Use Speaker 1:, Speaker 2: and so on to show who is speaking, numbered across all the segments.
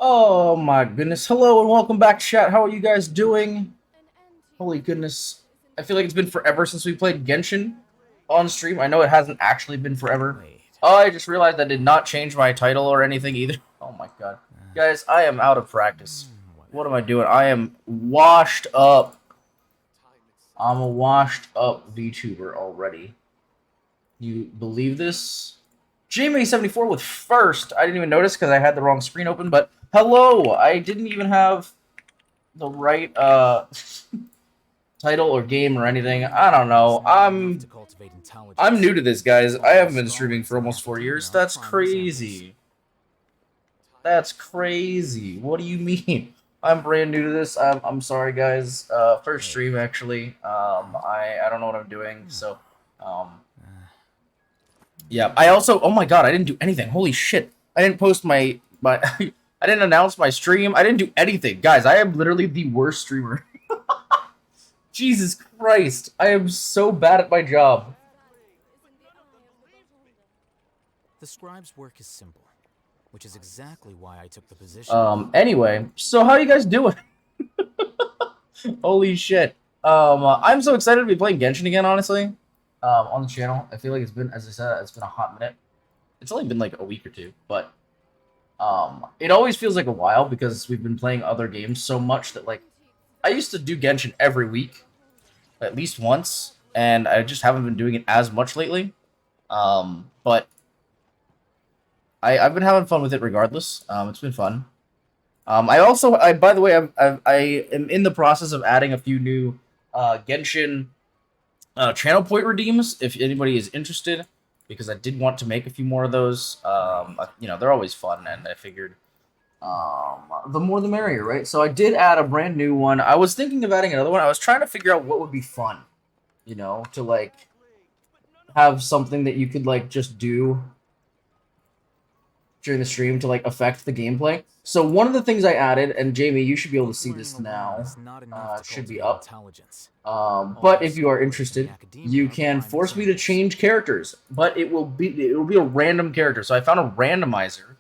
Speaker 1: Oh my goodness. Hello and welcome back, chat. How are you guys doing? Holy goodness. I feel like it's been forever since we played Genshin on stream. I know it hasn't actually been forever. Oh, I just realized I did not change my title or anything either. Oh my god. Guys, I am out of practice. What am I doing? I am washed up. I'm a washed up VTuber already. You believe this? GMA74 with first. I didn't even notice because I had the wrong screen open, but hello! I didn't even have the right title or game or anything. I don't know. I'm new to this, guys. I haven't been streaming for almost 4 years. That's crazy. That's crazy. What do you mean? I'm brand new to this. I'm sorry, guys. First stream actually. I don't know what I'm doing, so yeah. I also, oh my god, I didn't do anything. Holy shit. I didn't post my I didn't announce my stream. I didn't do anything. Guys, I am literally the worst streamer. Jesus Christ. I am so bad at my job.
Speaker 2: The scribe's work is simple, which is exactly why I took the position.
Speaker 1: Anyway, so how you guys doing? Holy shit. I'm so excited to be playing Genshin again, honestly. On the channel. I feel like it's been, as I said, it's been a hot minute. It's only been like a week or two, but it always feels like a while because we've been playing other games so much that, like, I used to do Genshin every week, at least once, and I just haven't been doing it as much lately. But I've been having fun with it regardless. It's been fun. By the way, I am in the process of adding a few new Genshin channel point redeems if anybody is interested, because I did want to make a few more of those. You know, they're always fun, and I figured the more the merrier, right? So I did add a brand new one. I was thinking of adding another one. I was trying to figure out what would be fun, you know, to like have something that you could like just do during the stream to like affect the gameplay. So one of the things I added, and Jamie, you should be able to see this now. It should be up. But if you are interested, you can force me to change characters, but it will be a random character. So I found a randomizer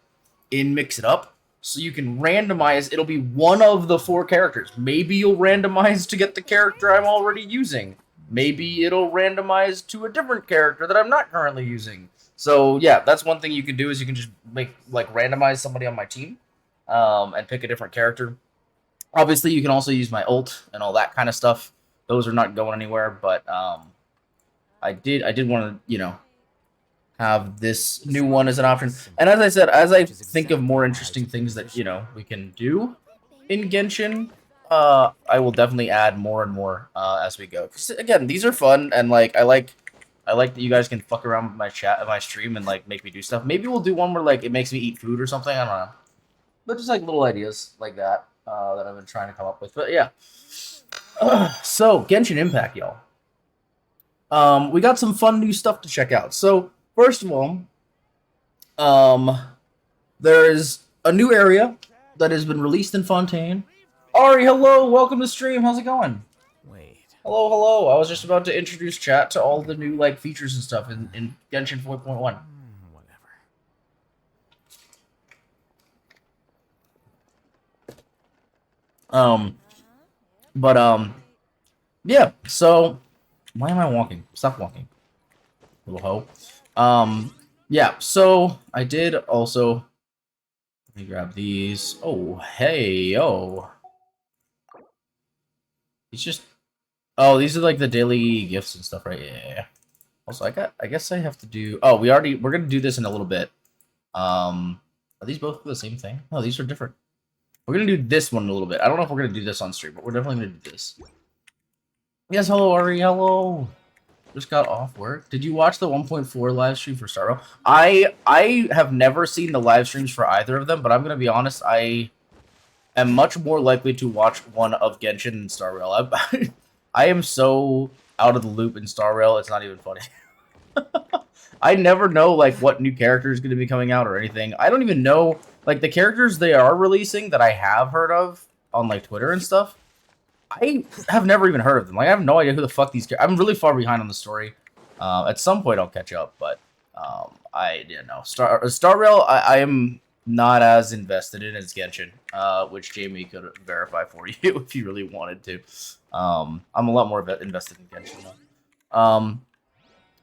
Speaker 1: in Mix It Up, so you can randomize. It'll be one of the 4 characters. Maybe you'll randomize to get the character I'm already using. Maybe it'll randomize to a different character that I'm not currently using. So yeah, that's one thing you can do, is you can just make like randomize somebody on my team, and pick a different character. Obviously, you can also use my ult and all that kind of stuff. Those are not going anywhere, but I did want to, you know, have this new one as an option. And as I said, as I think of more interesting things that, you know, we can do in Genshin, I will definitely add more and more as we go. 'Cause again, these are fun, and like I like that you guys can fuck around with my chat, my stream, and like make me do stuff. Maybe we'll do one where like it makes me eat food or something. I don't know, but just like little ideas like that that I've been trying to come up with. But yeah. So Genshin Impact, y'all. We got some fun new stuff to check out. So first of all, there is a new area that has been released in Fontaine. Ari, hello, welcome to stream. How's it going? Hello, hello. I was just about to introduce chat to all the new like features and stuff in Genshin 4.1. Yeah, so why am I walking? Stop walking, little hoe. Yeah, so I did also, let me grab these. Oh, hey, yo. It's just, oh, these are like the daily gifts and stuff, right? Yeah. Also, I guess I have to do, oh, we're gonna do this in a little bit. Are these both the same thing? No, these are different. We're gonna do this one in a little bit. I don't know if we're gonna do this on stream, but we're definitely gonna do this. Yes, hello, Ari, hello. Just got off work. Did you watch the 1.4 live stream for Star Rail? I have never seen the live streams for either of them, but I'm gonna be honest, I am much more likely to watch one of Genshin than Star Rail. I am so out of the loop in Star Rail, it's not even funny. I never know like what new character is going to be coming out or anything. I don't even know like the characters they are releasing that I have heard of on like Twitter and stuff. I have never even heard of them. Like I have no idea who the fuck these characters. I'm really far behind on the story. At some point I'll catch up, but I didn't know. Star Rail. I am not as invested in as Genshin, which Jamie could verify for you if you really wanted to. I'm a lot more invested in Genshin though.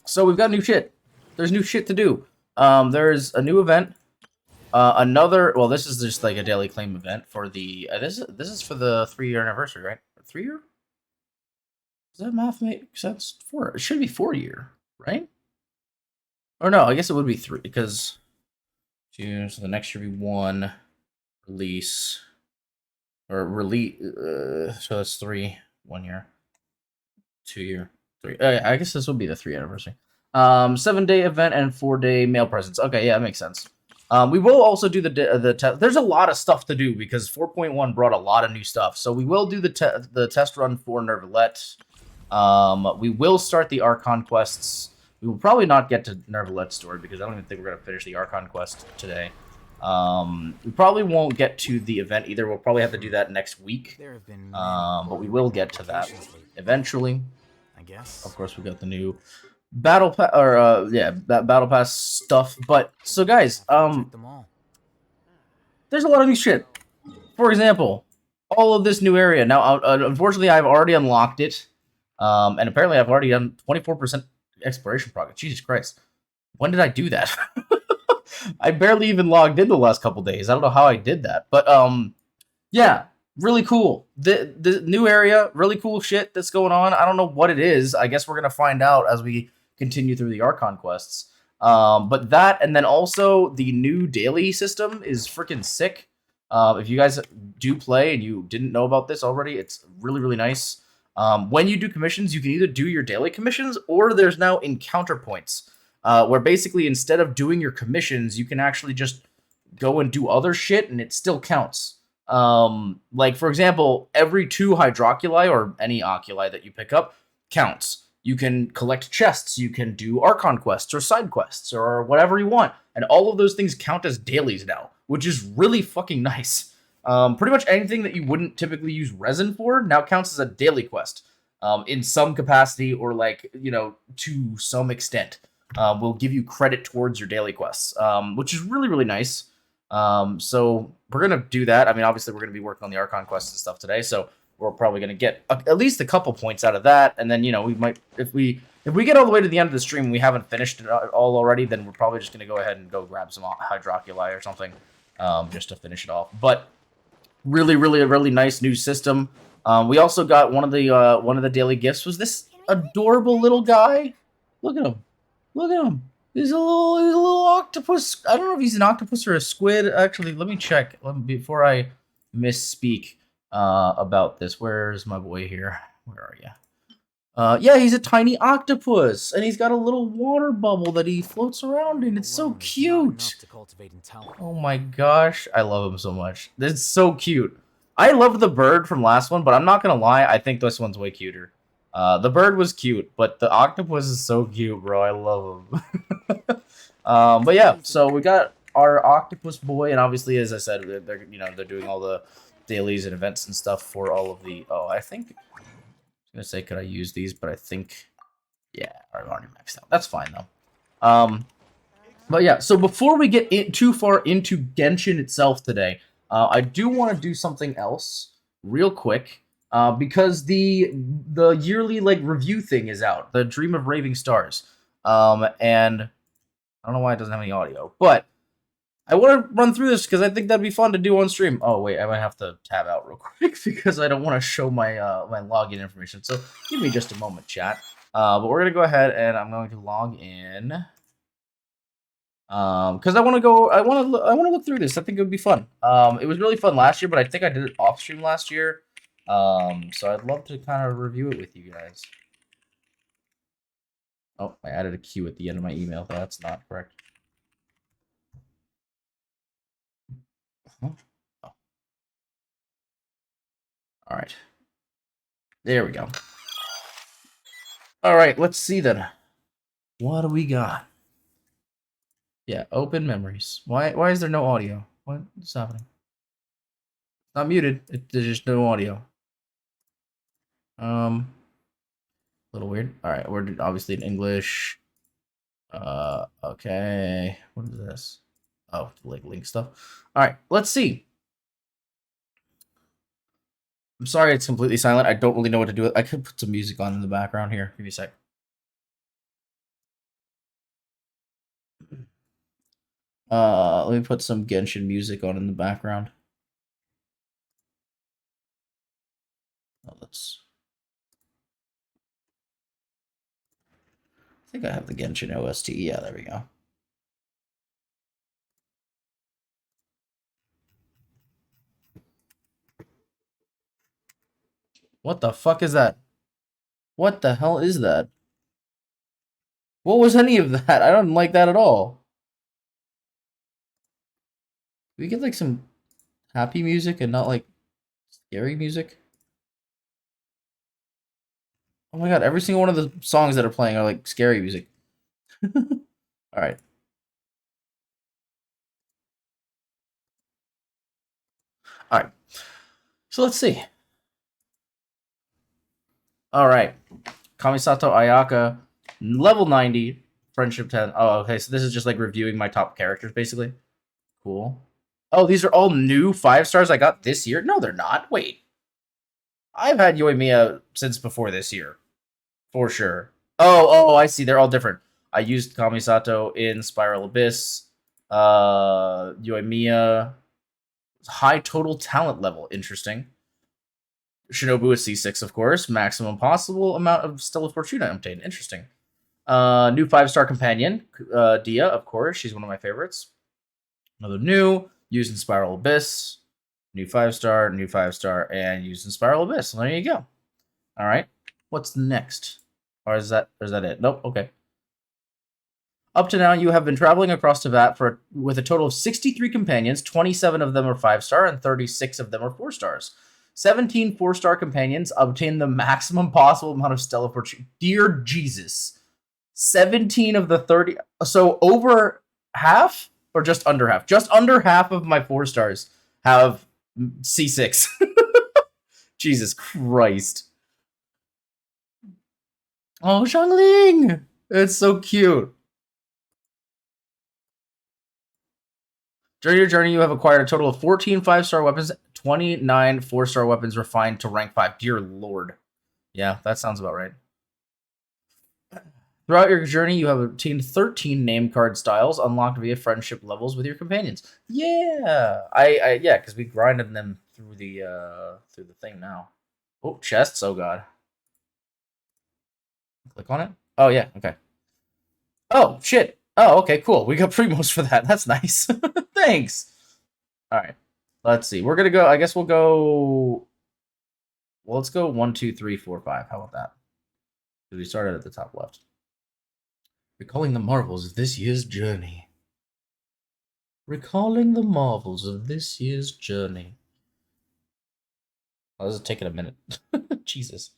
Speaker 1: So we've got new shit. There's new shit to do. There's a new event. Another. Well, this is just like a daily claim event for the. This is for the 3-year anniversary, right? 3-year? Does that math make sense? It should be 4-year, right? Or no, I guess it would be 3 because June. So the next year be 1 release or release. So that's 3 1 year, 2 year, 3. I guess this will be the 3 anniversary. 7-day event and 4-day mail presents. Okay, yeah, that makes sense. We will also do the test. There's a lot of stuff to do because 4.1 brought a lot of new stuff. So we will do the test run for Nervalette. We will start the Archon quests. We will probably not get to Nervalette's story because I don't even think we're going to finish the Archon quest today. We probably won't get to the event either. We'll probably have to do that next week. But we will get to that eventually. I guess. Of course, we got the new battle pass, or that battle pass stuff. But so, guys, there's a lot of new shit. For example, all of this new area. Now, unfortunately, I've already unlocked it. And apparently I've already done 24% exploration progress. Jesus Christ. When did I do that? I barely even logged in the last couple days. I don't know how I did that. But, yeah, really cool. The new area, really cool shit that's going on. I don't know what it is. I guess we're going to find out as we continue through the Archon quests. But that, and then also the new daily system is freaking sick. If you guys do play and you didn't know about this already, it's really, really nice. When you do commissions, you can either do your daily commissions or there's now encounter points, where basically instead of doing your commissions, you can actually just go and do other shit and it still counts. Like, for example, every 2 hydroculi or any oculi that you pick up counts. You can collect chests, you can do Archon quests or side quests or whatever you want, and all of those things count as dailies now, which is really fucking nice. Pretty much anything that you wouldn't typically use resin for now counts as a daily quest, in some capacity or to some extent. Will give you credit towards your daily quests, which is really, really nice. So we're going to do that. I mean, obviously we're going to be working on the Archon quests and stuff today, so we're probably going to get at least a couple points out of that. And then, we might, if we get all the way to the end of the stream and we haven't finished it all already, then we're probably just going to go ahead and go grab some hydroculi or something, just to finish it off. But really, really, really nice new system. We also got one of the daily gifts was this adorable little guy. Look at him. Look at him. He's a little octopus. I don't know if he's an octopus or a squid. Actually, let me check before I misspeak about this. Where's my boy here? Where are you? Yeah, he's a tiny octopus, and he's got a little water bubble that he floats around in. It's so cute. Oh my gosh, I love him so much. This is so cute. I loved the bird from last one, but I'm not gonna lie, I think this one's way cuter. The bird was cute, but the octopus is so cute, bro. I love him. But yeah, so we got our octopus boy, and obviously, as I said, they're doing all the dailies and events and stuff for all of the. Oh, I think I was gonna say, could I use these? But I think, yeah, I've already maxed out. That's fine though. But yeah, so before we get too far into Genshin itself today, I do want to do something else real quick. Because the yearly review thing is out, the Dream of Raving Stars, and I don't know why it doesn't have any audio, but I want to run through this because I think that'd be fun to do on stream. Oh wait, I might have to tab out real quick because I don't want to show my my login information. So give me just a moment, chat. But we're gonna go ahead and I'm going to log in. Because I want to look through this. I think it would be fun. It was really fun last year, but I think I did it off stream last year. So I'd love to kind of review it with you guys. Oh, I added a Q at the end of my email. That's not correct. Oh. All right. There we go. All right, let's see then. What do we got? Yeah, open memories. Why is there no audio? What's happening? It's not muted. There's just no audio. A little weird. All right, we're obviously in English. Okay. What is this? Oh, like link stuff. All right, let's see. I'm sorry it's completely silent. I don't really know what to do with it. I could put some music on in the background here. Give me a sec. Let me put some Genshin music on in the background. Let's. I think I have the Genshin OST. Yeah, there we go. What the fuck is that? What the hell is that? What was any of that? I don't like that at all. We get like some happy music and not like scary music. Oh my god, every single one of the songs that are playing are like scary music. Alright. Alright. So let's see. Alright. Kamisato Ayaka, level 90, friendship 10. Oh, okay, so this is just like reviewing my top characters, basically. Cool. Oh, these are all new 5 stars I got this year? No, they're not. Wait. I've had Yoimiya since before this year. For sure. Oh, I see. They're all different. I used Kamisato in Spiral Abyss. Yoimiya. High total talent level. Interesting. Shinobu is C6, of course. Maximum possible amount of Stella Fortuna obtained. Interesting. New 5-star companion. Dia, of course. She's one of my favorites. Another new. Used in Spiral Abyss. New 5-star, new 5-star, and used in Spiral Abyss. So there you go. All right. What's next? Or is that it? Nope. Okay. Up to now, you have been traveling across Teyvat with a total of 63 companions. 27 of them are 5-star, and 36 of them are 4 stars. 17 4-star companions obtain the maximum possible amount of Stella Fortuna. Dear Jesus. 17 of the 30. So over half, or just under half? Just under half of my 4 stars have C6. Jesus Christ. Oh, Xiangling! It's so cute. During your journey, you have acquired a total of 14 5-star weapons, 29 4-star weapons refined to rank 5. Dear Lord. Yeah, that sounds about right. Throughout your journey, you have obtained 13 name card styles unlocked via friendship levels with your companions. Yeah, yeah, because we grinded them through the thing now. Oh, chests. Oh god. Click on it. Oh yeah. Okay. Oh shit. Oh okay. Cool. We got primos for that. That's nice. Thanks. All right. Let's see. We're gonna go. I guess we'll go. Well, let's go 1, 2, 3, 4, 5. How about that? Because we started at the top left. Recalling the marvels of this year's journey. Recalling the marvels of this year's journey. Oh, this is taking a minute. Jesus.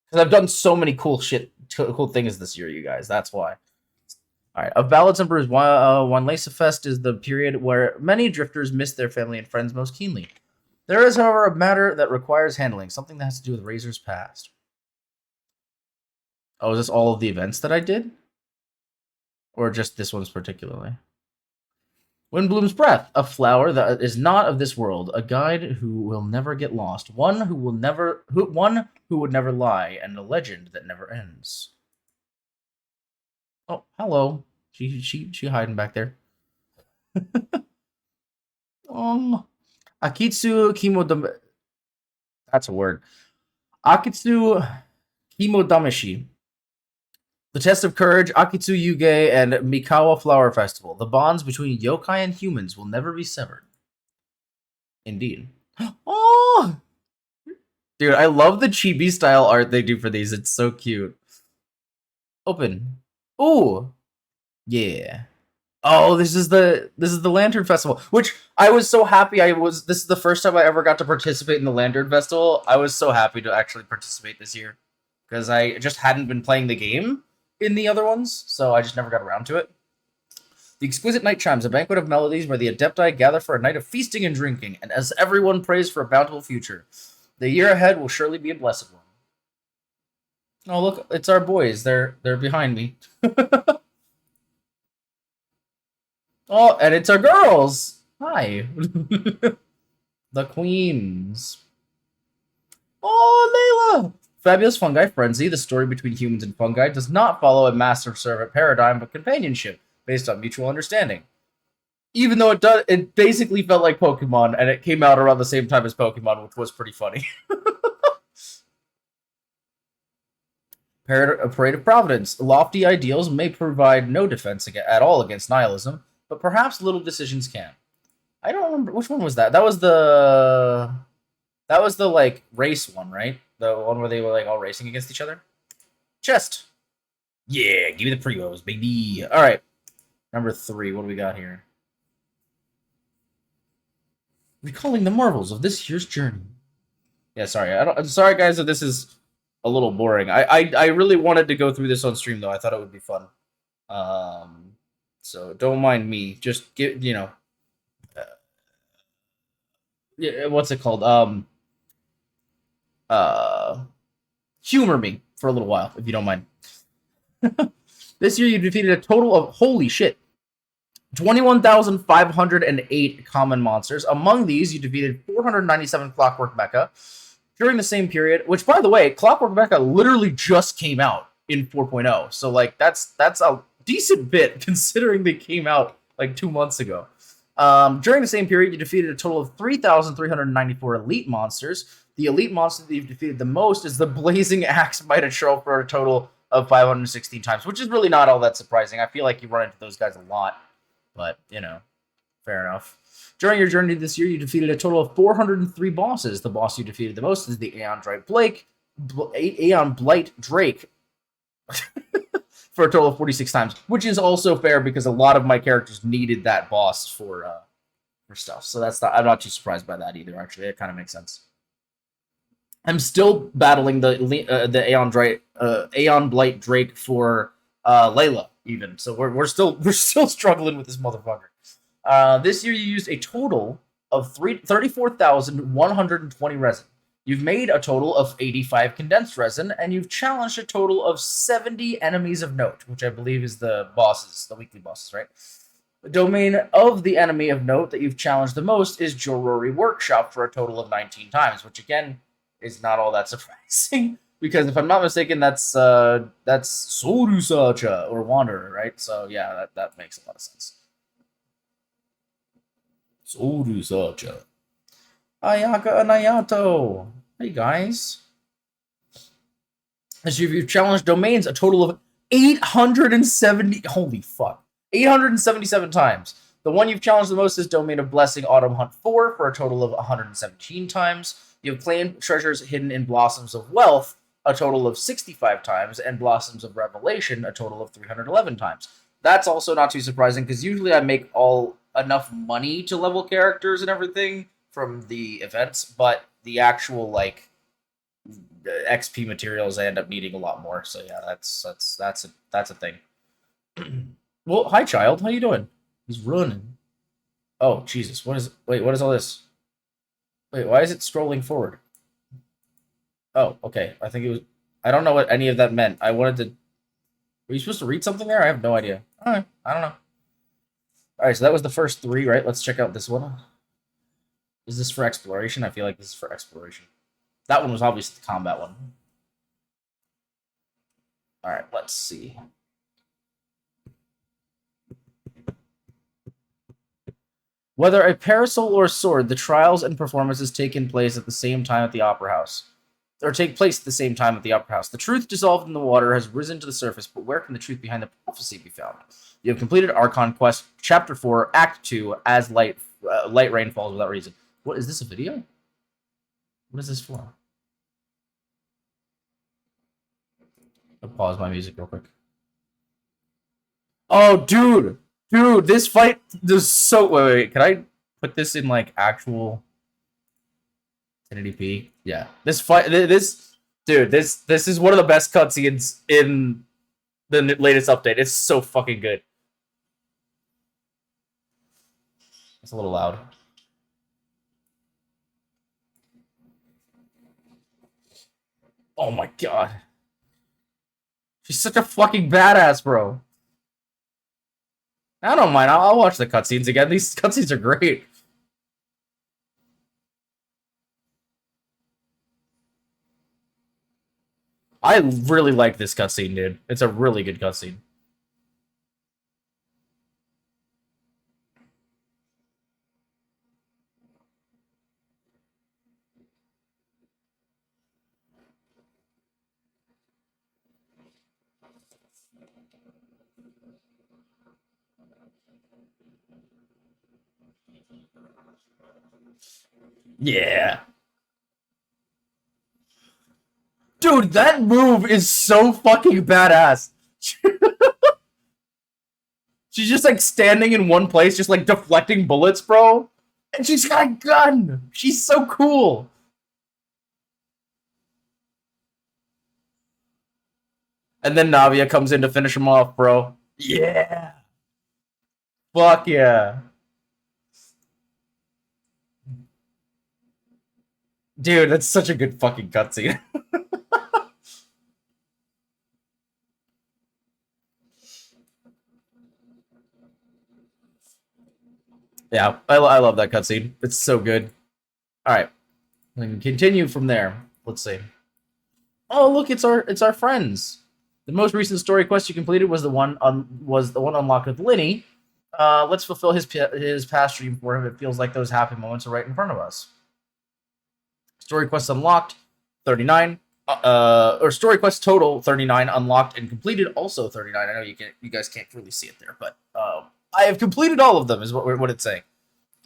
Speaker 1: Because I've done so many cool things this year, you guys. That's why. All right. Of Ballads and Brews, Wanlacefest is the period where many drifters miss their family and friends most keenly. There is, however, a matter that requires handling, something that has to do with Razor's past. Oh, is this all of the events that I did? Or just this one's particularly? Windbloom's Breath, a flower that is not of this world, a guide who will never get lost, one who would never lie, and a legend that never ends. Oh, hello. She hiding back there. Akitsu Kimodame. That's a word. Akitsu Kimodamashi. The Test of Courage, Akitsu Yuge, and Mikawa Flower Festival. The bonds between yokai and humans will never be severed. Indeed. Oh! Dude, I love the chibi style art they do for these. It's so cute. Open. Ooh. Yeah. Oh, this is the Lantern Festival, which I was so happy this is the first time I ever got to participate in the Lantern Festival. I was so happy to actually participate this year because I just hadn't been playing the game in the other ones, so I just never got around to it. The exquisite night chimes, a banquet of melodies where the Adepti gather for a night of feasting and drinking, and as everyone prays for a bountiful future. The year ahead will surely be a blessed one. Oh, look, it's our boys. They're behind me. Oh, and it's our girls. Hi. The queens. Oh, Layla! Fabulous Fungi Frenzy, the story between humans and fungi, does not follow a master-servant paradigm, but companionship, based on mutual understanding. Even though it basically felt like Pokemon, and it came out around the same time as Pokemon, which was pretty funny. A Parade of Providence. Lofty ideals may provide no defense at all against nihilism, but perhaps little decisions can. I don't remember which one was that. That was the like race one, right? The one where they were like all racing against each other. Chest. Yeah, give me the pre-rolls, baby. All right, number 3. What do we got here? Recalling the marvels of this year's journey. Yeah, sorry. I'm sorry, guys, that this is a little boring. I really wanted to go through this on stream though. I thought it would be fun. So don't mind me. Just get what's it called? Humor me for a little while if you don't mind. This year you defeated a total of holy shit. 21,508 common monsters. Among these, you defeated 497 Clockwork Mecha. During the same period, which, by the way, Clockwork Mecha literally just came out in 4.0. So, like, that's a decent bit, considering they came out, like, 2 months ago. During the same period, you defeated a total of 3,394 elite monsters. The elite monster that you've defeated the most is the Blazing Axe Mitatrope for a total of 516 times, which is really not all that surprising. I feel like you run into those guys a lot. But, you know, fair enough. During your journey this year, you defeated a total of 403 bosses. The boss you defeated the most is the Aeon Blight Drake for a total of 46 times, which is also fair because a lot of my characters needed that boss for stuff. So I'm not too surprised by that either. Actually, it kind of makes sense. I'm still battling the Aeon Blight Drake for Layla. Even so, we're still struggling with this motherfucker. This year you used a total of 34,120 resin. You've made a total of 85 condensed resin, and you've challenged a total of 70 enemies of note, which I believe is the bosses, the weekly bosses, right? The domain of the enemy of note that you've challenged the most is Jorori Workshop for a total of 19 times, which again is not all that surprising. Because if I'm not mistaken, that's Sorusacha or Wanderer, right? So yeah, that makes a lot of sense. Sorusacha. Ayaka Anayato. Hey guys. As you've challenged domains a total of 870. Holy fuck. 877 times. The one you've challenged the most is Domain of Blessing Autumn Hunt 4 for a total of 117 times. You have claimed treasures hidden in Blossoms of Wealth a total of 65 times, and Blossoms of Revelation a total of 311 times. That's also not too surprising, because usually I make enough money to level characters and everything from the events, but the actual, like, XP materials I end up needing a lot more. So yeah, that's a thing. Well, hi child, how you doing? He's running. Oh Jesus, what is all this? Wait, why is it scrolling forward? Oh, okay. I think it was. I don't know what any of that meant. I wanted to. Were you supposed to read something there? I have no idea. Alright, I don't know. Alright, so that was the first 3, right? Let's check out this one. Is this for exploration? I feel like this is for exploration. That one was obviously the combat one. Alright, let's see. Whether a parasol or a sword, the trials and performances take place at the same time at the Opera House. Or take place at the same time at the Opera House. The truth dissolved in the water has risen to the surface, but where can the truth behind the prophecy be found? You have completed Archon Quest, Chapter 4, Act 2, as light rain falls without reason. What, is this a video? What is this for? I'll pause my music real quick. Oh, dude! Dude, this fight is so... Wait, can I put this in, like, actual 1080p? Yeah. This fight... Dude, this is one of the best cutscenes in the latest update. It's so fucking good. It's a little loud. Oh my god. She's such a fucking badass, bro. I don't mind. I'll watch the cutscenes again. These cutscenes are great. I really like this cutscene, dude. It's a really good cutscene. Yeah. Dude, that move is so fucking badass. She's just like standing in one place, just like deflecting bullets, bro. And she's got a gun. She's so cool. And then Navia comes in to finish him off, bro. Yeah. Fuck yeah. Dude, that's such a good fucking cutscene. Yeah, I love that cutscene. It's so good. All right, we can continue from there. Let's see. Oh, look, it's our friends. The most recent story quest you completed was the one unlocked with Linny. Let's fulfill his past dream for him. It feels like those happy moments are right in front of us. Story quests unlocked 39. Or story quest total 39, unlocked and completed also 39. I know you guys can't really see it there, but I have completed all of them. Is what it's saying.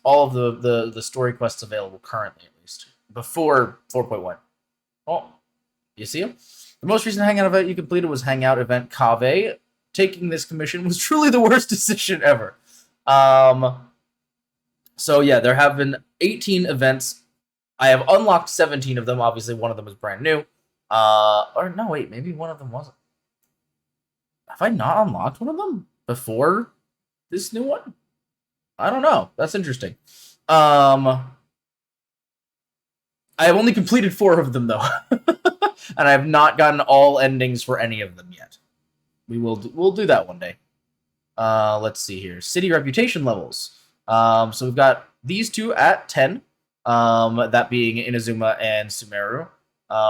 Speaker 1: All of the story quests available currently, at least before 4.1. Oh, you see them? The most recent Hangout event you completed was Hangout event Kave. Taking this commission was truly the worst decision ever. So yeah, there have been 18 events. I have unlocked 17 of them. Obviously, one of them is brand new. Or no, wait, maybe one of them wasn't. Have I not unlocked one of them before this new one? I don't know. That's interesting. I have only completed 4 of them though, and I have not gotten all endings for any of them yet. We'll do that one day. Let's see here. City reputation levels. So we've got these two at 10. That being Inazuma and Sumeru.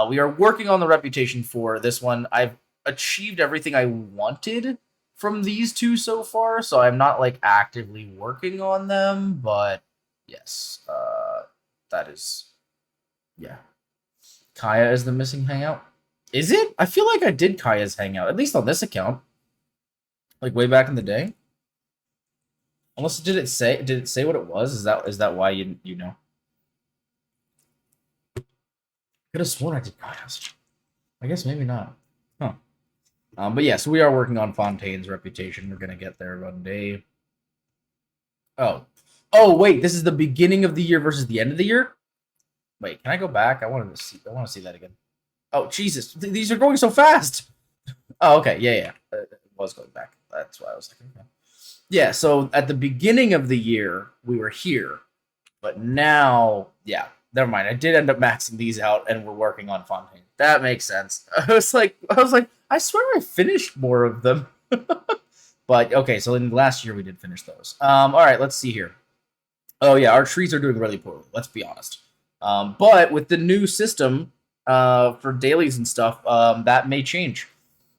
Speaker 1: We are working on the reputation for this one. I've achieved everything I wanted from these two so far, so I'm not like actively working on them, but yes, that is, yeah. Kaya is the missing hangout. Is it? I feel like I did Kaya's hangout, at least on this account, like way back in the day. Unless did it say what it was? Is that why you know? Could have sworn I did Kaya's. I guess maybe not. Huh. But yes, yeah, so we are working on Fontaine's reputation. We're gonna get there one day. Oh. Oh, wait, this is the beginning of the year versus the end of the year? Wait, can I go back? I want to see that again. Oh, Jesus. These are going so fast. Oh, okay. Yeah. It was going back. That's why I was like, okay. Yeah, so at the beginning of the year, we were here. But now, yeah, never mind. I did end up maxing these out, and we're working on Fontaine. That makes sense. I was like, I swear I finished more of them. But okay, so in last year we did finish those. All right, let's see here. Oh yeah, our trees are doing really poorly. Let's be honest. But with the new system for dailies and stuff, that may change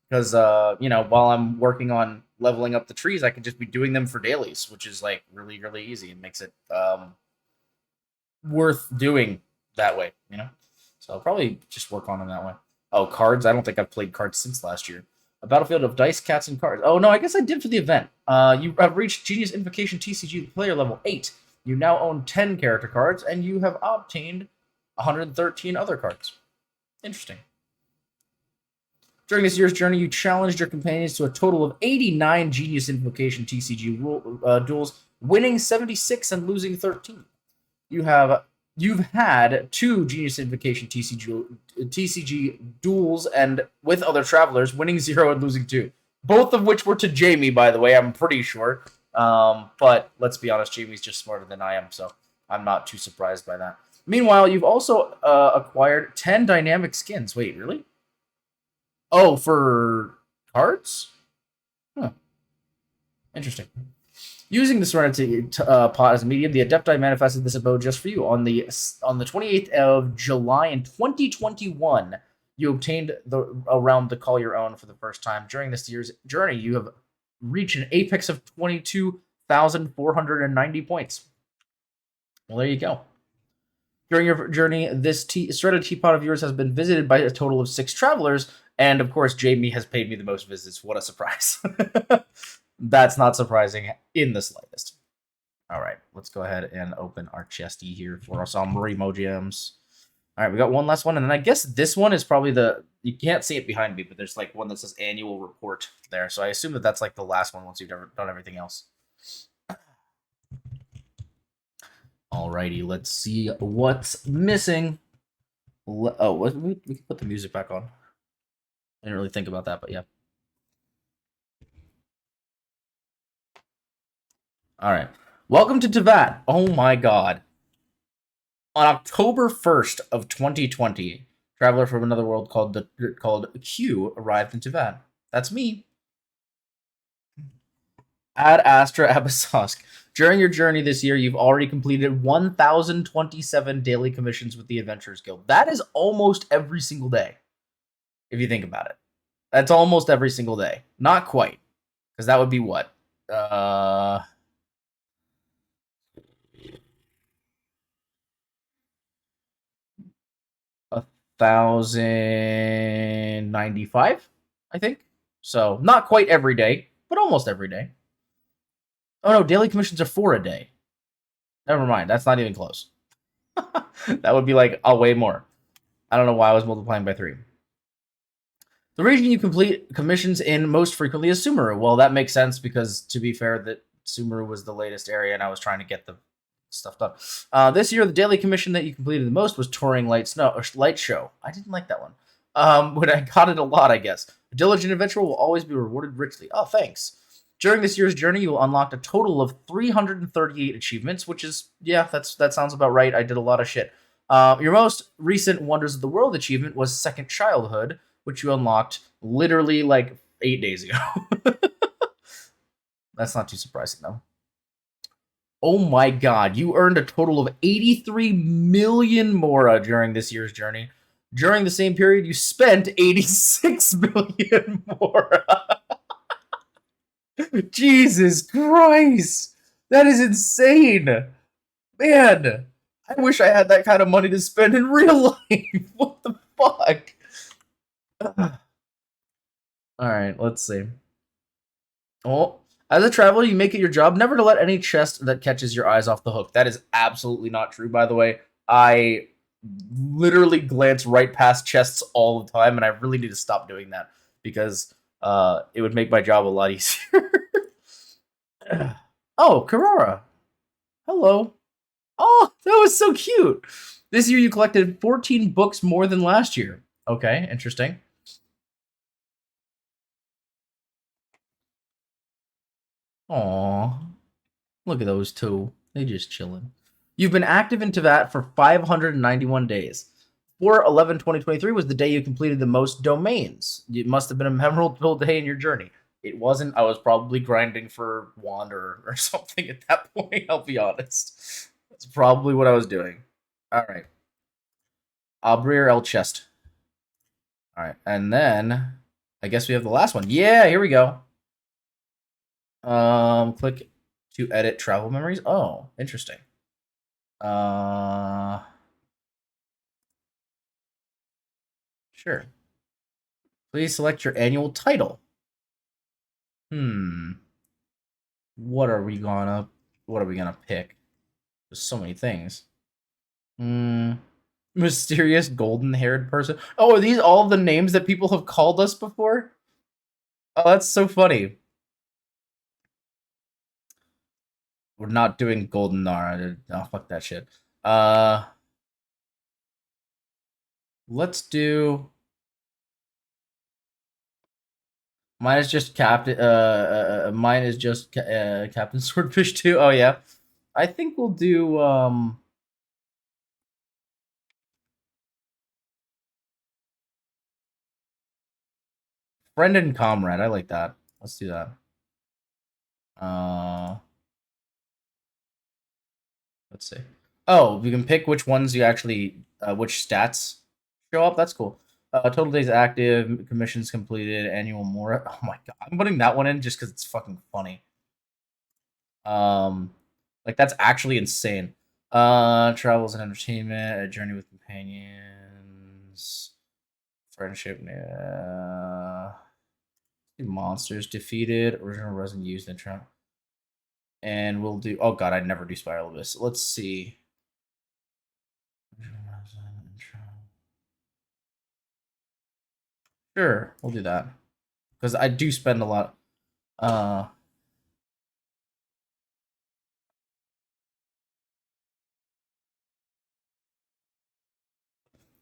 Speaker 1: because while I'm working on leveling up the trees, I could just be doing them for dailies, which is like really really easy and makes it worth doing that way. So I'll probably just work on them that way. Oh, cards. I don't think I've played cards since last year. A battlefield of dice, cats, and cards. Oh, no, I guess I did for the event. You have reached Genius Invocation TCG player level 8. You now own 10 character cards, and you have obtained 113 other cards. Interesting. During this year's journey, you challenged your companions to a total of 89 Genius Invocation TCG duels, winning 76 and losing 13. You've had 2 Genius Invocation TCG duels and with other travelers, winning 0 and losing 2. Both of which were to Jamie, by the way, I'm pretty sure. But let's be honest, Jamie's just smarter than I am, so I'm not too surprised by that. Meanwhile, you've also acquired 10 dynamic skins. Wait, really? Oh, for cards? Huh. Interesting. Using the Serenity pot as a medium, the Adepti manifested this abode just for you. On the 28th of July in 2021, you obtained a realm to call your own for the first time. During this year's journey, you have reached an apex of 22,490 points. Well, there you go. During your journey, this shredded teapot of yours has been visited by a total of 6 travelers, and of course, Jamie has paid me the most visits. What a surprise. That's not surprising in the slightest. All right, let's go ahead and open our chesty here for some Remo gems. All right, we got one last one, and then I guess this one is probably you can't see it behind me, but there's like one that says annual report there. So I assume that that's like the last one once you've done everything else. Alrighty, let's see what's missing. Oh, we can put the music back on. I didn't really think about that, but yeah. All right. Welcome to Teyvat. Oh my god. On October 1st of 2020, traveler from another world called Q arrived in Teyvat. That's me. Ad Astra Abyssosque. During your journey this year, you've already completed 1,027 daily commissions with the Adventurers Guild. That is almost every single day, if you think about it. That's almost every single day. Not quite, because that would be what? 1,095, I think. So not quite every day, but almost every day. Oh no, daily commissions are 4 a day. Never mind, that's not even close. That would be like way more. I don't know why I was multiplying by 3. The region you complete commissions in most frequently is Sumeru. Well, that makes sense because, to be fair, that Sumeru was the latest area, and I was trying to get the stuff done. This year, the daily commission that you completed the most was Touring Light Show. I didn't like that one, but I got it a lot, I guess. A diligent adventurer will always be rewarded richly. Oh, thanks. During this year's journey, you will unlock a total of 338 achievements, which is, yeah, that sounds about right. I did a lot of shit. Your most recent Wonders of the World achievement was Second Childhood, which you unlocked literally like 8 days ago. That's not too surprising, though. Oh my god, you earned a total of 83 million Mora during this year's journey. During the same period, you spent 86 million Mora. Jesus Christ! That is insane! Man, I wish I had that kind of money to spend in real life. What the fuck? Alright, let's see. Oh, as a traveler, you make it your job never to let any chest that catches your eyes off the hook. That is absolutely not true, by the way. I literally glance right past chests all the time, and I really need to stop doing that because it would make my job a lot easier. Oh, Karara. Hello. Oh, that was so cute. This year you collected 14 books more than last year. Okay, interesting. Aw. Look at those two. They just chilling. You've been active in Teyvat for 591 days. 4/11/2023 was the day you completed the most domains. It must have been a memorable day in your journey. It wasn't. I was probably grinding for Wander or something at that point, I'll be honest. That's probably what I was doing. Alright. Abrier El Chest. Alright, and then I guess we have the last one. Yeah, here we go. Click to edit travel memories. Oh, interesting. Sure. Please select your annual title. What are we gonna pick? There's so many things. Mysterious golden-haired person. Oh, are these all the names that people have called us before? Oh, that's so funny. We're not doing Golden Nara. Oh, fuck that shit. Let's do. Mine is just Captain. Mine is just Captain Swordfish too. Oh yeah, I think we'll do. Friend and comrade. I like that. Let's do that. Let's see. Oh, you can pick which ones you actually, which stats show up. That's cool. Total days active, commissions completed, annual more. Oh my god, I'm putting that one in just because it's fucking funny. Like that's actually insane. Travels and entertainment, a journey with companions, friendship. Monsters defeated, original resin used intro. And we'll do. Oh god, I'd never do Spiral Abyss. Let's see. Sure, we'll do that because I do spend a lot.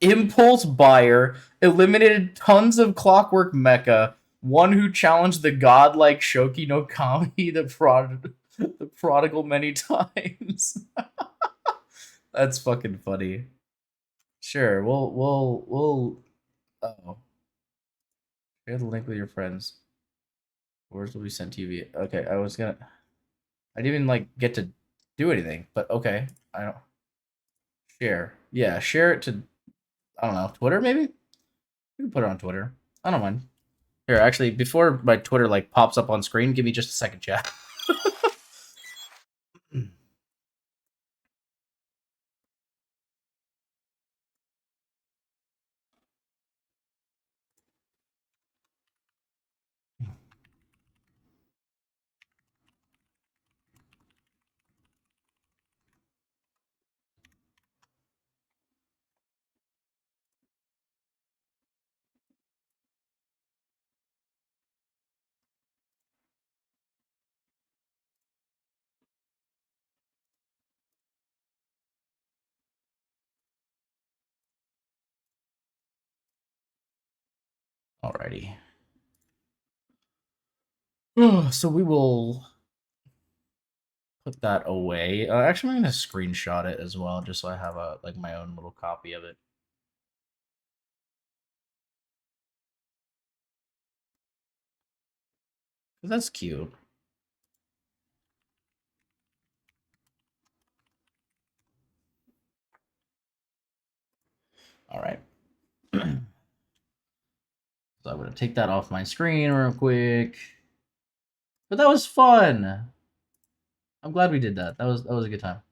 Speaker 1: Impulse buyer eliminated tons of Clockwork Mecha. One who challenged the godlike Shoki no Kami, the prodigal many times. That's fucking funny. Sure, we'll. Oh, share the link with your friends. Words will be sent to you. Okay, I was gonna. I didn't even like get to do anything, but okay. I don't share. Yeah, share it to. I don't know, Twitter maybe. You can put it on Twitter. I don't mind. Here, actually, before my Twitter like pops up on screen, give me just a second, chat. Alrighty. So we will put that away. Actually, I'm gonna screenshot it as well, just so I have a like my own little copy of it. That's cute. All right. So I'm gonna take that off my screen real quick. But that was fun. I'm glad we did that. That was a good time.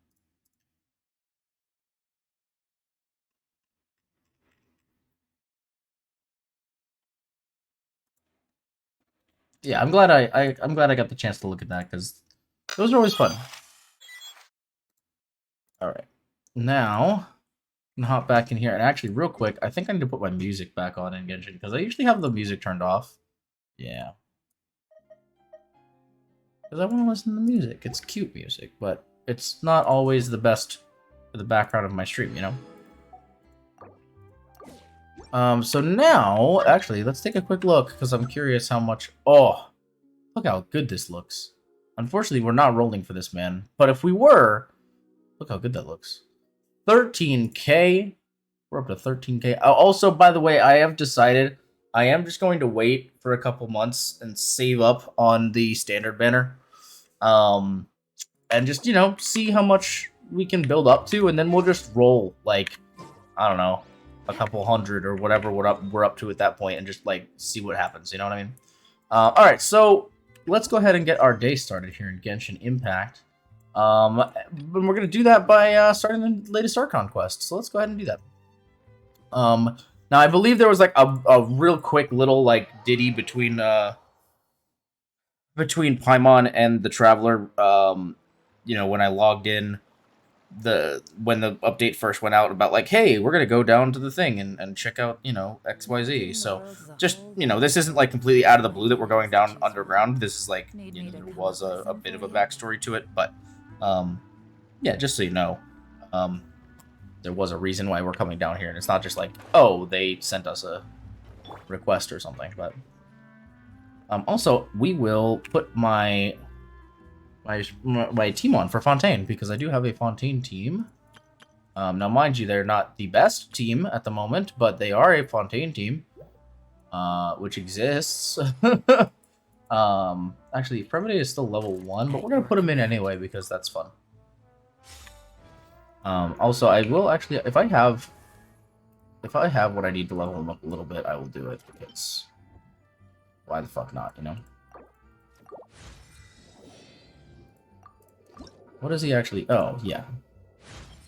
Speaker 1: Yeah, I'm glad I'm glad I got the chance to look at that because those are always fun. All right, now I'm gonna hop back in here and actually real quick, I think I need to put my music back on in Genshin because I usually have the music turned off. Yeah, because I want to listen to music. It's cute music, but it's not always the best for the background of my stream, you know. So now, actually, let's take a quick look because I'm curious how much. Oh, look how good this looks. Unfortunately, we're not rolling for this, man. But if we were, look how good that looks. 13K. We're up to 13K. Also, by the way, I have decided I am just going to wait for a couple months and save up on the standard banner. And just, you know, see how much we can build up to, and then we'll just roll, like, I don't know, a couple hundred or whatever we're up to at that point and just, like, see what happens, you know what I mean? Alright, so let's go ahead and get our day started here in Genshin Impact. And we're going to do that by starting the latest Archon quest, so let's go ahead and do that. Now I believe there was like a real quick little like ditty between Paimon and the Traveler. You know, when I logged in, when the update first went out about like, hey, we're gonna go down to the thing and check out, you know, XYZ. So just, you know, this isn't like completely out of the blue that we're going down underground. This is like, you know, there was a bit of a backstory to it, but yeah, just so you know, there was a reason why we're coming down here, and it's not just like, oh, they sent us a request or something. But also, we will put my team on for Fontaine, because I do have a Fontaine team. Now, mind you, they're not the best team at the moment, but they are a Fontaine team, which exists. Actually, Primitive is still level 1, but we're going to put him in anyway because that's fun. Also, I will actually, if I have what I need to level him up a little bit, I will do it, because why the fuck not, you know? What is he actually? Oh, yeah.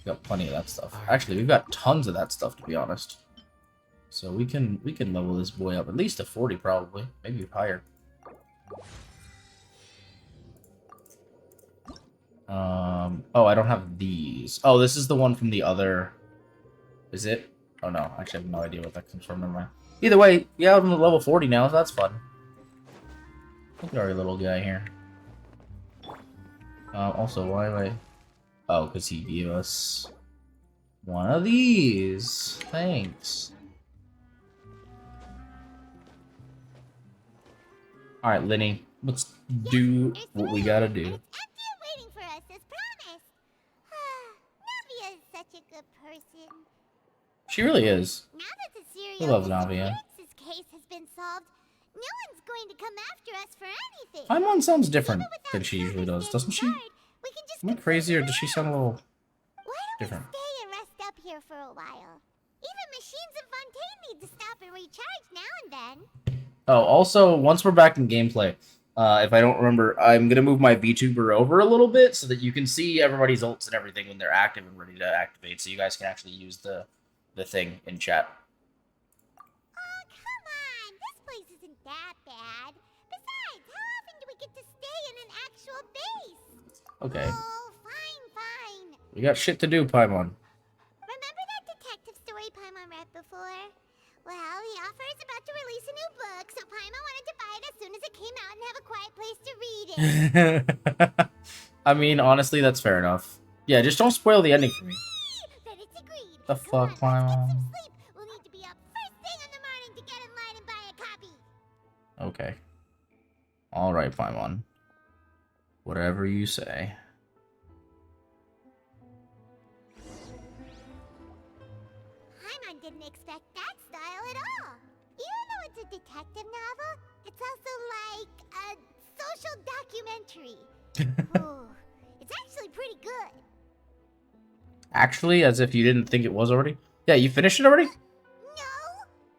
Speaker 1: We got plenty of that stuff. Actually, we've got tons of that stuff, to be honest. So we can level this boy up at least to 40, probably, maybe higher. Oh, I don't have these. Oh, this is the one from the other. Is it? Oh no, actually, I have no idea what that comes from. Never mind. Either way, yeah, I'm at level 40 now, so that's fun. Look at our little guy here. Also, why am I? Oh, because he gave us one of these. Thanks. All right, Lenny, let's do what we gotta do.
Speaker 3: After waiting for us as promised. Navia is such a good person.
Speaker 1: She really is.
Speaker 3: Now that the
Speaker 1: Who loves
Speaker 3: serial
Speaker 1: Navia?
Speaker 3: disappearances case has been solved, no one's going to come after us for anything.
Speaker 1: Paimon sounds different
Speaker 3: Even without
Speaker 1: than she usually does,
Speaker 3: Summer
Speaker 1: doesn't she?
Speaker 3: standing guard, we can just
Speaker 1: Am I
Speaker 3: continue
Speaker 1: crazy, or does she sound a little
Speaker 3: Why don't
Speaker 1: different?
Speaker 3: we stay and rest up here for a while? Even machines in Fontaine need to stop and recharge now and then.
Speaker 1: Oh, also, once we're back in gameplay, if I don't remember, I'm gonna move my VTuber over a little bit so that you can see everybody's ults and everything when they're active and ready to activate, so you guys can actually use the thing in chat.
Speaker 3: Oh, come on. This place isn't that bad. Besides, how often do we get to stay in an actual base?
Speaker 1: Okay.
Speaker 3: Oh, fine.
Speaker 1: We got shit to do, Paimon.
Speaker 3: Remember that detective story Paimon read before? Well, the author is about to release a new book, so Paimon wanted to buy it as soon as it came out and have a quiet place to read it.
Speaker 1: I mean, honestly, that's fair enough. Yeah, just don't spoil the ending for me.
Speaker 3: Then it's agreed.
Speaker 1: The
Speaker 3: Come
Speaker 1: fuck,
Speaker 3: on, let's get
Speaker 1: Paimon?
Speaker 3: some sleep. We'll need to be up first thing in the morning to get in line and buy a copy.
Speaker 1: Okay. Alright, Paimon. Whatever you say.
Speaker 3: Paimon didn't expect that style at all. Even though it's a detective novel, it's also like a social documentary. Ooh, it's actually pretty good.
Speaker 1: Actually, as if you didn't think it was already? Yeah, you finished it already?
Speaker 3: No,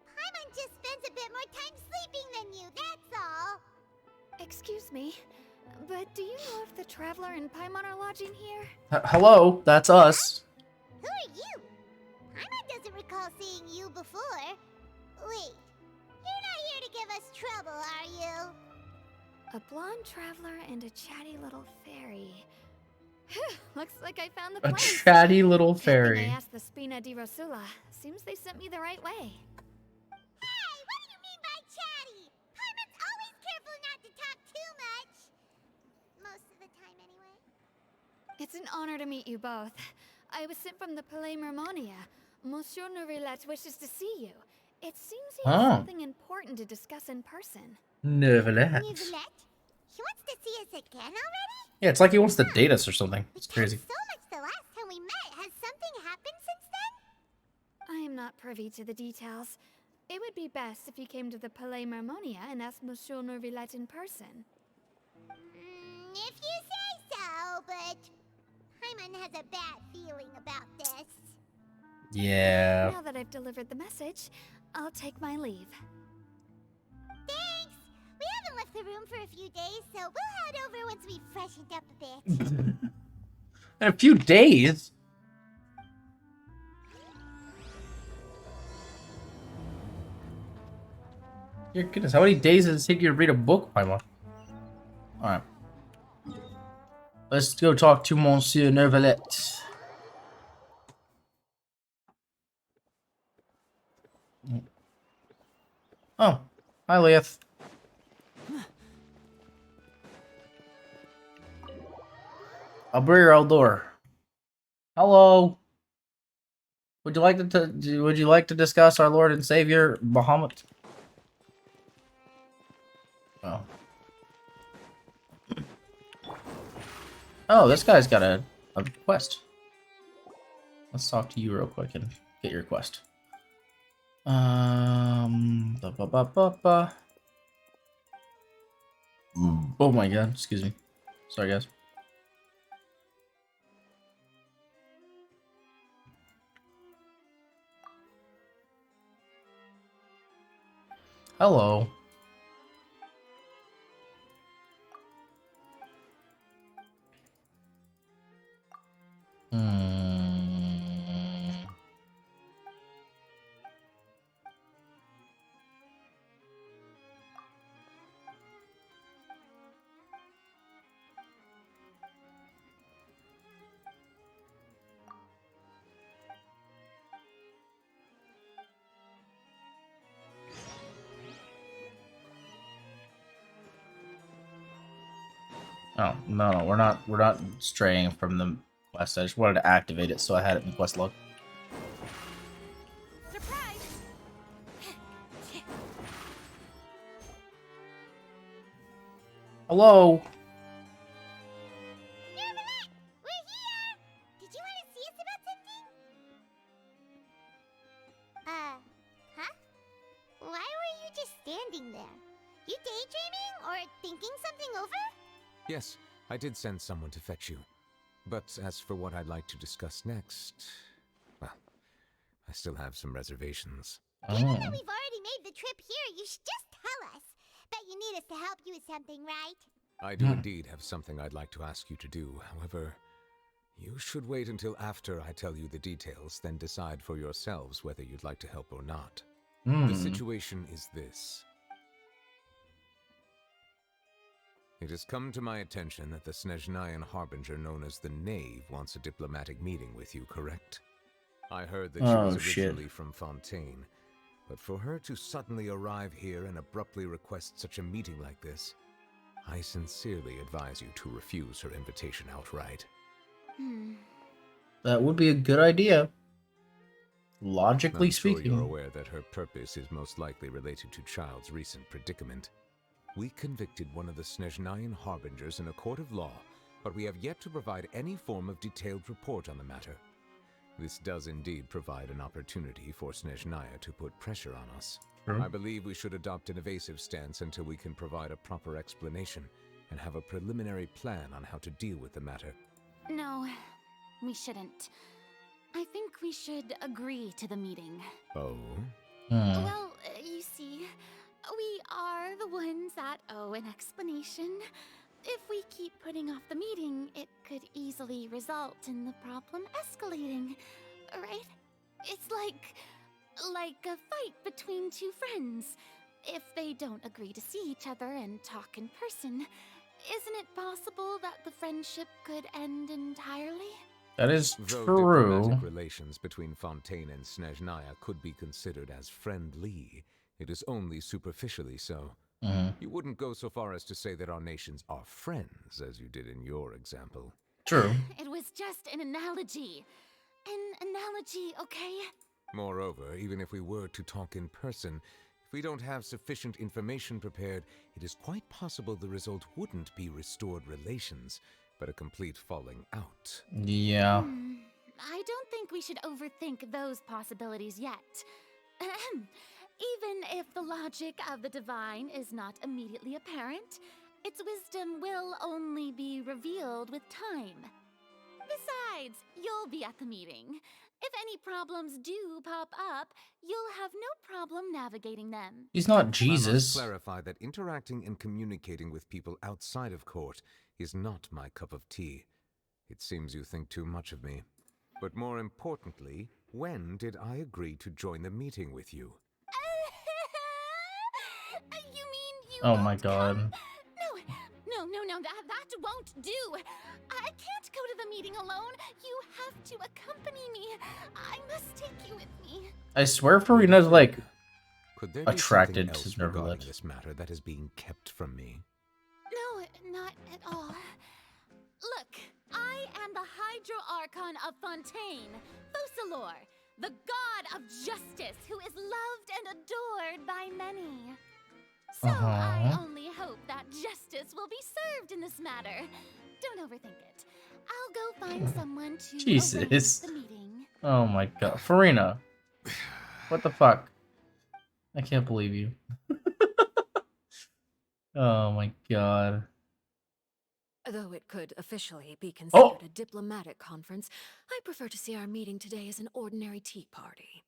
Speaker 3: Paimon just spends a bit more time sleeping than you, that's all.
Speaker 4: Excuse me, but do you know if the Traveler and Paimon are lodging here?
Speaker 1: Hello, that's us.
Speaker 3: Who are you? Paimon doesn't recall seeing you before. Wait, you're not here to give us trouble, are you?
Speaker 4: A blonde traveler and a chatty little fairy. Looks like I found the
Speaker 1: A
Speaker 4: place.
Speaker 1: chatty little
Speaker 4: Good thing
Speaker 1: fairy.
Speaker 4: I asked the Spina di Rosula. Seems they sent me the right way.
Speaker 3: Hey, what do you mean by chatty? Paimon's always careful not to talk too much. Most of the time, anyway.
Speaker 4: It's an honor to meet you both. I was sent from the Palais Mermonia. Monsieur Nourilette wishes to see you. It seems he has something important to discuss in person.
Speaker 1: Nevertheless.
Speaker 3: Nicolette? He wants to see us again already?
Speaker 1: Yeah, it's like he wants to date us or something.
Speaker 3: We
Speaker 1: It's crazy.
Speaker 3: talked so much the last time we met. Has something happened since then?
Speaker 4: I am not privy to the details. It would be best if you came to the Palais Mermonia and asked Monsieur Nourilette in person.
Speaker 3: If you say so, but Paimon has a bad feeling about this.
Speaker 1: Yeah.
Speaker 4: Now that I've delivered the message, I'll take my leave.
Speaker 3: Thanks! We haven't left the room for a few days, so we'll head over once we've freshened up a bit.
Speaker 1: In a few days? Your goodness, how many days does it take you to read a book, Paimon? Alright. Let's go talk to Monsieur Neuvillette. Oh, hi, Leith. Abrir Eldor. Hello. Would you like to discuss our Lord and Savior Bahamut? Oh. Oh, this guy's got a quest. Let's talk to you real quick and get your quest. Oh my god, excuse me. Sorry, guys. Hello. Oh, no, we're not straying from the quest. I just wanted to activate it, so I had it in the quest log.
Speaker 4: Surprise!
Speaker 1: Hello.
Speaker 3: Neverland, we're here! Did you want to see us about something? Huh? Why were you just standing there? You daydreaming or thinking something over?
Speaker 2: Yes, I did send someone to fetch you. But as for what I'd like to discuss next, well, I still have some reservations.
Speaker 3: Given that we've already made the trip here, you should just tell us. Bet you need us to help you with something, right?
Speaker 2: I do indeed have something I'd like to ask you to do. However, you should wait until after I tell you the details, then decide for yourselves whether you'd like to help or not. The situation is this. It has come to my attention that the Snezhnayan Harbinger known as the Knave wants a diplomatic meeting with you, correct? I heard that she was originally from Fontaine, but for her to suddenly arrive here and abruptly request such a meeting like this, I sincerely advise you to refuse her invitation outright.
Speaker 1: That would be a good idea. Logically
Speaker 2: I'm
Speaker 1: speaking.
Speaker 2: sure you're aware that her purpose is most likely related to Child's recent predicament. We convicted one of the Snezhnayan Harbingers in a court of law, but we have yet to provide any form of detailed report on the matter. This does indeed provide an opportunity for Snezhnaya to put pressure on us. I believe we should adopt an evasive stance until we can provide a proper explanation and have a preliminary plan on how to deal with the matter.
Speaker 5: No, we shouldn't. I think we should agree to the meeting.
Speaker 2: Oh?
Speaker 5: Well, you see, we are the ones that owe an explanation. If we keep putting off the meeting, it could easily result in the problem escalating, right? It's like a fight between two friends. If they don't agree to see each other and talk in person, isn't it possible that the friendship could end entirely?
Speaker 1: That is
Speaker 2: Though
Speaker 1: true.
Speaker 2: diplomatic relations between Fontaine and Snezhnaya could be considered as friendly, it is only superficially so. You wouldn't go so far as to say that our nations are friends, as you did in your example.
Speaker 1: True.
Speaker 5: It was just an analogy. An analogy, okay?
Speaker 2: Moreover, even if we were to talk in person, if we don't have sufficient information prepared, it is quite possible the result wouldn't be restored relations, but a complete falling out.
Speaker 1: Yeah.
Speaker 5: I don't think we should overthink those possibilities yet. Even if the logic of the divine is not immediately apparent, its wisdom will only be revealed with time. Besides, you'll be at the meeting. If any problems do pop up, you'll have no problem navigating them.
Speaker 1: He's not
Speaker 2: I must
Speaker 1: Jesus.
Speaker 2: clarify that interacting and communicating with people outside of court is not my cup of tea. It seems you think too much of me. But more importantly, when did I agree to join the meeting with you?
Speaker 5: You mean you
Speaker 1: Oh my
Speaker 5: won't
Speaker 1: god.
Speaker 5: come? No, that won't do. I can't go to the meeting alone. You have to accompany me. I must take you with me.
Speaker 1: I swear Farina's like
Speaker 2: Could there be
Speaker 1: attracted
Speaker 2: something
Speaker 1: to
Speaker 2: else regarding
Speaker 1: Neverlet.
Speaker 2: this matter that is being kept from me?
Speaker 5: No, not at all. Look, I am the Hydro Archon of Fontaine, Focalor, the god of justice who is loved and adored by many. So I only hope that justice will be served in this matter. Don't overthink it. I'll go find someone to
Speaker 1: Jesus.
Speaker 5: arrange the meeting.
Speaker 1: Oh my god. Farina. What the fuck? I can't believe you. Oh my god.
Speaker 6: Though it could officially be considered a diplomatic conference, I prefer to see our meeting today as an ordinary tea party.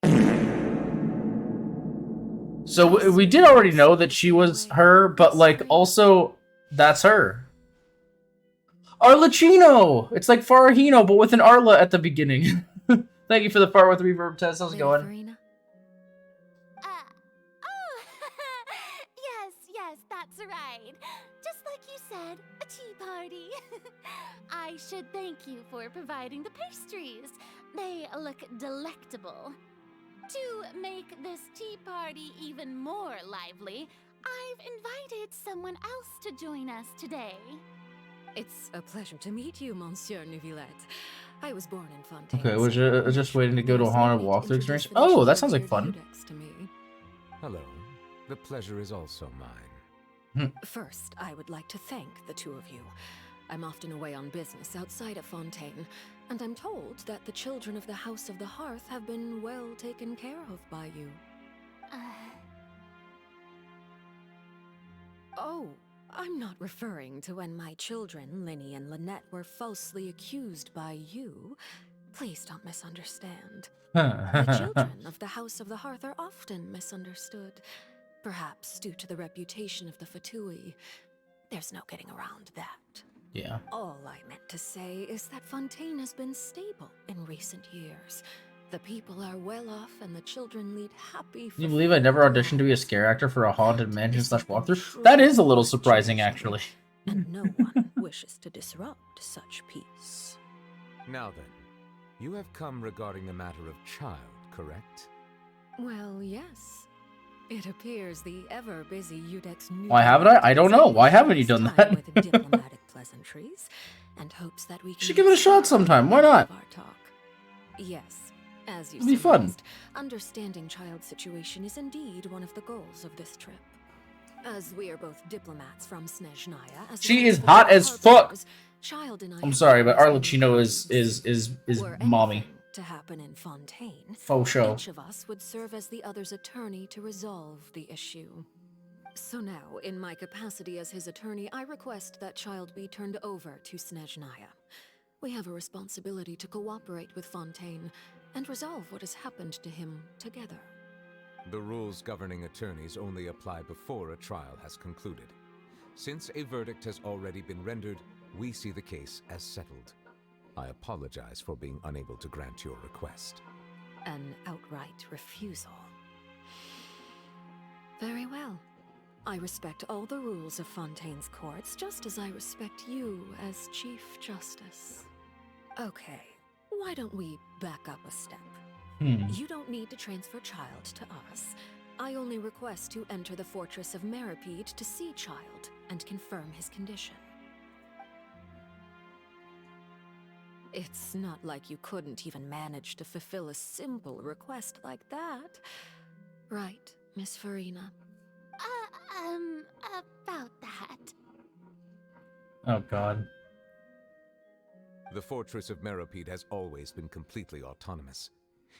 Speaker 1: So we did already know that she was her, but like also that's her. Arlecchino! It's like Farahino, but with an Arla at the beginning. Thank you for the far with reverb test. How's it going?
Speaker 5: Oh, yes, that's right. Just like you said, a tea party. I should thank you for providing the pastries. They look delectable. To make this tea party even more lively, I've invited someone else to join us today.
Speaker 6: It's a pleasure to meet you, Monsieur Neuvillette. I was born in Fontaine.
Speaker 1: Okay, was just waiting to go to a haunted walkthrough experience. Oh, that sounds like fun.
Speaker 2: Hello. The pleasure is also mine.
Speaker 6: First, I would like to thank the two of you. I'm often away on business outside of Fontaine, and I'm told that the children of the House of the Hearth have been well taken care of by you. Oh, I'm not referring to when my children, Linny and Lynette, were falsely accused by you. Please don't misunderstand. The children of the House of the Hearth are often misunderstood, perhaps due to the reputation of the Fatui. There's no getting around that.
Speaker 1: Yeah.
Speaker 6: All I meant to say is that Fontaine has been stable in recent years. The people are well off and the children lead happy.
Speaker 1: Can you believe I never auditioned to be a scare actor for a haunted mansion / walkthrough? That is a little surprising, actually.
Speaker 6: And no one wishes to disrupt such peace.
Speaker 2: Now then, you have come regarding the matter of child, correct?
Speaker 6: Well, yes. It appears the ever-busy Udex knew.
Speaker 1: Why haven't I? I don't know. Why haven't you done that?
Speaker 6: With diplomatic pleasantries and hopes that we can
Speaker 1: should give it a shot sometime. Why not?
Speaker 6: Our talk. Yes. As you
Speaker 1: It'll be fun.
Speaker 6: Understanding child's situation is indeed one of the goals of this trip. As we are both diplomats from Snezhnaya,
Speaker 1: she is hot as fuck.
Speaker 6: Child and I
Speaker 1: I'm sorry, but Arlecchino is mommy.
Speaker 6: To happen in Fontaine,
Speaker 1: faux show.
Speaker 6: Each of us would serve as the other's attorney to resolve the issue. So now, in my capacity as his attorney, I request that child be turned over to Snezhnaya. We have a responsibility to cooperate with Fontaine and resolve what has happened to him together.
Speaker 2: The rules governing attorneys only apply before a trial has concluded. Since a verdict has already been rendered, we see the case as settled. I apologize for being unable to grant your request.
Speaker 6: An outright refusal. Very well. I respect all the rules of Fontaine's courts, just as I respect you as Chief Justice. Okay, why don't we back up a step? You don't need to transfer child to us. I only request to enter the fortress of Meripede to see child and confirm his condition. It's not like you couldn't even manage to fulfill a simple request like that. Right, Miss Farina?
Speaker 5: About that.
Speaker 1: Oh, God.
Speaker 2: The fortress of Meripede has always been completely autonomous.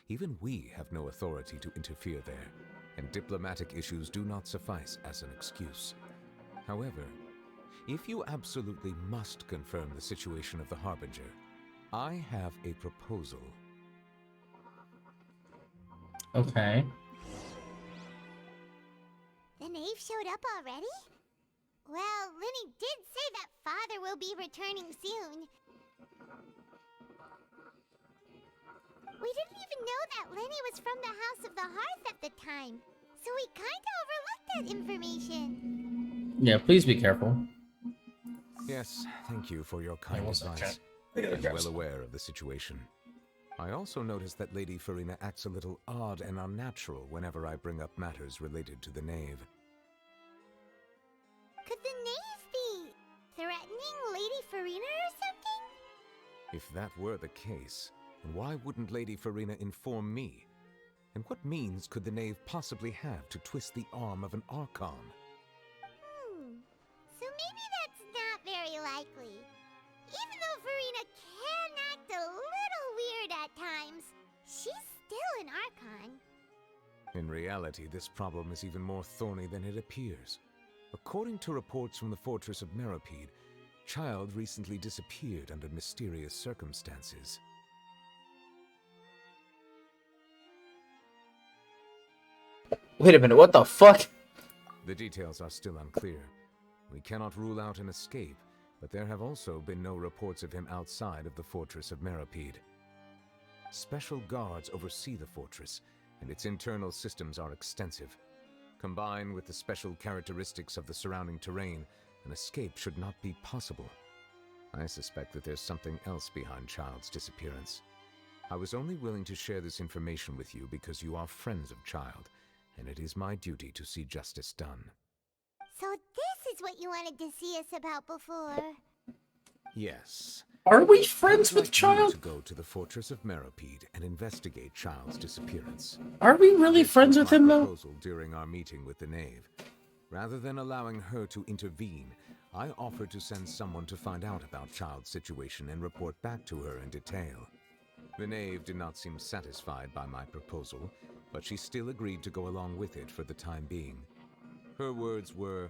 Speaker 2: Even we have no authority to interfere there, and diplomatic issues do not suffice as an excuse. However, if you absolutely must confirm the situation of the Harbinger, I have a proposal.
Speaker 1: Okay.
Speaker 3: The knave showed up already? Well, Linny did say that father will be returning soon. We didn't even know that Linny was from the House of the Hearth at the time, so we kinda overlooked that information.
Speaker 1: Yeah, please be careful.
Speaker 2: Yes, thank you for your kind advice. I'm well aware of the situation. I also noticed that Lady Farina acts a little odd and unnatural whenever I bring up matters related to the knave.
Speaker 3: Could the knave be threatening Lady Farina or something?
Speaker 2: If that were the case, then why wouldn't Lady Farina inform me? And what means could the knave possibly have to twist the arm of an Archon?
Speaker 3: So maybe that's not very likely. Even though Farina can act a little weird at times, she's still an Archon.
Speaker 2: In reality, this problem is even more thorny than it appears. According to reports from the fortress of Meripede, Child recently disappeared under mysterious circumstances.
Speaker 1: Wait a minute, what the fuck?
Speaker 2: The details are still unclear. We cannot rule out an escape, but there have also been no reports of him outside of the fortress of Meripede. Special guards oversee the fortress, and its internal systems are extensive. Combined with the special characteristics of the surrounding terrain, an escape should not be possible. I suspect that there's something else behind Child's disappearance. I was only willing to share this information with you because you are friends of Child, and it is my duty to see justice done.
Speaker 3: So this is what you wanted to see us about before.
Speaker 2: Yes.
Speaker 1: Are we friends with
Speaker 2: You
Speaker 1: Child?
Speaker 2: to go to the fortress of Meripede and investigate Child's disappearance.
Speaker 1: Are we really
Speaker 2: This
Speaker 1: friends
Speaker 2: was
Speaker 1: with him
Speaker 2: my
Speaker 1: though?
Speaker 2: proposal during our meeting with the Knave. Rather than allowing her to intervene, I offered to send someone to find out about Child's situation and report back to her in detail. The Knave did not seem satisfied by my proposal, but she still agreed to go along with it for the time being. Her words were,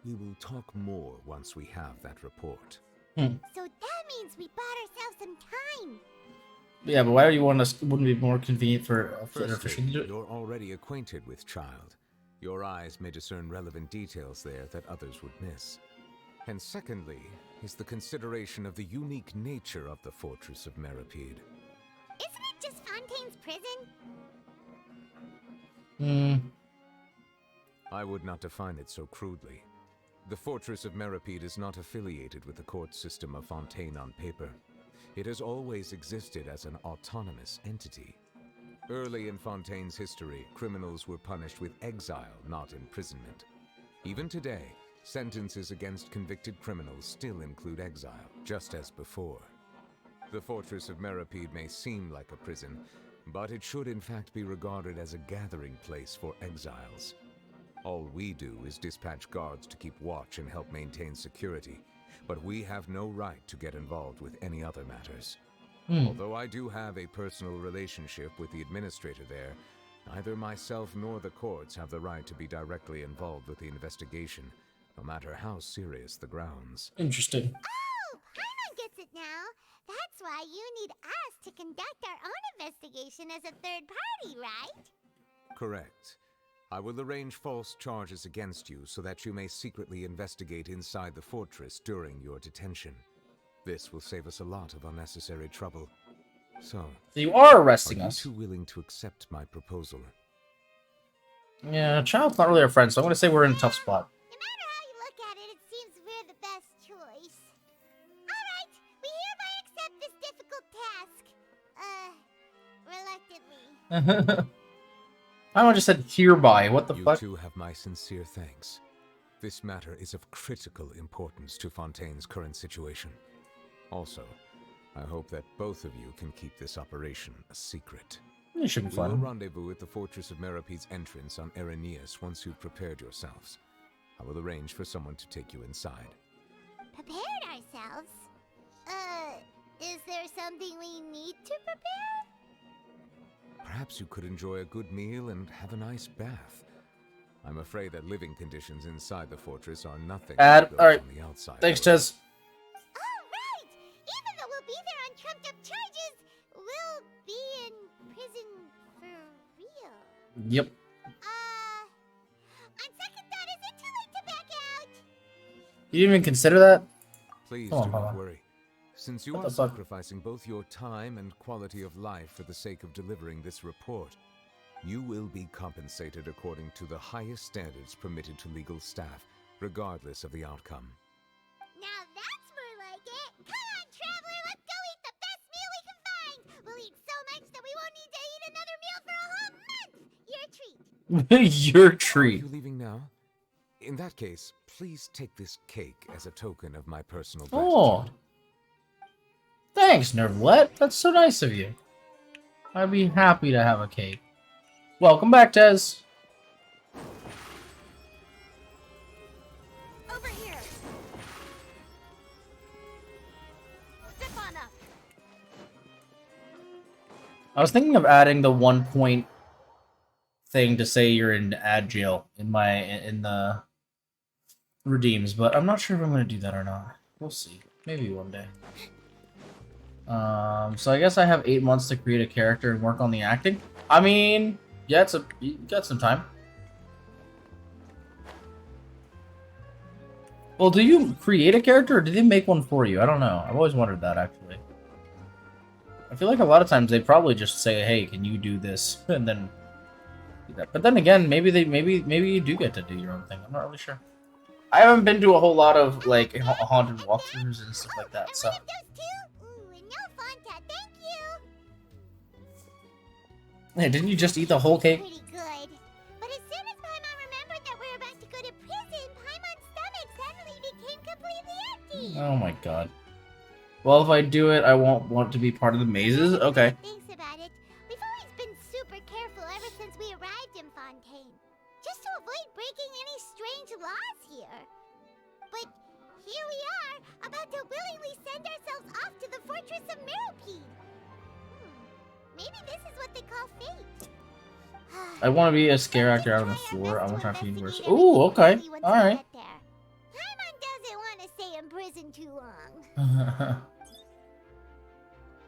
Speaker 2: "We will talk more once we have that report."
Speaker 3: So that means we bought ourselves some time.
Speaker 1: Yeah, but why do you want us? Wouldn't it be more convenient for
Speaker 2: Firstly,
Speaker 1: fishing to do it?
Speaker 2: you're already acquainted with Child. Your eyes may discern relevant details there that others would miss. And secondly, is the consideration of the unique nature of the Fortress of Meripede.
Speaker 3: Isn't it just Fontaine's prison?
Speaker 2: I would not define it so crudely. The Fortress of Meripede is not affiliated with the court system of Fontaine on paper. It has always existed as an autonomous entity. Early in Fontaine's history, criminals were punished with exile, not imprisonment. Even today, sentences against convicted criminals still include exile, just as before. The Fortress of Meripede may seem like a prison, but it should in fact be regarded as a gathering place for exiles. All we do is dispatch guards to keep watch and help maintain security, but we have no right to get involved with any other matters. Although I do have a personal relationship with the administrator there, neither myself nor the courts have the right to be directly involved with the investigation, no matter how serious the grounds.
Speaker 1: Interesting.
Speaker 3: Oh, Paimon gets it now. That's why you need us to conduct our own investigation as a third party, right?
Speaker 2: Correct. I will arrange false charges against you so that you may secretly investigate inside the fortress during your detention. This will save us a lot of unnecessary trouble. So
Speaker 1: you are
Speaker 2: are
Speaker 1: arresting
Speaker 2: you
Speaker 1: us.
Speaker 2: too willing to accept my proposal?
Speaker 1: Yeah, Child's not really our friend, so I'm gonna say we're in a tough spot.
Speaker 3: No matter how you look at it, it seems we're the best choice. Alright, we hereby accept this difficult task. Reluctantly.
Speaker 1: I just said hereby. What the
Speaker 2: You
Speaker 1: fuck?
Speaker 2: too have my sincere thanks. This matter is of critical importance to Fontaine's current situation. Also, I hope that both of you can keep this operation a secret.
Speaker 1: It should be
Speaker 2: We will
Speaker 1: fun.
Speaker 2: rendezvous at the Fortress of Meripede's entrance on Erenius once you've prepared yourselves. I will arrange for someone to take you inside.
Speaker 3: Prepared ourselves? Is there something we need to prepare?
Speaker 2: Perhaps you could enjoy a good meal and have a nice bath. I'm afraid that living conditions inside the fortress are nothing like those
Speaker 1: alright.
Speaker 2: on the outside.
Speaker 1: Thanks,
Speaker 2: world.
Speaker 1: Tez.
Speaker 3: Alright! Even though we'll be there on trumped up charges, we'll be in prison for real.
Speaker 1: Yep.
Speaker 3: On second thought, is it too late to back out?
Speaker 1: You didn't even consider that?
Speaker 2: Please
Speaker 1: Come on,
Speaker 2: do not
Speaker 1: Papa.
Speaker 2: worry. Since you
Speaker 1: What
Speaker 2: are
Speaker 1: the fuck?
Speaker 2: sacrificing both your time and quality of life for the sake of delivering this report, you will be compensated according to the highest standards permitted to legal staff, regardless of the outcome.
Speaker 3: Now that's more like it. Come on, traveler, let's go eat the best meal we can find. We'll eat so much that we won't need to eat another meal for a whole month. Your treat.
Speaker 1: Your
Speaker 2: Are
Speaker 1: treat.
Speaker 2: you leaving now? In that case, please take this cake as a token of my personal
Speaker 1: Oh.
Speaker 2: gratitude.
Speaker 1: Thanks, Nervlet. That's so nice of you. I'd be happy to have a cake. Welcome back, Tez.
Speaker 5: Over here. Step on up.
Speaker 1: I was thinking of adding the 1 point thing to say you're in ad jail in the redeems, but I'm not sure if I'm gonna do that or not. We'll see. Maybe one day. So I guess I have 8 months to create a character and work on the acting. I mean, yeah, you got some time. Well, do you create a character or do they make one for you? I don't know. I've always wondered that, actually. I feel like a lot of times they probably just say, "Hey, can you do this?" and then do that. But then again, maybe you do get to do your own thing. I'm not really sure. I haven't been to a whole lot of like haunted walkthroughs and stuff like that. So.
Speaker 3: One of those two? Ooh, and no Fanta, thank you.
Speaker 1: Hey, didn't you just eat the whole cake?
Speaker 3: Pretty good. But as soon as Paimon remembered that we're about to go to prison, Paimon's stomach suddenly became completely empty.
Speaker 1: Oh my god. Well, if I do it, I won't want to be part of the mazes? Okay.
Speaker 3: Thinks about it. We've always been super careful ever since we arrived in Fontaine. Just to avoid breaking any strange laws here. But here we are, about to willingly send ourselves off to the fortress of Meropide. Maybe this is what they call fate.
Speaker 1: I want to be a scare actor out on the floor. I want to try for universe. Ooh, okay. Alright.
Speaker 3: Paimon doesn't want to stay in prison too long.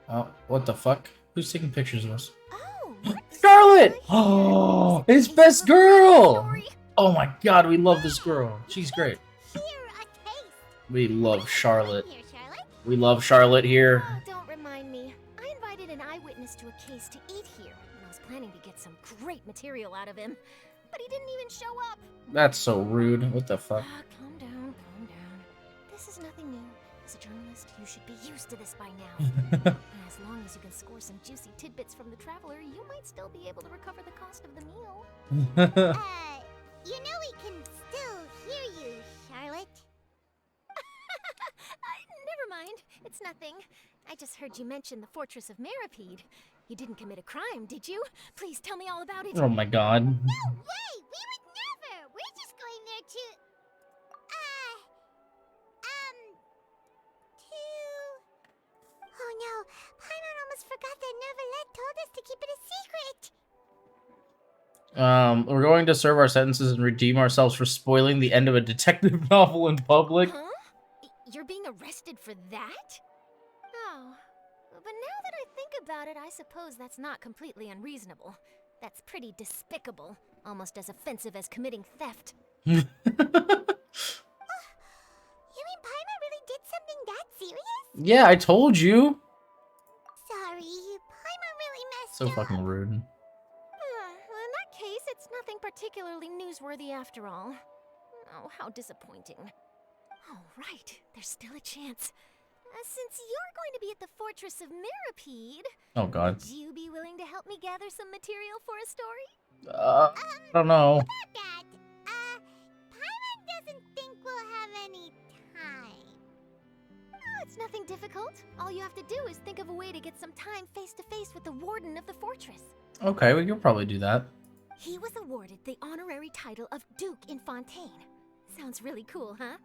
Speaker 1: Oh, what the fuck? Who's taking pictures of us?
Speaker 3: Oh,
Speaker 1: Charlotte! Oh, his best girl! Oh my god, we love this girl. She's great.
Speaker 3: Here, a taste.
Speaker 1: We love Charlotte.
Speaker 3: Here, Charlotte.
Speaker 1: We love Charlotte here.
Speaker 7: Oh, don't remind me. I invited an eyewitness to a case to eat here, and I was planning to get some great material out of him. But he didn't even show up.
Speaker 1: That's so rude. What the fuck?
Speaker 7: Calm down, calm down. This is nothing new. As a journalist, you should be used to this by now. And as long as you can score some juicy tidbits from the traveler, you might still be able to recover the cost of the meal.
Speaker 3: You know we can still hear you, Charlotte.
Speaker 7: Never mind. It's nothing. I just heard you mention the Fortress of Meropide. You didn't commit a crime, did you? Please tell me all about it.
Speaker 1: Oh my god.
Speaker 3: No way! We would never! We're just going there to... Oh no, Paimon almost forgot that Neverlet told us to keep it a secret!
Speaker 1: We're going to serve our sentences and redeem ourselves for spoiling the end of a detective novel in public.
Speaker 7: Huh? You're being arrested for that? Oh. But now that I think about it, I suppose that's not completely unreasonable. That's pretty despicable. Almost as offensive as committing theft.
Speaker 3: You mean Paimon really did something that serious?
Speaker 1: Yeah, I told you.
Speaker 3: Sorry, Paimon really messed
Speaker 1: So
Speaker 3: up.
Speaker 1: fucking rude.
Speaker 7: Well, in that case, it's nothing particularly newsworthy after all. Oh, how disappointing. Oh, right. There's still a chance. Since you're going to be at the Fortress of Meropide,
Speaker 1: Oh god.
Speaker 7: would you be willing to help me gather some material for a story?
Speaker 1: I don't know.
Speaker 3: About that, Paimon doesn't think we'll have any time.
Speaker 7: Oh, it's nothing difficult. All you have to do is think of a way to get some time face to face with the warden of the fortress.
Speaker 1: Okay, we could probably do that.
Speaker 7: He was awarded the honorary title of Duke in Fontaine. Sounds really cool, huh?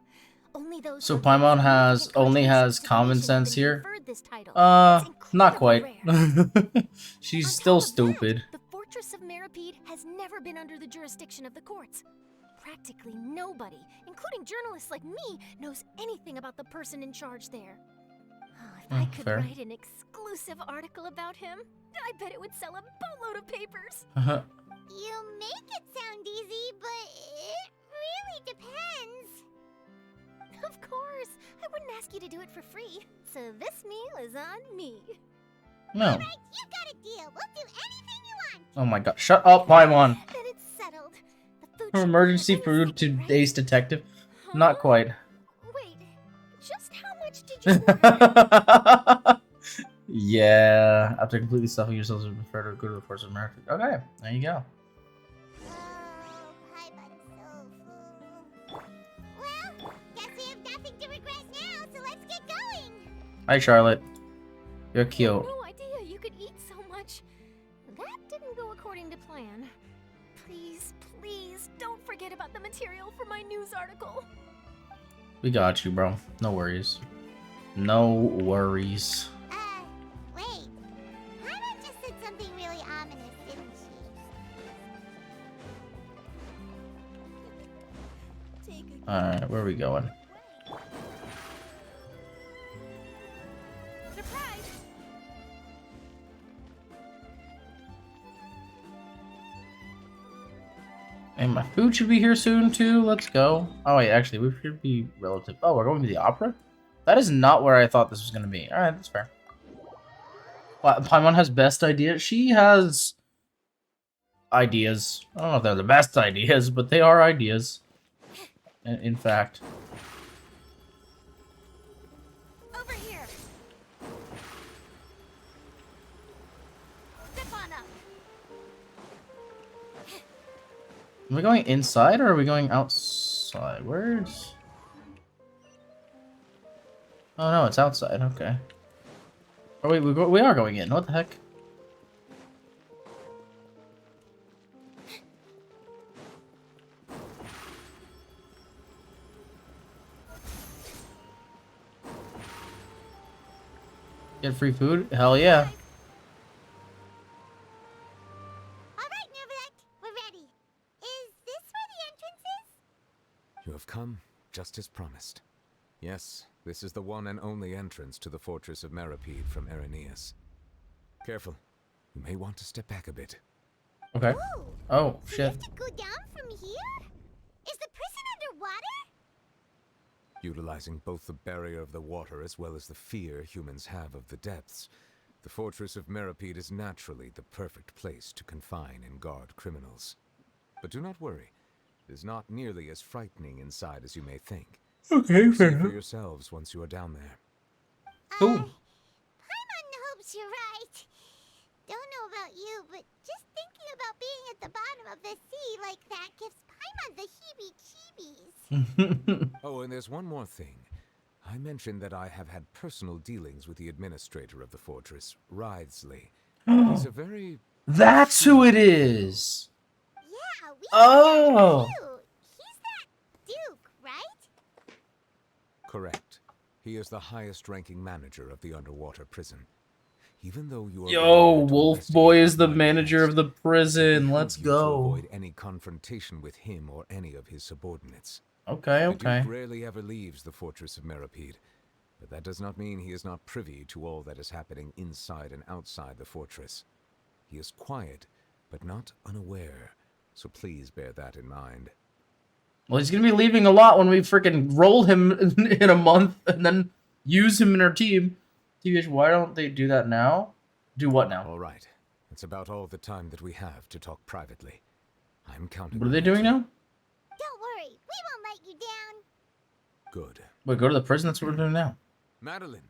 Speaker 7: Only those
Speaker 1: So
Speaker 7: who
Speaker 1: Paimon
Speaker 7: have
Speaker 1: only has
Speaker 7: significant
Speaker 1: common
Speaker 7: contributions have
Speaker 1: sense
Speaker 7: been
Speaker 1: here.
Speaker 7: conferred this title.
Speaker 1: Not
Speaker 7: It's incredibly
Speaker 1: quite.
Speaker 7: rare.
Speaker 1: She's
Speaker 7: On
Speaker 1: still
Speaker 7: top of that,
Speaker 1: stupid.
Speaker 7: the Fortress of Meropide has never been under the jurisdiction of the courts. Practically nobody, including journalists like me, knows anything about the person in charge there. Oh, if I could
Speaker 1: fair.
Speaker 7: write an exclusive article about him, I bet it would sell a boatload of papers.
Speaker 3: You make it sound easy, but it really depends.
Speaker 7: Of course, I wouldn't ask you to do it for free. So this meal is on me.
Speaker 1: No.
Speaker 3: Alright, you got a deal. We'll do anything you want.
Speaker 1: Oh my god. Shut up, Paimon.
Speaker 7: Then it's settled. The food
Speaker 1: From
Speaker 7: should
Speaker 1: emergency
Speaker 7: be
Speaker 1: food to
Speaker 7: right?
Speaker 1: Ace Detective.
Speaker 7: Huh?
Speaker 1: Not quite.
Speaker 7: Wait, just how much did you order?
Speaker 1: Yeah. After completely stuffing yourselves with prefer to go to the Force of America. Okay, there you go.
Speaker 3: Oh, Paimon's so full. Well, guess we have nothing to regret now, so let's get going.
Speaker 1: Hi, Charlotte. You're
Speaker 7: I had
Speaker 1: cute.
Speaker 7: no idea you could eat so much. That didn't go according to plan. Please, please, don't forget about the material for my news article.
Speaker 1: We got you, bro. No worries. No worries.
Speaker 3: Wait. Paimon just said something really ominous, didn't she?
Speaker 1: Alright, where are we going?
Speaker 7: Surprise!
Speaker 1: And my food should be here soon too. Let's go. Oh wait, actually, we should be relative. Oh, we're going to the opera? That is not where I thought this was going to be. All right, that's fair. Paimon has best idea. She has ideas. I don't know if they're the best ideas, but they are ideas. In fact.
Speaker 7: Over here. Step on up.
Speaker 1: Are we going inside or are we going outside? Where's... Oh no, it's outside. Okay. Oh wait, we are going in. What the heck? Get free food? Hell yeah.
Speaker 3: Alright, Neverlet, we're ready. Is this where the entrance is?
Speaker 2: You have come, just as promised. Yes, this is the one and only entrance to the fortress of Meripede from Irenaeus. Careful. You may want to step back a bit.
Speaker 1: Okay.
Speaker 3: Ooh,
Speaker 1: Oh,
Speaker 3: so we
Speaker 1: shit.
Speaker 3: have to go down from here? Is the prison underwater?
Speaker 2: Utilizing both the barrier of the water as well as the fear humans have of the depths, the fortress of Meripede is naturally the perfect place to confine and guard criminals. But do not worry. It is not nearly as frightening inside as you may think.
Speaker 1: Okay,
Speaker 2: See
Speaker 1: fair
Speaker 2: for
Speaker 1: enough.
Speaker 2: yourselves once you are down there.
Speaker 1: Cool.
Speaker 3: Paimon hopes you're right. Don't know about you, but just thinking about being at the bottom of the sea like that gives Paimon the heebie-jeebies.
Speaker 2: Oh, and there's one more thing. I mentioned that I have had personal dealings with the administrator of the fortress, Wriothesley. He's a very...
Speaker 1: That's who it is.
Speaker 3: Yeah, we
Speaker 1: Oh.
Speaker 3: too. He's that Duke, right?
Speaker 2: correct. He is the highest-ranking manager of the underwater prison. Even though you are
Speaker 1: Yo,
Speaker 2: required to
Speaker 1: Wolf
Speaker 2: investigate
Speaker 1: Boy is the
Speaker 2: my
Speaker 1: manager
Speaker 2: past,
Speaker 1: of the
Speaker 2: it
Speaker 1: prison. Let's
Speaker 2: behooves you to
Speaker 1: go.
Speaker 2: avoid any confrontation with him or any of his subordinates.
Speaker 1: Okay,
Speaker 2: The
Speaker 1: okay.
Speaker 2: Duke rarely ever leaves the fortress of Meripede, but that does not mean he is not privy to all that is happening inside and outside the fortress. He is quiet, but not unaware, so please bear that in mind.
Speaker 1: Well, he's gonna be leaving a lot when we freaking roll him in a month and then use him in our team. TBH, why don't they do that now? Do what now?
Speaker 2: All right, that's about all the time that we have to talk privately. I'm counting
Speaker 1: What are
Speaker 2: on
Speaker 1: they
Speaker 2: you
Speaker 1: doing
Speaker 2: two.
Speaker 1: now?
Speaker 3: Don't worry, we won't let you down.
Speaker 2: Good.
Speaker 1: Wait, go to the prison? That's what we're doing now.
Speaker 2: Madeline!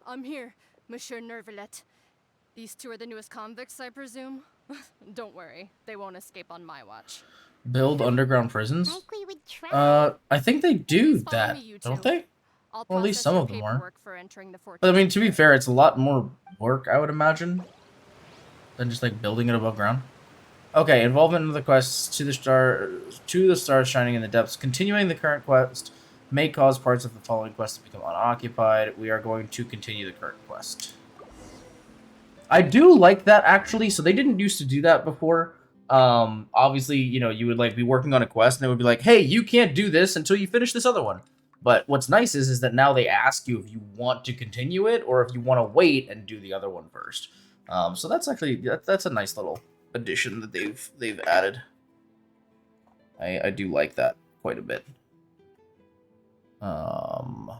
Speaker 8: I'm here, Monsieur Nervalet. These two are the newest convicts, I presume? Don't worry, they won't escape on my watch.
Speaker 1: Build underground prisons?
Speaker 3: Like we would try.
Speaker 1: I think they do
Speaker 8: Please follow
Speaker 1: that,
Speaker 8: me, you
Speaker 1: don't
Speaker 8: two.
Speaker 1: they?
Speaker 8: I'll
Speaker 1: Well, at least
Speaker 8: process
Speaker 1: some
Speaker 8: your
Speaker 1: of them are.
Speaker 8: paperwork for entering the fortress.
Speaker 1: But I mean, to be fair, it's a lot more work, I would imagine, than just like building it above ground. Okay, involvement in the quest to the stars shining in the depths. Continuing the current quest may cause parts of the following quest to become unoccupied. We are going to continue the current quest. I do like that actually. So they didn't used to do that before. Obviously, you know, you would like be working on a quest and they would be like, "Hey, you can't do this until you finish this other one." But what's nice is that now they ask you if you want to continue it or if you want to wait and do the other one first. So that's actually that's a nice little addition that they've added. I do like that quite a bit. Okay.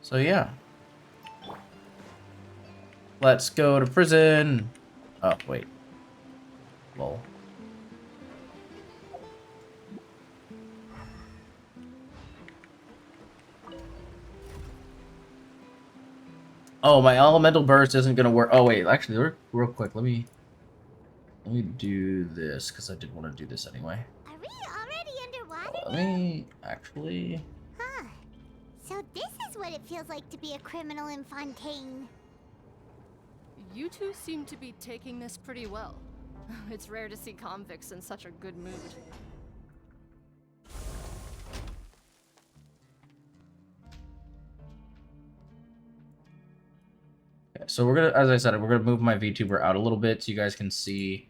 Speaker 1: So yeah. Let's go to prison. Oh, wait. Lol. Oh, my elemental burst isn't gonna work. Oh wait, actually, real quick, let me do this because I did want to do this anyway.
Speaker 3: Are we already underwater?
Speaker 1: Let me actually.
Speaker 3: Huh. So this is what it feels like to be a criminal in Fontaine.
Speaker 8: You two seem to be taking this pretty well. It's rare to see convicts in such a good mood.
Speaker 1: Okay, so we're gonna, as I said, we're gonna move my VTuber out a little bit so you guys can see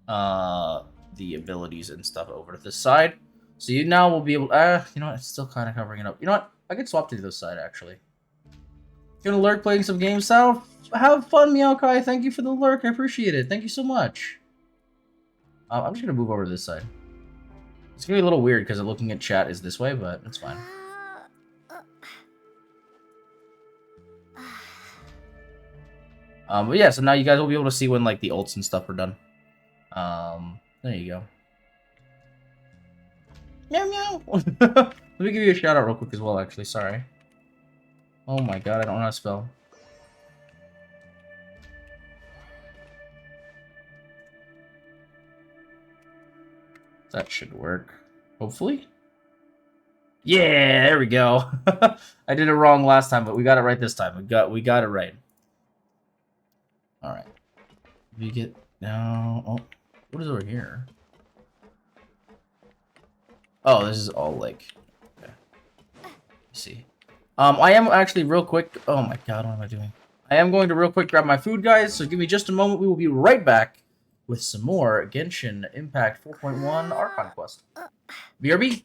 Speaker 1: the abilities and stuff over to this side. So you now will be able. You know what? It's still kind of covering it up. You know what? I could swap to the other side actually. Gonna lurk playing some games. So have fun, Meowkai. Thank you for the lurk. I appreciate it. Thank you so much. I'm just gonna move over to this side. It's gonna be a little weird because looking at chat is this way, but it's fine. But yeah, so now you guys will be able to see when like the ults and stuff are done. There you go. Meow meow. Let me give you a shout out real quick as well. Actually, sorry. Oh my god, I don't know how to spell. That should work. Hopefully. Yeah, there we go. I did it wrong last time, but we got it right this time. We got it right. All right. We get now. Oh, what is over here? Oh, this is all like. Okay. Let's see. I am actually real quick. Oh my god, what am I doing? I am going to real quick grab my food, guys. So give me just a moment. We will be right back with some more Genshin Impact 4.1 Archon Quest. BRB.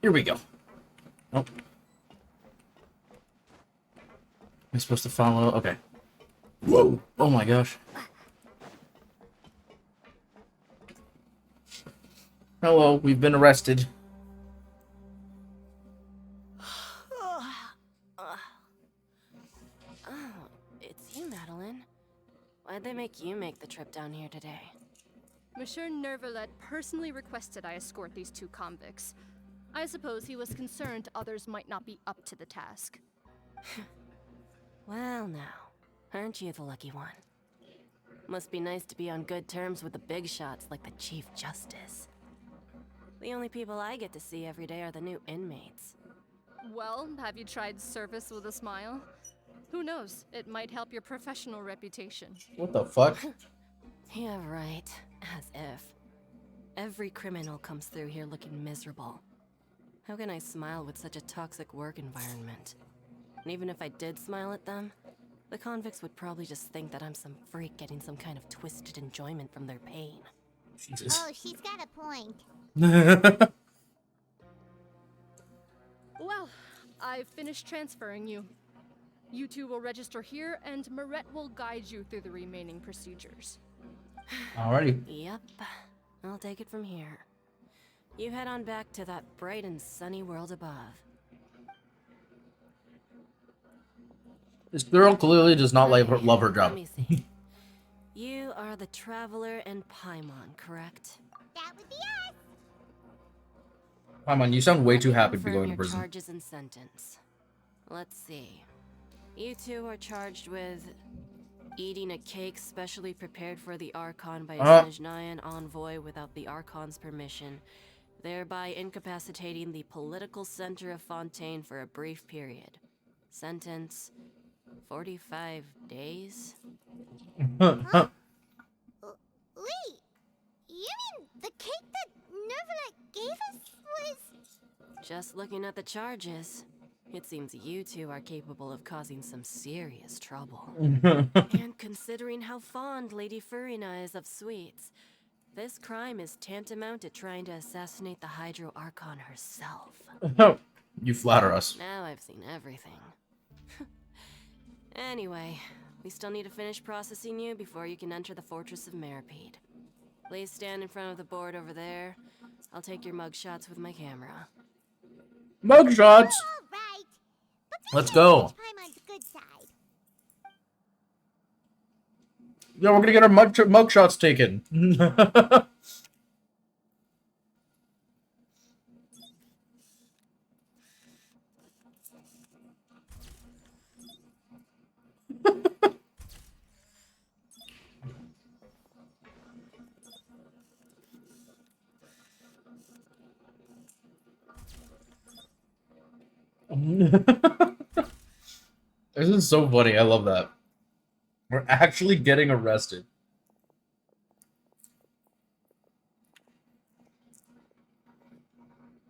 Speaker 1: Here we go. Oh. Am I supposed to follow? Okay. Whoa. Oh my gosh. Hello, we've been arrested.
Speaker 9: Oh, it's you, Madeline. Why'd they make you make the trip down here today?
Speaker 8: Monsieur Nervalet personally requested I escort these two convicts. I suppose he was concerned others might not be up to the task.
Speaker 9: Well now, aren't you the lucky one? Must be nice to be on good terms with the big shots like the Chief Justice. The only people I get to see every day are the new inmates.
Speaker 8: Well, have you tried service with a smile? Who knows, it might help your professional reputation.
Speaker 1: What the fuck?
Speaker 9: Yeah, right. As if. Every criminal comes through here looking miserable. How can I smile with such a toxic work environment? And even if I did smile at them, the convicts would probably just think that I'm some freak getting some kind of twisted enjoyment from their pain.
Speaker 1: Jesus.
Speaker 3: Oh, she's got a point.
Speaker 8: Well, I've finished transferring you. You two will register here, and Marette will guide you through the remaining procedures.
Speaker 1: Alrighty.
Speaker 9: Yep. I'll take it from here. You head on back to that bright and sunny world above.
Speaker 1: This girl clearly does not love her
Speaker 9: Let
Speaker 1: job.
Speaker 9: me see. You are the Traveler and Paimon, correct?
Speaker 3: That would be us.
Speaker 1: Come on, you sound way
Speaker 9: Let
Speaker 1: too
Speaker 9: me
Speaker 1: happy to be
Speaker 9: confirm
Speaker 1: going to
Speaker 9: your
Speaker 1: prison.
Speaker 9: charges and sentence. Let's see. You two are charged with eating a cake specially prepared for the Archon by a Snezhnayan envoy without the Archon's permission, thereby incapacitating the political center of Fontaine for a brief period. Sentence: 45 days?
Speaker 3: Wait, you mean the cake that Nervalet gave us was...
Speaker 9: Just looking at the charges, it seems you two are capable of causing some serious trouble. And considering how fond Lady Furina is of sweets, this crime is tantamount to trying to assassinate the Hydro Archon herself.
Speaker 1: You flatter us.
Speaker 9: Now I've seen everything. Anyway, we still need to finish processing you before you can enter the Fortress of Meripede. Please stand in front of the board over there. I'll take your mugshots with my camera.
Speaker 1: Mugshots!
Speaker 3: All right. But
Speaker 1: Let's go.
Speaker 3: Paimon's good side.
Speaker 1: Yeah, we're gonna get our mugshots taken. This is so funny. I love that. We're actually getting arrested.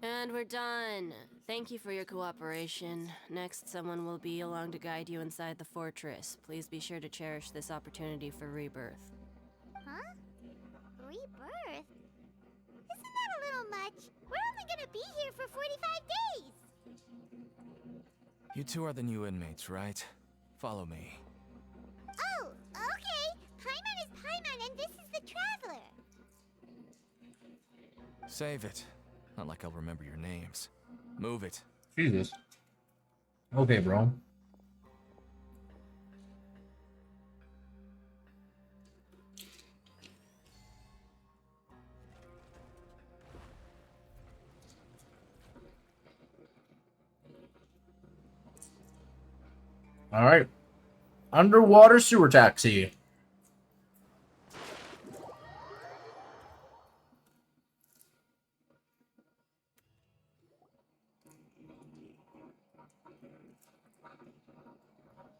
Speaker 9: And we're done. Thank you for your cooperation. Next, someone will be along to guide you inside the fortress. Please be sure to cherish this opportunity for rebirth.
Speaker 3: Huh? Rebirth? Isn't that a little much? We're only gonna be here for 45 days!
Speaker 10: You two are the new inmates, right? Follow me.
Speaker 3: Oh, okay! Paimon is Paimon and this is the Traveler!
Speaker 10: Save it. Not like I'll remember your names. Move it.
Speaker 1: Jesus. Okay, bro. All right. Underwater sewer taxi.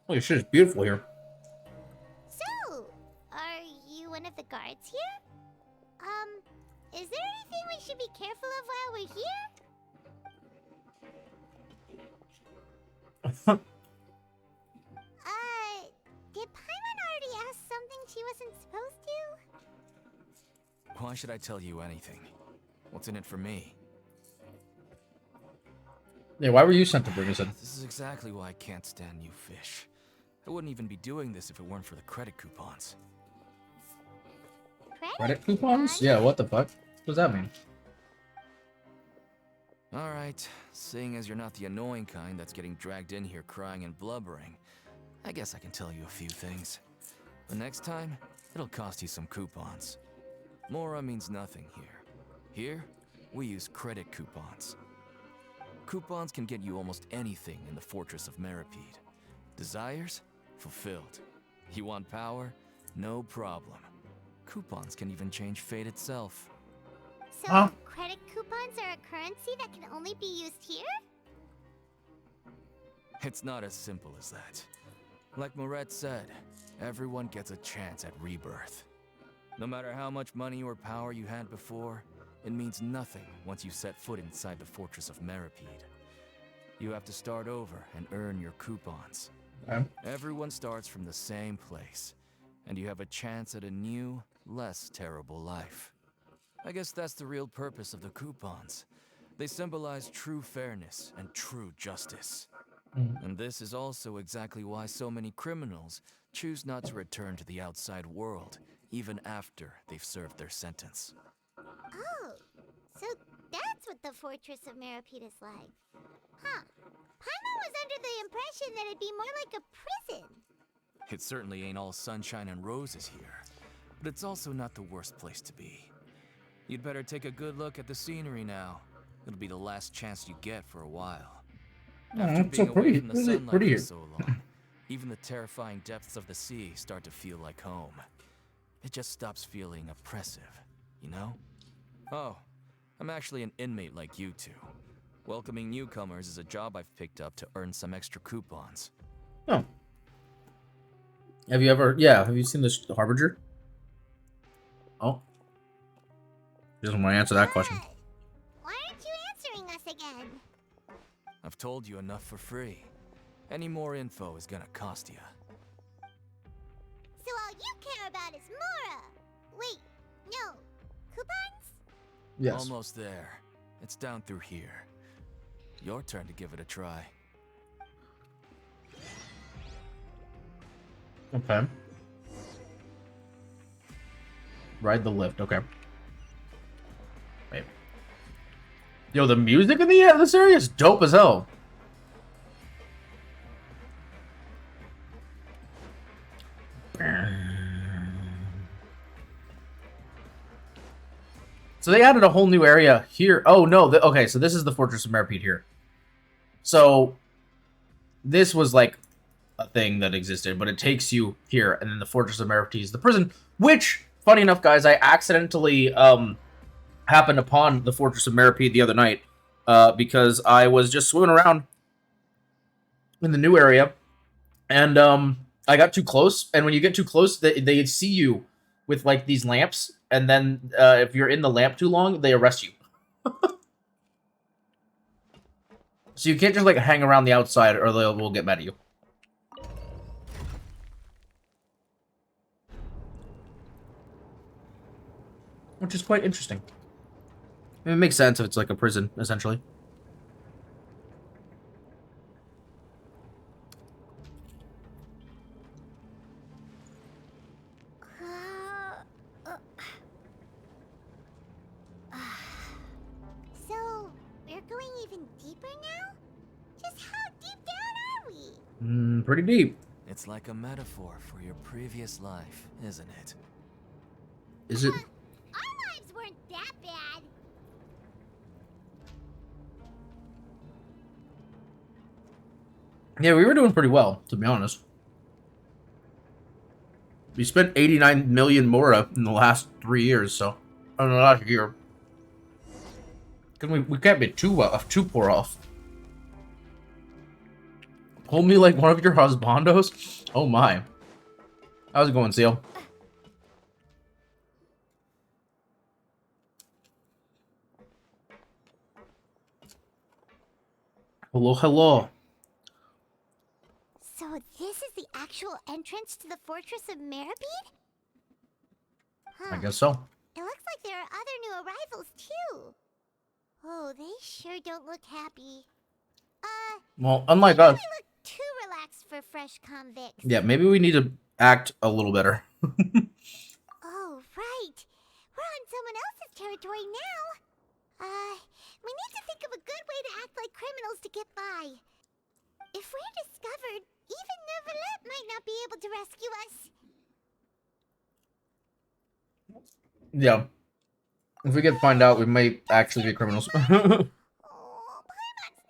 Speaker 1: Holy shit, it's beautiful here.
Speaker 3: So, are you one of the guards here? Is there anything we should be careful of while we're here? Did Paimon already ask something she wasn't supposed to?
Speaker 10: Why should I tell you anything? What's in it for me?
Speaker 1: Yeah, why were you sent to bring us in?
Speaker 10: This is exactly why I can't stand you fish. I wouldn't even be doing this if it weren't for the credit coupons.
Speaker 1: Credit coupons? Yeah, what the fuck? What does that mean?
Speaker 10: Alright, seeing as you're not the annoying kind that's getting dragged in here crying and blubbering, I guess I can tell you a few things. But next time, it'll cost you some coupons. Mora means nothing here. Here, we use credit coupons. Coupons can get you almost anything in the Fortress of Meripede. Desires? Fulfilled. You want power? No problem. Coupons can even change fate itself.
Speaker 3: So, credit coupons are a currency that can only be used here?
Speaker 10: It's not as simple as that. Like Moret said, everyone gets a chance at rebirth. No matter how much money or power you had before, it means nothing once you set foot inside the Fortress of Meripede. You have to start over and earn your coupons. Everyone starts from the same place, and you have a chance at a new, less terrible life. I guess that's the real purpose of the coupons. They symbolize true fairness and true justice. And this is also exactly why so many criminals choose not to return to the outside world, even after they've served their sentence.
Speaker 3: Oh, so that's what the Fortress of Meripede is like. Huh. Paimon was under the impression that it'd be more like a prison.
Speaker 10: It certainly ain't all sunshine and roses here, but it's also not the worst place to be. You'd better take a good look at the scenery now. It'll be the last chance you get for a while. After being away from the sunlight for so long, even the terrifying depths of the sea start to feel like home. It just stops feeling oppressive, you know? Oh, I'm actually an inmate like you two. Welcoming newcomers is a job I've picked up to earn some extra coupons.
Speaker 1: Oh. Have you seen this Harbinger? Oh. He doesn't want to answer that question.
Speaker 3: Why aren't you answering us again?
Speaker 10: I've told you enough for free. Any more info is gonna cost you.
Speaker 3: So all you care about is Mora! Wait, no. Coupons?
Speaker 1: Yes.
Speaker 10: Almost there. It's down through here. Your turn to give it a try.
Speaker 1: Okay. Ride the lift, okay. Wait. Yo, the music in this area is dope as hell. So they added a whole new area here. Oh, no. Okay, so this is the Fortress of Meripede here. So this was like a thing that existed, but it takes you here, and then the Fortress of Meripede is the prison, which, funny enough, guys, I accidentally happened upon the Fortress of Meripede the other night because I was just swimming around in the new area, and I got too close, and when you get too close, they see you with, like, these lamps, and then if you're in the lamp too long, they arrest you. So you can't just, like, hang around the outside, or they will get mad at you. Which is quite interesting. I mean, it makes sense if it's like a prison, essentially.
Speaker 3: So, we're going even deeper now? Just how deep down are we?
Speaker 1: Pretty deep.
Speaker 10: It's like a metaphor for your previous life, isn't it?
Speaker 1: Is it?
Speaker 3: Our lives weren't that bad.
Speaker 1: Yeah, we were doing pretty well, to be honest. We spent 89 million Mora in the last 3 years, so... I don't know, last year. Because we can't be too poor off. Hold me like one of your husbandos? Oh my. How's it going, Seal? Hello, hello.
Speaker 3: So this is the actual entrance to the Fortress of Meripede? Huh.
Speaker 1: I guess so.
Speaker 3: It looks like there are other new arrivals too. Oh, they sure don't look happy.
Speaker 1: Well, unlike us.
Speaker 3: I look too relaxed for fresh convicts.
Speaker 1: Yeah, maybe we need to act a little better.
Speaker 3: Oh, right. We're on someone else's territory now. We need to think of a good way to act like criminals to get by. If we're discovered, even Neuvillette might not be able to rescue us.
Speaker 1: Yeah. If we could find out, we might actually be criminals.
Speaker 3: Oh, Paimon's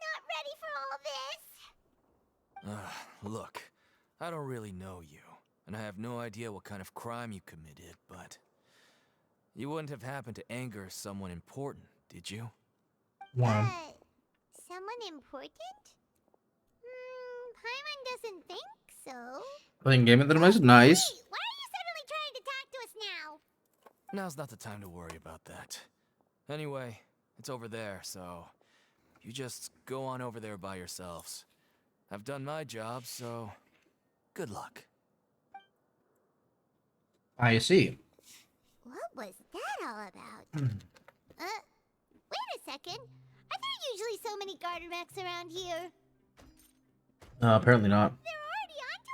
Speaker 3: not ready for all this.
Speaker 10: Look, I don't really know you, and I have no idea what kind of crime you committed, but you wouldn't have happened to anger someone important, did you?
Speaker 1: Wow.
Speaker 3: Someone important? Paimon doesn't think so.
Speaker 1: Playing game at the device is nice.
Speaker 3: Wait, why are you suddenly trying to talk to us now?
Speaker 10: Now's not the time to worry about that. Anyway, it's over there, so you just go on over there by yourselves. I've done my job, so good luck.
Speaker 1: I see.
Speaker 3: What was that all about? Wait a second. Are there usually so many garter mechs around here?
Speaker 1: Apparently not.
Speaker 3: They're already onto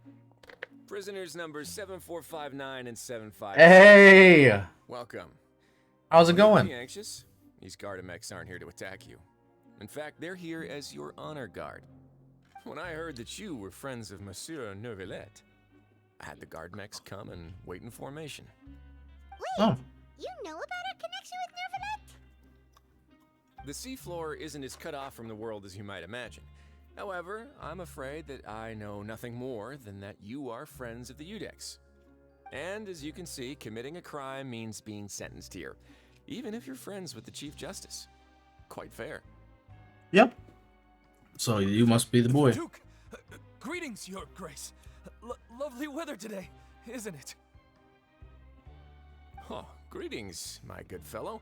Speaker 3: us?
Speaker 11: Prisoners numbers 7459 and 75.
Speaker 1: Hey!
Speaker 11: Welcome.
Speaker 1: How's it
Speaker 11: Don't
Speaker 1: going?
Speaker 11: be anxious. These Gardamex aren't here to attack you. In fact, they're here as your honor guard. When I heard that you were friends of Monsieur Neuvillette, I had the Gardamex come and wait in formation.
Speaker 3: Wait, you know about our connection with Neuvillette?
Speaker 11: The seafloor isn't as cut off from the world as you might imagine. However, I'm afraid that I know nothing more than that you are friends of the Udex. And as you can see, committing a crime means being sentenced here, even if you're friends with the Chief Justice. Quite fair.
Speaker 1: Yep. So you must be the boy.
Speaker 10: Duke, greetings, Your Grace. Lovely weather today, isn't it?
Speaker 11: Oh, greetings, my good fellow.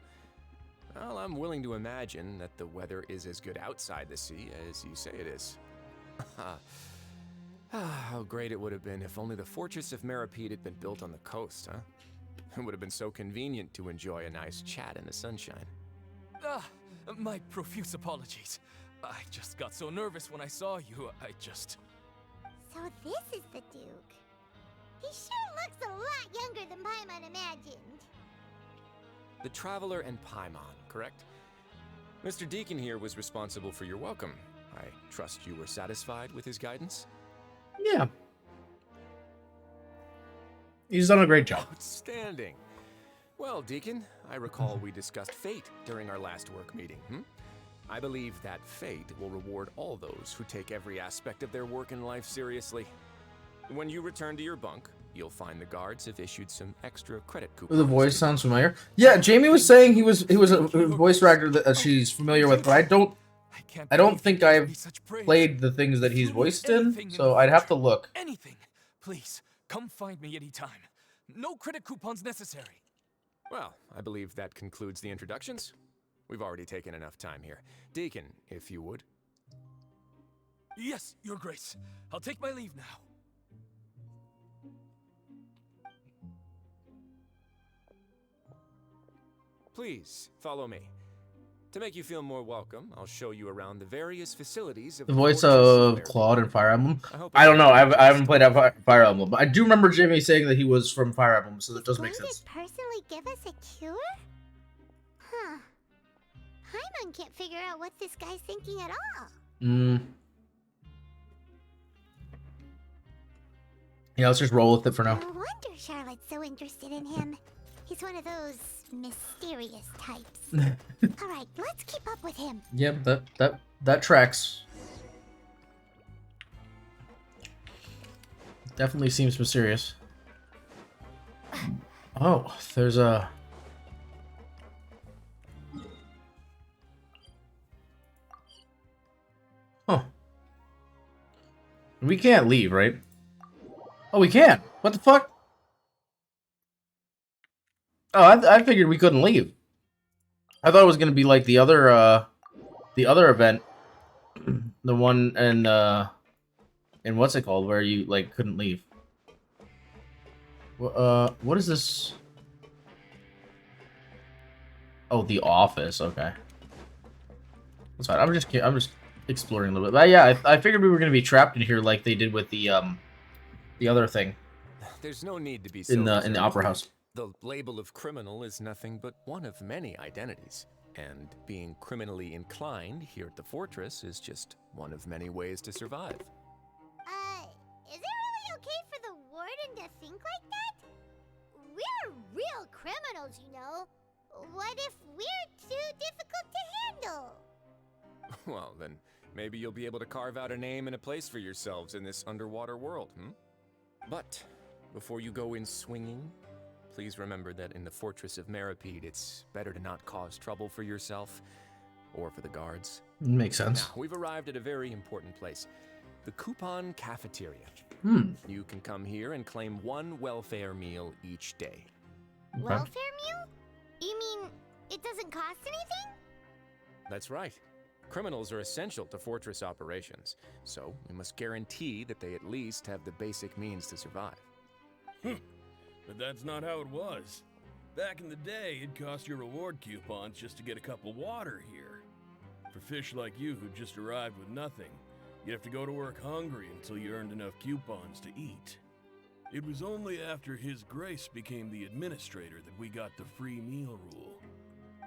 Speaker 11: Well, I'm willing to imagine that the weather is as good outside the sea as you say it is. How great it would have been if only the Fortress of Meripede had been built on the coast, huh? It would have been so convenient to enjoy a nice chat in the sunshine.
Speaker 10: My profuse apologies. I just got so nervous when I saw you,
Speaker 3: So this is the Duke. He sure looks a lot younger than Paimon imagined.
Speaker 11: The Traveler and Paimon, correct? Mr. Deacon here was responsible for your welcome. I trust you were satisfied with his guidance?
Speaker 1: Yeah. He's done a great job.
Speaker 11: Outstanding. Well, Deacon, I recall we discussed fate during our last work meeting, I believe that fate will reward all those who take every aspect of their work in life seriously. When you return to your bunk, you'll find the guards have issued some extra credit coupons.
Speaker 1: The voice sounds familiar. Yeah, Jamie was saying he was a voice actor that she's familiar with, but I don't think I've played the things that he's voiced in, so I'd have to look.
Speaker 10: Anything, please, come find me anytime. No credit coupons necessary.
Speaker 11: Well, I believe that concludes the introductions. We've already taken enough time here. Deacon, if you would.
Speaker 10: Yes, Your Grace. I'll take my leave now.
Speaker 11: Please, follow me. To make you feel more welcome, I'll show you around the various facilities of
Speaker 1: The voice of Claude in Fire Emblem. I don't know. I haven't played Fire Emblem, but I do remember Jamie saying that he was from Fire Emblem, so that does make sense.
Speaker 3: Personally give us a cure? Huh. Paimon can't figure out what this guy's thinking at all.
Speaker 1: Yeah, let's just roll with it for now.
Speaker 3: No wonder Charlotte's so interested in him. He's one of those mysterious types. Alright, let's keep up with him.
Speaker 1: Yep, that tracks. Definitely seems mysterious. Oh, there's a... Huh. We can't leave, right? Oh, we can! What the fuck? Oh, I figured we couldn't leave. I thought it was gonna be like the other event. The one in what's it called, where you, like, couldn't leave. What is this? Oh, the office, okay. That's fine. I'm just exploring a little bit. But yeah, I figured we were gonna be trapped in here like they did with the other thing.
Speaker 11: There's no need to be
Speaker 1: in
Speaker 11: so
Speaker 1: the opera house.
Speaker 11: The label of criminal is nothing but one of many identities. And being criminally inclined here at the fortress is just one of many ways to survive.
Speaker 3: Is it really okay for the warden to think like that? We're real criminals, you know. What if we're too difficult to handle?
Speaker 11: Well, then maybe you'll be able to carve out a name and a place for yourselves in this underwater world, But before you go in swinging, please remember that in the Fortress of Meripede, it's better to not cause trouble for yourself or for the guards.
Speaker 1: Makes sense.
Speaker 11: Now, we've arrived at a very important place, the Coupon Cafeteria. You can come here and claim one welfare meal each day.
Speaker 1: Okay.
Speaker 3: Welfare meal? You mean it doesn't cost anything?
Speaker 11: That's right. Criminals are essential to Fortress operations, so we must guarantee that they at least have the basic means to survive.
Speaker 12: But that's not how it was. Back in the day, it cost your reward coupons just to get a cup of water here. For fish like you who just arrived with nothing, you'd have to go to work hungry until you earned enough coupons to eat. It was only after His Grace became the administrator that we got the free meal rule.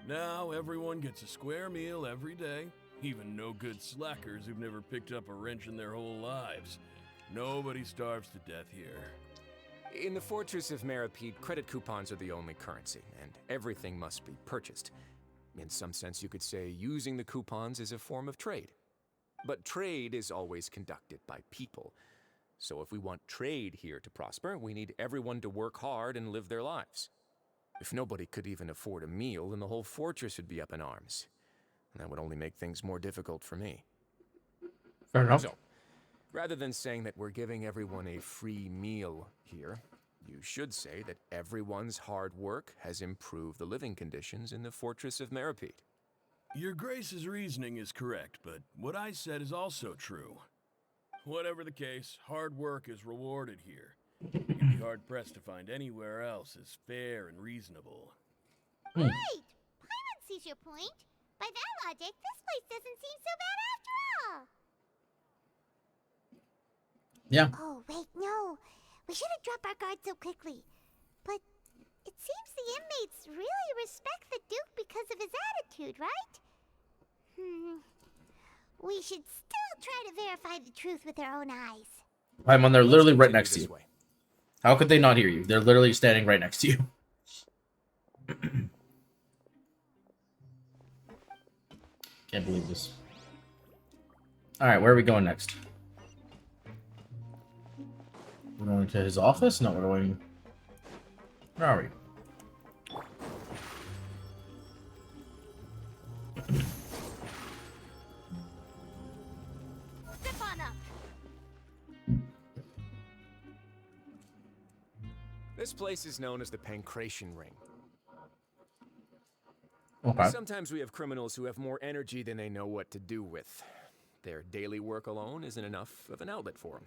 Speaker 12: Now everyone gets a square meal every day, even no good slackers who've never picked up a wrench in their whole lives. Nobody starves to death here.
Speaker 11: In the Fortress of Meripede, credit coupons are the only currency, and everything must be purchased. In some sense, you could say using the coupons is a form of trade. But trade is always conducted by people. So if we want trade here to prosper, we need everyone to work hard and live their lives. If nobody could even afford a meal, then the whole fortress would be up in arms. And that would only make things more difficult for me.
Speaker 1: Fair enough.
Speaker 11: So, rather than saying that we're giving everyone a free meal here, you should say that everyone's hard work has improved the living conditions in the Fortress of Meripede.
Speaker 12: Your Grace's reasoning is correct, but what I said is also true. Whatever the case, hard work is rewarded here. You'd be hard-pressed to find anywhere else as fair and reasonable.
Speaker 3: Right! Paimon sees your point. By that logic, this place doesn't seem so bad after all.
Speaker 1: Yeah.
Speaker 3: Oh, wait, no. We shouldn't drop our guard so quickly. But it seems the inmates really respect the Duke because of his attitude, right? We should still try to verify the truth with our own eyes.
Speaker 1: Paimon, they're literally right next to you. How could they not hear you? They're literally standing right next to you. Can't believe this. Alright, where are we going next? We're going to his office? No, we're going... Where are we?
Speaker 3: Step on up.
Speaker 11: This place is known as the Pancration Ring.
Speaker 1: Okay.
Speaker 11: Sometimes we have criminals who have more energy than they know what to do with. Their daily work alone isn't enough of an outlet for them.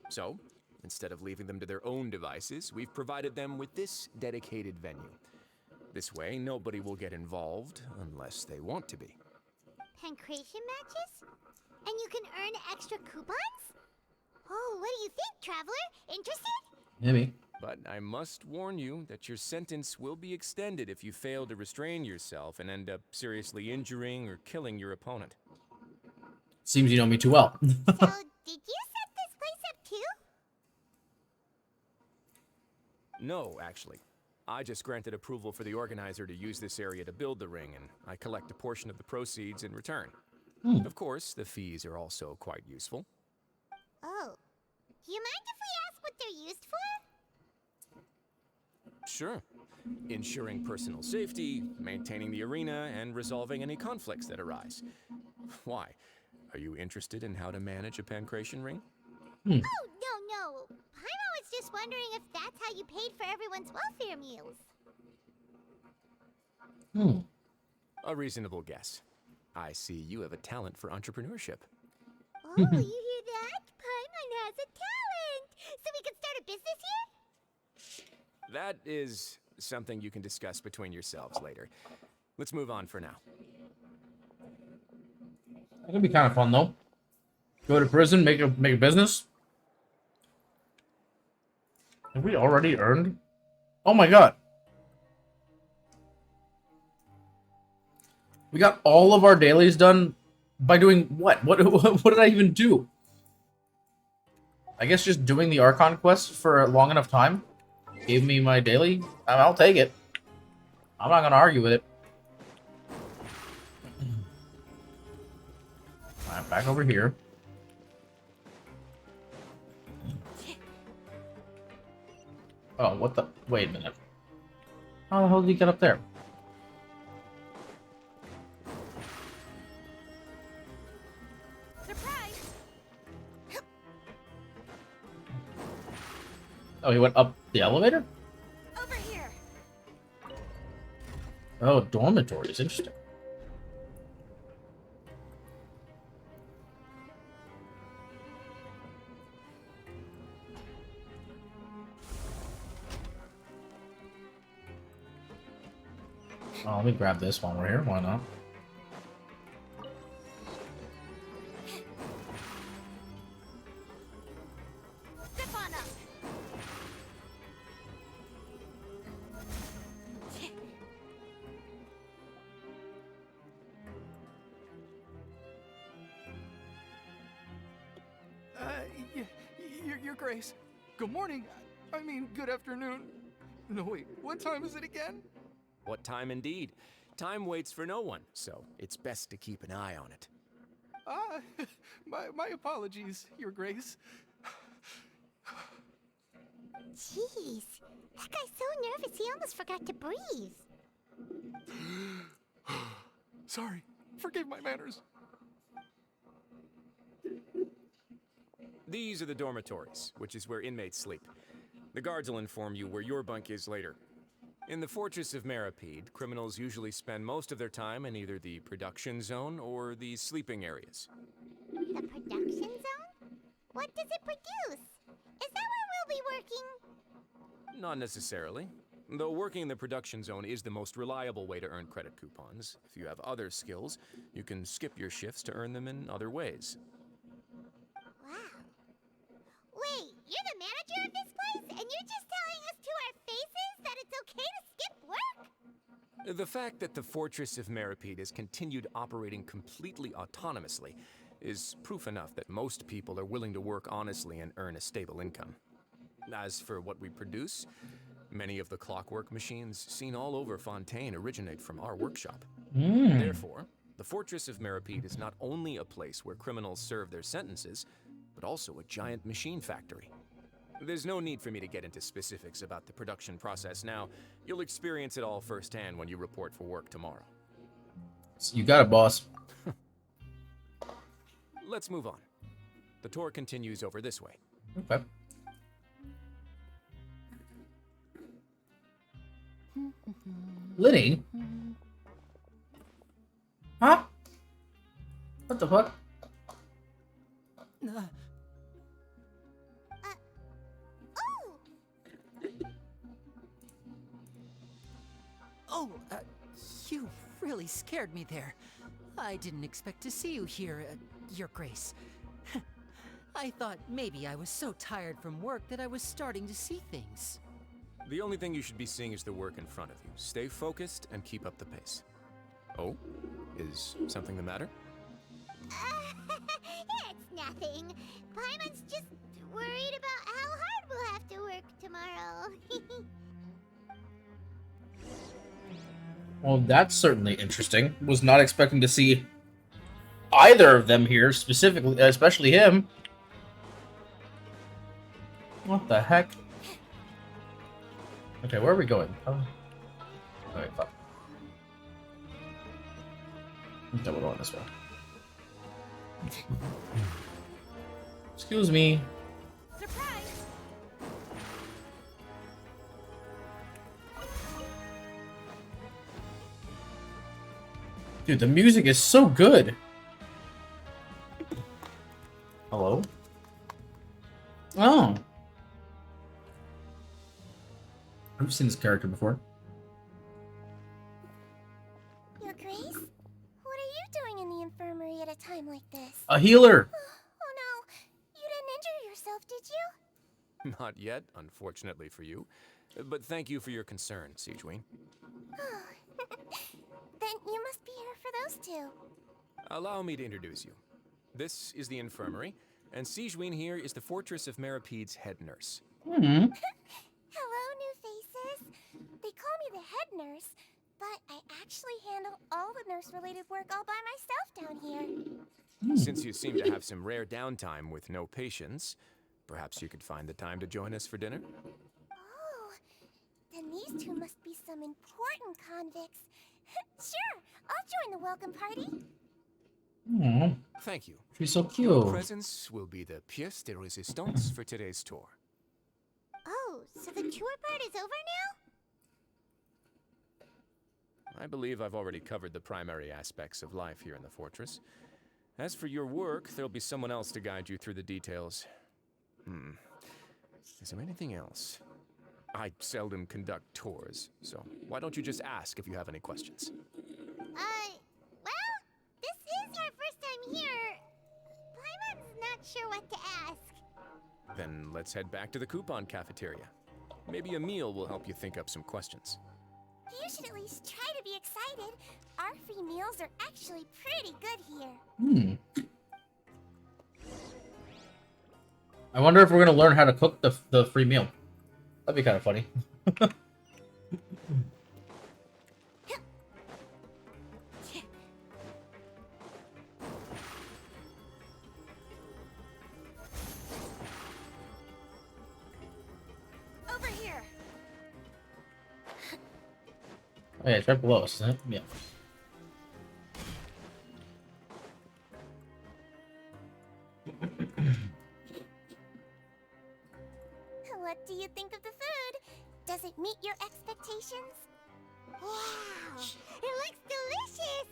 Speaker 11: So, instead of leaving them to their own devices, we've provided them with this dedicated venue. This way, nobody will get involved unless they want to be.
Speaker 3: Pancration matches? And you can earn extra coupons? Oh, what do you think, traveler? Interested?
Speaker 1: Maybe.
Speaker 11: But I must warn you that your sentence will be extended if you fail to restrain yourself and end up seriously injuring or killing your opponent.
Speaker 1: Seems you know me too well.
Speaker 3: So, did you set this place up too?
Speaker 11: No, actually. I just granted approval for the organizer to use this area to build the ring, and I collect a portion of the proceeds in return. Of course, the fees are also quite useful.
Speaker 3: Oh. Do you mind if we ask what they're used for?
Speaker 11: Sure. Ensuring personal safety, maintaining the arena, and resolving any conflicts that arise. Why? Are you interested in how to manage a pancration ring?
Speaker 3: Oh, no. Paimon was just wondering if that's how you paid for everyone's welfare meals.
Speaker 11: A reasonable guess. I see you have a talent for entrepreneurship.
Speaker 3: Oh, you hear that? Paimon has a talent! So we could start a business here?
Speaker 11: That is something you can discuss between yourselves later. Let's move on for now.
Speaker 1: That could be kind of fun though. Go to prison, make a business. Have we already earned? Oh my god. We got all of our dailies done by doing what? What did I even do? I guess just doing the Archon quest for a long enough time gave me my daily. I'll take it. I'm not gonna argue with it. Alright, back over here. Oh, what the? Wait a minute. How the hell did he get up there?
Speaker 7: Surprise!
Speaker 1: Oh, he went up the elevator?
Speaker 7: Over here.
Speaker 1: Oh, dormitories. Interesting. Oh, let me grab this while we're here. Why not?
Speaker 7: Step on up.
Speaker 10: Your Grace. Good morning. I mean, good afternoon. No, wait. What time is it again?
Speaker 11: What time indeed? Time waits for no one, so it's best to keep an eye on it.
Speaker 10: My apologies, Your Grace.
Speaker 3: Jeez, that guy's so nervous he almost forgot to breathe.
Speaker 10: Sorry. Forgive my manners.
Speaker 11: These are the dormitories, which is where inmates sleep. The guards will inform you where your bunk is later. In the Fortress of Meripede, criminals usually spend most of their time in either the production zone or the sleeping areas.
Speaker 3: The production zone? What does it produce? Is that where we'll be working?
Speaker 11: Not necessarily. Though working in the production zone is the most reliable way to earn credit coupons. If you have other skills, you can skip your shifts to earn them in other ways.
Speaker 3: Wow. Wait, you're the manager of this place? And you're just telling us to our faces that it's okay to skip work?
Speaker 11: The fact that the Fortress of Meripede has continued operating completely autonomously is proof enough that most people are willing to work honestly and earn a stable income. As for what we produce, many of the clockwork machines seen all over Fontaine originate from our workshop. Therefore, the Fortress of Meripede is not only a place where criminals serve their sentences, but also a giant machine factory. There's no need for me to get into specifics about the production process now. You'll experience it all firsthand when you report for work tomorrow.
Speaker 1: You got it, boss.
Speaker 11: Let's move on. The tour continues over this way.
Speaker 1: Okay. Liddy? Huh? What the fuck?
Speaker 13: You really scared me there. I didn't expect to see you here, Your Grace. I thought maybe I was so tired from work that I was starting to see things.
Speaker 11: The only thing you should be seeing is the work in front of you. Stay focused and keep up the pace. Oh? Is something the matter?
Speaker 3: It's nothing. Paimon's just worried about how hard we'll have to work tomorrow.
Speaker 1: Well, that's certainly interesting. Was not expecting to see either of them here, specifically, especially him. What the heck? Okay, where are we going? Oh, wait, fuck. Okay, we're going this way. Excuse me.
Speaker 7: Surprise!
Speaker 1: Dude, the music is so good. Hello? Oh. I've seen this character before.
Speaker 3: Your Grace? What are you doing in the infirmary at a time like
Speaker 1: healer.
Speaker 3: Oh no, you didn't injure yourself, did you?
Speaker 11: Not yet, unfortunately for you. But thank you for your concern, Sigewin.
Speaker 3: Then you must be here for those two.
Speaker 11: Allow me to introduce you. This is the infirmary, and Sigewin here is the Fortress of Merapede's head nurse.
Speaker 3: Hello, new faces. They call me the head nurse, but I actually handle all the nurse-related work all by myself down here.
Speaker 11: Since you seem to have some rare downtime with no patients, perhaps you could find the time to join us for dinner?
Speaker 3: Oh, then these two must be some important convicts. Sure, I'll join the welcome party.
Speaker 11: Thank you.
Speaker 1: She's so cute.
Speaker 11: Your presence will be the pièce de résistance for today's tour.
Speaker 3: Oh, so the tour part is over now?
Speaker 11: I believe I've already covered the primary aspects of life here in the fortress. As for your work, there'll be someone else to guide you through the details. Is there anything else? I seldom conduct tours, so why don't you just ask if you have any questions?
Speaker 3: Well, this is our first time here. Paimon's not sure what to ask.
Speaker 11: Then let's head back to the coupon cafeteria. Maybe a meal will help you think up some questions.
Speaker 3: You should at least try to be excited. Our free meals are actually pretty good here.
Speaker 1: I wonder if we're gonna learn how to cook the free meal. That'd be kind of funny.
Speaker 3: Over here.
Speaker 1: Oh yeah, it's right below us, isn't it? Yeah.
Speaker 3: What do you think of the food? Does it meet your expectations? Wow, it looks delicious!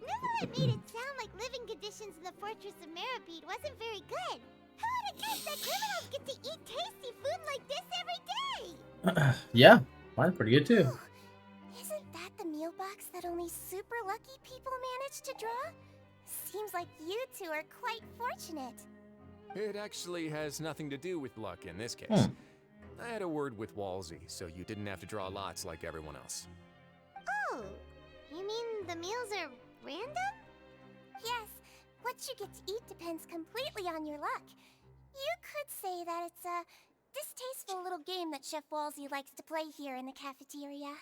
Speaker 3: Neverland made it sound like living conditions in the Fortress of Meripede wasn't very good. Who would have guessed that criminals get to eat tasty food like this every day?
Speaker 1: Yeah, mine's pretty good too.
Speaker 3: Isn't that the meal box that only super lucky people manage to draw? Seems like you two are quite fortunate.
Speaker 11: It actually has nothing to do with luck in this case. I had a word with Walsey, so you didn't have to draw lots like everyone else.
Speaker 3: Oh, you mean the meals are random? Yes, what you get to eat depends completely on your luck. You could say that it's a distasteful little game that Chef Walsey likes to play here in the cafeteria.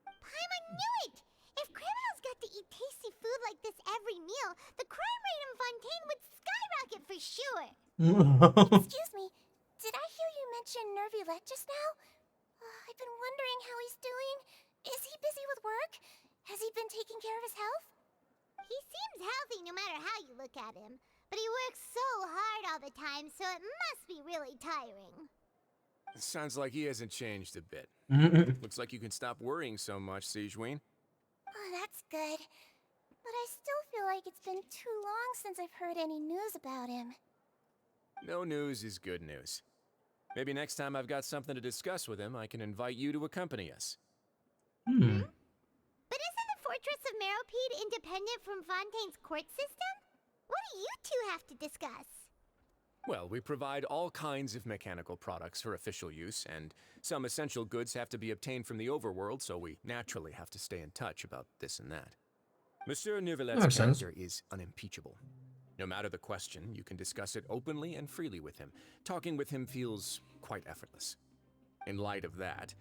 Speaker 3: Paimon knew it! If criminals got to eat tasty food like this every meal, the crime rate in Fontaine would skyrocket for sure! Excuse me, did I hear you mention Nervulette just now? I've been wondering how he's doing. Is he busy with work? Has he been taking care of his health? He seems healthy no matter how you look at him. But he works so hard all the time, so it must be really tiring.
Speaker 11: Sounds like he hasn't changed a bit. Looks like you can stop worrying so much, Sigewin.
Speaker 3: Oh, that's good. But I still feel like it's been too long since I've heard any news about him.
Speaker 11: No news is good news. Maybe next time I've got something to discuss with him, I can invite you to accompany us.
Speaker 3: But isn't the Fortress of Meropede independent from Fontaine's court system? What do you two have to discuss?
Speaker 11: Well, we provide all kinds of mechanical products for official use, and some essential goods have to be obtained from the overworld, so we naturally have to stay in touch about this and that. Monsieur Neuvillette's character is unimpeachable. No matter the question, you can discuss it openly and freely with him. Talking with him feels quite effortless. In light of that,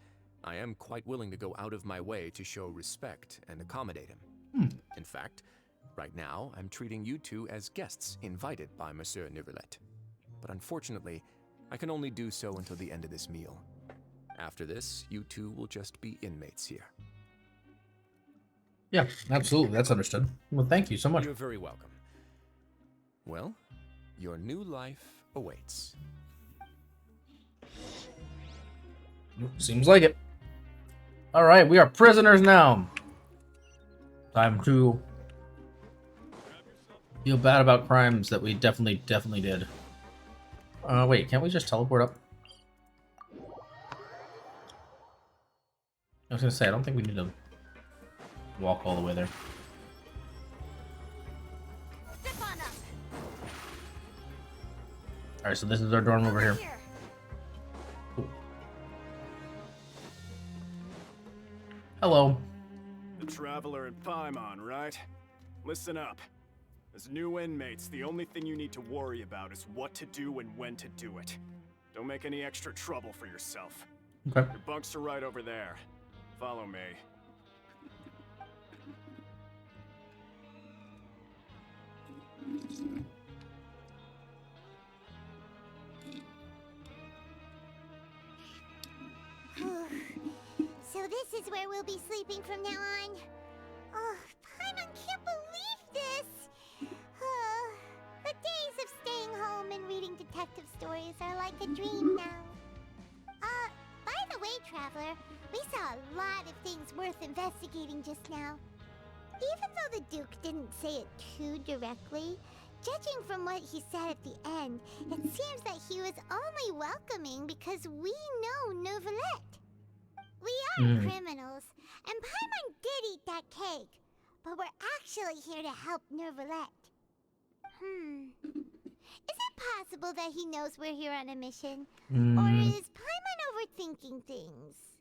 Speaker 11: I am quite willing to go out of my way to show respect and accommodate him. In fact, right now, I'm treating you two as guests invited by Monsieur Neuvillette. But unfortunately, I can only do so until the end of this meal. After this, you two will just be inmates here.
Speaker 1: Yeah, absolutely. That's understood. Well, thank you so much.
Speaker 11: You're very welcome. Well, your new life awaits.
Speaker 1: Seems like it. All right, we are prisoners now. Time to feel bad about crimes that we definitely did. Wait, can't we just teleport up? I was gonna say, I don't think we need to walk all the way there.
Speaker 3: Step on up.
Speaker 1: Alright, so this is our dorm over here. Cool. Hello.
Speaker 14: The Traveler and Paimon, right? Listen up. As new inmates, the only thing you need to worry about is what to do and when to do it. Don't make any extra trouble for yourself.
Speaker 1: Okay.
Speaker 14: Your bunks are right over there. Follow me.
Speaker 3: So this is where we'll be sleeping from now on. Oh, Paimon can't believe this. The days of staying home and reading detective stories are like a dream now. By the way, Traveler, we saw a lot of things worth investigating just now. Even though the Duke didn't say it too directly, judging from what he said at the end, it seems that he was only welcoming because we know Novelette. We are criminals, and Paimon did eat that cake, but we're actually here to help Novelette. Is it possible that he knows we're here on a mission? Or is Paimon overthinking things?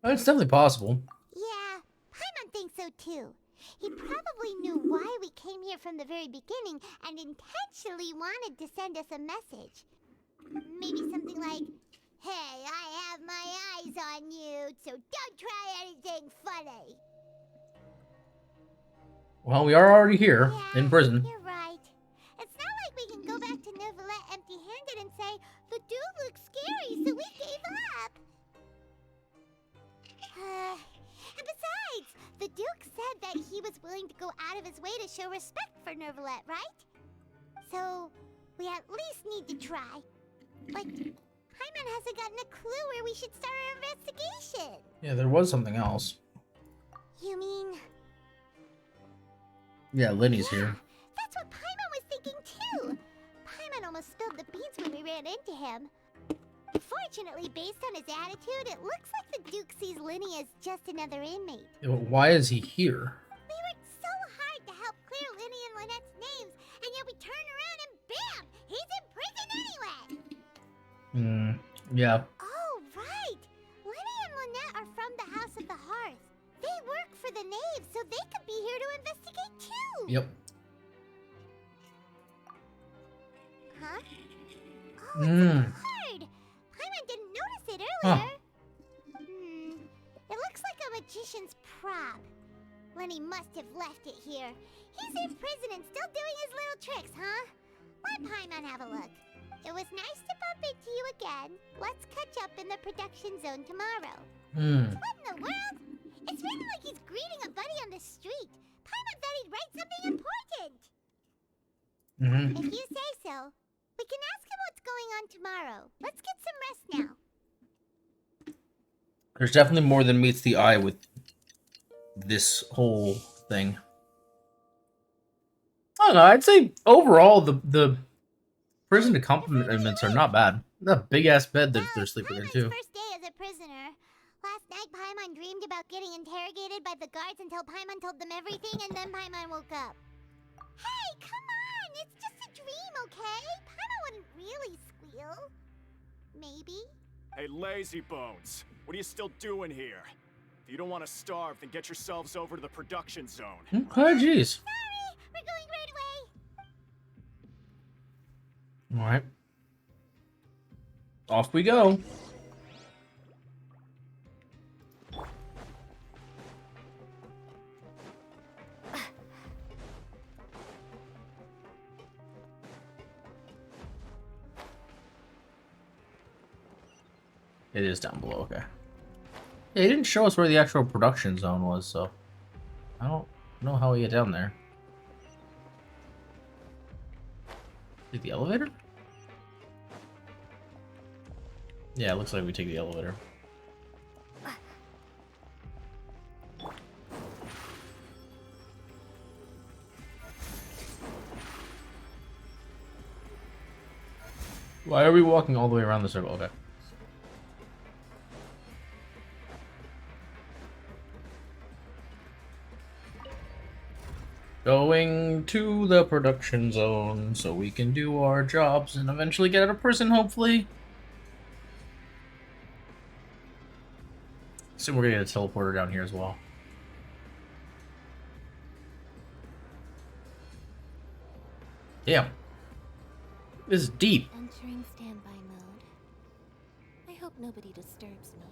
Speaker 1: It's definitely possible.
Speaker 3: Yeah, Paimon thinks so too. He probably knew why we came here from the very beginning and intentionally wanted to send us a message. Maybe something like, "Hey, I have my eyes on you, so don't try anything funny."
Speaker 1: Well, we are already here, in prison.
Speaker 3: You're right. It's not like we can go back to Novelette empty-handed and say, "The dude looks scary, so we gave up." And besides, the Duke said that he was willing to go out of his way to show respect for Novelette, right? So, we at least need to try. Like, Paimon hasn't gotten a clue where we should start our investigation.
Speaker 1: Yeah, there was something else.
Speaker 3: You mean...
Speaker 1: Yeah, Lenny's here.
Speaker 3: That's what Paimon was thinking too. Paimon almost spilled the beans when we ran into him. Fortunately, based on his attitude, it looks like the Duke sees Lenny as just another inmate.
Speaker 1: Yeah, but why is he here?
Speaker 3: We worked so hard to help clear Lenny and Lynette's names, and yet we turn around and bam! He's in prison anyway!
Speaker 1: Yeah.
Speaker 3: Oh, right! Lenny and Lynette are from the House of the Hearth. They work for the Knaves, so they could be here to investigate too!
Speaker 1: Yep.
Speaker 3: Huh? Oh, it's a card! Paimon didn't notice it earlier. It looks like a magician's prop. Lenny must have left it here. He's in prison and still doing his little tricks, huh? Let Paimon have a look. It was nice to bump into you again. Let's catch up in the production zone tomorrow. What in the world? It's written like he's greeting a buddy on the street. Paimon thought he'd write something important. If you say so. We can ask him what's going on tomorrow. Let's get some rest now.
Speaker 1: There's definitely more than meets the eye with this whole thing. I don't know, I'd say overall the prison accompaniments are not bad. That big ass bed that they're sleeping in too.
Speaker 3: First day as a prisoner. Last night Paimon dreamed about getting interrogated by the guards until Paimon told them everything, and then Paimon woke up. Hey, come on! It's just a dream, okay? Paimon wouldn't really squeal. Maybe?
Speaker 14: Hey, lazy bones. What are you still doing here? If you don't want to starve, then get yourselves over to the production zone.
Speaker 1: Okay, jeez.
Speaker 3: Sorry, we're going right away.
Speaker 1: Alright. Off we go. It is down below, okay. Yeah, he didn't show us where the actual production zone was, so I don't know how we get down there. Take the elevator? Yeah, it looks like we take the elevator. Why are we walking all the way around the circle? Okay. Going to the production zone so we can do our jobs and eventually get out of prison, hopefully. Soon we're gonna get a teleporter down here as well. Damn. This is deep.
Speaker 7: Entering standby mode. I hope nobody disturbs me.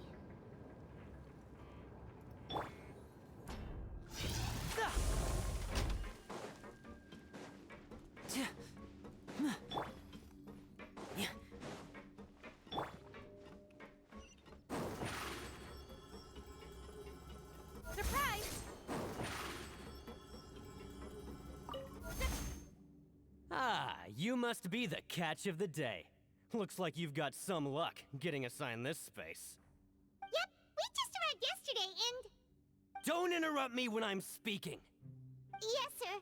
Speaker 5: Surprise!
Speaker 15: Ah, you must be the catch of the day. Looks like you've got some luck getting assigned this space.
Speaker 3: Yep, we just arrived yesterday and...
Speaker 15: Don't interrupt me when I'm speaking.
Speaker 3: Yes, sir.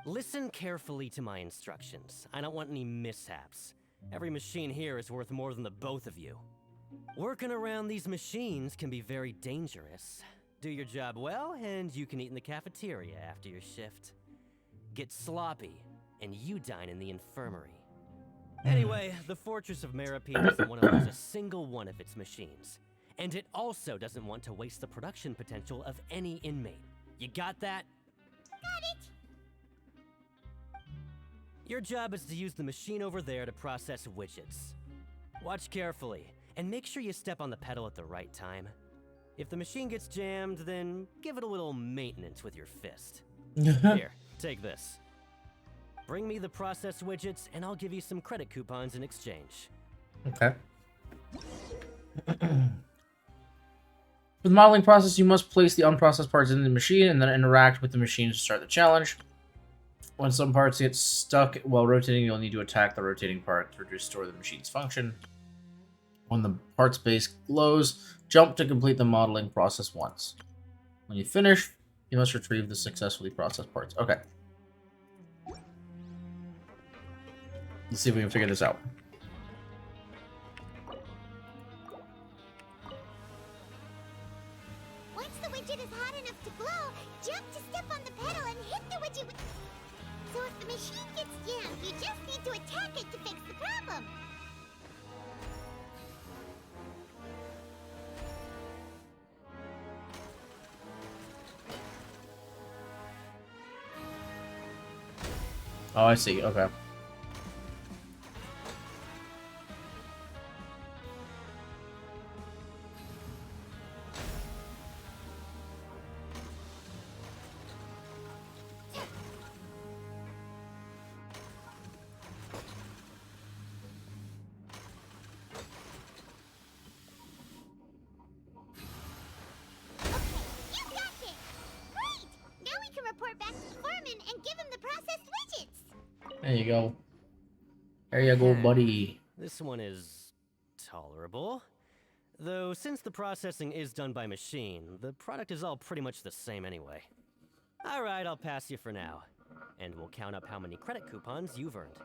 Speaker 15: Listen carefully to my instructions. I don't want any mishaps. Every machine here is worth more than the both of you. Working around these machines can be very dangerous. Do your job well, and you can eat in the cafeteria after your shift. Get sloppy, and you dine in the infirmary. Anyway, the Fortress of Maripede doesn't want to lose a single one of its machines. And it also doesn't want to waste the production potential of any inmate. You got that?
Speaker 3: Got it.
Speaker 15: Your job is to use the machine over there to process widgets. Watch carefully, and make sure you step on the pedal at the right time. If the machine gets jammed, then give it a little maintenance with your fist. Here, take this. Bring me the processed widgets, and I'll give you some credit coupons in exchange.
Speaker 1: Okay. For the modeling process, you must place the unprocessed parts in the machine and then interact with the machine to start the challenge. When some parts get stuck while rotating, you'll need to attack the rotating part to restore the machine's function. When the parts base glows, jump to complete the modeling process once. When you finish, you must retrieve the successfully processed parts. Okay. Let's see if we can figure this out.
Speaker 3: Once the widget is hot enough to glow, jump to step on the pedal and hit the widget with... So if the machine gets jammed, you just need to attack it to fix the problem.
Speaker 1: Oh, I see. Okay.
Speaker 3: You got it! Great! Now we can report back to the foreman and give him the processed widgets.
Speaker 1: There you go. There you go, buddy.
Speaker 15: This one is tolerable. Though, since the processing is done by machine, the product is all pretty much the same anyway. Alright, I'll pass you for now. And we'll count up how many credit coupons you've earned.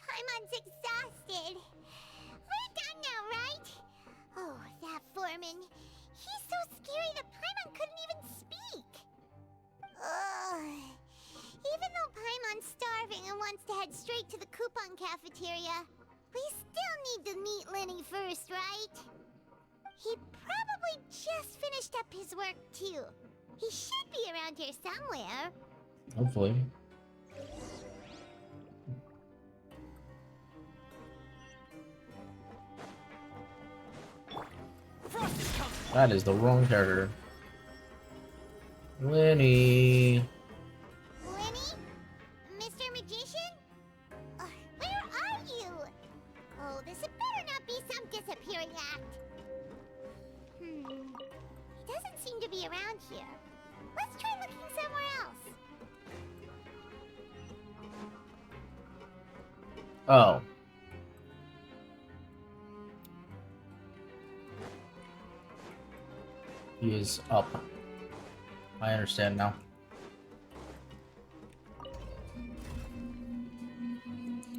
Speaker 3: Paimon's exhausted. We're done now, right? Oh, that foreman. He's so scary that Paimon couldn't even speak. Ugh. Even though Paimon's starving and wants to head straight to the coupon cafeteria, we still need to meet Lenny first, right? He probably just finished up his work, too. He should be around here somewhere.
Speaker 1: Hopefully. That is the wrong character. Lenny.
Speaker 3: Lenny? Mr. Magician? Where are you? Oh, this had better not be some disappearing act. He doesn't seem to be around here. Let's try looking somewhere else.
Speaker 1: Oh. He is up. I understand now.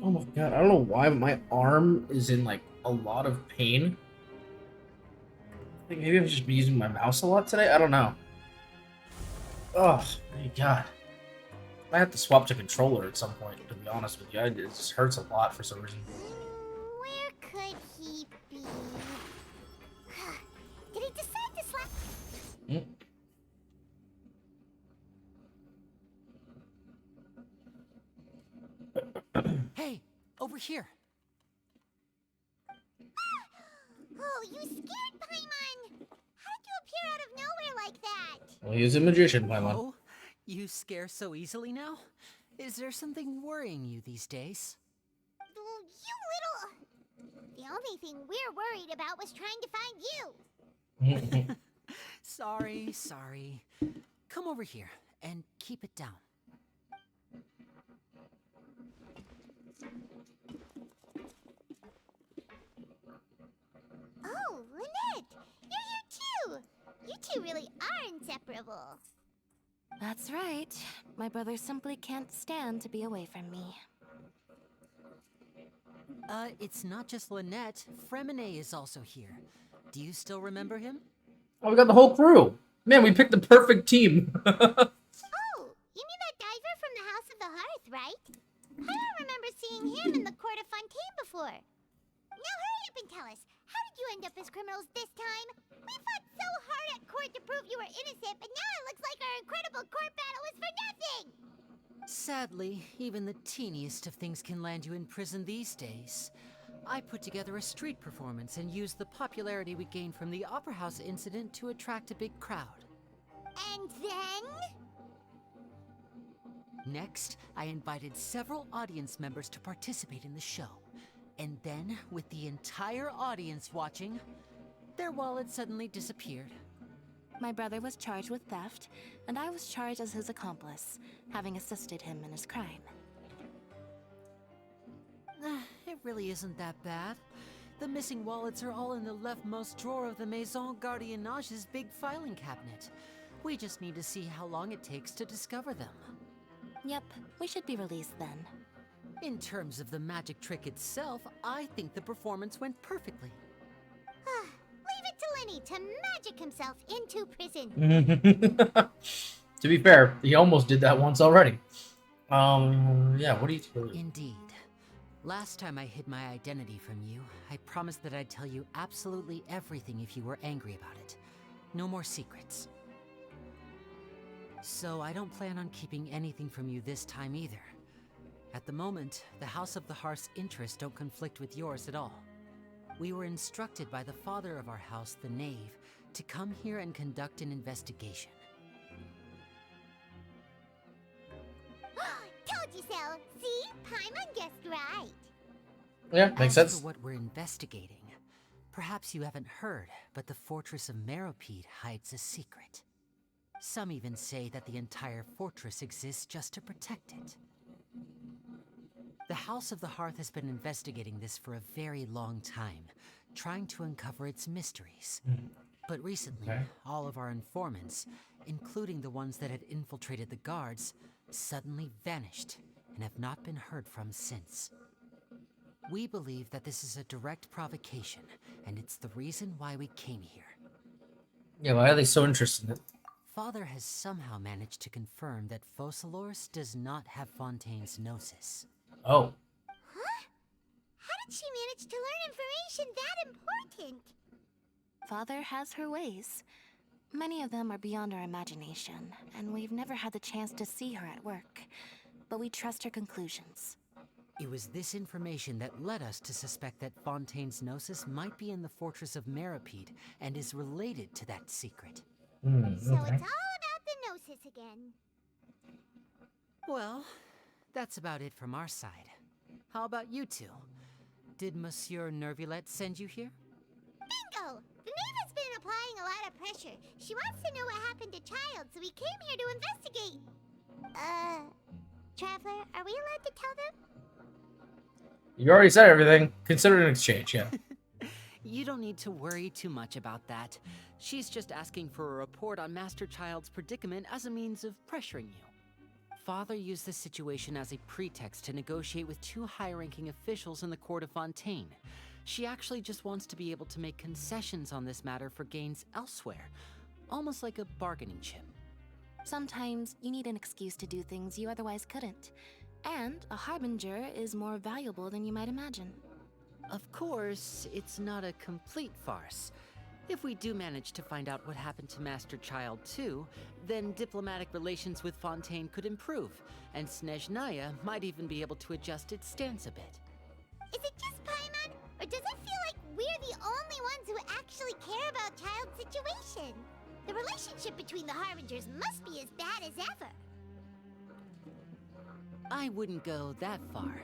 Speaker 1: Oh my god, I don't know why my arm is in like a lot of pain. think maybe I've just been using my mouse a lot today. I don't know. Oh my god. I have to swap to controller at some point, to be honest with you. It just hurts a lot for some reason.
Speaker 3: Where could he be? Did he decide to slap?
Speaker 13: Hey, over here.
Speaker 3: Oh, you scared Paimon! How did you appear out of nowhere like that?
Speaker 1: Well, he's a magician, Paimon.
Speaker 13: Oh, you scare so easily now? Is there something worrying you these days?
Speaker 3: You little... The only thing we're worried about was trying to find you.
Speaker 13: Sorry. Come over here and keep it down.
Speaker 3: Oh, Lynette! You're here too! You two really are inseparable.
Speaker 5: That's right. My brother simply can't stand to be away from me.
Speaker 13: It's not just Lynette. Fremine is also here. Do you still remember him?
Speaker 1: Oh, we got the whole crew. Man, we picked the perfect team.
Speaker 3: Oh, you mean that diver from the House of the Hearth, right? I don't remember seeing him in the Court of Fontaine before. Now hurry up and tell us, how did you end up as criminals this time? We fought so hard at court to prove you were innocent, but now it looks like our incredible court battle was for nothing!
Speaker 13: Sadly, even the teeniest of things can land you in prison these days. I put together a street performance and used the popularity we gained from the Opera House incident to attract a big crowd.
Speaker 3: And then?
Speaker 13: Next, I invited several audience members to participate in the show. And then, with the entire audience watching, their wallet suddenly disappeared.
Speaker 5: My brother was charged with theft, and I was charged as his accomplice, having assisted him in his crime.
Speaker 13: It really isn't that bad. The missing wallets are all in the leftmost drawer of the Maison Gardiennage's big filing cabinet. We just need to see how long it takes to discover them.
Speaker 5: Yep, we should be released then.
Speaker 13: In terms of the magic trick itself, I think the performance went perfectly.
Speaker 3: Leave it to Lenny to magic himself into prison.
Speaker 1: To be fair, he almost did that once already. Yeah, what do you think?
Speaker 13: Indeed. Last time I hid my identity from you, I promised that I'd tell you absolutely everything if you were angry about it. No more secrets. So I don't plan on keeping anything from you this time either. At the moment, the House of the Hearth's interests don't conflict with yours at all. We were instructed by the father of our house, the Knave, to come here and conduct an investigation.
Speaker 3: Told you so! See? Paimon guessed right.
Speaker 1: Yeah, makes sense.
Speaker 13: As for what we're investigating, perhaps you haven't heard, but the fortress of Meropide hides a secret. Some even say that the entire fortress exists just to protect it. The House of the Hearth has been investigating this for a very long time, trying to uncover its mysteries. But recently, all of our informants, including the ones that had infiltrated the guards, suddenly vanished and have not been heard from since. We believe that this is a direct provocation, and it's the reason why we came here.
Speaker 1: Yeah, why are they so interested in it?
Speaker 13: Father has somehow managed to confirm that Focalors does not have Fontaine's Gnosis.
Speaker 1: Oh.
Speaker 3: Huh? How did she manage to learn information that important?
Speaker 5: Father has her ways. Many of them are beyond our imagination, and we've never had the chance to see her at work. But we trust her conclusions.
Speaker 13: It was this information that led us to suspect that Fontaine's Gnosis might be in the fortress of Meropide and is related to that secret.
Speaker 3: So it's all about the Gnosis again.
Speaker 13: Well, that's about it from our side. How about you two? Did Monsieur Nervulette send you here?
Speaker 3: Bingo! The Knave has been applying a lot of pressure. She wants to know what happened to Child, so we came here to investigate. Traveler, are we allowed to tell them?
Speaker 1: You already said everything. Consider it an exchange, yeah.
Speaker 13: You don't need to worry too much about that. She's just asking for a report on Master Child's predicament as a means of pressuring you.
Speaker 16: Father used the situation as a pretext to negotiate with 2 high-ranking officials in the court of Fontaine. She actually just wants to be able to make concessions on this matter for gains elsewhere, almost like a bargaining chip.
Speaker 17: Sometimes you need an excuse to do things you otherwise couldn't. And a harbinger is more valuable than you might imagine.
Speaker 16: Of course, it's not a complete farce. If we do manage to find out what happened to Master Child 2, then diplomatic relations with Fontaine could improve, and Snezhnaya might even be able to adjust its stance a bit.
Speaker 3: Is it just Paimon, or does it feel like we're the only ones who actually care about Child's situation? The relationship between the Harbingers must be as bad as ever.
Speaker 16: I wouldn't go that far.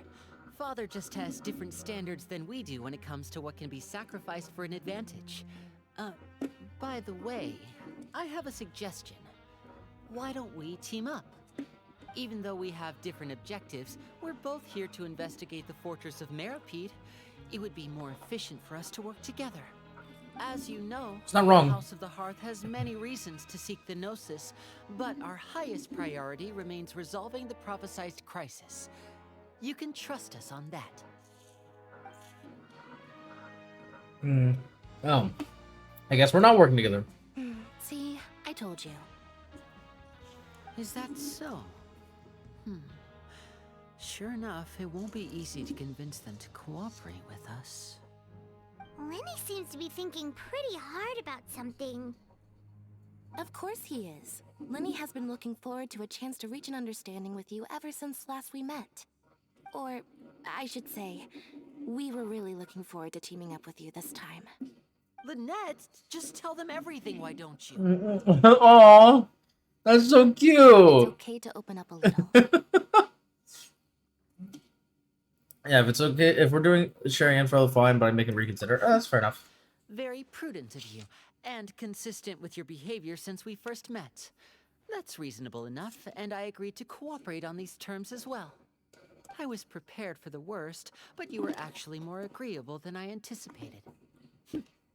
Speaker 16: Father just has different standards than we do when it comes to what can be sacrificed for an advantage. By the way, I have a suggestion. Why don't we team up? Even though we have different objectives, we're both here to investigate the fortress of Meripede. It would be more efficient for us to work together. As you know,
Speaker 1: it's not wrong.
Speaker 16: The House of the Hearth has many reasons to seek the Gnosis, but our highest priority remains resolving the prophesized crisis. You can trust us on that.
Speaker 1: Oh. I guess we're not working together.
Speaker 17: See, I told you.
Speaker 16: Is that so? Sure enough, it won't be easy to convince them to cooperate with us.
Speaker 3: Lenny seems to be thinking pretty hard about something.
Speaker 17: Of course he is. Lenny has been looking forward to a chance to reach an understanding with you ever since last we met. Or, I should say, we were really looking forward to teaming up with you this time.
Speaker 16: Lynette, just tell them everything, why don't you?
Speaker 1: Aww, that's so cute.
Speaker 17: It's okay to open up a little.
Speaker 1: Yeah, if it's okay, if we're doing sharing info, fine, but I'm making reconsider. Oh, that's fair enough.
Speaker 16: Very prudent of you, and consistent with your behavior since we first met. That's reasonable enough, and I agreed to cooperate on these terms as well. I was prepared for the worst, but you were actually more agreeable than I anticipated.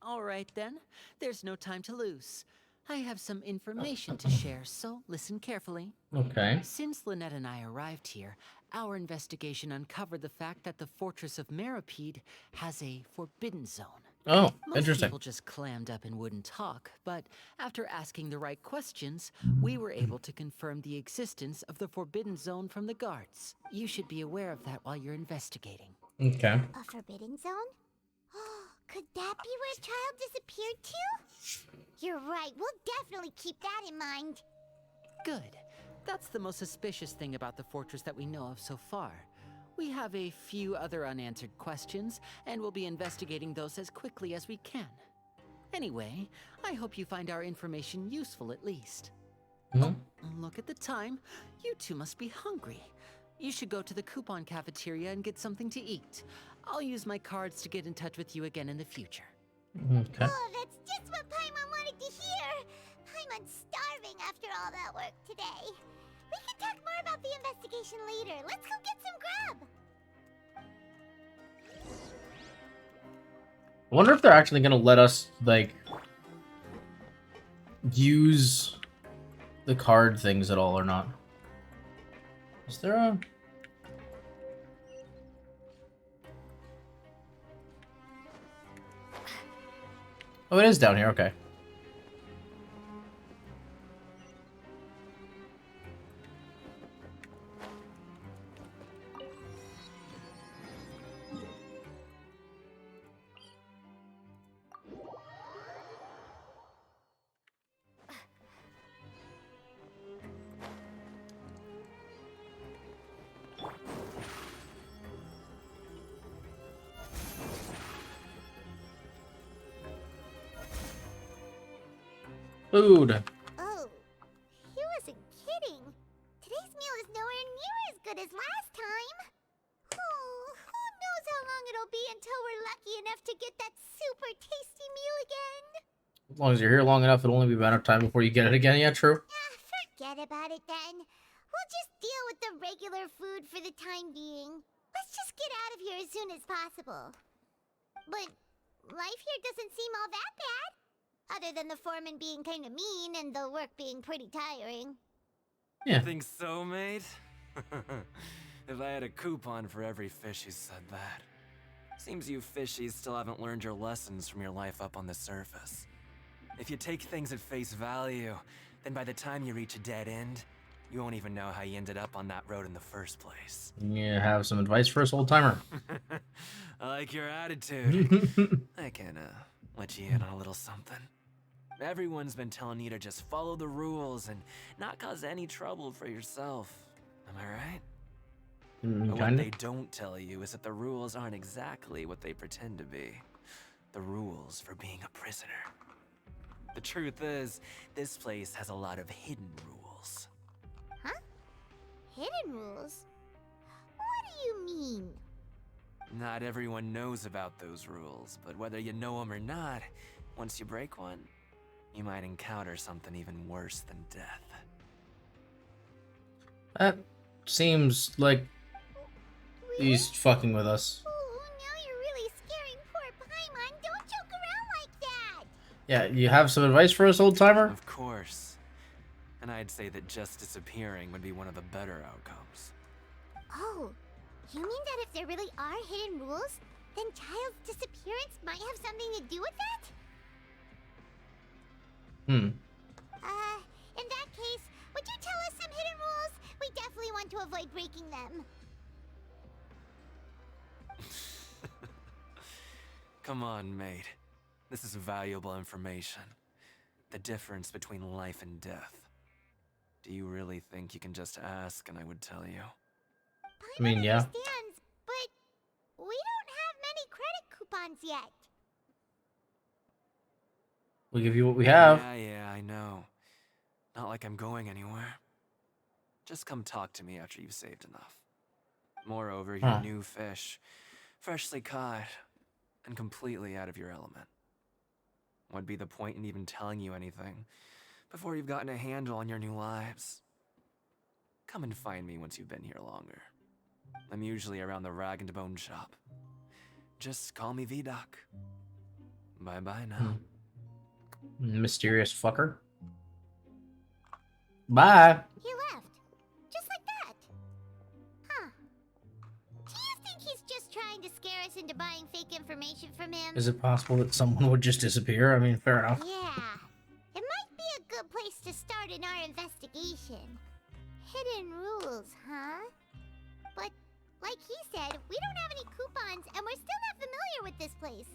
Speaker 16: All right then, there's no time to lose. I have some information to share, so listen carefully.
Speaker 1: Okay.
Speaker 16: Since Lynette and I arrived here, our investigation uncovered the fact that the Fortress of Meripede has a forbidden zone.
Speaker 1: Oh,
Speaker 16: Most
Speaker 1: interesting.
Speaker 16: people just clammed up and wouldn't talk, but after asking the right questions, we were able to confirm the existence of the forbidden zone from the guards. You should be aware of that while you're investigating.
Speaker 1: Okay.
Speaker 3: A forbidden zone? Could that be where Child disappeared to? You're right, we'll definitely keep that in mind.
Speaker 16: Good. That's the most suspicious thing about the fortress that we know of so far. We have a few other unanswered questions, and we'll be investigating those as quickly as we can. Anyway, I hope you find our information useful at least. Oh, look at the time. You two must be hungry. You should go to the coupon cafeteria and get something to eat. I'll use my cards to get in touch with you again in the future.
Speaker 1: Okay.
Speaker 3: Oh, that's just what Paimon wanted to hear. Paimon's starving after all that work today. We can talk more about the investigation later. Let's go get some grub.
Speaker 1: I wonder if they're actually gonna let us, like, use the card things at all or not. Is there a... Oh, it is down here, okay. Food.
Speaker 3: Oh, he wasn't kidding. Today's meal is nowhere near as good as last time. Oh, who knows how long it'll be until we're lucky enough to get that super tasty meal again.
Speaker 1: As long as you're here long enough, it'll only be a matter of time before you get it again. Yeah, true.
Speaker 3: Forget about it then. We'll just deal with the regular food for the time being. Let's just get out of here as soon as possible. But life here doesn't seem all that bad. Other than the foreman being kind of mean and the work being pretty tiring.
Speaker 1: Yeah.
Speaker 18: Think so, mate? If I had a coupon for every fish who said that. Seems you fishies still haven't learned your lessons from your life up on the surface. If you take things at face value, then by the time you reach a dead end, you won't even know how you ended up on that road in the first place.
Speaker 1: You have some advice for us, old timer?
Speaker 18: I like your attitude. I can, let you in on a little something. Everyone's been telling you to just follow the rules and not cause any trouble for yourself. Am I right? But what they don't tell you is that the rules aren't exactly what they pretend to be. The rules for being a prisoner. The truth is, this place has a lot of hidden rules.
Speaker 3: Huh? Hidden rules? What do you mean?
Speaker 18: Not everyone knows about those rules, but whether you know them or not, once you break one, you might encounter something even worse than death.
Speaker 1: That seems like he's fucking with us.
Speaker 3: Oh, now you're really scaring poor Paimon. Don't joke around like that.
Speaker 1: Yeah, you have some advice for us, old timer?
Speaker 18: Of course. And I'd say that just disappearing would be one of the better outcomes.
Speaker 3: Oh, you mean that if there really are hidden rules, then Child's disappearance might have something to do with that? In that case, would you tell us some hidden rules? We definitely want to avoid breaking them.
Speaker 18: Come on, mate. This is valuable information. The difference between life and death. Do you really think you can just ask and I would tell you?
Speaker 1: I mean, yeah.
Speaker 3: Understands, but we don't have many credit coupons yet.
Speaker 1: We give you what we have.
Speaker 18: Yeah, I know. Not like I'm going anywhere. Just come talk to me after you've saved enough. Moreover, you're a new fish, freshly caught, and completely out of your element. What'd be the point in even telling you anything before you've gotten a handle on your new lives? Come and find me once you've been here longer. I'm usually around the rag and bone shop. Just call me VDoc. Bye-bye now.
Speaker 1: Mysterious fucker. Bye.
Speaker 3: He left. Just like that. Huh. Do you think he's just trying to scare us into buying fake information from him?
Speaker 1: Is it possible that someone would just disappear? I mean, fair enough.
Speaker 3: Yeah. It might be a good place to start in our investigation. Hidden rules, huh? But, like he said, we don't have any coupons and we're still not familiar with this place.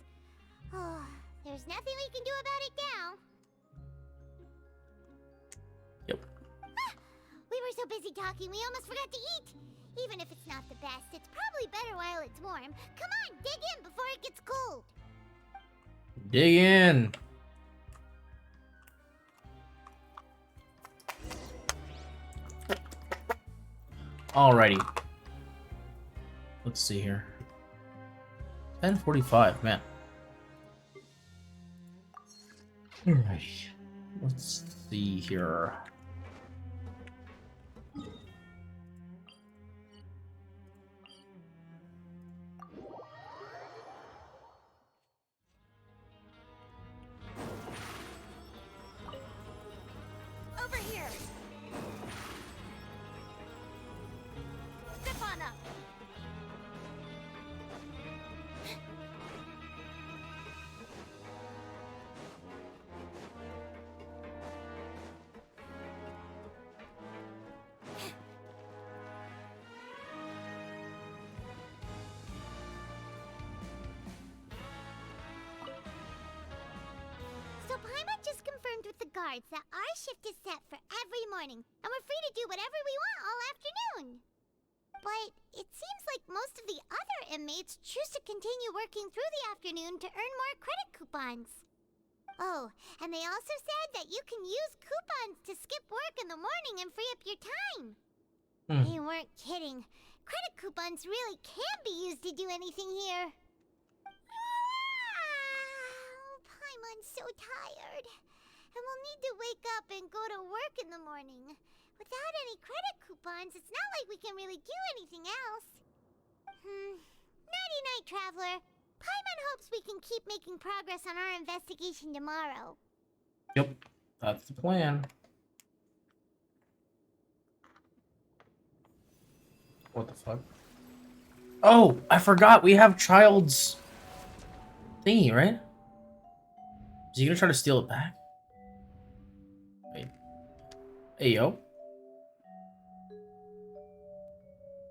Speaker 3: Oh, there's nothing we can do about it now.
Speaker 1: Yep.
Speaker 3: We were so busy talking, we almost forgot to eat. Even if it's not the best, it's probably better while it's warm. Come on, dig in before it gets cold.
Speaker 1: Dig in. Alrighty. Let's see here. 10:45, man. Alrighty. Let's see here.
Speaker 3: Over here. Step on up. So Paimon just confirmed with the guards that our shift is set for every morning, and we're free to do whatever we want all afternoon. But it seems like most of the other inmates choose to continue working through the afternoon to earn more credit coupons. Oh, and they also said that you can use coupons to skip work in the morning and free up your time. They weren't kidding. Credit coupons really can be used to do anything here. Paimon's so tired. And we'll need to wake up and go to work in the morning. Without any credit coupons, it's not like we can really do anything else. Nighty-night, Traveler. Paimon hopes we can keep making progress on our investigation tomorrow.
Speaker 1: Yep, that's the plan. What the fuck? Oh, I forgot. We have Child's thingy, right? Is he gonna try to steal it back? Wait. Hey, yo.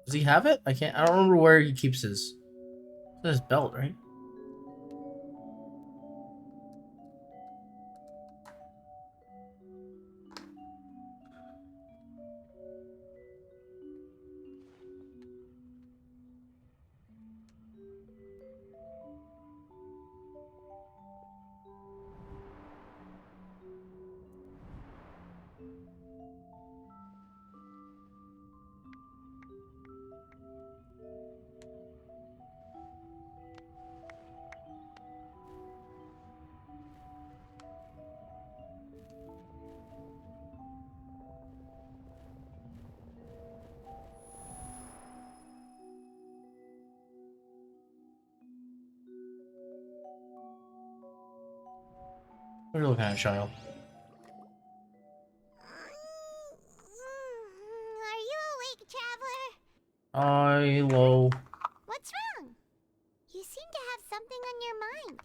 Speaker 1: Does he have it? I don't remember where he keeps his. It's in his belt, right? What are you looking at, Child?
Speaker 3: Are you awake, Traveler?
Speaker 1: Low.
Speaker 3: What's wrong? You seem to have something on your mind.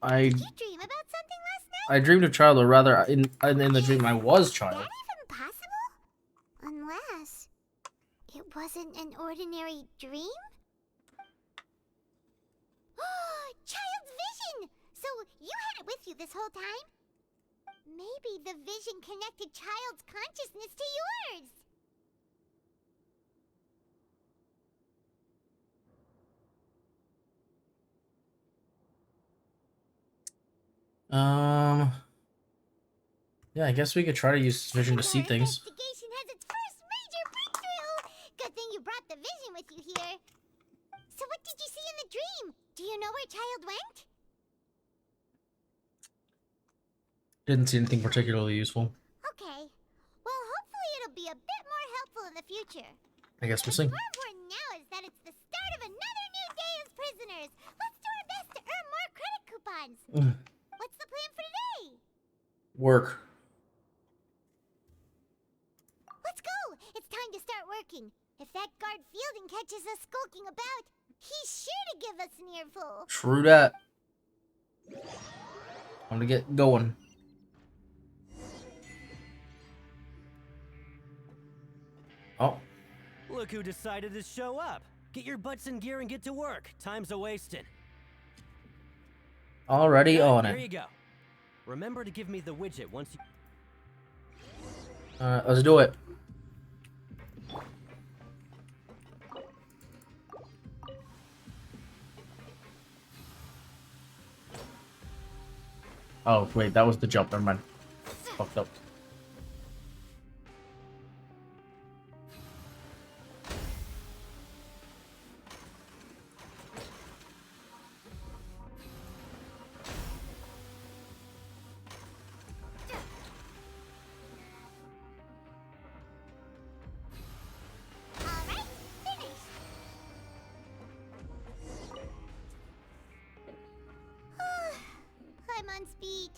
Speaker 1: I
Speaker 3: Did you dream about something last night?
Speaker 1: I dreamed of Child, or rather, in the dream, I was Child.
Speaker 3: Is that even possible? Unless it wasn't an ordinary dream? Child's vision! So you had it with you this whole time? Maybe the vision connected Child's consciousness to yours.
Speaker 1: Yeah, I guess we could try to use vision to see things.
Speaker 3: Investigation has its first major breakthrough. Good thing you brought the vision with you here. So what did you see in the dream? Do you know where Child went?
Speaker 1: Didn't see anything particularly useful.
Speaker 3: Okay. Well, hopefully it'll be a bit more helpful in the future.
Speaker 1: I guess we'll see.
Speaker 3: More important now is that it's the start of another new day as prisoners. Let's do our best to earn more credit coupons. What's the plan for today?
Speaker 1: Work.
Speaker 3: Let's go! It's time to start working. If that guard Fielding catches us skulking about, he's sure to give us an earful.
Speaker 1: True that. I'm gonna get going. Oh.
Speaker 15: Look who decided to show up. Get your butts in gear and get to work. Time's a-wasting.
Speaker 1: Already on
Speaker 15: Here
Speaker 1: it.
Speaker 15: you go. Remember to give me the widget once you...
Speaker 1: Let's do it. Oh, wait, that was the jump. Never mind. Fucked up.
Speaker 3: I'm on speed.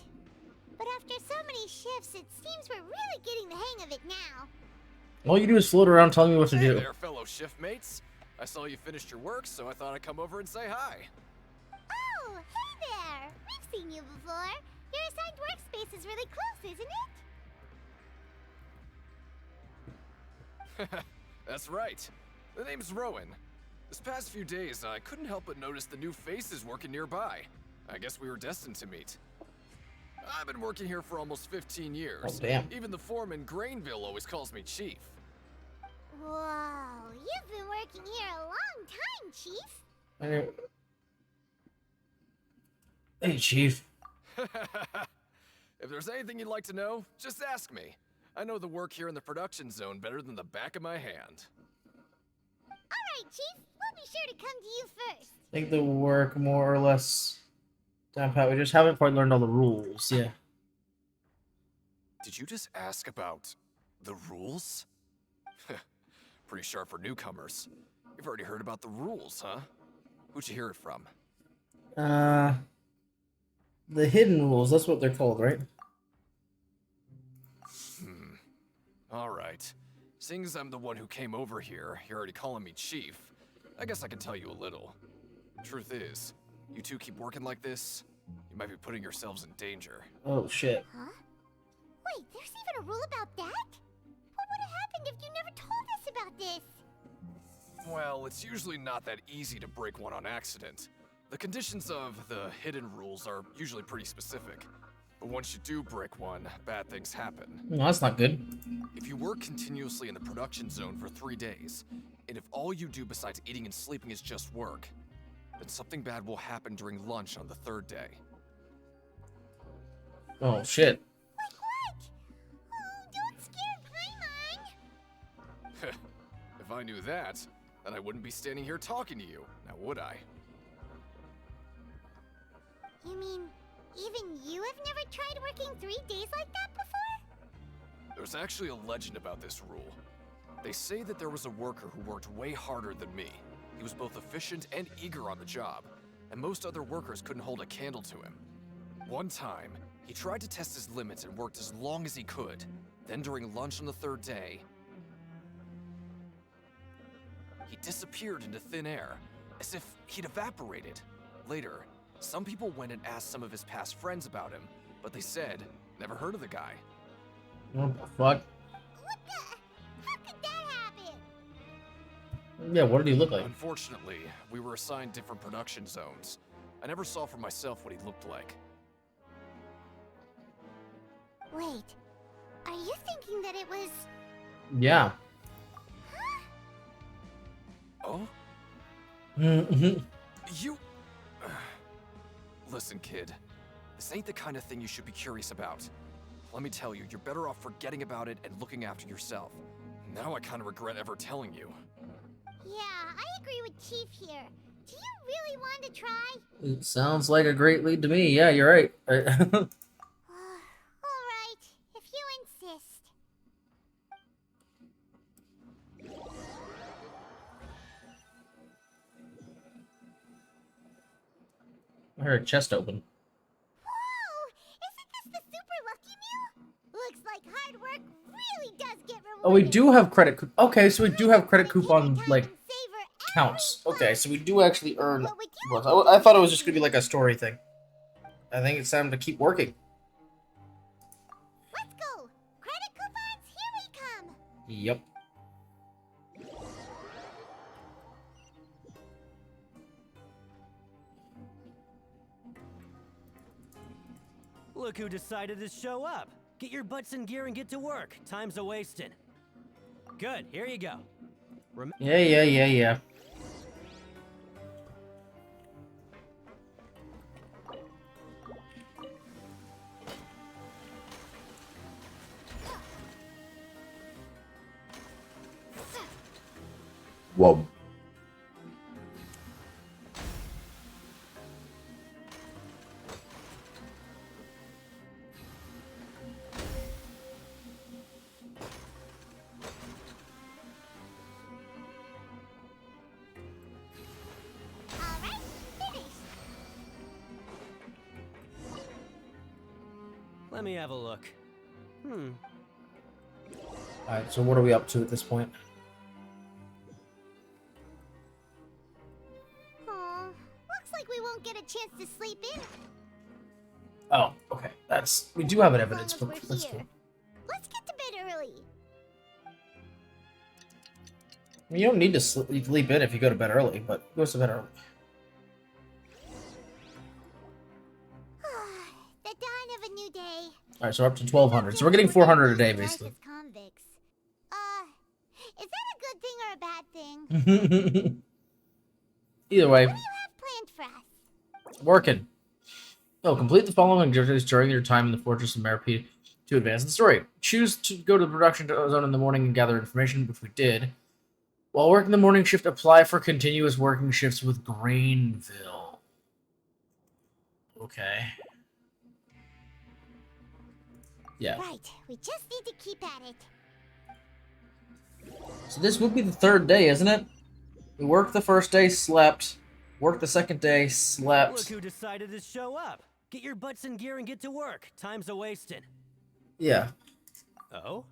Speaker 3: But after so many shifts, it seems we're really getting the hang of it now.
Speaker 1: All you do is float around telling me what to
Speaker 10: Hey
Speaker 1: do.
Speaker 10: there, fellow shift mates. I saw you finished your work, so I thought I'd come over and say hi.
Speaker 3: Oh, hey there! We've seen you before. Your assigned workspace is really close, isn't it?
Speaker 10: That's right. The name's Rowan. This past few days, I couldn't help but notice the new faces working nearby. I guess we were destined to meet. I've been working here for almost 15 years.
Speaker 1: Oh, damn.
Speaker 10: Even the foreman, Grainville, always calls me Chief.
Speaker 3: Whoa, you've been working here a long time, Chief.
Speaker 1: Hey, Chief.
Speaker 10: If there's anything you'd like to know, just ask me. I know the work here in the production zone better than the back of my hand.
Speaker 3: Alright, Chief. We'll be sure to come to you first.
Speaker 1: I think the work more or less down pat. We just haven't quite learned all the rules. Yeah.
Speaker 10: Did you just ask about the rules? Pretty sharp for newcomers. You've already heard about the rules, huh? Who'd you hear it from?
Speaker 1: The hidden rules. That's what they're called, right?
Speaker 10: All right.
Speaker 18: Seeing as I'm the one who came over here, you're already calling me Chief. I guess I can tell you a little. Truth is, you two keep working like this, you might be putting yourselves in danger.
Speaker 1: Oh, shit.
Speaker 3: Huh? Wait, there's even a rule about that? What would have happened if you never told us about this?
Speaker 18: Well, it's usually not that easy to break one on accident. The conditions of the hidden rules are usually pretty specific. But once you do break one, bad things happen.
Speaker 1: Well, that's not good.
Speaker 18: If you work continuously in the production zone for 3 days, and if all you do besides eating and sleeping is just work, then something bad will happen during lunch on the 3rd day.
Speaker 1: Oh, shit.
Speaker 3: Like what? Oh, don't scare Paimon!
Speaker 18: If I knew that, then I wouldn't be standing here talking to you, now would I?
Speaker 3: You mean, even you have never tried working 3 days like that before?
Speaker 18: There's actually a legend about this rule. They say that there was a worker who worked way harder than me. He was both efficient and eager on the job, and most other workers couldn't hold a candle to him. One time, he tried to test his limits and worked as long as he could. Then during lunch on the 3rd day, he disappeared into thin air, as if he'd evaporated. Later, some people went and asked some of his past friends about him, but they said, never heard of the guy.
Speaker 1: What the fuck?
Speaker 3: What the? How could that happen?
Speaker 1: Yeah, what did he look like?
Speaker 18: Unfortunately, we were assigned different production zones. I never saw for myself what he looked like.
Speaker 3: Wait, are you thinking that it was...
Speaker 1: Yeah.
Speaker 18: Oh?
Speaker 1: Mm-hmm.
Speaker 18: You... Listen, kid. This ain't the kind of thing you should be curious about. Let me tell you, you're better off forgetting about it and looking after yourself. Now I kind of regret ever telling you.
Speaker 3: Yeah, I agree with Chief here. Do you really want to try?
Speaker 1: It sounds like a great lead to me. Yeah, you're right.
Speaker 3: Alright, if you insist.
Speaker 1: I heard a chest open.
Speaker 3: Whoa! Isn't this the super lucky meal? Looks like hard work really does get rewarded.
Speaker 1: Oh, we do have credit. Okay, so we do have credit coupon, like, counts. Okay, so we do actually earn coupons. I thought it was just going to be like a story thing. I think it's time to keep working.
Speaker 3: Let's go! Credit coupons, here we come!
Speaker 1: Yep.
Speaker 15: Look who decided to show up. Get your butts in gear and get to work. Time's a-wasting. Good, here you go.
Speaker 1: Yeah. Whoa.
Speaker 3: Alright, finished!
Speaker 15: Let me have a look.
Speaker 1: Alright, so what are we up to at this point?
Speaker 3: Looks like we won't get a chance to sleep in.
Speaker 1: Oh, okay. We do have an evidence, but that's cool.
Speaker 3: Let's get to bed early.
Speaker 1: I mean, you don't need to sleep in if you go to bed early, but go to bed early.
Speaker 3: The dawn of a new day.
Speaker 1: Alright, so we're up to 1,200. So we're getting 400 a day, basically.
Speaker 3: Convicts. Is that a good thing or a bad thing?
Speaker 1: Either way.
Speaker 3: What do you have planned for us?
Speaker 1: Working. Oh, complete the following activities during your time in the Fortress of Maripede to advance the story. Choose to go to the production zone in the morning and gather information, which we did. While working the morning shift, apply for continuous working shifts with Grainville. Okay. Yeah.
Speaker 3: Right, we just need to keep at it.
Speaker 1: So this would be the 3rd day, isn't it? We worked the first day, slept. Worked the second day, slept.
Speaker 15: Look who decided to show up. Get your butts in gear and get to work. Time's a-wasting.
Speaker 1: Yeah.
Speaker 15: Oh?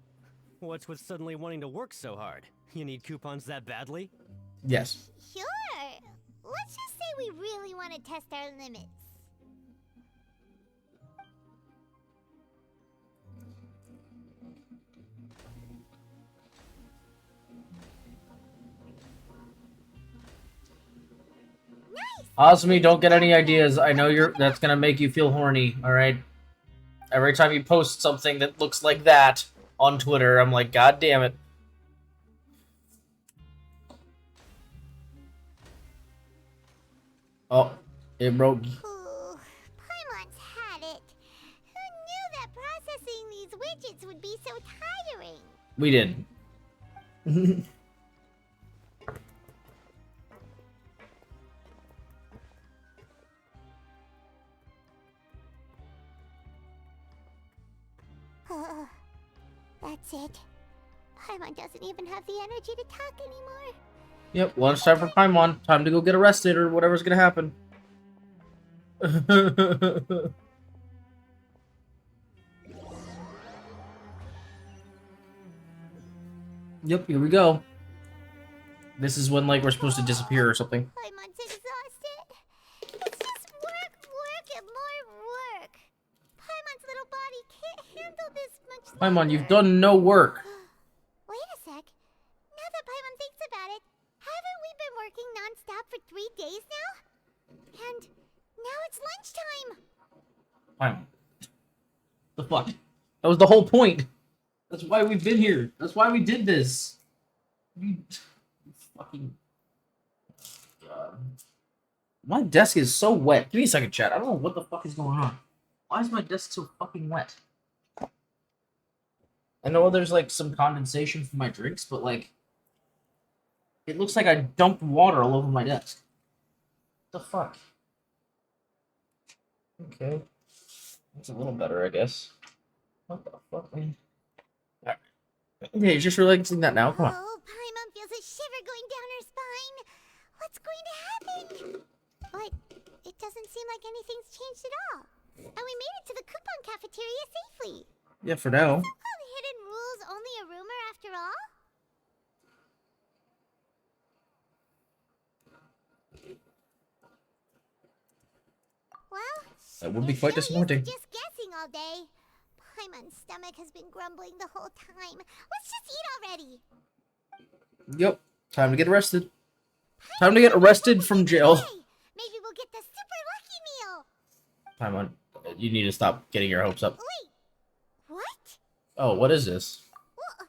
Speaker 15: What's with suddenly wanting to work so hard? You need coupons that badly?
Speaker 1: Yes.
Speaker 3: Sure. Let's just say we really want to test our limits.
Speaker 1: Osmi, don't get any ideas. I know that's gonna make you feel horny, alright? Every time you post something that looks like that on Twitter, I'm like, God damn it. Oh, it broke.
Speaker 3: Ooh, Paimon's had it. Who knew that processing these widgets would be so tiring?
Speaker 1: We did.
Speaker 3: That's it. Paimon doesn't even have the energy to talk anymore.
Speaker 1: Yep, lunchtime for Paimon. Time to go get arrested or whatever's gonna happen. Yep, here we go. This is when, like, we're supposed to disappear or something.
Speaker 3: Paimon's exhausted. It's just work, and more work. Paimon's little body can't handle this much longer.
Speaker 1: Paimon, you've done no work.
Speaker 3: Wait a sec. Now that Paimon thinks about it, haven't we been working non-stop for 3 days now? And now it's lunchtime.
Speaker 1: Paimon. The fuck? That was the whole point. That's why we've been here. That's why we did this. You fucking... God. My desk is so wet. Give me a second, chat. I don't know what the fuck is going on. Why is my desk so fucking wet? I know there's, like, some condensation from my drinks, but, like... It looks like I dumped water all over my desk. What the fuck? Okay. That's a little better, I guess. What the fuck, man? Alright. Okay, just relaxing that now. Come on.
Speaker 3: Oh, Paimon feels a shiver going down her spine. What's going to happen? But it doesn't seem like anything's changed at all. And we made it to the coupon cafeteria safely.
Speaker 1: Yeah, for now.
Speaker 3: So-called hidden rules only a rumor after all? Well,
Speaker 1: That would be quite disappointing.
Speaker 3: just guessing all day. Paimon's stomach has been grumbling the whole time. Let's just eat already.
Speaker 1: Yep. Time to get arrested. Time to get arrested from jail.
Speaker 3: Maybe we'll get the super lucky meal.
Speaker 1: Paimon, you need to stop getting your hopes up.
Speaker 3: Wait. What?
Speaker 1: Oh, what is this?
Speaker 3: What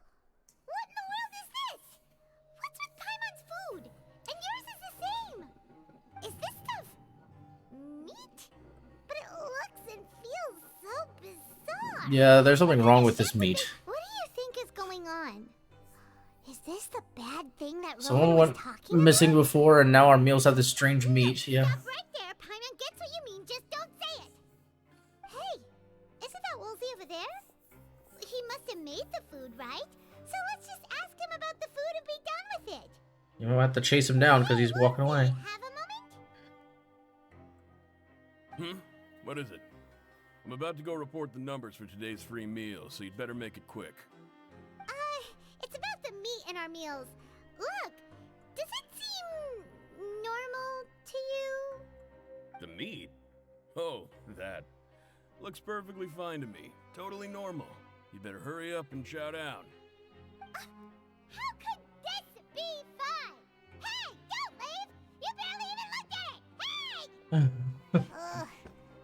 Speaker 3: in the world is this? What's with Paimon's food? And yours is the same. Is this stuff meat? But it looks and feels so bizarre.
Speaker 1: Yeah, there's something wrong with this meat.
Speaker 3: What do you think is going on? Is this the bad thing that
Speaker 1: Someone
Speaker 3: Rowan was
Speaker 1: went
Speaker 3: talking
Speaker 1: missing
Speaker 3: about?
Speaker 1: before, and now our meals have this strange meat. Yeah.
Speaker 3: Stop right there, Paimon gets what you mean, just don't say it. Hey, isn't that Woolsey over there? He must have made the food, right? So let's just ask him about the food and be done with it.
Speaker 1: You might have to chase him down because he's walking away.
Speaker 3: Have a moment?
Speaker 12: What is it? I'm about to go report the numbers for today's free meal, so you'd better make it quick.
Speaker 3: It's about the meat in our meals. Look, does it seem normal to you?
Speaker 12: The meat? Oh, that. Looks perfectly fine to me. Totally normal. You better hurry up and chow down.
Speaker 3: How could this be fun? Hey, don't leave! You barely even looked at it! Hey! Ugh,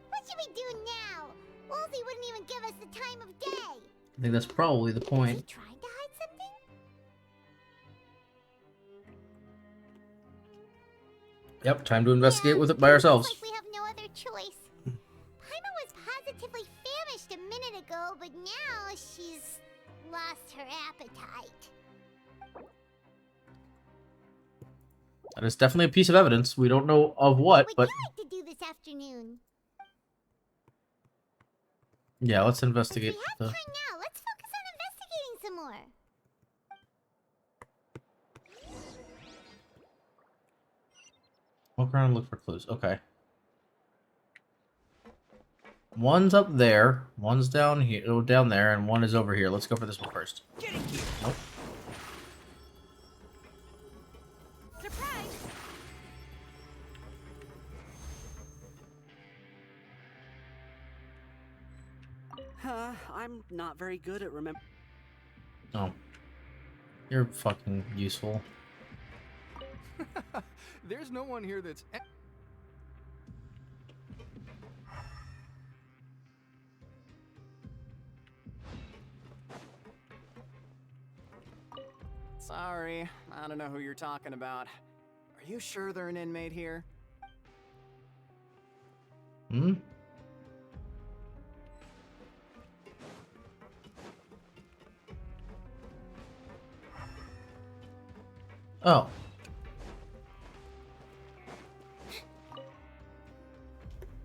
Speaker 3: what should we do now? Woolsey wouldn't even give us the time of day.
Speaker 1: I think that's probably the point.
Speaker 3: Trying to hide something?
Speaker 1: Yep, time to investigate with it by ourselves.
Speaker 3: Looks like we have no other choice. Paimon was positively famished a minute ago, but now she's lost her appetite.
Speaker 1: That is definitely a piece of evidence. We don't know of what, but...
Speaker 3: What would you like to do this afternoon?
Speaker 1: Yeah, let's investigate.
Speaker 3: We have time now. Let's focus on investigating some more.
Speaker 1: Walk around and look for clues. Okay. One's up there, one's down here, oh, down there, and one is over here. Let's go for this one first. Nope.
Speaker 7: Surprise!
Speaker 19: I'm not very good at remember.
Speaker 1: Oh. You're fucking useful.
Speaker 10: There's no one here that's...
Speaker 14: Sorry, I don't know who you're talking about. Are you sure they're an inmate here?
Speaker 1: Hmm? Oh.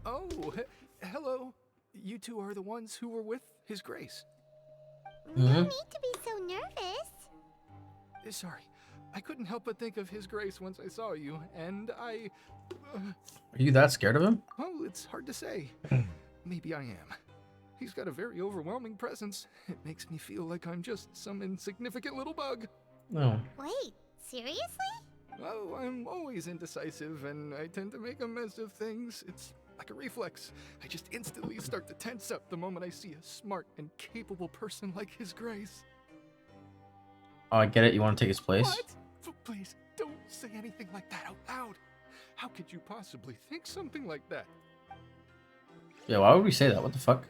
Speaker 10: Oh, hello. You two are the ones who were with His Grace.
Speaker 3: No need to be so nervous.
Speaker 10: Sorry, I couldn't help but think of His Grace once I saw you, and I...
Speaker 1: Are you that scared of him?
Speaker 10: Oh, it's hard to say. Maybe I am. He's got a very overwhelming presence. It makes me feel like I'm just some insignificant little bug.
Speaker 1: No.
Speaker 3: Wait, seriously?
Speaker 10: Oh, I'm always indecisive, and I tend to make a mess of things. It's like a reflex. I just instantly start to tense up the moment I see a smart and capable person like His Grace.
Speaker 1: Oh, I get it. You want to take his place?
Speaker 10: What? Please, don't say anything like that out loud. How could you possibly think something like that?
Speaker 1: Yeah, why would we say that? What the fuck?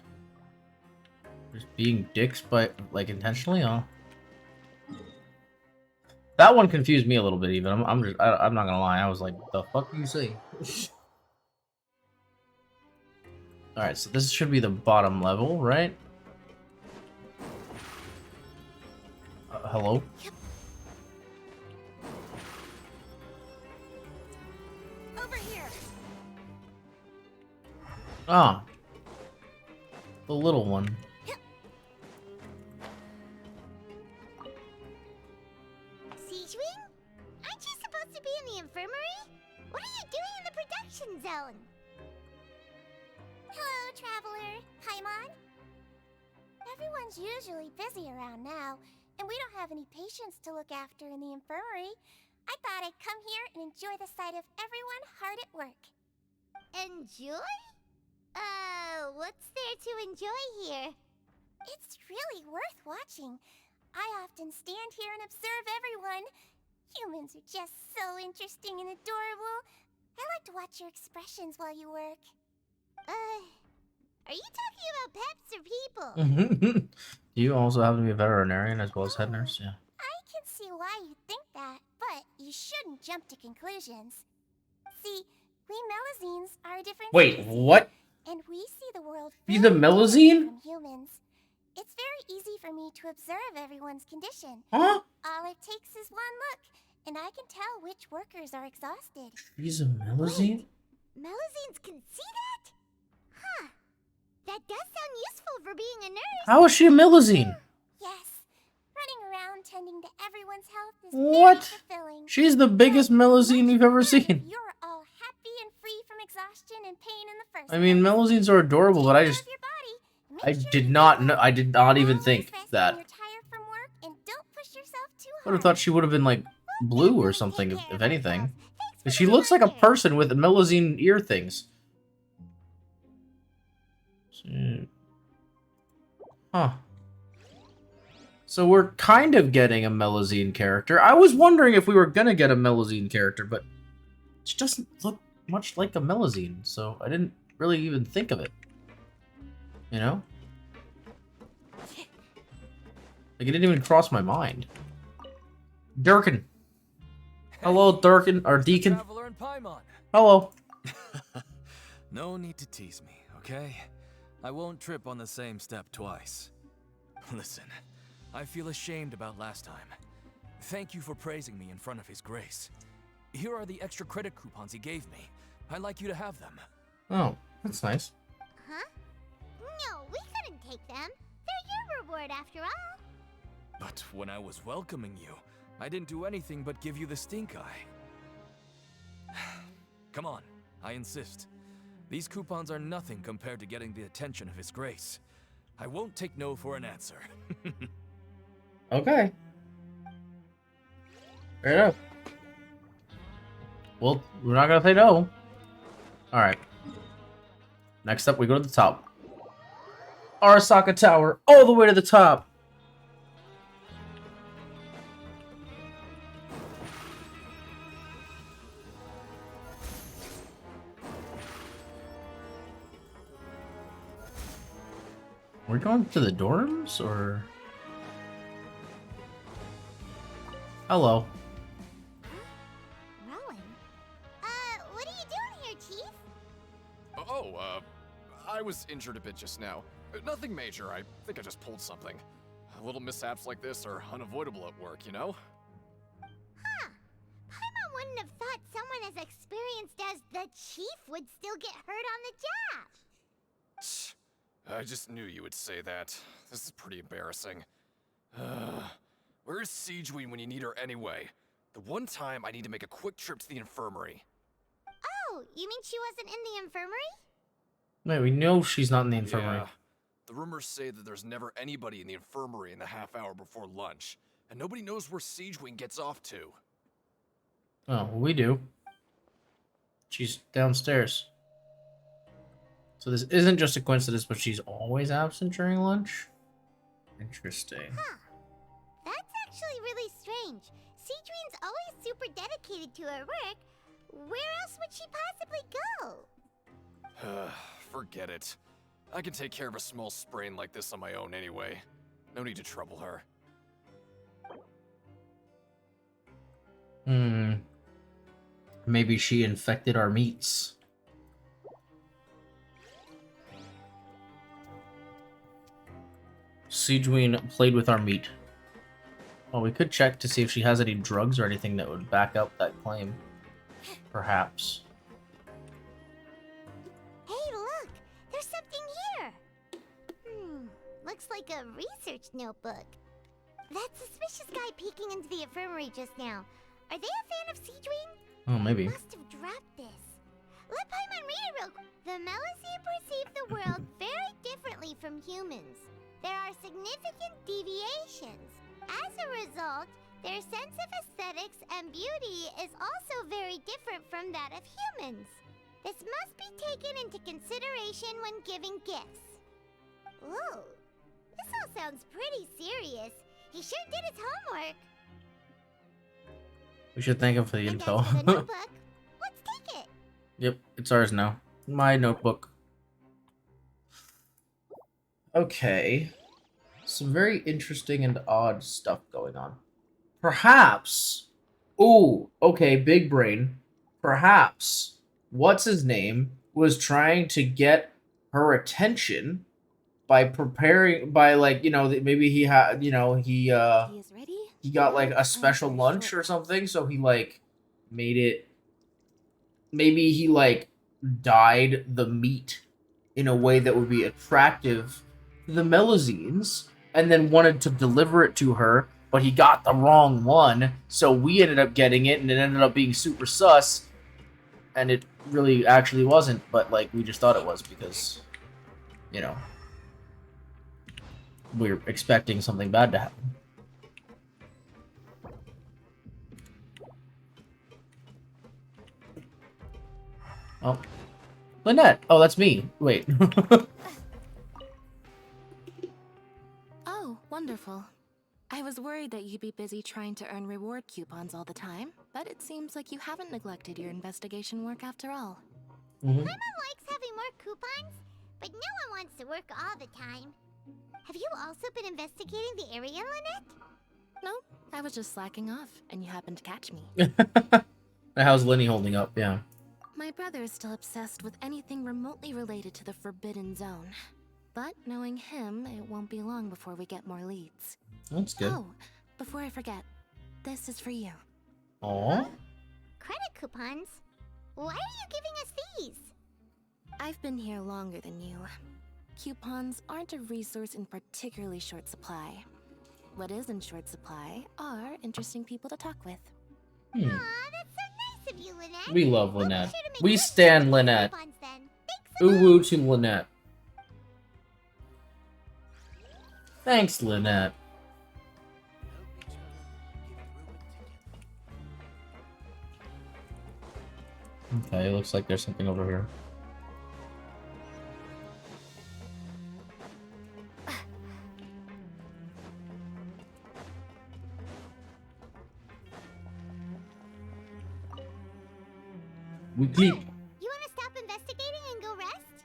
Speaker 1: Just being dicks, but like intentionally, huh? That one confused me a little bit. Even I'm not gonna lie. I was like, "The fuck do you say?" All right, so this should be the bottom level, right? Hello.
Speaker 7: Over here.
Speaker 1: Ah, the little one.
Speaker 3: Seijwing? Aren't you supposed to be in the infirmary? What are you doing in the production zone? Hello, traveler. Paimon? Everyone's usually busy around now, and we don't have any patients to look after in the infirmary. I thought I'd come here and enjoy the sight of everyone hard at work. Enjoy? What's there to enjoy here? It's really worth watching. I often stand here and observe everyone. Humans are just so interesting and adorable. I like to watch your expressions while you work. Are you talking about pets or people?
Speaker 1: You also happen to be a veterinarian as well as head nurse, yeah.
Speaker 3: I can see why you think that, but you shouldn't jump to conclusions. See, we Melazines are a different
Speaker 1: Wait,
Speaker 3: species,
Speaker 1: what?
Speaker 3: and we see the world
Speaker 1: He's
Speaker 3: very
Speaker 1: a Melazine?
Speaker 3: different from humans. It's very easy for me to observe everyone's condition.
Speaker 1: Huh?
Speaker 3: All it takes is one look, and I can tell which workers are exhausted.
Speaker 1: She's a Melazine?
Speaker 3: Melazines can see that? Huh. That does sound useful for being a nurse.
Speaker 1: How is she a Melazine?
Speaker 3: Yes. Running around tending to everyone's health is
Speaker 1: What?
Speaker 3: very fulfilling.
Speaker 1: She's the biggest Melazine we've ever seen.
Speaker 3: You're all happy and free from exhaustion and pain in the first
Speaker 1: I mean, Melazines are adorable, but I did not know. I did not even think that. Would have thought she would have been like blue or something, if anything. But she looks like a person with Melazine ear things. Huh. So we're kind of getting a Melazine character. I was wondering if we were gonna get a Melazine character, but she doesn't look much like a Melazine, so I didn't really even think of it. You know? Like, it didn't even cross my mind. Durkin. Hello, Durkin, or Deacon.
Speaker 10: Traveler and Paimon.
Speaker 1: Hello.
Speaker 10: No need to tease me, okay? I won't trip on the same step twice. Listen, I feel ashamed about last time. Thank you for praising me in front of His Grace. Here are the extra credit coupons he gave me. I'd like you to have them.
Speaker 1: Oh, that's nice.
Speaker 3: Huh? No, we couldn't take them. They're your reward after all.
Speaker 10: But when I was welcoming you, I didn't do anything but give you the stink eye. Come on, I insist. These coupons are nothing compared to getting the attention of His Grace. I won't take no for an answer.
Speaker 1: Okay. Fair enough. Well, we're not gonna say no. Alright. Next up, we go to the top. Arasaka Tower, all the way to the top. We're going to the dorms, or? Hello.
Speaker 3: Rowan? What are you doing here, Chief?
Speaker 20: I was injured a bit just now. Nothing major, I think I just pulled something. Little mishaps like this are unavoidable at work, you know?
Speaker 3: Huh. Paimon wouldn't have thought someone as experienced as the Chief would still get hurt on the job.
Speaker 20: I just knew you would say that. This is pretty embarrassing. Where is Siegeween when you need her anyway? The one time I need to make a quick trip to the infirmary.
Speaker 3: Oh, you mean she wasn't in the infirmary?
Speaker 1: Wait, we know she's not in the infirmary.
Speaker 20: Yeah. The rumors say that there's never anybody in the infirmary in the half hour before lunch, and nobody knows where Siegeween gets off to.
Speaker 1: Oh, we do. She's downstairs. So this isn't just a coincidence, but she's always absent during lunch? Interesting.
Speaker 3: Huh. That's actually really strange. Siegeween's always super dedicated to her work. Where else would she possibly go?
Speaker 20: Forget it. I can take care of a small sprain like this on my own anyway. No need to trouble her.
Speaker 1: Maybe she infected our meats. Siegeween played with our meat. Well, we could check to see if she has any drugs or anything that would back up that claim. Perhaps.
Speaker 3: Hey, look! There's something here! Looks like a research notebook. That suspicious guy peeking into the infirmary just now. Are they a fan of Siegeween?
Speaker 1: Oh, maybe.
Speaker 3: Must have dropped this. Let Paimon read it real quick. The Melusine perceive the world very differently from humans. There are significant deviations. As a result, their sense of aesthetics and beauty is also very different from that of humans. This must be taken into consideration when giving gifts. Ooh, this all sounds pretty serious. He sure did his homework.
Speaker 1: We should thank him for the info.
Speaker 3: The notebook. Let's take it.
Speaker 1: Yep, it's ours now. My notebook. Okay. Some very interesting and odd stuff going on. Perhaps... Ooh, okay, big brain. Perhaps, what's his name, was trying to get her attention by preparing, by like, you know, maybe he had, you know, he got like a special lunch or something, so he like made it, maybe he like dyed the meat in a way that would be attractive to the Melusines, and then wanted to deliver it to her, but he got the wrong one, so we ended up getting it, and it ended up being super sus, and it really actually wasn't, but like we just thought it was because, you know, we're expecting something bad to happen. Oh. Lynette! Oh, that's me. Wait.
Speaker 17: Oh, wonderful. I was worried that you'd be busy trying to earn reward coupons all the time, but it seems like you haven't neglected your investigation work after all.
Speaker 3: Paimon likes having more coupons, but no one wants to work all the time. Have you also been investigating the area, Lynette?
Speaker 17: No, I was just slacking off, and you happened to catch me.
Speaker 1: How's Lenny holding up? Yeah.
Speaker 17: My brother is still obsessed with anything remotely related to the Forbidden Zone. But knowing him, it won't be long before we get more leads.
Speaker 1: That's good.
Speaker 17: Oh, before I forget, this is for you.
Speaker 1: Aww.
Speaker 3: Credit coupons? Why are you giving us these?
Speaker 17: I've been here longer than you. Coupons aren't a resource in particularly short supply. What is in short supply are interesting people to talk with.
Speaker 3: Aw, that's so nice of you, Lynette.
Speaker 1: We love Lynette. We stan Lynette.
Speaker 3: Coupons, then. Thank
Speaker 1: Ooh to Lynette. Thanks, Lynette. Okay, looks like there's something over here. We keep.
Speaker 3: You want to stop investigating and go rest?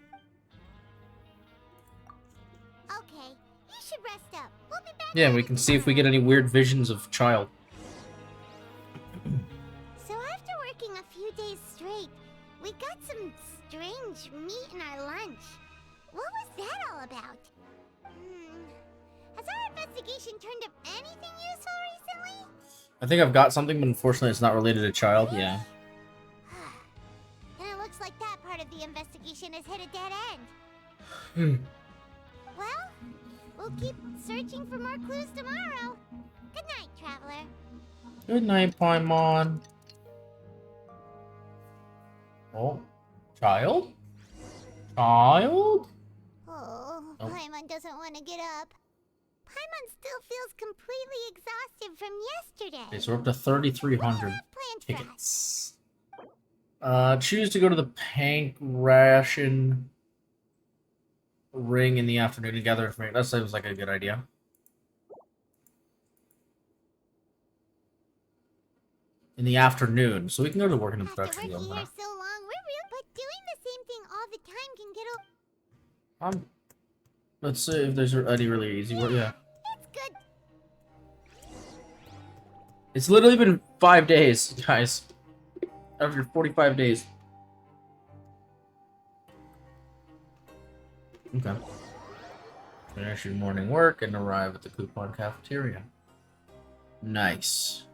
Speaker 3: Okay, you should rest up. We'll be back.
Speaker 1: Yeah, we can see if we get any weird visions of child.
Speaker 3: So after working a few days straight, we got some strange meat in our lunch. What was that all about? Has our investigation turned up anything useful recently?
Speaker 1: I think I've got something, but unfortunately it's not related to child. Yeah.
Speaker 3: Then it looks like that part of the investigation has hit a dead end. Well, we'll keep searching for more clues tomorrow. Good night, Traveler.
Speaker 1: Good night, Paimon. Oh, child? Child?
Speaker 3: Oh,
Speaker 1: Nope.
Speaker 3: Paimon doesn't want to get up. Paimon still feels completely exhausted from yesterday.
Speaker 1: Okay, so we're up to 3,300 tickets. Choose to go to the Pank Ration Ring in the afternoon to gather information. That seems like a good idea. In the afternoon, so we can go to work in the production guild now.
Speaker 3: So long, we're real, but doing the same thing all the time can get old.
Speaker 1: Let's see if there's any really easy work. Yeah.
Speaker 3: It's good.
Speaker 1: It's literally been 5 days, guys. After 45 days. Okay. Finish your morning work and arrive at the coupon cafeteria. Nice.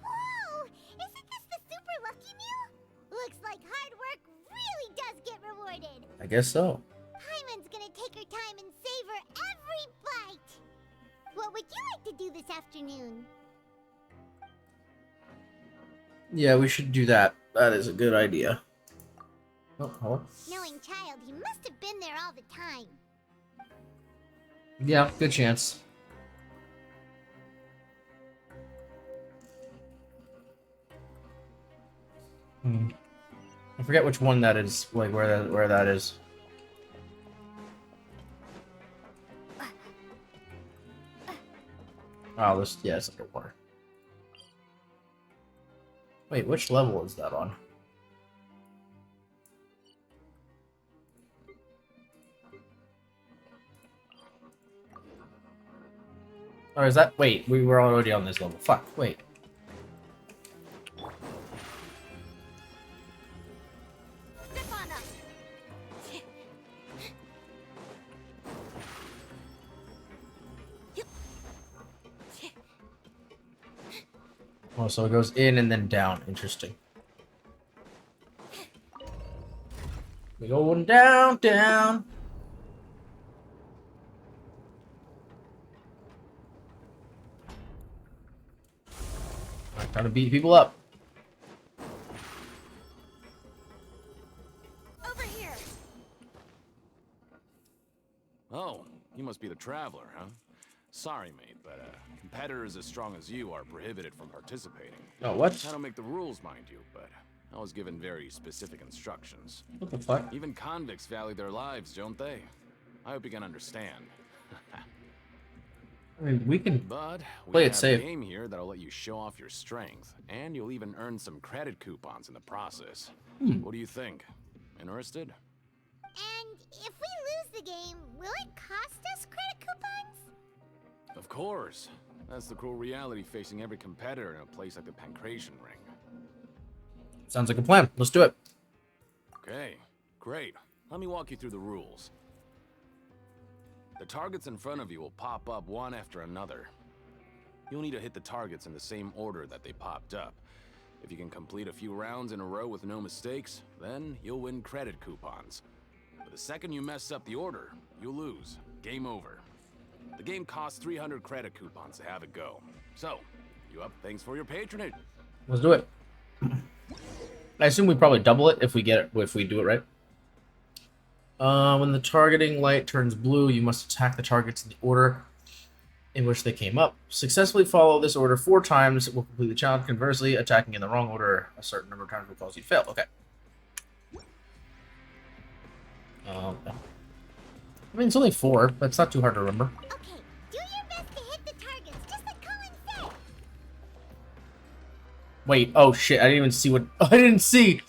Speaker 3: Whoa! Isn't this the super lucky meal? Looks like hard work really does get rewarded.
Speaker 1: I guess so.
Speaker 3: Paimon's gonna take her time and savor every bite. What would you like to do this afternoon?
Speaker 1: Yeah, we should do that. That is a good idea. Oh, hold on.
Speaker 3: Knowing Child, he must have been there all the time.
Speaker 1: Yeah, good chance. I forget which one that is, like where that is. Oh, this, yeah, it's underwater. Wait, which level is that on? Or is that, wait, we were already on this level. Fuck, wait. Oh, so it goes in and then down. Interesting. We going down, down. I'm trying to beat people up.
Speaker 3: Over here.
Speaker 20: Oh, you must be the Traveler, huh? Sorry, mate, but competitors as strong as you are prohibited from participating.
Speaker 1: Oh, what?
Speaker 20: I don't make the rules, mind you, but I was given very specific instructions.
Speaker 1: What the fuck?
Speaker 20: Even convicts value their lives, don't they? I hope you can understand.
Speaker 1: I mean, we can
Speaker 20: But we
Speaker 1: play it
Speaker 20: have
Speaker 1: safe.
Speaker 20: a game here that'll let you show off your strength, and you'll even earn some credit coupons in the process. What do you think? Interested?
Speaker 3: And if we lose the game, will it cost us credit coupons?
Speaker 20: Of course. That's the cruel reality facing every competitor in a place like the Pancration Ring.
Speaker 1: Sounds like a plan. Let's do it.
Speaker 20: Okay, great. Let me walk you through the rules. The targets in front of you will pop up one after another. You'll need to hit the targets in the same order that they popped up. If you can complete a few rounds in a row with no mistakes, then you'll win credit coupons. But the second you mess up the order, you'll lose. Game over. The game costs 300 credit coupons to have it go. So, you up? Thanks for your patronage.
Speaker 1: Let's do it. I assume we probably double it if we get it, if we do it right. When the targeting light turns blue, you must attack the targets in the order in which they came up. Successfully follow this order 4 times will complete the challenge. Conversely, attacking in the wrong order a certain number of times will cause you to fail. Okay. I mean, it's only 4. That's not too hard to remember.
Speaker 3: Okay, do your best to hit the targets, just like Colin said.
Speaker 1: Wait, oh shit, I didn't even see what... I didn't see!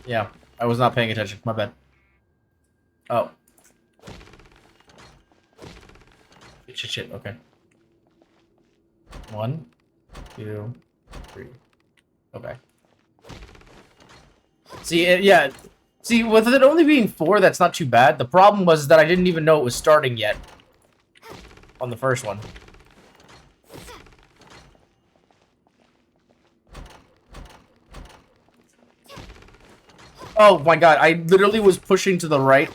Speaker 1: Yeah, I was not paying attention. My bad. Oh. Shit, okay. 1, 2, 3. Okay. See, yeah. See, with it only being 4, that's not too bad. The problem was that I didn't even know it was starting yet. On the first one. Oh my god, I literally was pushing to the right,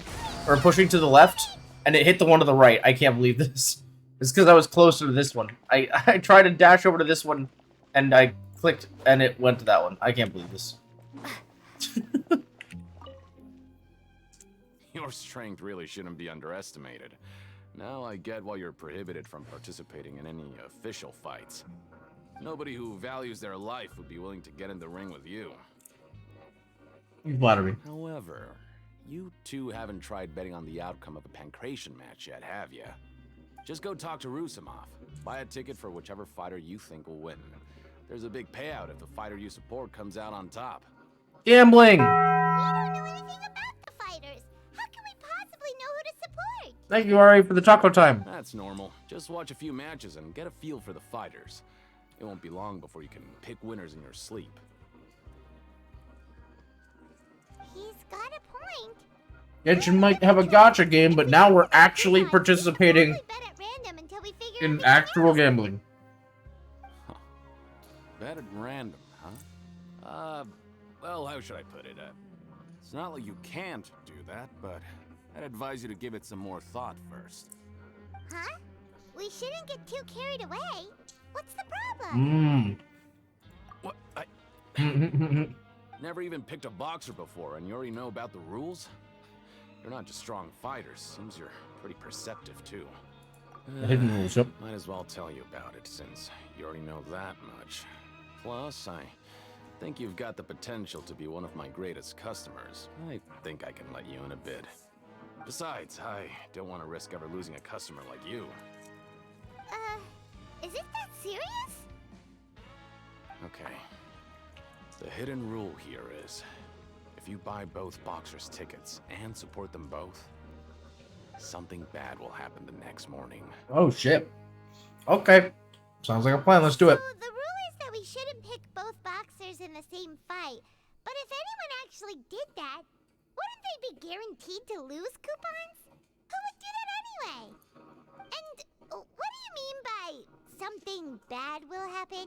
Speaker 1: or pushing to the left, and it hit the one to the right. I can't believe this. It's because I was closer to this one. I tried to dash over to this one, and I clicked, and it went to that one. I can't believe this.
Speaker 20: Your strength really shouldn't be underestimated. Now I get why you're prohibited from participating in any official fights. Nobody who values their life would be willing to get in the ring with you.
Speaker 1: You flatter me.
Speaker 20: However, you two haven't tried betting on the outcome of a Pancration match yet, have you? Just go talk to Rusimov. Buy a ticket for whichever fighter you think will win. There's a big payout if the fighter you support comes out on top.
Speaker 1: Gambling!
Speaker 3: We don't know anything about the fighters. How can we possibly know who to support?
Speaker 1: Thank you, Ari, for the taco time.
Speaker 20: That's normal. Just watch a few matches and get a feel for the fighters. It won't be long before you can pick winners in your sleep.
Speaker 3: He's got a point.
Speaker 1: Genshin might have a gacha game, but now we're actually participating in actual gambling.
Speaker 20: Bet at random, huh? Well, how should I put it? It's not like you can't do that, but I'd advise you to give it some more thought first.
Speaker 3: Huh? We shouldn't get too carried away. What's the problem?
Speaker 20: What? Never even picked a boxer before, and you already know about the rules? You're not just strong fighters. Seems you're pretty perceptive, too.
Speaker 1: The hidden rules, yep.
Speaker 20: Might as well tell you about it, since you already know that much. Plus, I think you've got the potential to be one of my greatest customers. I think I can let you in a bid. Besides, I don't want to risk ever losing a customer like you.
Speaker 3: Is it that serious?
Speaker 20: Okay. The hidden rule here is, if you buy both boxers' tickets and support them both, something bad will happen the next morning.
Speaker 1: Oh, shit. Okay. Sounds like a plan. Let's do it.
Speaker 3: So the rule is that we shouldn't pick both boxers in the same fight. But if anyone actually did that, wouldn't they be guaranteed to lose coupons? Who would do that anyway? And what do you mean by something bad will happen?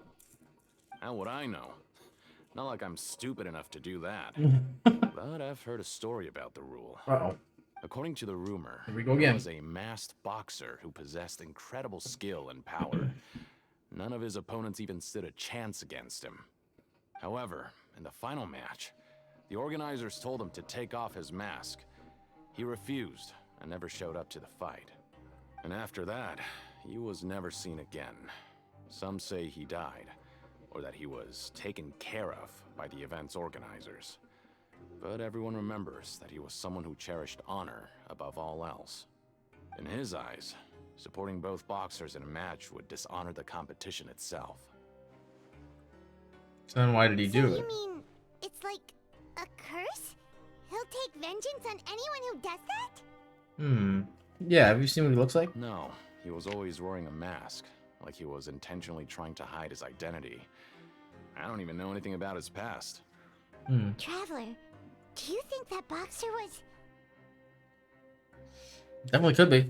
Speaker 20: How would I know? Not like I'm stupid enough to do that. But I've heard a story about the rule.
Speaker 1: Uh-oh.
Speaker 20: According to the rumor,
Speaker 1: Here we go
Speaker 20: there
Speaker 1: again.
Speaker 20: was a masked boxer who possessed incredible skill and power. None of his opponents even stood a chance against him. However, in the final match, the organizers told him to take off his mask. He refused and never showed up to the fight. And after that, he was never seen again. Some say he died, or that he was taken care of by the event's organizers. But everyone remembers that he was someone who cherished honor above all else. In his eyes, supporting both boxers in a match would dishonor the competition itself.
Speaker 1: So then why did he do
Speaker 3: You
Speaker 1: it?
Speaker 3: mean it's like a curse? He'll take vengeance on anyone who does that?
Speaker 1: Yeah, have you seen what he looks like?
Speaker 20: No, he was always wearing a mask, like he was intentionally trying to hide his identity. I don't even know anything about his past.
Speaker 3: Traveler, do you think that boxer was...
Speaker 1: Definitely could be.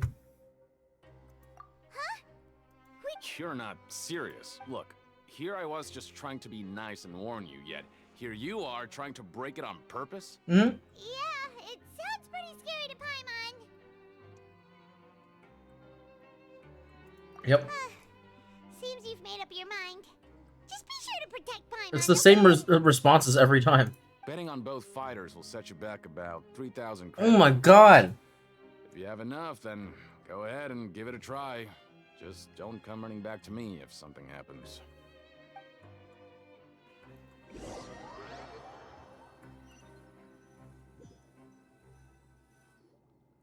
Speaker 20: You're not serious. Look, here I was just trying to be nice and warn you, yet here you are trying to break it on purpose?
Speaker 3: Yeah, it sounds pretty scary to Paimon.
Speaker 1: Yep.
Speaker 3: Seems you've made up your mind. Just be sure to protect Paimon.
Speaker 1: It's the same responses every time.
Speaker 20: Betting on both fighters will set you back about 3,000
Speaker 1: Oh
Speaker 20: credits.
Speaker 1: my god.
Speaker 20: If you have enough, then go ahead and give it a try. Just don't come running back to me if something happens.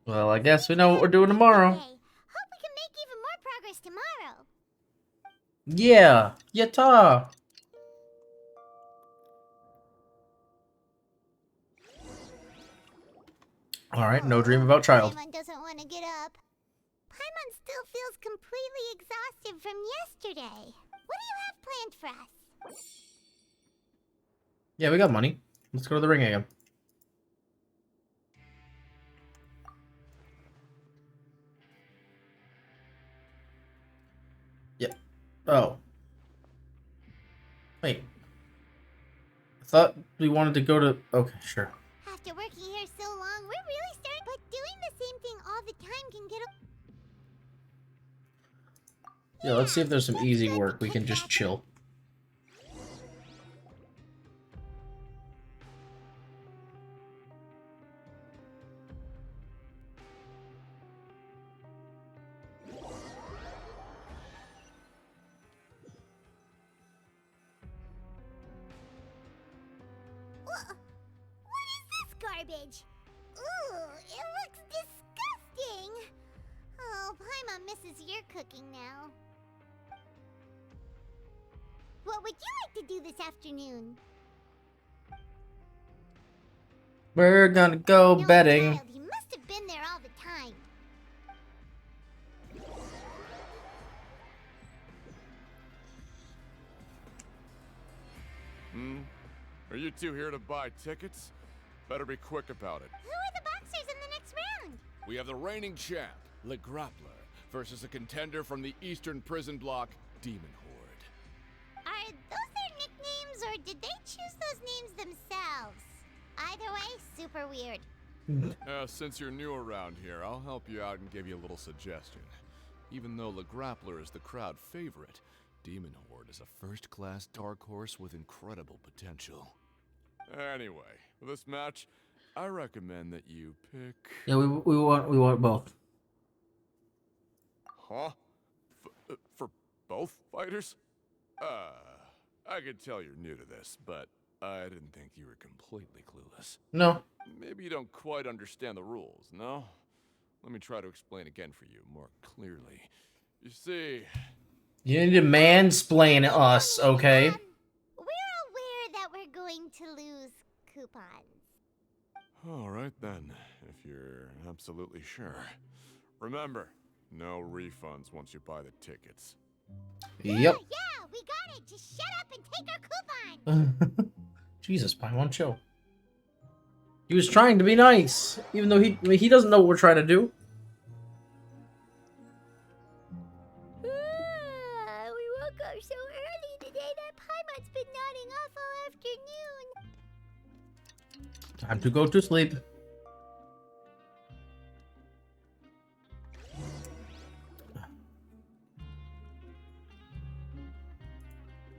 Speaker 1: Well, I guess we know what we're doing tomorrow.
Speaker 3: Hope we can make even more progress tomorrow.
Speaker 1: Yeah, yatta. Alright, no dream about child.
Speaker 3: Paimon doesn't want to get up. Paimon still feels completely exhausted from yesterday. What do you have planned for us?
Speaker 1: Yeah, we got money. Let's go to the ring again. Yep. Oh. Wait. I thought we wanted to go to... Okay, sure.
Speaker 3: After working here so long, we're really starting... But doing the same thing all the time can get...
Speaker 1: Yeah, let's see if there's some easy work. We can just chill.
Speaker 3: What is this garbage? Ooh, it looks disgusting. Oh, Paimon misses your cooking now. What would you like to do this afternoon?
Speaker 1: We're gonna go betting.
Speaker 3: Child, he must have been there all the time.
Speaker 21: Are you two here to buy tickets? Better be quick about it.
Speaker 3: Who are the boxers in the next round?
Speaker 21: We have the reigning champ, Le Grappler, versus a contender from the Eastern Prison Block, Demon Horde.
Speaker 3: Are those their nicknames, or did they choose those names themselves? Either way, super weird.
Speaker 21: Since you're new around here, I'll help you out and give you a little suggestion. Even though Le Grappler is the crowd favorite, Demon Horde is a first-class dark horse with incredible potential. Anyway, for this match, I recommend that you pick...
Speaker 1: Yeah, we want both.
Speaker 21: Huh? For both fighters? I can tell you're new to this, but I didn't think you were completely clueless.
Speaker 1: No.
Speaker 21: Maybe you don't quite understand the rules, no? Let me try to explain again for you more clearly. You see...
Speaker 1: You need to mansplain us, okay?
Speaker 3: We're aware that we're going to lose coupons.
Speaker 21: Alright then, if you're absolutely sure. Remember, no refunds once you buy the tickets.
Speaker 1: Yep.
Speaker 3: Yeah, we got it! Just shut up and take our coupon!
Speaker 1: Jesus, Paimon, chill. He was trying to be nice, even though he doesn't know what we're trying to do.
Speaker 3: We woke up so early today that Paimon's been nodding off all afternoon.
Speaker 1: Time to go to sleep.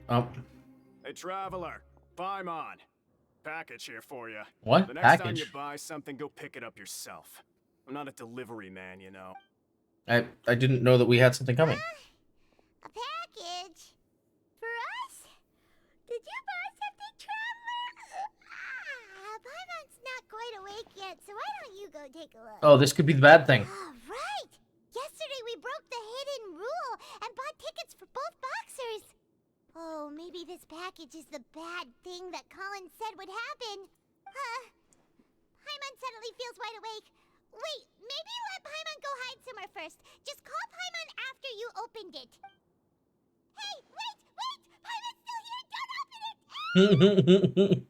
Speaker 1: Oh.
Speaker 14: Hey, traveler, Paimon. Package here for you.
Speaker 1: What?
Speaker 14: The next time
Speaker 1: Package?
Speaker 14: you buy something, go pick it up yourself. I'm not a delivery man, you know.
Speaker 1: I didn't know that we had something coming.
Speaker 3: A package? For us? Did you buy something, traveler? Paimon's not quite awake yet, so why don't you go take a look?
Speaker 1: Oh, this could be the bad thing.
Speaker 3: Right! Yesterday we broke the hidden rule and bought tickets for both boxers. Oh, maybe this package is the bad thing that Colin said would happen. Paimon suddenly feels wide awake. Wait, maybe let Paimon go hide somewhere first. Just call Paimon after you opened it. Hey, wait! Paimon's still here! Don't open it!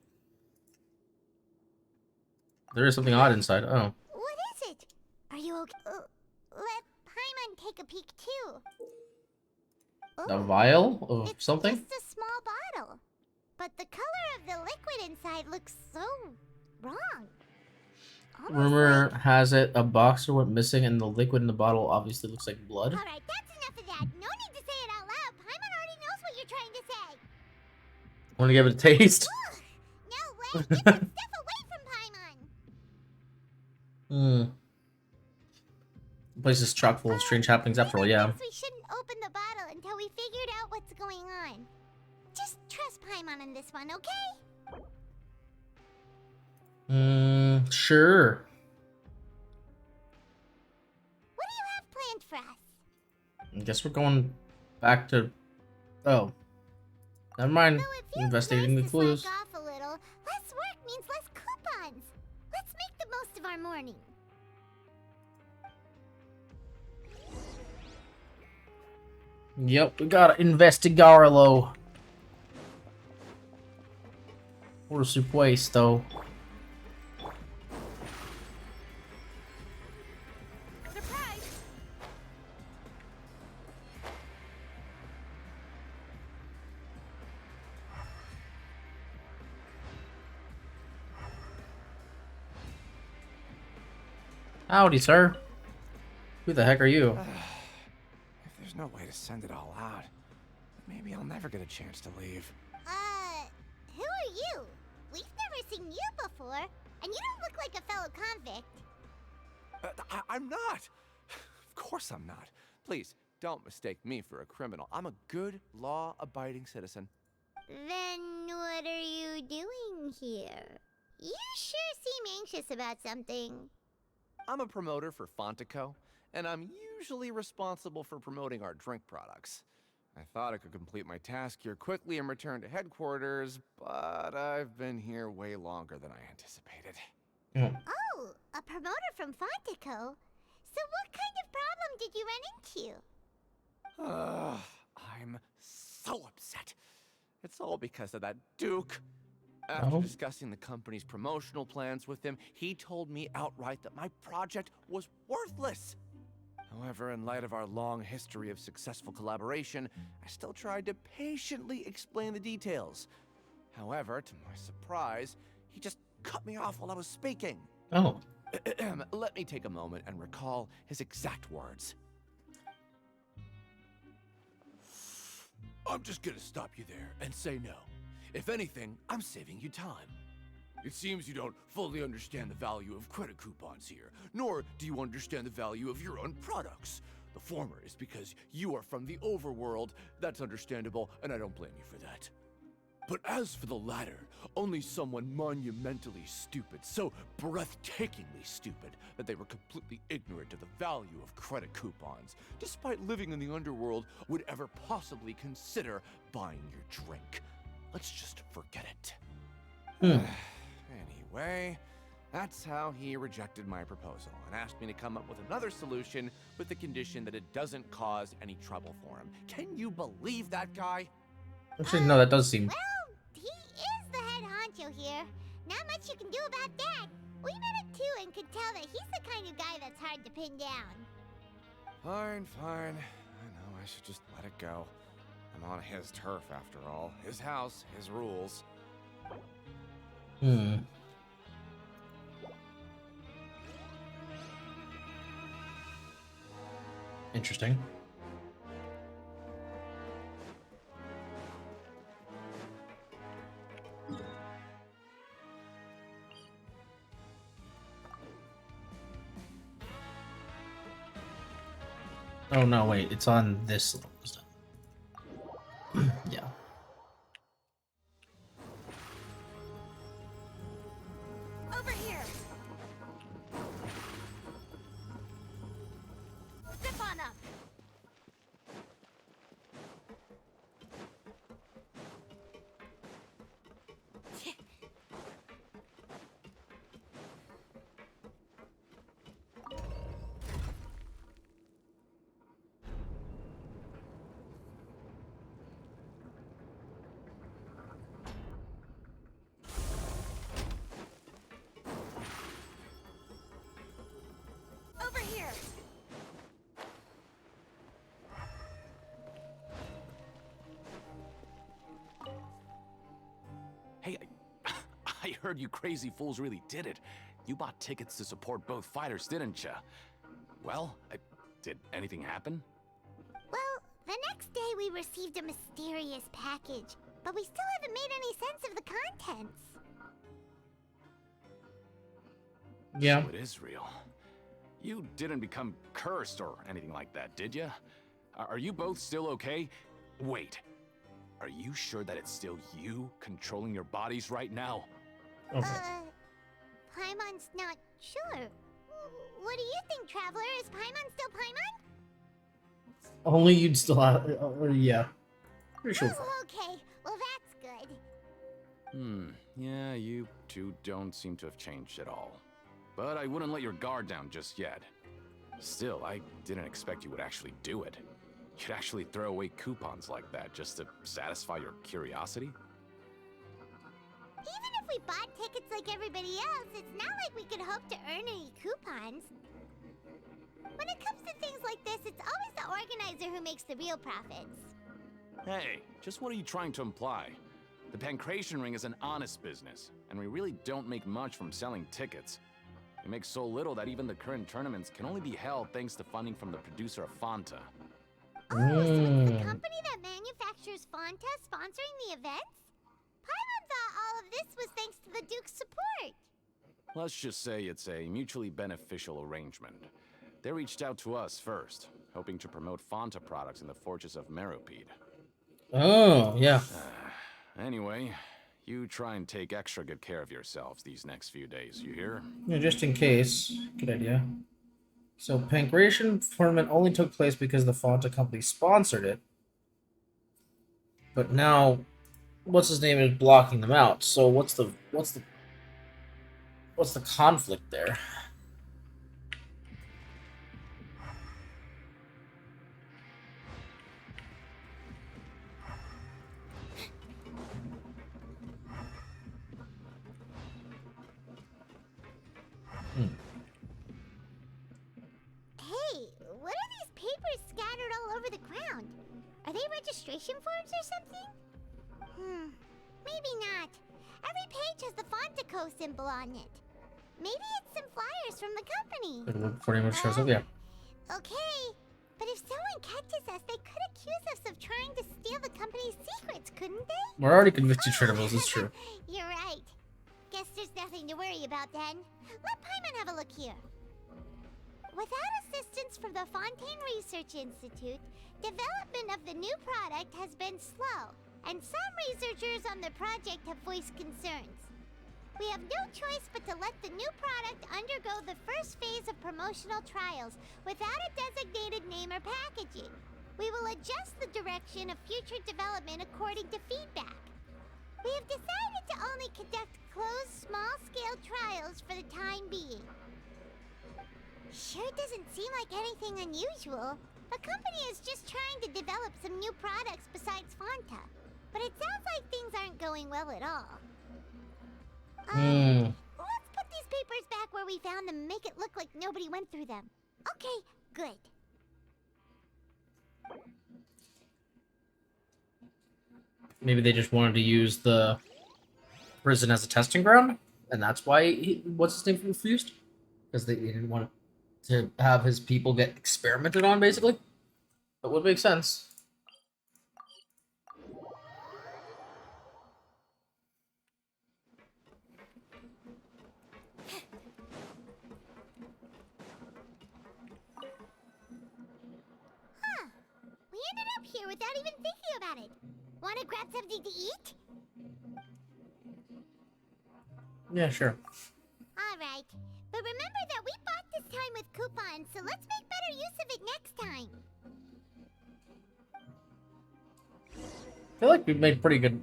Speaker 1: There is something odd inside. Oh.
Speaker 3: What is it? Are you okay? Let Paimon take a peek too.
Speaker 1: A vial of something?
Speaker 3: It's just a small bottle. But the color of the liquid inside looks so wrong.
Speaker 1: Rumor has it a boxer went missing and the liquid in the bottle obviously looks like blood.
Speaker 3: Alright, that's enough of that. No need to say it out loud. Paimon already knows what you're trying to say.
Speaker 1: Want to give it a taste?
Speaker 3: Now Hey, get that stuff away from Paimon!
Speaker 1: The place is chock full of strange happenings after all, yeah.
Speaker 3: We shouldn't open the bottle until we figured out what's going on. Just trust Paimon on this one, okay?
Speaker 1: Sure.
Speaker 3: What do you have planned for us?
Speaker 1: I guess we're going back to... Oh. Never mind. Investigating the clues.
Speaker 3: Slack off a little. Less work means less coupons. Let's make the most of our morning.
Speaker 1: Yep, we gotta investigarlo. Por supuesto.
Speaker 7: Surprise!
Speaker 1: Howdy, sir. Who the heck are you?
Speaker 10: If there's no way to send it all out, maybe I'll never get a chance to leave.
Speaker 3: Who are you? We've never seen you before, and you don't look like a fellow convict.
Speaker 10: I'm not! Of course I'm not. Please, don't mistake me for a criminal. I'm a good, law-abiding citizen.
Speaker 3: Then what are you doing here? You sure seem anxious about something.
Speaker 10: I'm a promoter for Fontico, and I'm usually responsible for promoting our drink products. I thought I could complete my task here quickly and return to headquarters, but I've been here way longer than I anticipated.
Speaker 3: Oh, a promoter from Fontico? So what kind of problem did you run into?
Speaker 10: I'm so upset. It's all because of that Duke. After discussing the company's promotional plans with him, he told me outright that my project was worthless. However, in light of our long history of successful collaboration, I still tried to patiently explain the details. However, to my surprise, he just cut me off while I was speaking.
Speaker 1: Oh.
Speaker 10: Let me take a moment and recall his exact words. I'm just gonna stop you there and say no. If anything, I'm saving you time. It seems you don't fully understand the value of credit coupons here, nor do you understand the value of your own products. The former is because you are from the overworld. That's understandable, and I don't blame you for that. But as for the latter, only someone monumentally stupid, so breathtakingly stupid, that they were completely ignorant of the value of credit coupons, despite living in the underworld, would ever possibly consider buying your drink. Let's just forget it. Anyway, that's how he rejected my proposal and asked me to come up with another solution with the condition that it doesn't cause any trouble for him. Can you believe that guy?
Speaker 1: Actually, no, that does seem...
Speaker 3: Well, he is the head honcho here. Not much you can do about that. We met him too and could tell that he's the kind of guy that's hard to pin down.
Speaker 10: Fine. I know I should just let it go. I'm on his turf after all. His house, his rules.
Speaker 1: Interesting. Oh no, wait, it's on this level. Yeah.
Speaker 7: Over here. Step on up. Over here.
Speaker 20: Hey, I heard you crazy fools really did it. You bought tickets to support both fighters, didn't ya? Well, did anything happen?
Speaker 3: Well, the next day we received a mysterious package, but we still haven't made any sense of the contents.
Speaker 1: Yeah.
Speaker 20: So it is real. You didn't become cursed or anything like that, did you? Are you both still okay? Wait. Are you sure that it's still you controlling your bodies right now?
Speaker 1: Okay.
Speaker 3: Paimon's not sure. What do you think, Traveler? Is Paimon still Paimon?
Speaker 1: Only you'd still have. Yeah. Pretty sure.
Speaker 3: Oh, okay. Well, that's good.
Speaker 20: Yeah, you two don't seem to have changed at all. But I wouldn't let your guard down just yet. Still, I didn't expect you would actually do it. You'd actually throw away coupons like that just to satisfy your curiosity?
Speaker 3: Even if we bought tickets like everybody else, it's not like we could hope to earn any coupons. When it comes to things like this, it's always the organizer who makes the real profits.
Speaker 20: Hey, just what are you trying to imply? The Pancration Ring is an honest business, and we really don't make much from selling tickets. We make so little that even the current tournaments can only be held thanks to funding from the producer of Fanta.
Speaker 3: Oh, so it's the company that manufactures Fanta sponsoring the events? Paimon thought all of this was thanks to the Duke's support.
Speaker 20: Let's just say it's a mutually beneficial arrangement. They reached out to us first, hoping to promote Fanta products in the Fortress of Meropide.
Speaker 1: Oh, yeah.
Speaker 20: Anyway, you try and take extra good care of yourselves these next few days, you hear?
Speaker 1: Yeah, just in case. Good idea. So, Pancration tournament only took place because the Fanta company sponsored it. But now, what's his name is blocking them out. So, what's the conflict there?
Speaker 3: Hey, what are these papers scattered all over the ground? Are they registration forms or something? Maybe not. Every page has the Fontaco symbol on it. Maybe it's some flyers from the company.
Speaker 1: Pretty much shows up, yeah.
Speaker 3: Okay, but if someone catches us, they could accuse us of trying to steal the company's secrets, couldn't they?
Speaker 1: We're already convicted tritables, it's true.
Speaker 3: You're right. Guess there's nothing to worry about then. Let Paimon have a look here. Without assistance from the Fontaine Research Institute, development of the new product has been slow, and some researchers on the project have voiced concerns. We have no choice but to let the new product undergo the first phase of promotional trials without a designated name or packaging. We will adjust the direction of future development according to feedback. We have decided to only conduct closed, small-scale trials for the time being. Sure doesn't seem like anything unusual. The company is just trying to develop some new products besides Fanta. But it sounds like things aren't going well at all. Let's put these papers back where we found them and make it look like nobody went through them. Okay, good.
Speaker 1: Maybe they just wanted to use the prison as a testing ground, and that's why what's his name refused? Because they didn't want to have his people get experimented on, basically. That would make sense.
Speaker 3: We ended up here without even thinking about it. Want to grab something to eat?
Speaker 1: Yeah, sure.
Speaker 3: Alright, but remember that we bought this time with coupons, so let's make better use of it next time.
Speaker 1: I feel like we've made pretty good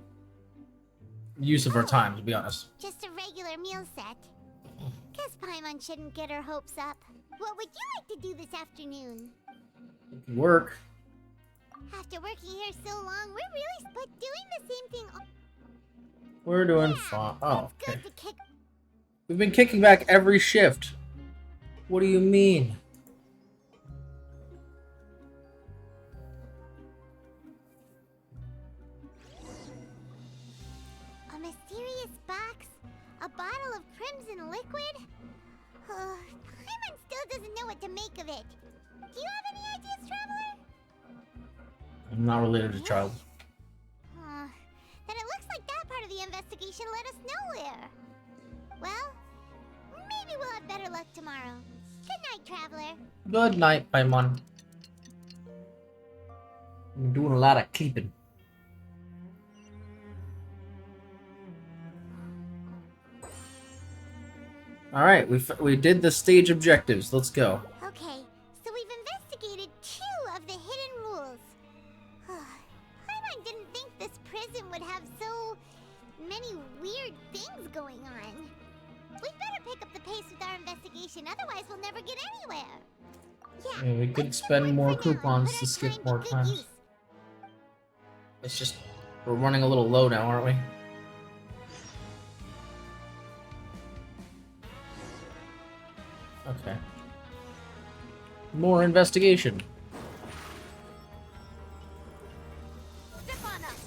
Speaker 1: use of our time, to be honest.
Speaker 3: Just a regular meal set. Guess Paimon shouldn't get her hopes up. What would you like to do this afternoon?
Speaker 1: Work.
Speaker 3: After working here so long, we're really split doing the same thing all—
Speaker 1: We're doing fine. Oh, okay.
Speaker 3: Good to kick—
Speaker 1: We've been kicking back every shift. What do you mean?
Speaker 3: A mysterious box? A bottle of crimson liquid? Paimon still doesn't know what to make of it. Do you have any ideas, Traveler?
Speaker 1: I'm not related to child.
Speaker 3: Then it looks like that part of the investigation led us nowhere. Well, maybe we'll have better better luck tomorrow. Good night, Traveler.
Speaker 1: Good night, Paimon. I'm doing a lot of keeping. All right, we did the stage objectives. Let's go.
Speaker 3: Okay, so we've investigated 2 of the hidden rules. Paimon didn't think this prison would have so many weird things going on. We better pick up the pace with our investigation, otherwise we'll never get anywhere.
Speaker 1: Yeah, we could spend more coupons to skip more times. It's just, we're running a little low now, aren't we? Okay. More investigation.
Speaker 3: Step on us.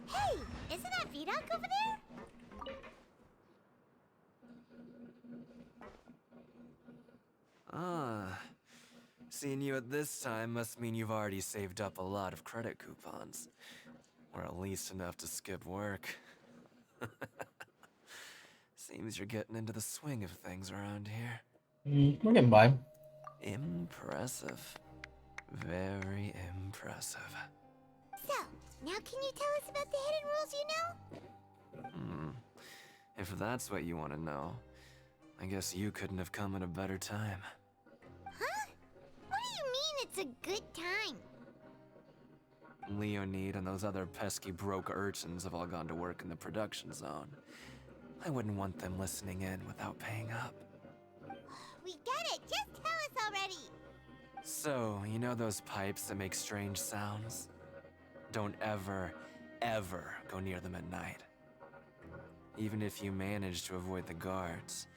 Speaker 3: Hey, isn't that VDOC over there?
Speaker 18: Ah, seeing you at this time must mean you've already saved up a lot of credit coupons. Or at least enough to skip work. Seems you're getting into the swing of things around here.
Speaker 1: We're getting by.
Speaker 18: Impressive. Very impressive.
Speaker 3: So, now can you tell us about the hidden rules you know?
Speaker 18: If that's what you want to know, I guess you couldn't have come at a better time.
Speaker 3: Huh? What do you mean it's a good time?
Speaker 18: Leonid and those other pesky broke urchins have all gone to work in the production zone. I wouldn't want them listening in without paying up.
Speaker 3: We get it! Just tell us already!
Speaker 18: So, you know those pipes that make strange sounds? Don't ever, ever go near them at night. Even if you manage to avoid the guards,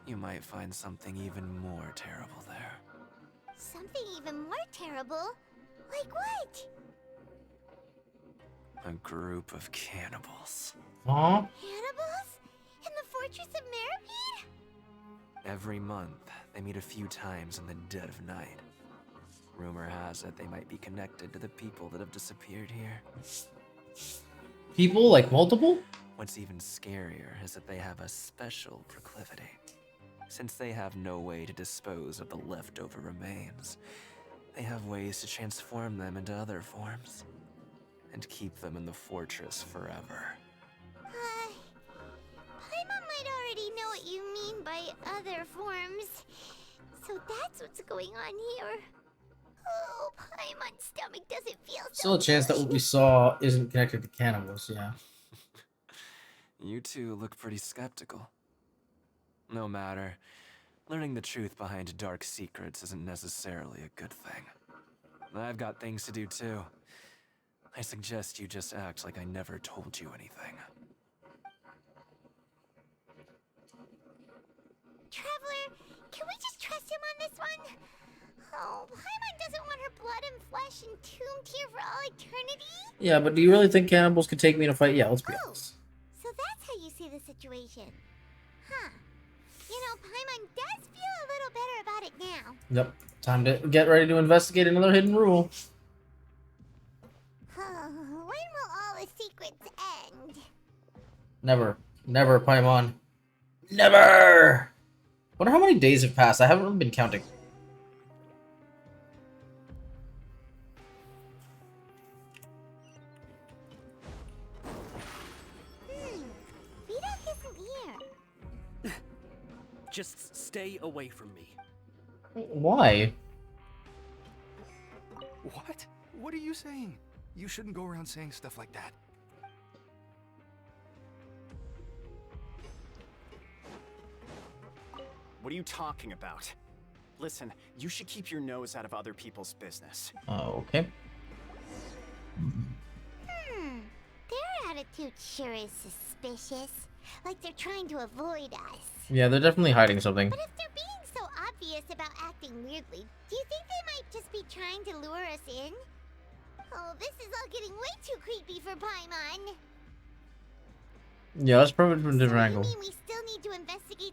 Speaker 18: you might find something even more terrible there.
Speaker 3: Something even more terrible? Like what?
Speaker 18: A group of cannibals.
Speaker 1: Huh?
Speaker 3: Cannibals? In the Fortress of Meripede?
Speaker 18: Every month, they meet a few times in the dead of night. Rumor has it they might be connected to the people that have disappeared here.
Speaker 1: People? Like multiple?
Speaker 18: What's even scarier is that they have a special proclivity. Since they have no way to dispose of the leftover remains, they have ways to transform them into other forms and keep them in the fortress forever.
Speaker 3: Paimon might already know what you mean by other forms. So that's what's going on here. Oh, Paimon's stomach doesn't feel so
Speaker 1: Still a chance that what we saw isn't connected to cannibals, yeah.
Speaker 18: You two look pretty skeptical. No matter, learning the truth behind dark secrets isn't necessarily a good thing. I've got things to do too. I suggest you just act like I never told you anything.
Speaker 3: Traveler, can we just trust him on this one? Oh, Paimon doesn't want her blood and flesh entombed here for all eternity?
Speaker 1: Yeah, but do you really think cannibals could take me in a fight? Yeah, let's be honest.
Speaker 3: So that's how you see the situation. Huh. You know, Paimon does feel a little better about it now.
Speaker 1: Yep. Time to get ready to investigate another hidden rule.
Speaker 3: When will all the secrets end?
Speaker 1: Never. Never, Paimon. Never! Wonder how many days have passed. I haven't really been counting.
Speaker 3: VTuber isn't here.
Speaker 19: Just stay away from me.
Speaker 1: Why?
Speaker 4: What? What are you saying? You shouldn't go around saying stuff like that.
Speaker 14: What are you talking about? Listen, you should keep your nose out of other people's business.
Speaker 1: Okay.
Speaker 3: Their attitude sure is suspicious. Like they're trying to avoid us.
Speaker 1: Yeah, they're definitely hiding something.
Speaker 3: But if they're being so obvious about acting weirdly, do you think they might just be trying to lure us in? Oh, this is all getting way too creepy for Paimon.
Speaker 1: Yeah, let's probably from a different angle.
Speaker 3: You mean we still need to investigate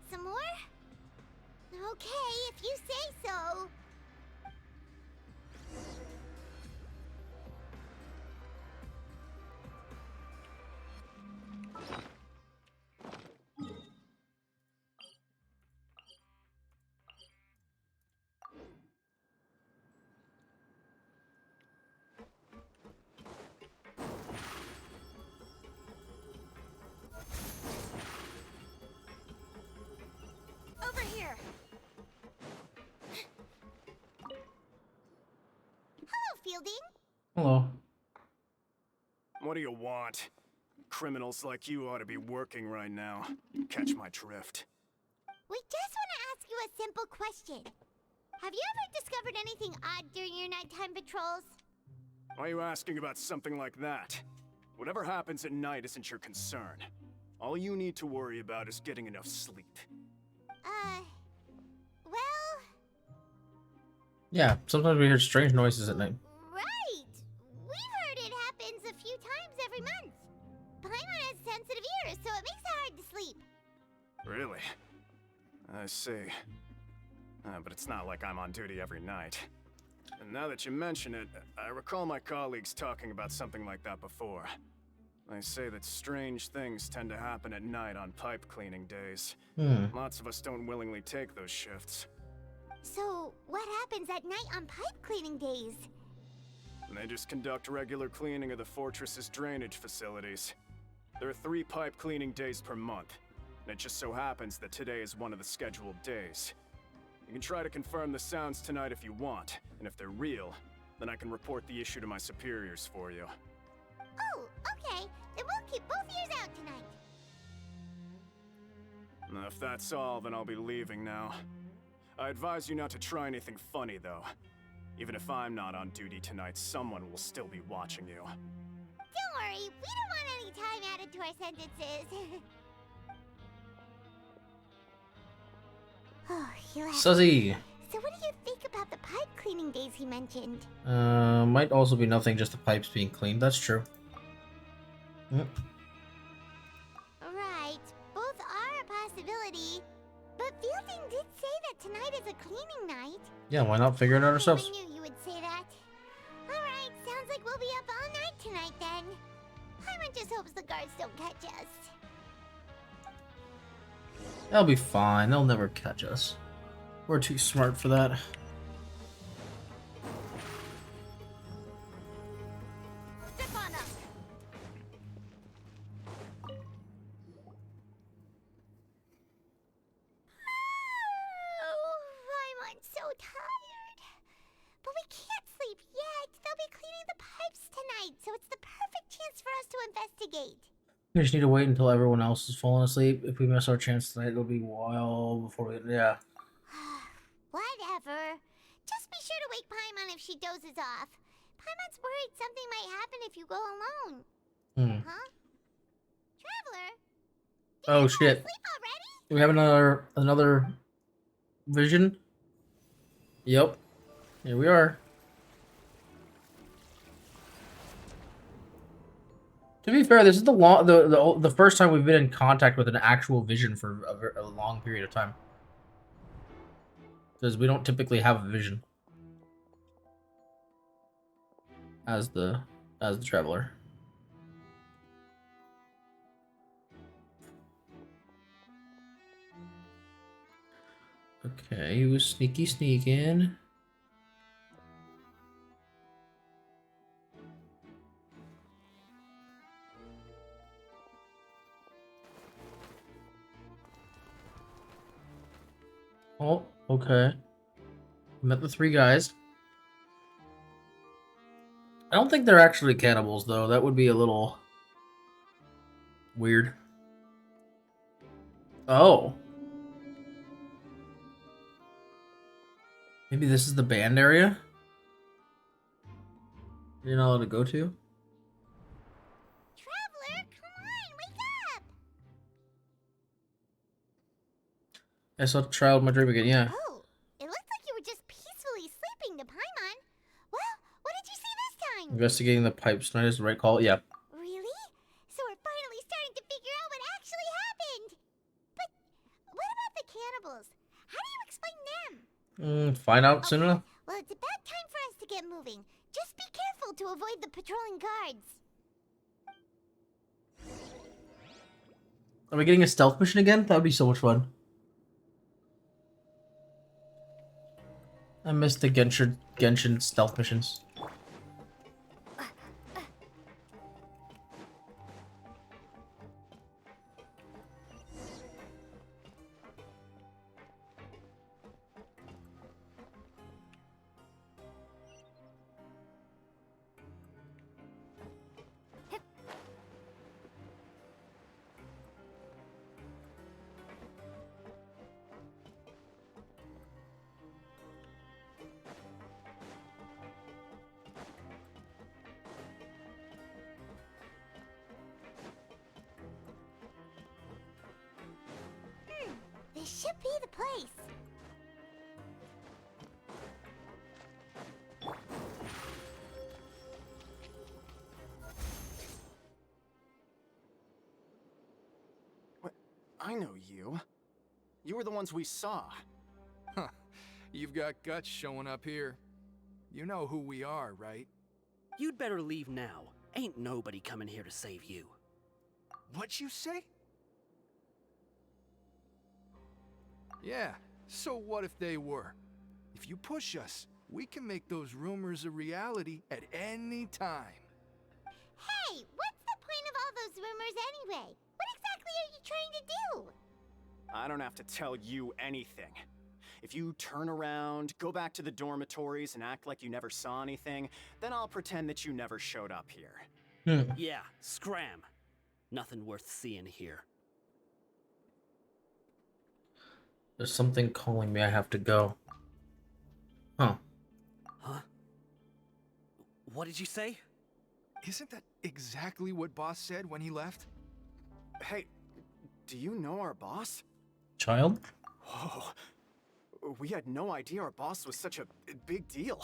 Speaker 3: Fielding?
Speaker 1: Hello.
Speaker 14: What do you want? Criminals like you ought to be working right now. Catch my drift.
Speaker 3: We just want to ask you a simple question. Have you ever discovered anything odd during your nighttime patrols?
Speaker 14: Why are you asking about something like that? Whatever happens at night isn't your concern. All you need to worry about is getting enough sleep.
Speaker 3: Well...
Speaker 1: Yeah, sometimes we hear strange noises at night.
Speaker 3: Right! We've heard it happens a few times every month. Paimon has sensitive ears, so it makes it hard to sleep.
Speaker 14: Really? I see. But it's not like I'm on duty every night. And now that you mention it, I recall my colleagues talking about something like that before. They say that strange things tend to happen at night on pipe cleaning days. Lots of us don't willingly take those shifts.
Speaker 3: So, what happens at night on pipe cleaning days?
Speaker 14: They just conduct regular cleaning of the fortress's drainage facilities. There are 3 pipe cleaning days per month, and it just so happens that today is one of the scheduled days. You can try to confirm the sounds tonight if you want, and if they're real, then I can report the issue to my superiors for you.
Speaker 3: Oh, okay. Then we'll keep both ears out tonight.
Speaker 14: If that's all, then I'll be leaving now. I advise you not to try anything funny, though. Even if I'm not on duty tonight, someone will still be watching you.
Speaker 3: Don't worry, we don't want any time added to our sentences. Oh, he left.
Speaker 1: Suzy.
Speaker 3: So what do you think about the pipe cleaning days he mentioned?
Speaker 1: Might also be nothing, just the pipes being cleaned. That's true. Yep.
Speaker 3: Right, both are a possibility. But Fielding did say that tonight is a cleaning night.
Speaker 1: Yeah, why not figure it out ourselves?
Speaker 3: I knew you would say that. Alright, sounds like we'll be up all night tonight then. Paimon just hopes the guards don't catch us.
Speaker 1: That'll be fine. They'll never catch us. We're too smart for that.
Speaker 3: Step on up. Oh, Paimon's so tired. But we can't sleep yet. They'll be cleaning the pipes tonight, so it's the perfect chance for us to investigate.
Speaker 1: We just need to wait until everyone else is falling asleep. If we miss our chance tonight, it'll be a while before we... Yeah.
Speaker 3: Whatever. Just be sure to wake Paimon if she dozes off. Paimon's worried something might happen if you go alone. Huh? Traveler?
Speaker 1: Oh shit. Do we have another vision? Yep. Here we are. To be fair, this is the first time we've been in contact with an actual vision for a long period of time. Because we don't typically have a vision as the traveler. Okay, he was sneaking. Oh, okay. Met the 3 guys. I don't think they're actually cannibals, though. That would be a little weird. Oh. Maybe this is the band area? You're not allowed to go to?
Speaker 3: Traveler, come on, wake up!
Speaker 1: I saw the trial of my dream again, yeah.
Speaker 3: Oh, it looked like you were just peacefully sleeping to Paimon. Well, what did you see this time?
Speaker 1: Investigating the pipes tonight is the right call? Yeah.
Speaker 3: Really? So we're finally starting to figure out what actually happened. But what about the cannibals? How do you explain them?
Speaker 1: Find out soon enough.
Speaker 3: Well, it's about time for us to get moving. Just be careful to avoid the patrolling guards.
Speaker 1: Are we getting a stealth mission again? That would be so much fun. I missed the Genshin stealth missions.
Speaker 3: This should be the place.
Speaker 14: What? I know you. You were the ones we saw.
Speaker 4: Huh. You've got guts showing up here. You know who we are, right?
Speaker 19: You'd better leave now. Ain't nobody coming here to save you.
Speaker 4: What'd you say? Yeah, so what if they were? If you push us, we can make those rumors a reality at any time.
Speaker 3: Hey, what's the point of all those rumors anyway? What exactly are you trying to do?
Speaker 14: I don't have to tell you anything. If you turn around, go back to the dormitories and act like you never saw anything, then I'll pretend that you never showed up here.
Speaker 19: Yeah, scram. Nothing worth seeing here.
Speaker 1: There's something calling me. I have to go. Huh.
Speaker 19: Huh? What did you say?
Speaker 4: Isn't that exactly what Boss said when he left?
Speaker 14: Hey, do you know our boss?
Speaker 1: Child?
Speaker 14: Oh, we had no idea our boss was such a big deal.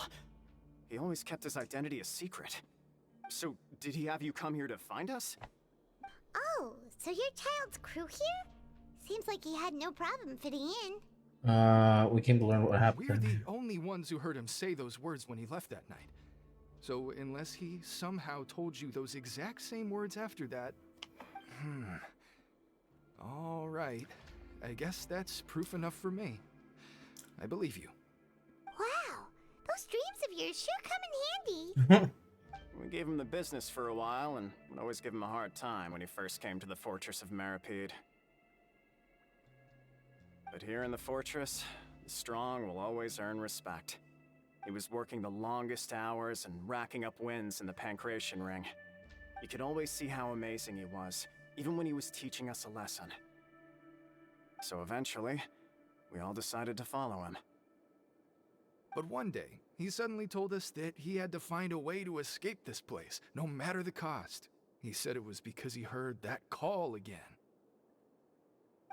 Speaker 14: He always kept his identity a secret. So, did he have you come here to find us?
Speaker 3: Oh, so your child's crew here? Seems like he had no problem fitting in.
Speaker 1: We came to learn what happened.
Speaker 4: We're the only ones who heard him say those words when he left that night. So, unless he somehow told you those exact same words after that... All right. I guess that's proof enough for me. I believe you.
Speaker 3: Wow, those dreams of yours sure come in handy.
Speaker 14: We gave him the business for a while and would always give him a hard time when he first came to the Fortress of Maripede. But here in the fortress, the strong will always earn respect. He was working the longest hours and racking up wins in the Pancration Ring. You could always see how amazing he was, even when he was teaching us a lesson. So eventually, we all decided to follow him.
Speaker 4: But one day, he suddenly told us that he had to find a way to escape this place, no matter the cost. He said it was because he heard that call again.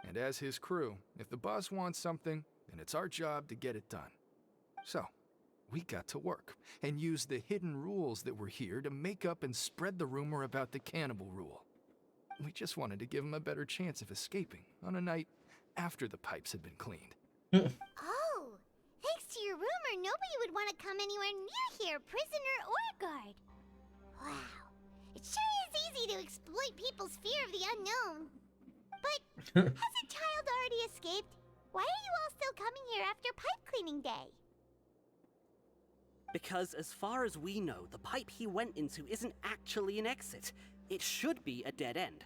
Speaker 4: And as his crew, if the boss wants something, then it's our job to get it done. So, we got to work, and used the hidden rules that were here to make up and spread the rumor about the cannibal rule. We just wanted to give him a better chance of escaping on a night after the pipes had been cleaned.
Speaker 3: Oh, thanks to your rumor, nobody would want to come anywhere near here, prisoner or guard. Wow, it sure is easy to exploit people's fear of the unknown. But has a child already escaped? Why are you all still coming here after pipe cleaning day?
Speaker 19: Because as far as we know, the pipe he went into isn't actually an exit. It should be a dead end.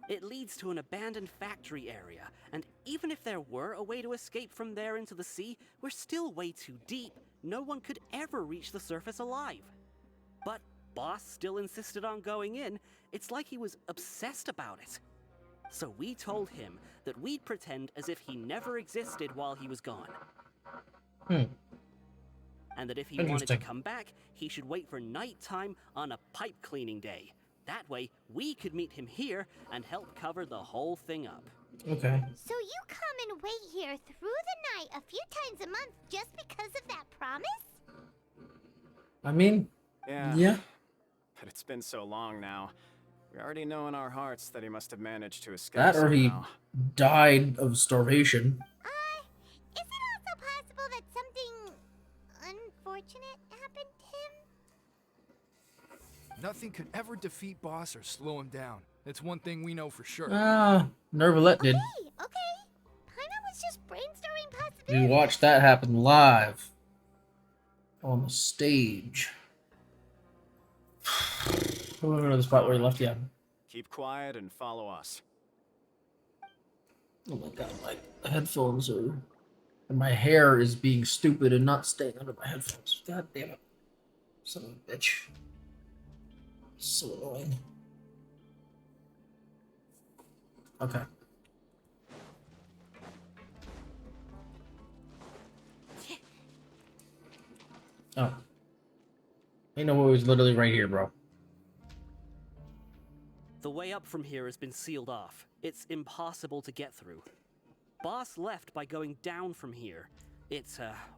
Speaker 19: It leads to an abandoned factory area, and even if there were a way to escape from there into the sea, we're still way too deep. No one could ever reach the surface alive. But Boss still insisted on going in. It's like he was obsessed about it. So we told him that we'd pretend as if he never existed while he was gone. And that if he wanted to come back, he should wait for nighttime on a pipe cleaning day. That way, we could meet him here and help cover the whole thing up.
Speaker 1: Okay.
Speaker 3: So you come and wait here through the night a few times a month just because of that promise?
Speaker 1: I mean, yeah.
Speaker 14: But it's been so long now. We already know in our hearts that he must have managed to escape
Speaker 1: That or he
Speaker 14: somehow.
Speaker 1: died of starvation.
Speaker 3: Is it also possible that something unfortunate happened to him?
Speaker 4: Nothing could ever defeat Boss or slow him down. It's one thing we know for sure.
Speaker 1: Nervalette did.
Speaker 3: Okay. Paimon was just brainstorming possibilities.
Speaker 1: We watched that happen live on the stage. We're going to the spot where he left, yeah.
Speaker 14: Keep quiet and follow us.
Speaker 1: Oh my god, my headphones are... And my hair is being stupid and not staying under my headphones. God damn it. Son of a bitch. So annoying. Okay. Oh. You know what was literally right here, bro.
Speaker 19: The way up from here has been sealed off. It's impossible to get through. Boss left by going down from here. It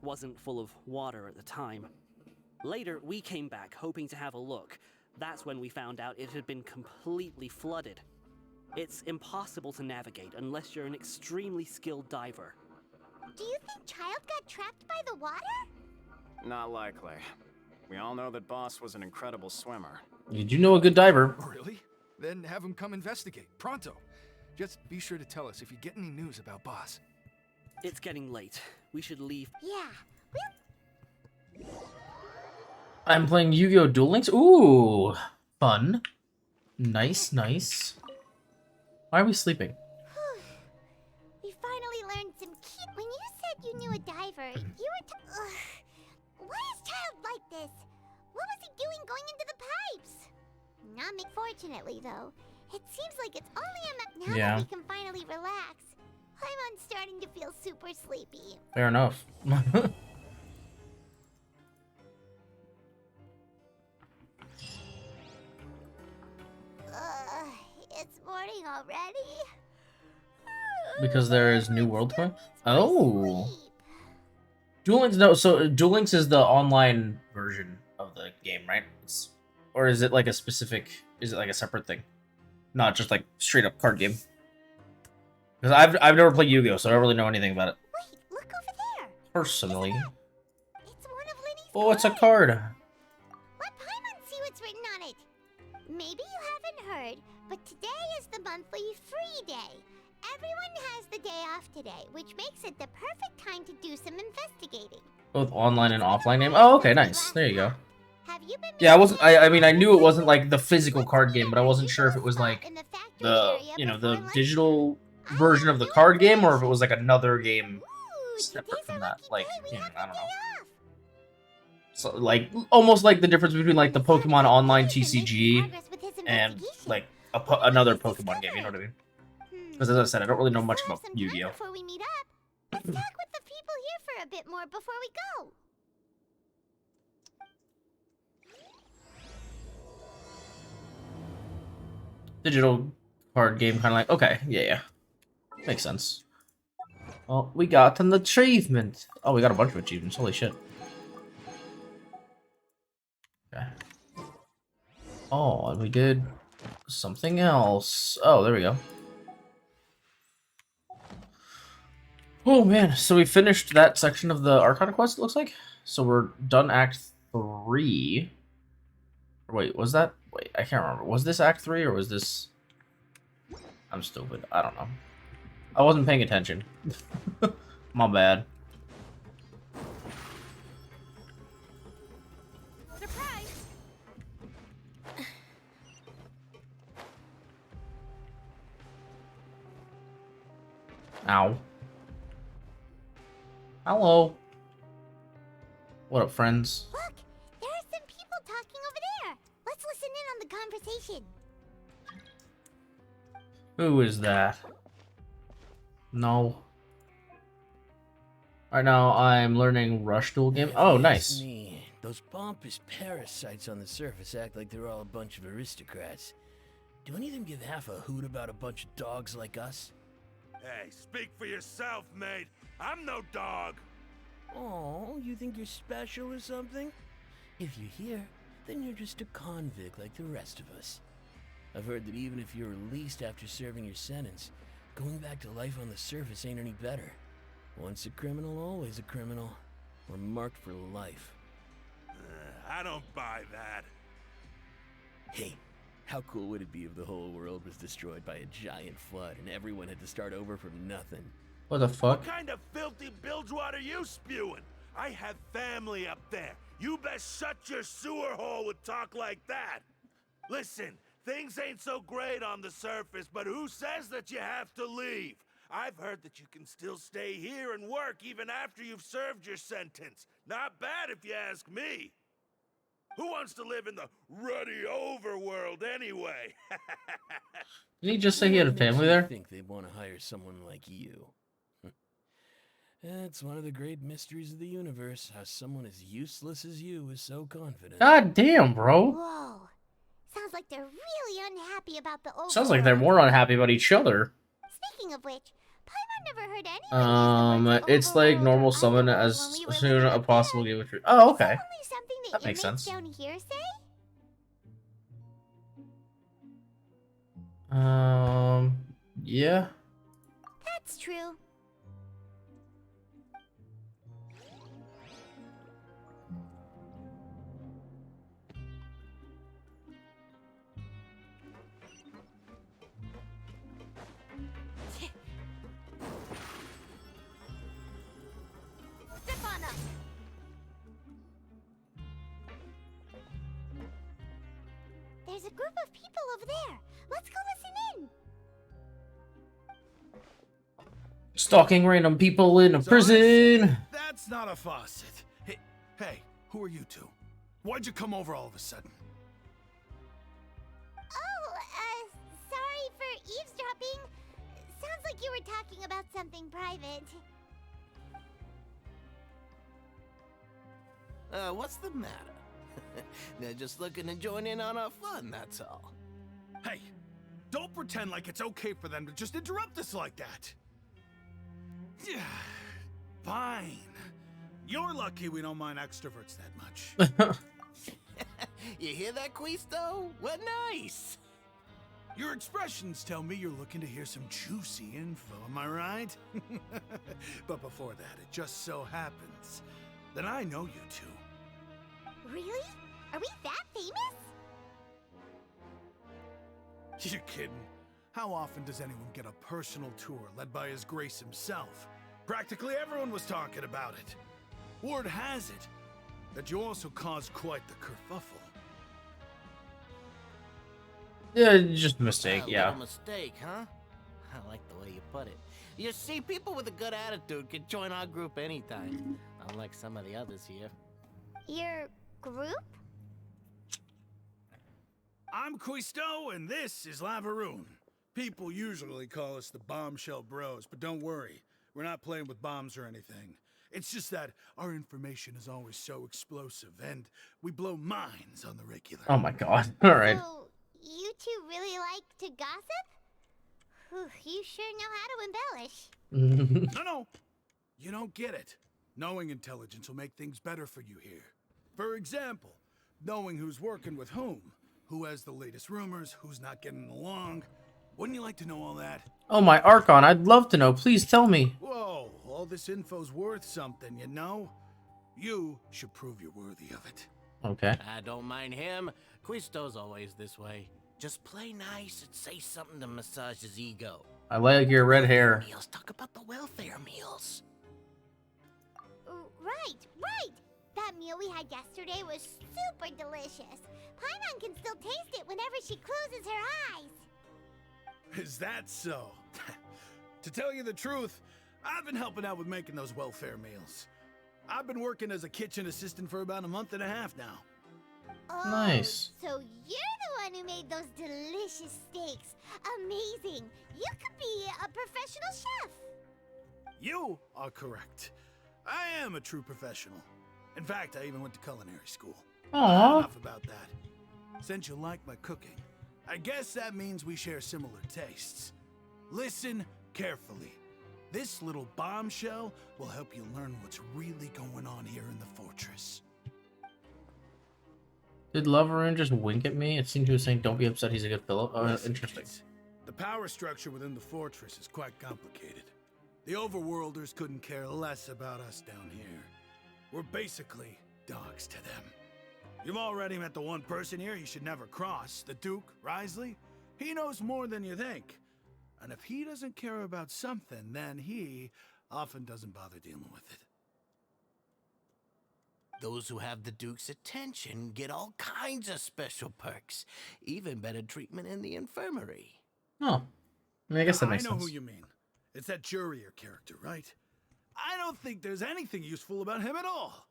Speaker 19: wasn't full of water at the time. Later, we came back hoping to have a look. That's when we found out it had been completely flooded. It's impossible to navigate unless you're an extremely skilled diver.
Speaker 3: Do you think Child got trapped by the water?
Speaker 14: Not likely. We all know that Boss was an incredible swimmer.
Speaker 1: Did you know a good diver?
Speaker 4: Really? Then have him come investigate, pronto. Just be sure to tell us if you get any news about Boss.
Speaker 19: It's getting late. We should leave.
Speaker 3: Yeah,
Speaker 1: I'm playing Yu-Gi-Oh! Duel Links. Ooh, fun. Nice, nice. Why are we sleeping?
Speaker 3: we finally learned some key. When you said you knew a diver, you were why is Child like this? What was he doing going into the pipes? Unfortunately, though, it seems like it's only now that we can finally relax. I'm starting to feel super sleepy.
Speaker 1: Fair enough.
Speaker 3: It's morning already.
Speaker 1: Because there is New World coming? Oh. Duel Links, no, so Duel Links is the online version of the game, right? Or is it like a specific, is it like a separate thing? Not just like straight up card game? Because I've never played Yu-Gi-Oh, so I don't really know anything about it.
Speaker 3: Wait, look over there.
Speaker 1: Personally.
Speaker 3: It's one of Linny's
Speaker 1: Oh, it's a card.
Speaker 3: Let Paimon see what's written on it. Maybe you haven't heard, but today is the monthly free day. Everyone has the day off today, which makes it the perfect time to do some investigating.
Speaker 1: Both online and offline game. Oh, okay, nice. There you go. Yeah, I mean, I knew it wasn't like the physical card game, but I wasn't sure if it was like the, you know, the digital version of the card game, or if it was like another game separate from that. Like, you know, I don't know. So, like, almost like the difference between like the Pokemon Online TCG and like another Pokemon game. You know what I mean? Because as I said, I don't really know much about Yu-Gi-Oh.
Speaker 3: Before we meet up, let's talk with the people here for a bit more before we go.
Speaker 1: Digital card game, kind of like, okay, yeah. Makes sense. Well, we got an achievement. Oh, we got a bunch of achievements. Holy shit. Okay. Oh, and we did something else. Oh, there we go. Oh, man. So we finished that section of the Arcana quest, it looks like. So we're done Act 3. Wait, was that... Wait, I can't remember. Was this Act 3 or was this... I'm stupid. I don't know. I wasn't paying attention. My bad.
Speaker 7: Surprise!
Speaker 1: Ow. Hello. What up, friends?
Speaker 3: Look, there are some people talking over there. Let's listen in on the conversation.
Speaker 1: Who is that? No. Right now, I'm learning Rush Duel game. Oh, nice.
Speaker 6: Me. Those pompous parasites on the surface act like they're all a bunch of aristocrats. Do any of them give half a hoot about a bunch of dogs like us?
Speaker 22: Hey, speak for yourself, mate. I'm no dog.
Speaker 6: Oh, you think you're special or something? If you're here, then you're just a convict like the rest of us. I've heard that even if you're released after serving your sentence, going back to life on the surface ain't any better. Once a criminal, always a criminal. We're marked for life.
Speaker 22: I don't buy that.
Speaker 6: Hey, how cool would it be if the whole world was destroyed by a giant flood and everyone had to start over from nothing?
Speaker 1: What the fuck?
Speaker 22: What kind of filthy bilgewater are you spewing? I have family up there. You best shut your sewer hole with talk like that. Listen, things ain't so great on the surface, but who says that you have to leave? I've heard that you can still stay here and work even after you've served your sentence. Not bad if you ask me. Who wants to live in the ruddy overworld anyway?
Speaker 1: Did he just say he had a family there?
Speaker 6: I think they'd want to hire someone like you. It's one of the great mysteries of the universe, how someone as useless as you is so confident.
Speaker 1: God damn, bro.
Speaker 3: Whoa. Sounds like they're really unhappy about the overworld.
Speaker 1: Sounds like they're more unhappy about each other.
Speaker 3: Speaking of which, Paimon never heard anyone
Speaker 1: It's like normal summon as soon as possible give it. Oh, okay.
Speaker 3: something
Speaker 1: That makes
Speaker 3: inmates
Speaker 1: sense.
Speaker 3: down here say?
Speaker 1: Yeah.
Speaker 3: That's true.
Speaker 7: Stefana!
Speaker 3: There's a group of people over there. Let's go listen in.
Speaker 1: Stalking random people in a prison.
Speaker 14: That's not a faucet. Hey, who are you two? Why'd you come over all of a sudden?
Speaker 3: Oh, sorry for eavesdropping. Sounds like you were talking about something private.
Speaker 6: What's the matter? They're just looking to join in on our fun, that's all.
Speaker 14: Hey, don't pretend like it's okay for them to just interrupt us like that. Fine. You're lucky we don't mind extroverts that much.
Speaker 6: You hear that, Quisto? What nice!
Speaker 14: Your expressions tell me you're looking to hear some juicy info, am I right? But before that, it just so happens that I know you two.
Speaker 3: Really? Are we that famous?
Speaker 14: You're kidding. How often does anyone get a personal tour led by His Grace himself? Practically everyone was talking about it. Word has it that you also caused quite the kerfuffle.
Speaker 1: Yeah, just a mistake,
Speaker 6: A
Speaker 1: yeah.
Speaker 6: little mistake, huh? I like the way you put it. You see, people with a good attitude can join our group anytime, unlike some of the others here.
Speaker 3: Your group?
Speaker 14: I'm Quisto, and this is Lavaroon. People usually call us the Bombshell Bros, but don't worry. We're not playing with bombs or anything. It's just that our information is always so explosive, and we blow minds on the regular.
Speaker 1: Oh my god. Alright.
Speaker 3: So, you two really like to gossip? Whew, you sure know how to embellish.
Speaker 14: No. You don't get it. Knowing intelligence will make things better for you here. For example, knowing who's working with whom, who has the latest rumors, who's not getting along. Wouldn't you like to know all that?
Speaker 1: Oh, my Archon, I'd love to know. Please tell me.
Speaker 14: Whoa, all this info's worth something, you know? You should prove you're worthy of it.
Speaker 1: Okay.
Speaker 6: I don't mind him. Quisto's always this way. Just play nice and say something to massage his ego.
Speaker 1: I like your red hair.
Speaker 6: Meals, talk about the welfare meals.
Speaker 3: Right. That meal we had yesterday was super delicious. Paimon can still taste it whenever she closes her eyes.
Speaker 14: Is that so? To tell you the truth, I've been helping out with making those welfare meals. I've been working as a kitchen assistant for about a month and a half now.
Speaker 3: Oh,
Speaker 1: Nice.
Speaker 3: So you're the one who made those delicious steaks. Amazing. You could be a professional chef.
Speaker 14: You are correct. I am a true professional. In fact, I even went to culinary school.
Speaker 1: Aww.
Speaker 14: Enough about that. Since you like my cooking, I guess that means we share similar tastes. Listen carefully. This little bombshell will help you learn what's really going on here in the fortress.
Speaker 1: Did Lavaroon just wink at me? It seemed he was saying, don't be upset, he's a good fellow. Oh, interesting.
Speaker 14: The power structure within the fortress is quite complicated. The overworlders couldn't care less about us down here. We're basically dogs to them. You've already met the one person here you should never cross, the Duke, Risley. He knows more than you think. And if he doesn't care about something, then he often doesn't bother dealing with it.
Speaker 6: Those who have the Duke's attention get all kinds of special perks. Even better treatment in the infirmary.
Speaker 1: Oh. I mean, I guess that makes
Speaker 14: I know
Speaker 1: sense.
Speaker 14: who you mean. It's that Jurier character, right? I don't think there's anything useful about him at all.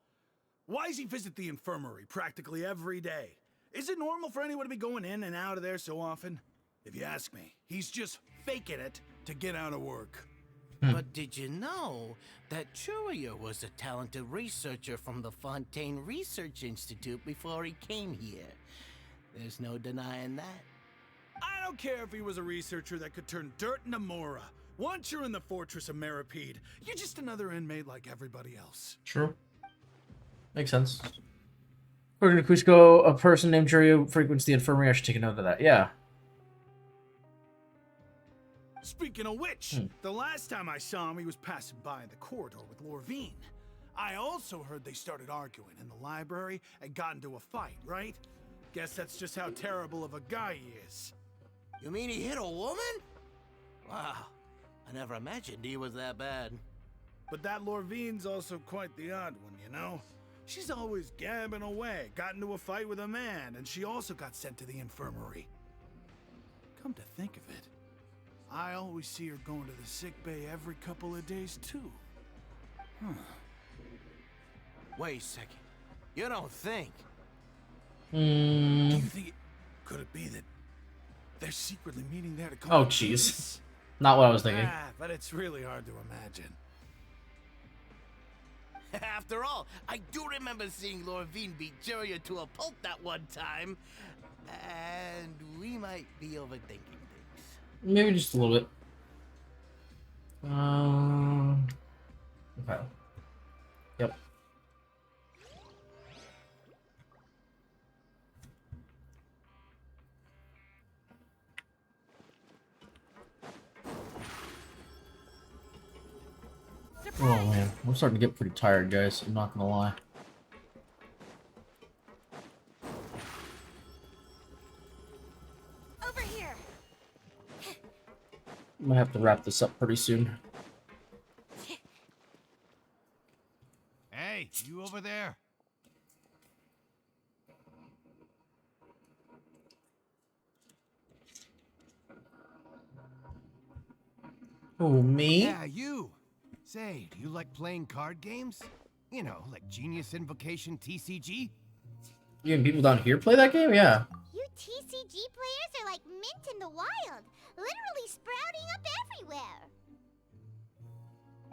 Speaker 14: Why does he visit the infirmary practically every day? Is it normal for anyone to be going in and out of there so often? If you ask me, he's just faking it to get out of work.
Speaker 6: But did you know that Jurier was a talented researcher from the Fontaine Research Institute before he came here? There's no denying that.
Speaker 14: I don't care if he was a researcher that could turn dirt into Mora.
Speaker 2: Once you're in the fortress of Meripede, you're just another inmate like everybody else.
Speaker 1: True. Makes sense. According to Cusco, a person named Jurio frequents the infirmary. I should take a note of that. Yeah.
Speaker 2: Speaking of which, the last time I saw him, he was passing by in the corridor with Lorvine. I also heard they started arguing in the library and got into a fight, right? Guess that's just how terrible of a guy he is.
Speaker 8: You mean he hit a woman? Wow, I never imagined he was that bad.
Speaker 2: But that Lorvine's also quite the odd one, you know? She's always gabbing away, got into a fight with a man, and she also got sent to the infirmary. Come to think of it, I always see her going to the sick bay every couple of days, too. Huh.
Speaker 8: Wait a second. You don't think?
Speaker 2: Do you think could it be that they're secretly meeting there to come?
Speaker 1: Oh, jeez. Not what I was thinking.
Speaker 2: But it's really hard to imagine.
Speaker 8: After all, I do remember seeing Lorvine beat Jurio to a pulp that one time. And we might be overthinking things.
Speaker 1: Maybe just a little bit. Okay. Yep. Oh man, I'm starting to get pretty tired, guys. I'm not gonna lie.
Speaker 3: Over here.
Speaker 1: I might have to wrap this up pretty soon.
Speaker 23: Hey, you over there.
Speaker 1: Oh, me?
Speaker 23: Yeah, you. Say, do you like playing card games? You know, like Genius Invocation TCG?
Speaker 1: You and people down here play that game? Yeah.
Speaker 3: You TCG players are like mint in the wild, literally sprouting up everywhere.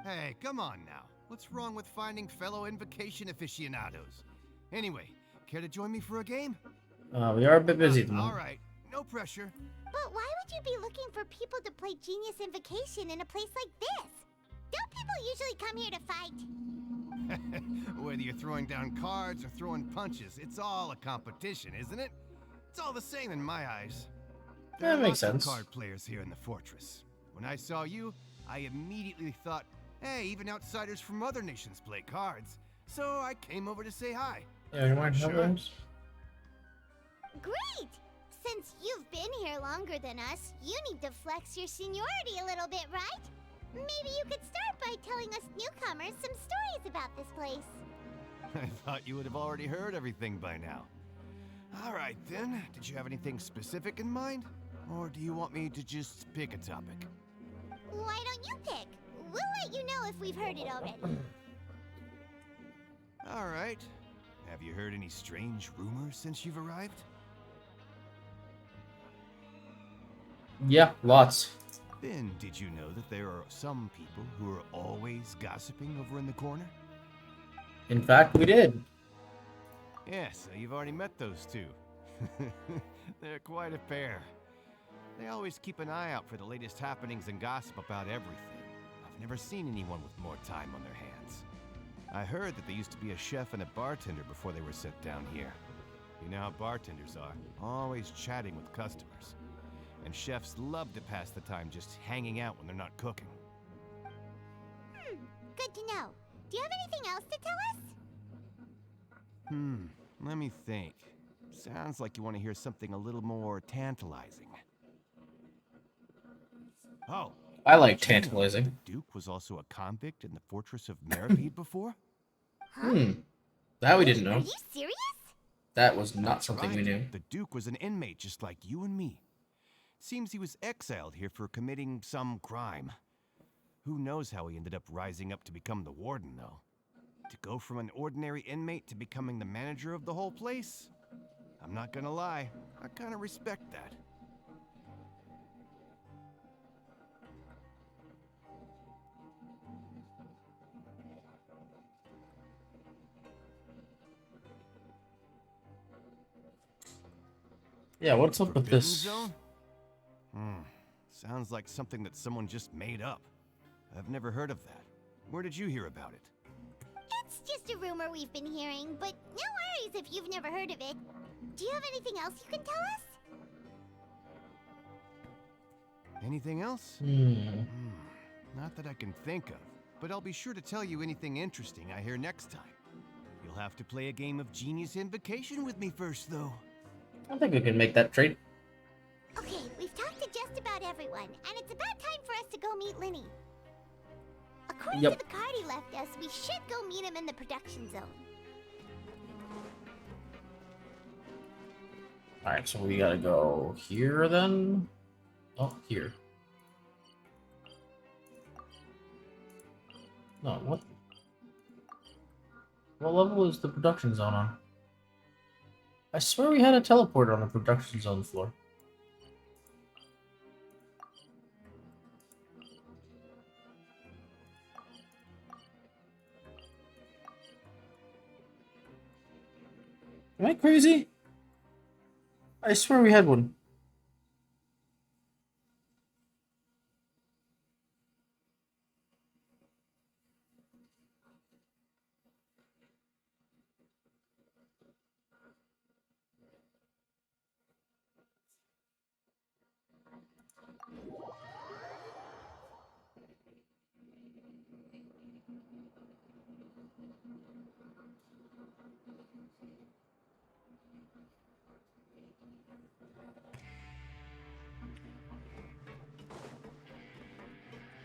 Speaker 23: Hey, come on now. What's wrong with finding fellow Invocation aficionados? Anyway, care to join me for a game?
Speaker 1: We are a bit busy at the moment.
Speaker 23: Alright, no pressure.
Speaker 3: But why would you be looking for people to play Genius Invocation in a place like this? Don't people usually come here to fight?
Speaker 23: Whether you're throwing down cards or throwing punches, it's all a competition, isn't it? It's all the same in my eyes. There
Speaker 1: That
Speaker 23: are
Speaker 1: makes
Speaker 23: lots of
Speaker 1: sense.
Speaker 23: card players here in the fortress. When I saw you, I immediately thought, hey, even outsiders from other nations play cards. So I came over to say hi.
Speaker 1: Yeah, you mind
Speaker 23: Sure.
Speaker 1: helping us?
Speaker 3: Great! Since you've been here longer than us, you need to flex your seniority a little bit, right? Maybe you could start by telling us newcomers some stories about this place.
Speaker 23: I thought you would have already heard everything by now. All right, then. Did you have anything specific in mind? Or do you want me to just pick a topic?
Speaker 3: Why don't you pick? We'll let you know if we've heard it already.
Speaker 23: All right. Have you heard any strange rumors since you've arrived?
Speaker 1: Yeah, lots.
Speaker 23: Then, did you know that there are some people who are always gossiping over in the corner?
Speaker 1: In fact, we did.
Speaker 23: Yeah, so you've already met those two. They're quite a pair. They always keep an eye out for the latest happenings and gossip about everything. I've never seen anyone with more time on their hands. I heard that there used to be a chef and a bartender before they were sent down here. You know how bartenders are, always chatting with customers. And chefs love to pass the time just hanging out when they're not cooking.
Speaker 3: Good to know. Do you have anything else to tell us?
Speaker 23: Let me think. Sounds like you want to hear something a little more tantalizing. Oh,
Speaker 1: I like
Speaker 23: did you know
Speaker 1: tantalizing.
Speaker 23: the Duke was also a convict in the fortress of Meripede before?
Speaker 1: That we didn't know.
Speaker 3: Are you serious?
Speaker 1: That was not
Speaker 23: That's
Speaker 1: something
Speaker 23: right.
Speaker 1: we knew.
Speaker 23: The Duke was an inmate just like you and me. Seems he was exiled here for committing some crime. Who knows how he ended up rising up to become the warden, though? To go from an ordinary inmate to becoming the manager of the whole place? I'm not gonna lie, I kinda respect that.
Speaker 1: Yeah, what's up with
Speaker 23: Forbidden
Speaker 1: this?
Speaker 23: Zone? Sounds like something that someone just made up. I've never heard of that. Where did you hear about it?
Speaker 3: It's just a rumor we've been hearing, but no worries if you've never heard of it. Do you have anything else you can tell us?
Speaker 23: Anything else? Not that I can think of, but I'll be sure to tell you anything interesting I hear next time. You'll have to play a game of Genius Invocation with me first, though.
Speaker 1: I think we can make that trade.
Speaker 3: Okay, we've talked to just about everyone, and it's about time for us to go meet Linny. According to the card he left us, we should go meet him in the production zone.
Speaker 1: Alright, so we gotta go here then? Oh, here. No, what? What level is the production zone on? I swear we had a teleporter on the production zone floor. Am I crazy? I swear we had one.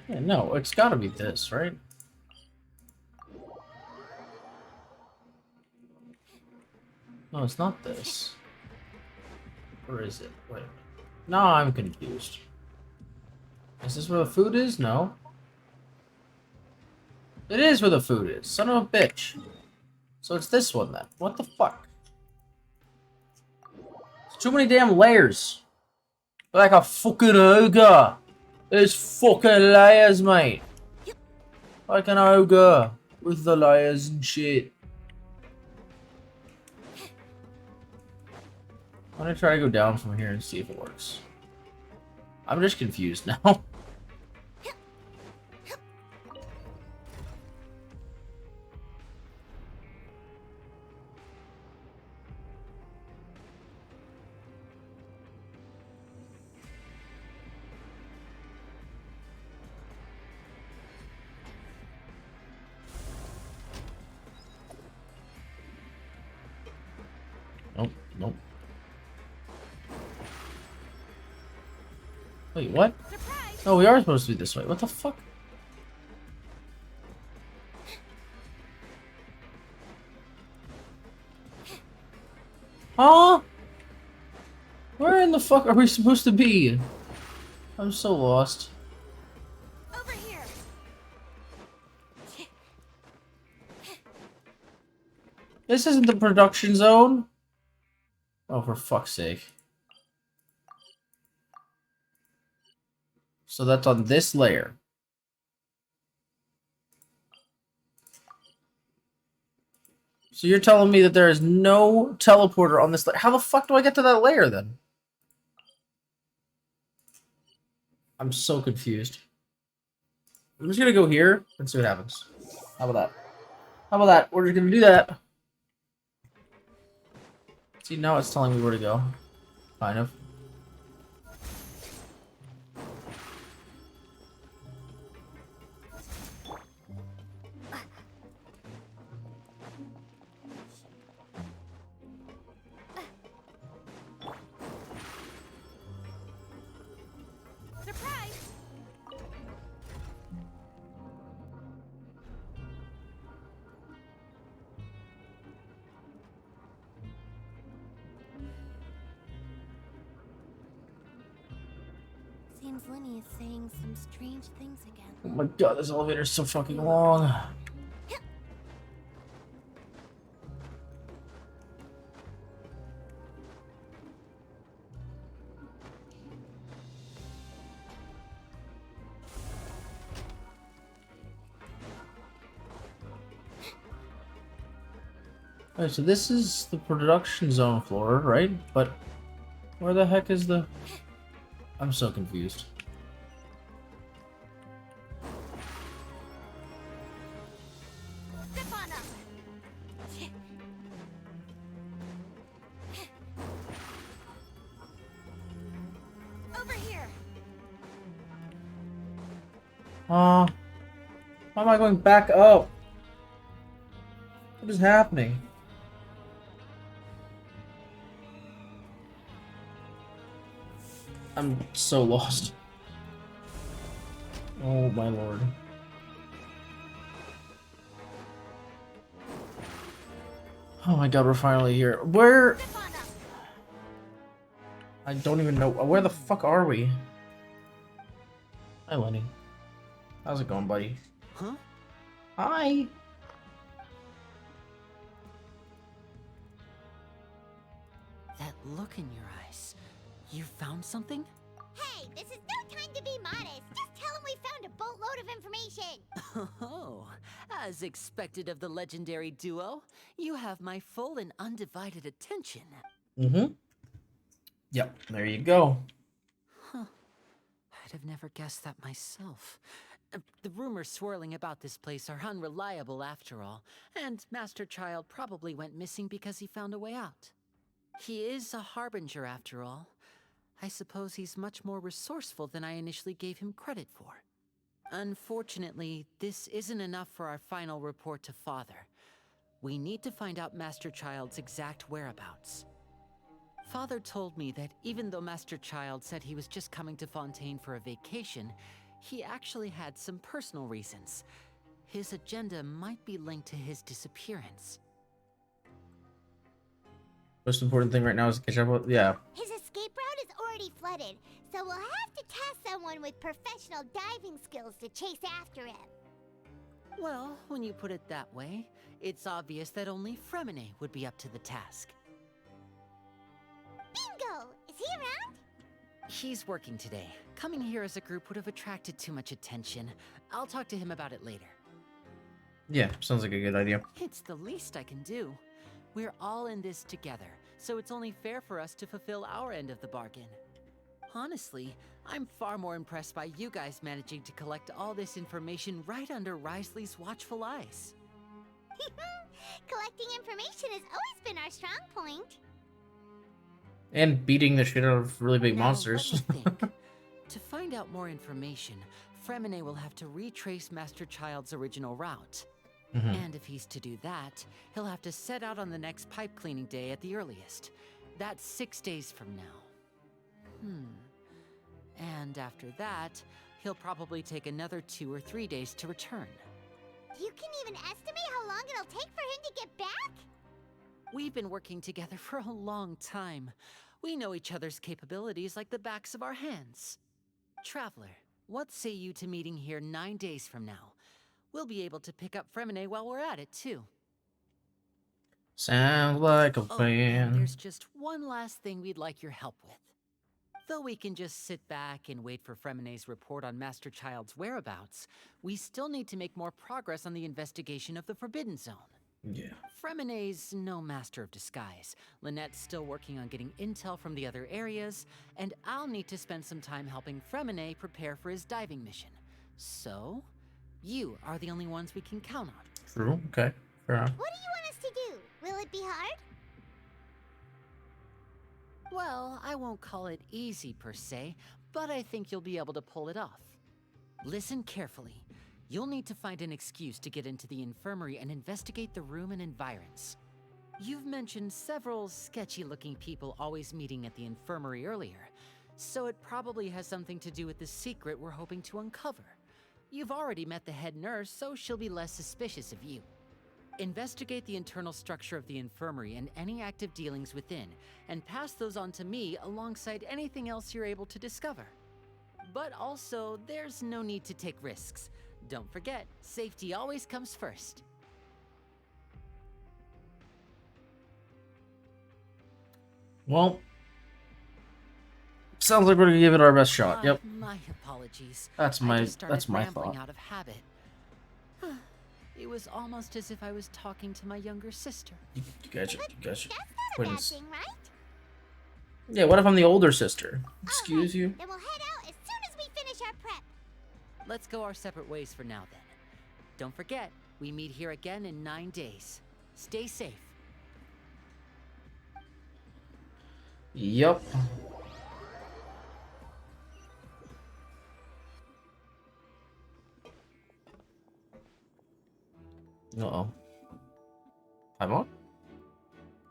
Speaker 1: Yeah, no, it's gotta be this, right? No, it's not this. Or is it? Wait. No, I'm confused. Is this where the food is? No. It is where the food is. Son of a bitch. So it's this one then. What the fuck? It's too many damn layers. Like a fucking ogre. There's fucking layers, mate. Like an ogre with the layers and shit. I'm gonna try to go down from here and see if it works. I'm just confused now. Nope, nope. Wait, what? No, we are supposed to be this way. What the fuck? Huh? Where in the fuck are we supposed to be? I'm so lost.
Speaker 3: Over here.
Speaker 1: This isn't the production zone. Oh, for fuck's sake. So that's on this layer. So you're telling me that there is no teleporter on this layer? How the fuck do I get to that layer then? I'm so confused. I'm just gonna go here and see what happens. How about that? How about that? We're just gonna do that. See, now it's telling me where to go. Kind of.
Speaker 17: Seems Linny is saying some strange things again.
Speaker 1: Oh my god, this elevator is so fucking long. Alright, so this is the production zone floor, right? But where the heck is the... I'm so confused. Why am I going back up? What is happening? I'm so lost. Oh my lord. Oh my god, we're finally here. Where? I don't even know. Where the fuck are we? Hi, Lenny. How's it going, buddy?
Speaker 13: Huh?
Speaker 1: Hi.
Speaker 16: That look in your eyes. You found something?
Speaker 3: Hey, this is no time to be modest. Just tell him we found a boatload of information.
Speaker 16: Oh, as expected of the legendary duo, you have my full and undivided attention.
Speaker 1: Mm-hmm. Yep, there you go.
Speaker 16: Huh. I'd have never guessed that myself. The rumors swirling about this place are unreliable after all, and Master Child probably went missing because he found a way out. He is a harbinger after all. I suppose he's much more resourceful than I initially gave him credit for. Unfortunately, this isn't enough for our final report to Father. We need to find out Master Child's exact whereabouts. Father told me that even though Master Child said he was just coming to Fontaine for a vacation, he actually had some personal reasons. His agenda might be linked to his disappearance.
Speaker 1: Most important thing right now is to catch up with, yeah.
Speaker 3: His escape route is already flooded, so we'll have to task someone with professional diving skills to chase after him.
Speaker 16: Well, when you put it that way, it's obvious that only Fremine would be up to the task.
Speaker 3: Bingo! Is he around?
Speaker 16: He's working today. Coming here as a group would have attracted too much attention. I'll talk to him about it later.
Speaker 1: Yeah, sounds like a good idea.
Speaker 16: It's the least I can do. We're all in this together, so it's only fair for us to fulfill our end of the bargain. Honestly, I'm far more impressed by you guys managing to collect all this information right under Risley's watchful eyes.
Speaker 3: Collecting information has always been our strong point.
Speaker 1: And beating the shit out of really big
Speaker 16: Now,
Speaker 1: monsters.
Speaker 16: let me think. To find out more information, Fremine will have to retrace Master Child's original route. And if he's to do that, he'll have to set out on the next pipe cleaning day at the earliest. That's 6 days from now. And after that, he'll probably take another 2 or 3 days to return.
Speaker 3: You can even estimate how long it'll take for him to get back?
Speaker 16: We've been working together for a long time. We know each other's capabilities like the backs of our hands. Traveler, what say you to meeting here 9 days from now? We'll be able to pick up Fremine while we're at it, too.
Speaker 1: Sounds like a plan.
Speaker 16: And there's just one last thing we'd like your help with. Though we can just sit back and wait for Fremine's report on Master Child's whereabouts, we still need to make more progress on the investigation of the Forbidden Zone.
Speaker 1: Yeah.
Speaker 16: Fremine's no master of disguise. Lynette's still working on getting intel from the other areas, and I'll need to spend some time helping Fremine prepare for his diving mission. So, you are the only ones we can count on.
Speaker 1: True. Okay. Fair enough.
Speaker 3: What do you want us to do? Will it be hard?
Speaker 16: Well, I won't call it easy per se, but I think you'll be able to pull it off. Listen carefully. You'll need to find an excuse to get into the infirmary and investigate the room and environs. You've mentioned several sketchy-looking people always meeting at the infirmary earlier, so it probably has something to do with the secret we're hoping to uncover. You've already met the head nurse, so she'll be less suspicious of you. Investigate the internal structure of the infirmary and any active dealings within, and pass those on to me alongside anything else you're able to discover. But also, there's no need to take risks. Don't forget, safety always comes first.
Speaker 1: Well, sounds like we're gonna give it our best shot. Yep.
Speaker 16: My apologies.
Speaker 1: That's
Speaker 16: I
Speaker 1: my
Speaker 16: just started rambling
Speaker 1: thought.
Speaker 16: out of habit. It was almost as if I was talking to my younger sister.
Speaker 1: You gotcha. You gotcha.
Speaker 3: That's not a bad thing, right?
Speaker 1: Yeah. What if I'm the older sister? Excuse you.
Speaker 3: Then we'll head out as soon as we finish our prep.
Speaker 16: Let's go our separate ways for now, then. Don't forget, we meet here again in 9 days. Stay safe.
Speaker 1: Yup. Uh-oh. Paimon?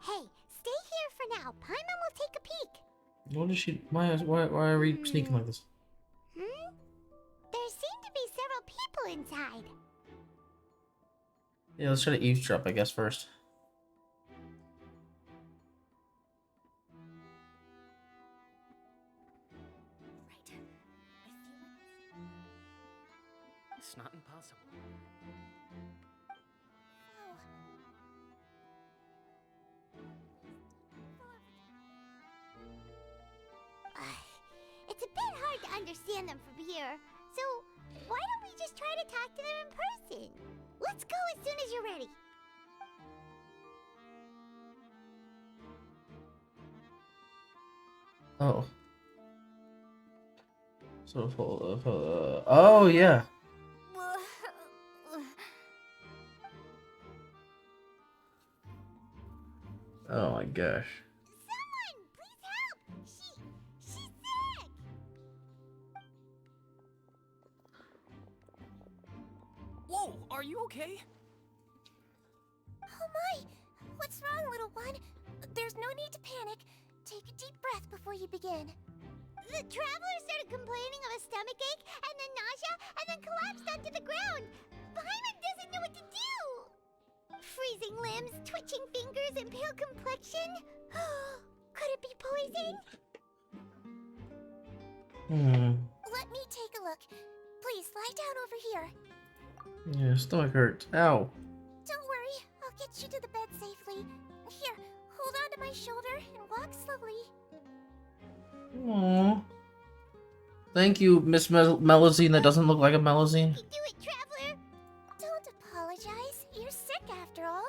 Speaker 3: Hey, stay here for now. Paimon will take a peek.
Speaker 1: What is she... Why are we sneaking like this?
Speaker 3: Hmm? There seem to be several people inside.
Speaker 1: Yeah, let's try to eavesdrop, I guess, first.
Speaker 15: It's not impossible.
Speaker 3: It's a bit hard to understand them from here. So, why don't we just try to talk to them in person? Let's go as soon as you're ready.
Speaker 1: Oh. Oh, yeah. Oh my gosh.
Speaker 3: Someone, please help! She's sick!
Speaker 6: Whoa, are you okay?
Speaker 7: Oh my! What's wrong, little one? There's no need to panic. Take a deep breath before you begin.
Speaker 3: The traveler started complaining of a stomachache, and then nausea, and then collapsed onto the ground. Paimon doesn't know what to do! Freezing limbs, twitching fingers, and pale complexion? Could it be poison?
Speaker 7: Let me take a look. Please, lie down over here.
Speaker 1: Yeah, stomach hurts. Ow.
Speaker 7: Don't worry, I'll get you to the bed safely. Here, hold on to my shoulder and walk slowly.
Speaker 1: Aww. Thank you, Miss Melazine that doesn't look like a Melazine.
Speaker 3: Do it, traveler!
Speaker 7: Don't apologize. You're sick after all.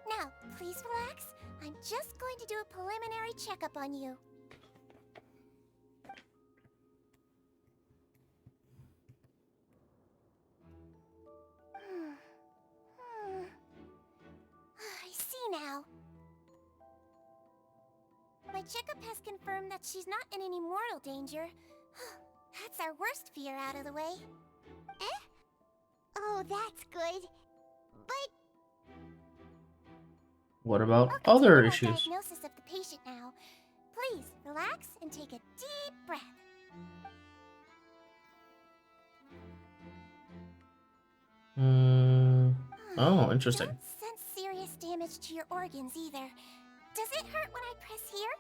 Speaker 7: Now, please relax. I'm just going to do a preliminary checkup on you. I see now. My checkup has confirmed that she's not in any mortal danger. That's our worst fear out of the way.
Speaker 3: Eh? Oh, that's good. But
Speaker 1: What about
Speaker 7: I'll
Speaker 1: other
Speaker 7: continue our
Speaker 1: issues?
Speaker 7: diagnosis of the patient now. Please relax and take a deep breath.
Speaker 1: Oh, interesting.
Speaker 7: Don't sense serious damage to your organs either. Does it hurt when I press here?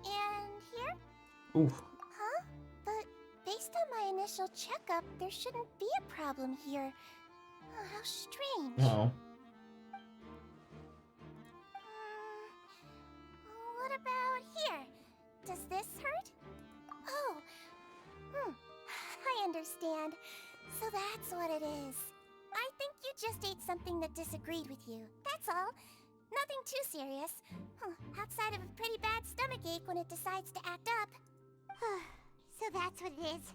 Speaker 7: And here?
Speaker 1: Oof.
Speaker 7: Huh? But based on my initial checkup, there shouldn't be a problem here. Oh, how strange.
Speaker 1: Uh-oh.
Speaker 7: What about here? Does this hurt? Oh. I understand. So that's what it is. I think you just ate something that disagreed with you. That's all. Nothing too serious. Outside of a pretty bad stomachache when it decides to act up.
Speaker 3: so that's what it is.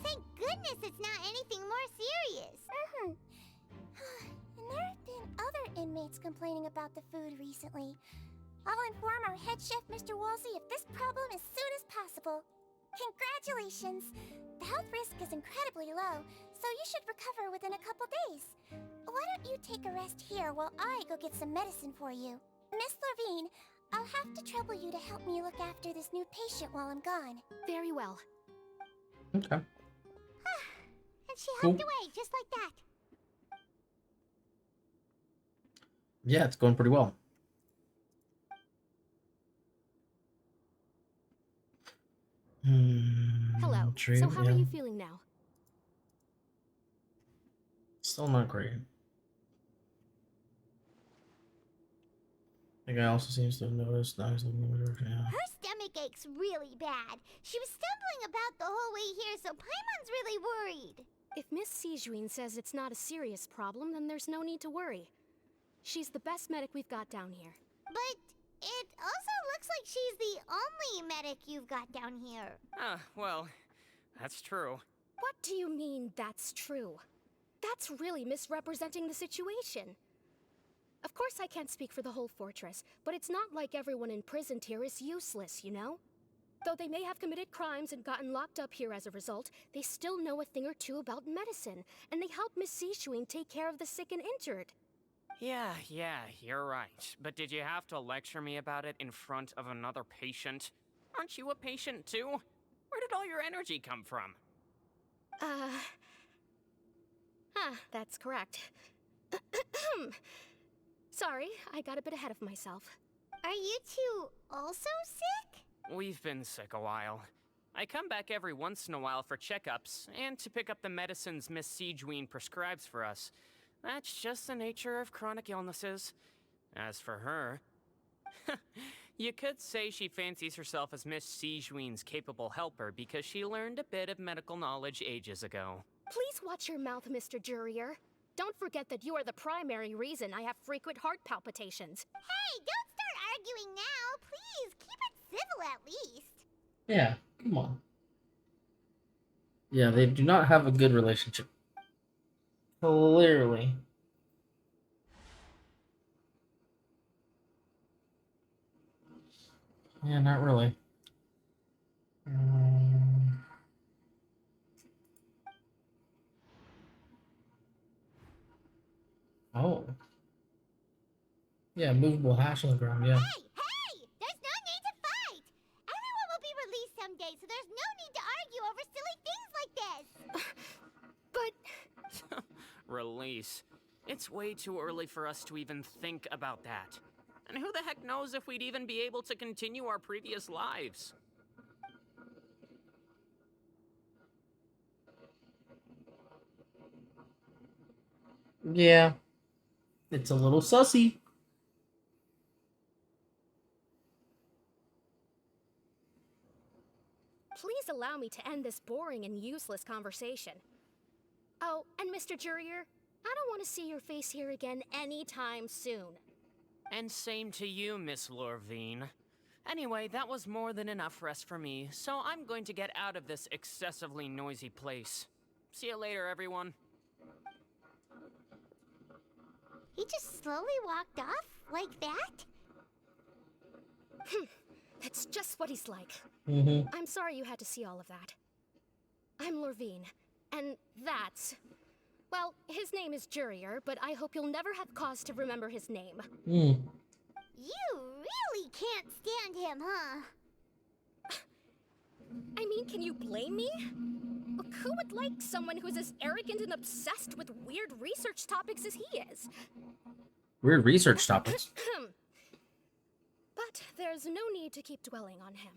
Speaker 3: Thank goodness it's not anything more serious.
Speaker 7: And there have been other inmates complaining about the food recently. I'll inform our head chef, Mr. Woolsey, of this problem as soon as possible. Congratulations! The health risk is incredibly low, so you should recover within a couple days. Why don't you take a rest here while I go get some medicine for you? Miss Lorvine, I'll have to trouble you to help me look after this new patient while I'm gone. Very well.
Speaker 1: Okay.
Speaker 3: And she
Speaker 1: Cool.
Speaker 3: hopped away just like that.
Speaker 1: Yeah, it's going pretty well.
Speaker 7: Hello.
Speaker 1: True,
Speaker 7: So how
Speaker 1: yeah.
Speaker 7: are you feeling now?
Speaker 1: Still not great. The guy also seems to have noticed eyes looking over. Yeah.
Speaker 3: Her stomach ache's really bad. She was stumbling about the whole way here, so Paimon's really worried.
Speaker 7: If Miss Sijuin says it's not a serious problem, then there's no need to worry. She's the best medic we've got down here.
Speaker 3: But it also looks like she's the only medic you've got down here.
Speaker 15: Well, that's true.
Speaker 7: What do you mean, that's true? That's really misrepresenting the situation. Of course I can't speak for the whole fortress, but it's not like everyone imprisoned here is useless, you know?
Speaker 5: Though they may have committed crimes and gotten locked up here as a result, they still know a thing or two about medicine, and they help Miss Sishuin take care of the sick and injured.
Speaker 9: Yeah, you're right. But did you have to lecture me about it in front of another patient? Aren't you a patient too? Where did all your energy come from?
Speaker 5: That's correct. Sorry, I got a bit ahead of myself.
Speaker 3: Are you two also sick?
Speaker 9: We've been sick a while. I come back every once in a while for checkups, and to pick up the medicines Miss Sijween prescribes for us. That's just the nature of chronic illnesses. As for her... you could say she fancies herself as Miss Sijween's capable helper because she learned a bit of medical knowledge ages ago.
Speaker 5: Please watch your mouth, Mr. Jurier. Don't forget that you are the primary reason I have frequent heart palpitations.
Speaker 3: Hey, don't start arguing now, please. Keep it civil at least.
Speaker 1: Yeah, come on. Yeah, they do not have a good relationship. Clearly. Yeah, not really. Oh. Yeah, movable hash on the ground, yeah.
Speaker 3: Hey! There's no need to fight! Everyone will be released someday, so there's no need to argue over silly things like this!
Speaker 9: But... Release. It's way too early for us to even think about that. And who the heck knows if we'd even be able to continue our previous lives?
Speaker 1: Yeah. It's a little sussy.
Speaker 5: Please allow me to end this boring and useless conversation. Oh, and Mr. Jurier, I don't want to see your face here again anytime soon.
Speaker 9: And same to you, Miss Lorvine. Anyway, that was more than enough rest for me, so I'm going to get out of this excessively noisy place. See you later, everyone.
Speaker 3: He just slowly walked off like that?
Speaker 5: That's just what he's like.
Speaker 1: Mm-hmm.
Speaker 5: I'm sorry you had to see all of that. I'm Lorvine, and that's... Well, his name is Jurier, but I hope you'll never have cause to remember his name.
Speaker 1: Mm.
Speaker 3: You really can't stand him, huh?
Speaker 5: I mean, can you blame me? Look, who would like someone who's as arrogant and obsessed with weird research topics as he is?
Speaker 1: Weird research topics.
Speaker 5: But there's no need to keep dwelling on him.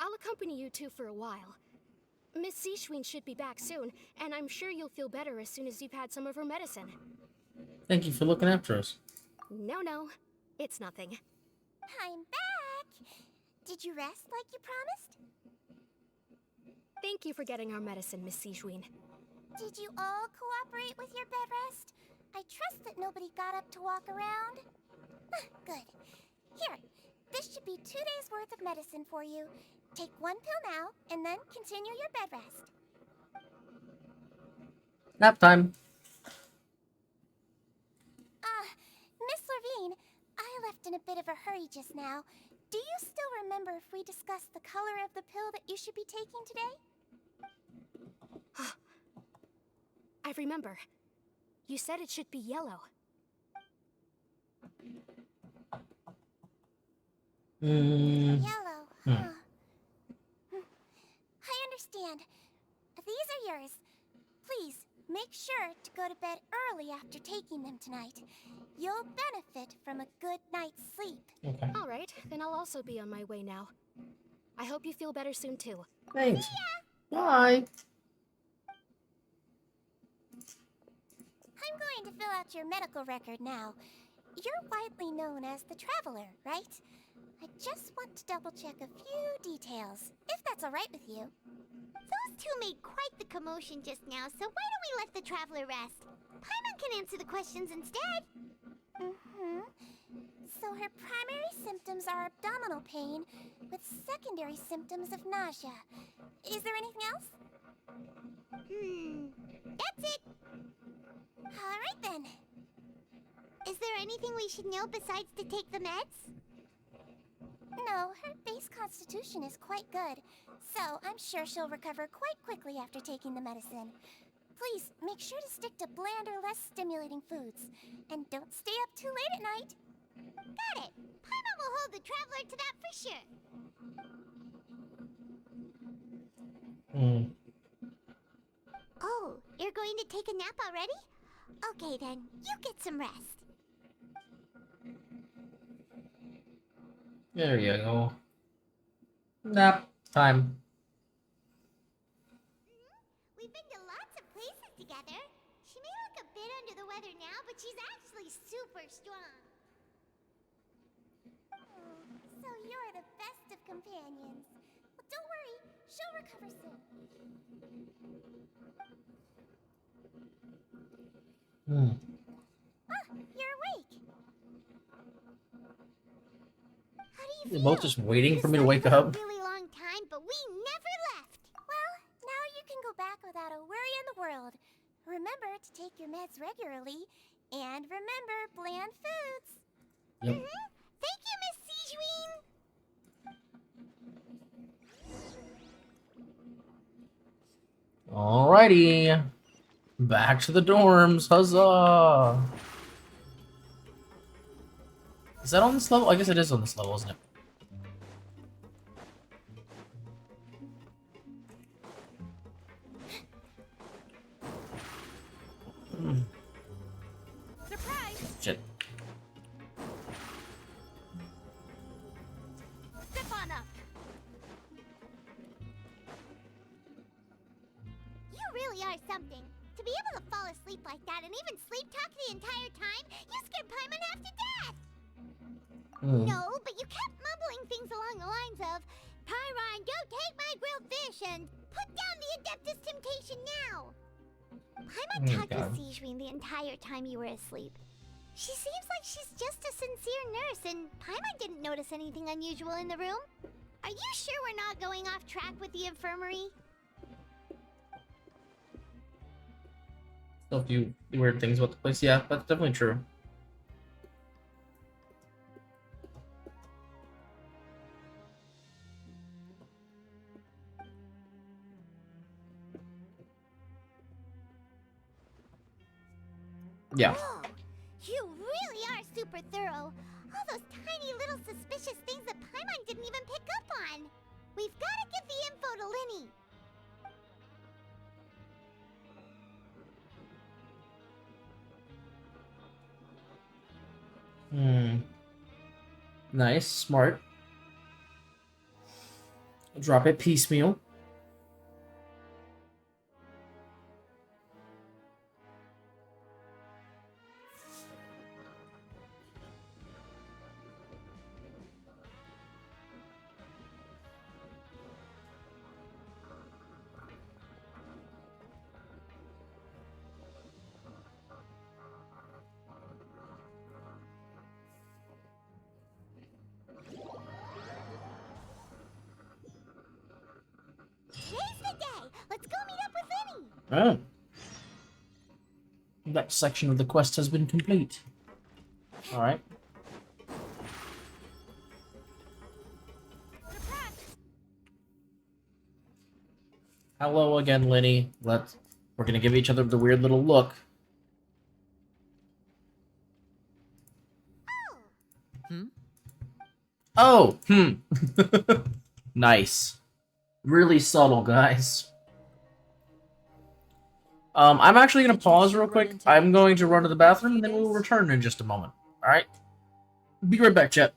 Speaker 5: I'll accompany you two for a while. Miss Sishween should be back soon, and I'm sure you'll feel better as soon as you've had some of her medicine.
Speaker 1: Thank you for looking after us.
Speaker 5: No, it's nothing.
Speaker 3: I'm back! Did you rest like you promised?
Speaker 5: Thank you for getting our medicine, Miss Sishween.
Speaker 3: Did you all cooperate with your bed rest? I trust that nobody got up to walk around. Good. Here, this should be 2 days' worth of medicine for you. Take 1 pill now, and then continue your bed rest.
Speaker 1: Nap time.
Speaker 3: Miss Lorvine, I left in a bit of a hurry just now. Do you still remember if we discussed the color of the pill that you should be taking today?
Speaker 5: I remember. You said it should be yellow.
Speaker 3: Yellow, huh? I understand. These are yours. Please, make sure to go to bed early after taking them tonight. You'll benefit from a good night's sleep.
Speaker 1: Okay.
Speaker 5: All right, then I'll also be on my way now. I hope you feel better soon, too.
Speaker 1: Thanks. Bye.
Speaker 3: I'm going to fill out your medical record now. You're widely known as the Traveler, right? I just want to double-check a few details, if that's all right with you. Those two made quite the commotion just now, so why don't we let the Traveler rest? Paimon can answer the questions instead. So her primary symptoms are abdominal pain, with secondary symptoms of nausea. Is there anything else? That's it. All right then. Is there anything we should know besides to take the meds? No, her base constitution is quite good, so I'm sure she'll recover quite quickly after taking the medicine. Please, make sure to stick to bland or less stimulating foods. And don't stay up too late at night. Got it! Paimon will hold the traveler to that for sure. Oh, you're going to take a nap already? Okay then, you get some rest.
Speaker 1: There you go. Nap time.
Speaker 3: We've been to lots of places together. She may look a bit under the weather now, but she's actually super strong. So you're the best of companions. Well, don't worry, she'll recover soon. Ah, you're awake. How do you
Speaker 1: They're
Speaker 3: feel?
Speaker 1: both just waiting for me to
Speaker 3: You
Speaker 1: wake
Speaker 3: slept for
Speaker 1: up.
Speaker 3: a really long time, but we never left. Well, now you can go back without a worry in the world. Remember to take your meds regularly, and remember bland foods.
Speaker 1: Yep.
Speaker 3: Thank you, Miss Sijuin.
Speaker 1: Alrighty. Back to the dorms. Huzzah! Is that on this level? I guess it is on this level, isn't it?
Speaker 3: Surprise!
Speaker 1: Shit.
Speaker 3: Step on up. You really are something. To be able to fall asleep like that and even sleep talk the entire time, you scared Paimon half to death. No, but you kept mumbling things along the lines of, Pyron, go take my grilled fish and put down the Adeptus Temptation now. Paimon talked with Sijuin the entire time you were asleep. She seems like she's just a sincere nurse, and Paimon didn't notice anything unusual in the room. Are you sure we're not going off track with the infirmary?
Speaker 1: Still a few weird things about the place. Yeah, that's definitely true. Yeah.
Speaker 3: Whoa, you really are super thorough. All those tiny little suspicious things that Paimon didn't even pick up on. We've got to give the info to Linny.
Speaker 1: Nice, smart. Drop it piecemeal.
Speaker 3: Today's the day. Let's go meet up with Linny.
Speaker 1: Oh. That section of the quest has been complete. Alright. Hello again, Linny. We're gonna give each other the weird little look. Oh! Nice. Really subtle, guys. I'm actually gonna pause real quick. I'm going to run to the bathroom, and then we'll return in just a moment. Alright? Be right back, chat.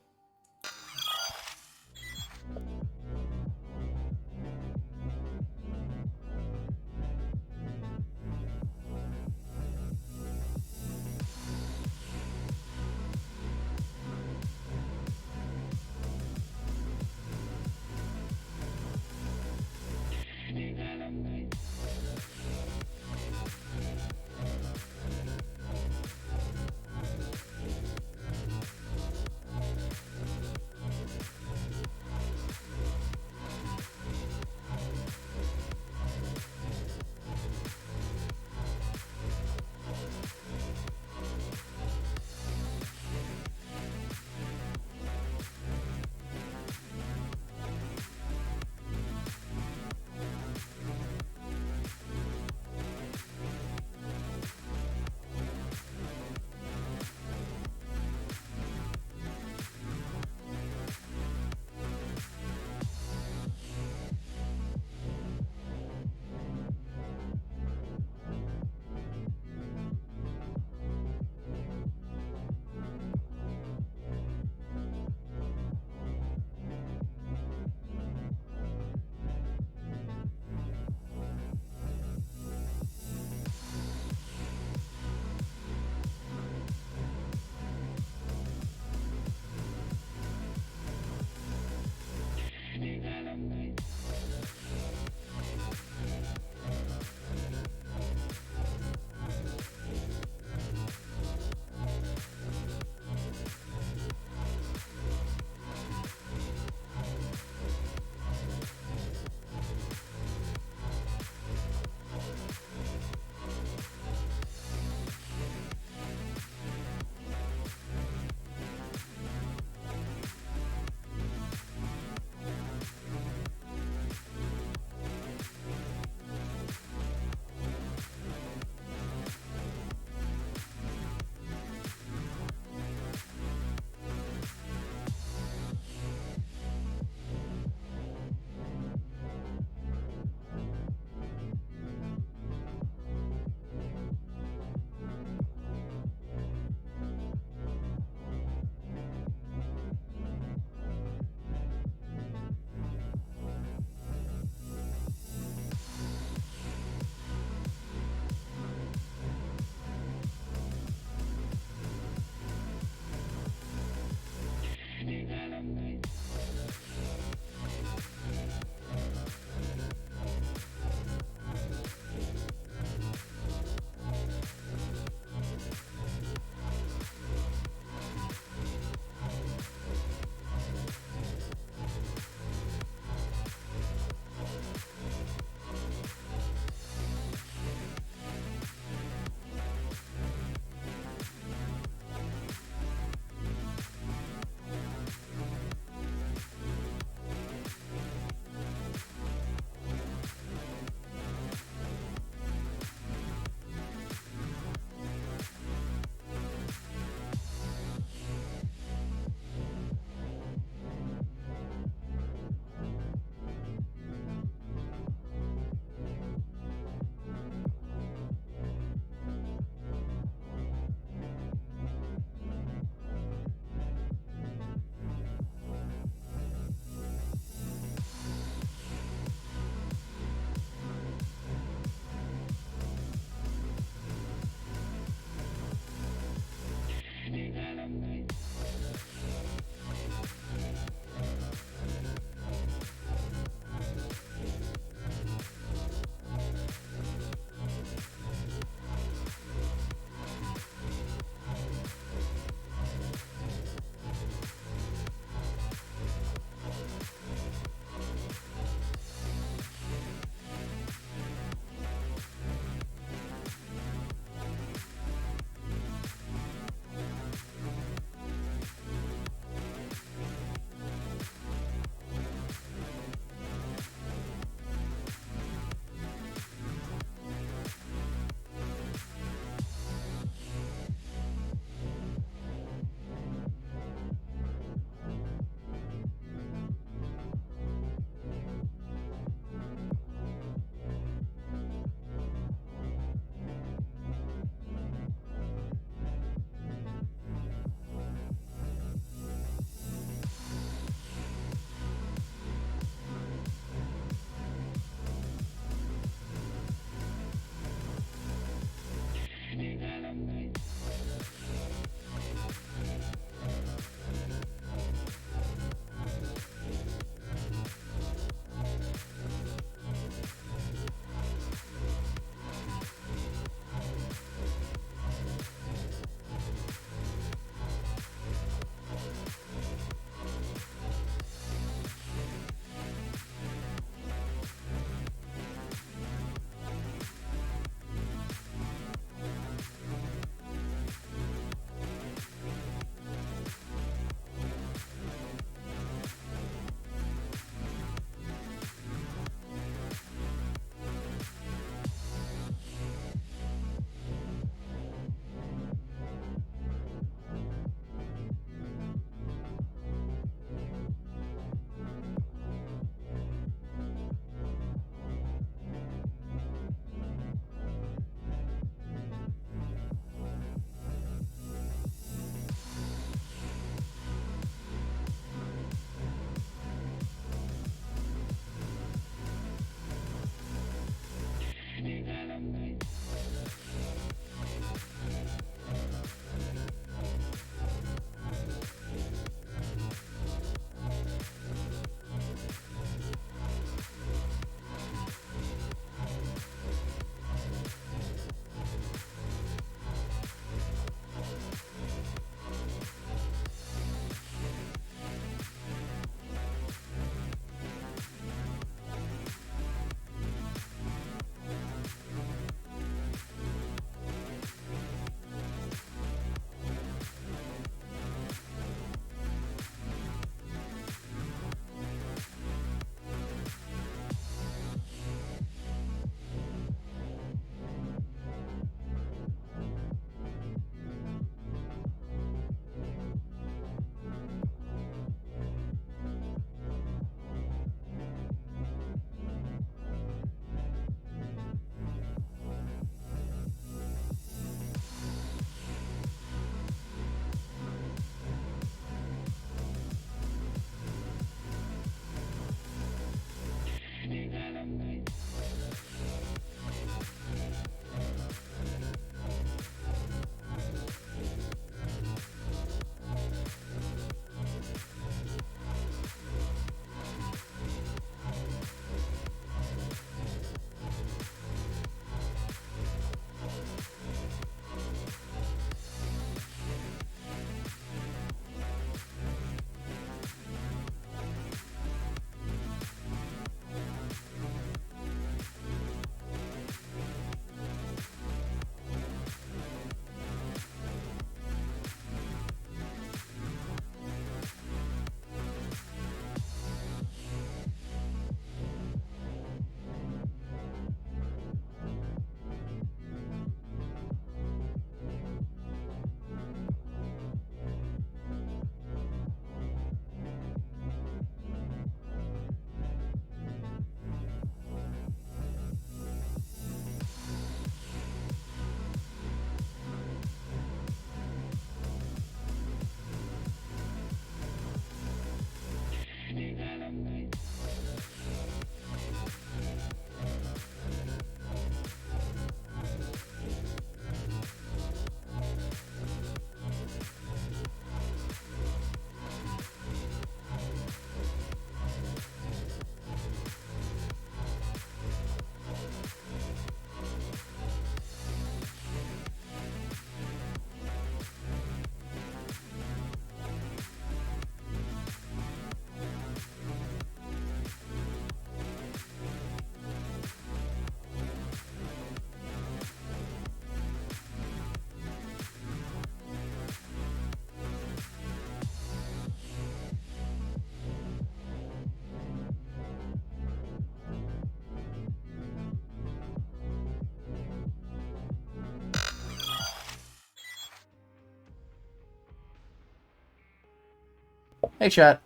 Speaker 1: Hey, chat.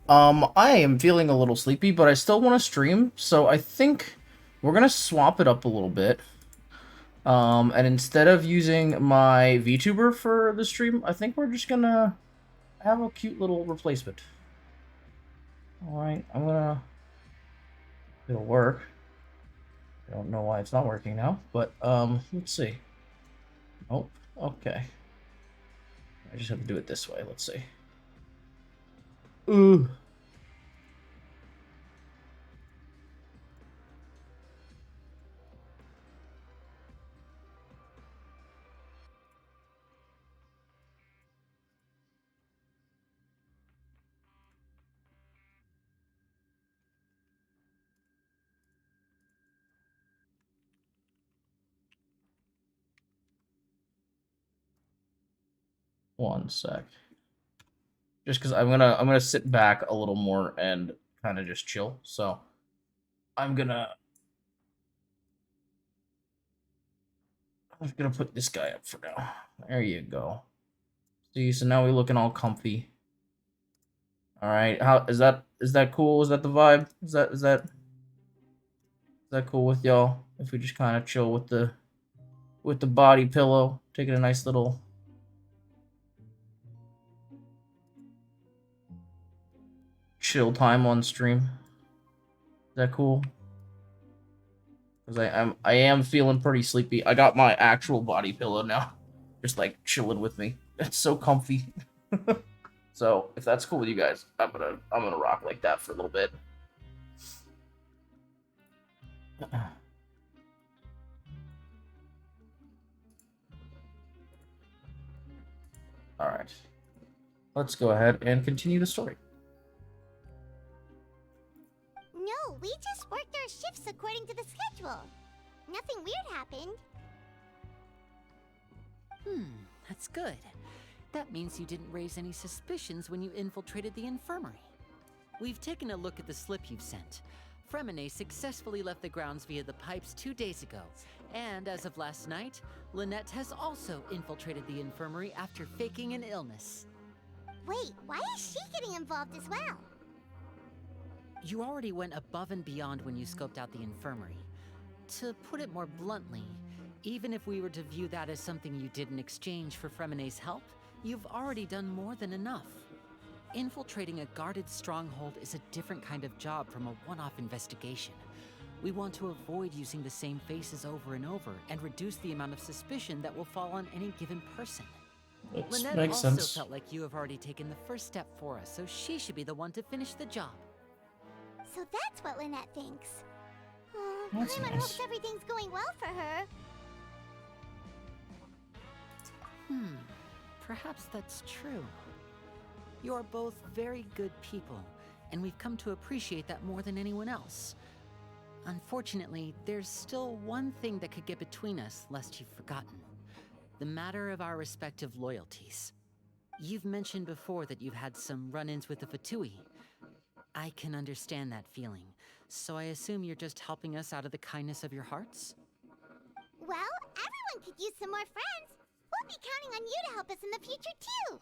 Speaker 1: I am feeling a little sleepy, but I still want to stream, so I think we're gonna swap it up a little bit. And instead of using my VTuber for the stream, I think we're just gonna have a cute little replacement. Alright, it'll work. I don't know why it's not working now, but, let's see. Nope, okay. I just have to do it this way, let's see. Ooh. One sec. Just because I'm gonna sit back a little more and kind of just chill. So I'm just gonna put this guy up for now. There you go. See, so now we're looking all comfy. All right, how is that? Is that cool? Is that the vibe? Is that cool with y'all? If we just kind of chill with the body pillow, taking a nice little chill time on stream. Is that cool? Because I am feeling pretty sleepy. I got my actual body pillow now, just like chilling with me. It's so comfy. So if that's cool with you guys, I'm gonna rock like that for a little bit. All right, let's go ahead and continue the story.
Speaker 3: No, we just worked our shifts according to the schedule. Nothing weird happened.
Speaker 16: That's good. That means you didn't raise any suspicions when you infiltrated the infirmary. We've taken a look at the slip you've sent. Fremine successfully left the grounds via the pipes 2 days ago, and as of last night, Lynette has also infiltrated the infirmary after faking an illness.
Speaker 3: Wait, why is she getting involved as well?
Speaker 16: You already went above and beyond when you scoped out the infirmary. To put it more bluntly, even if we were to view that as something you did in exchange for Fremine's help, you've already done more than enough. Infiltrating a guarded stronghold is a different kind of job from a one-off investigation. We want to avoid using the same faces over and over and reduce the amount of suspicion that will fall on any given person. Lynette
Speaker 1: makes
Speaker 16: also
Speaker 1: sense.
Speaker 16: felt like you have already taken the first step for us, so she should be the one to finish the job.
Speaker 3: So that's what Lynette thinks.
Speaker 1: That's
Speaker 3: Paimon
Speaker 1: nice.
Speaker 3: hopes everything's going well for her.
Speaker 16: Perhaps that's true. You're both very good people, and we've come to appreciate that more than anyone else. Unfortunately, there's still one thing that could get between us, lest you've forgotten. The matter of our respective loyalties. You've mentioned before that you've had some run-ins with the Fatui. I can understand that feeling, so I assume you're just helping us out of the kindness of your hearts?
Speaker 3: Well, everyone could use some more friends. We'll be counting on you to help us in the future, too.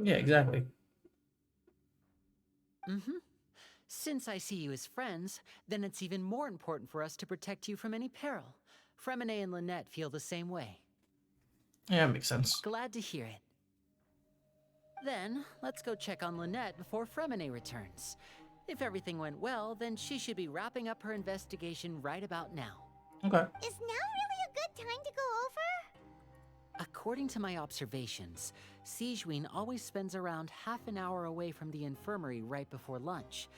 Speaker 1: Yeah, exactly.
Speaker 16: Since I see you as friends, then it's even more important for us to protect you from any peril. Fremine and Lynette feel the same way.
Speaker 1: Yeah, makes sense.
Speaker 16: Glad to hear it. Then, let's go check on Lynette before Fremine returns. If everything went well, then she should be wrapping up her investigation right about now.
Speaker 1: Okay.
Speaker 3: Is now really a good time to go over?
Speaker 16: According to my observations, Sijuin always spends around half an hour away from the infirmary right before lunch.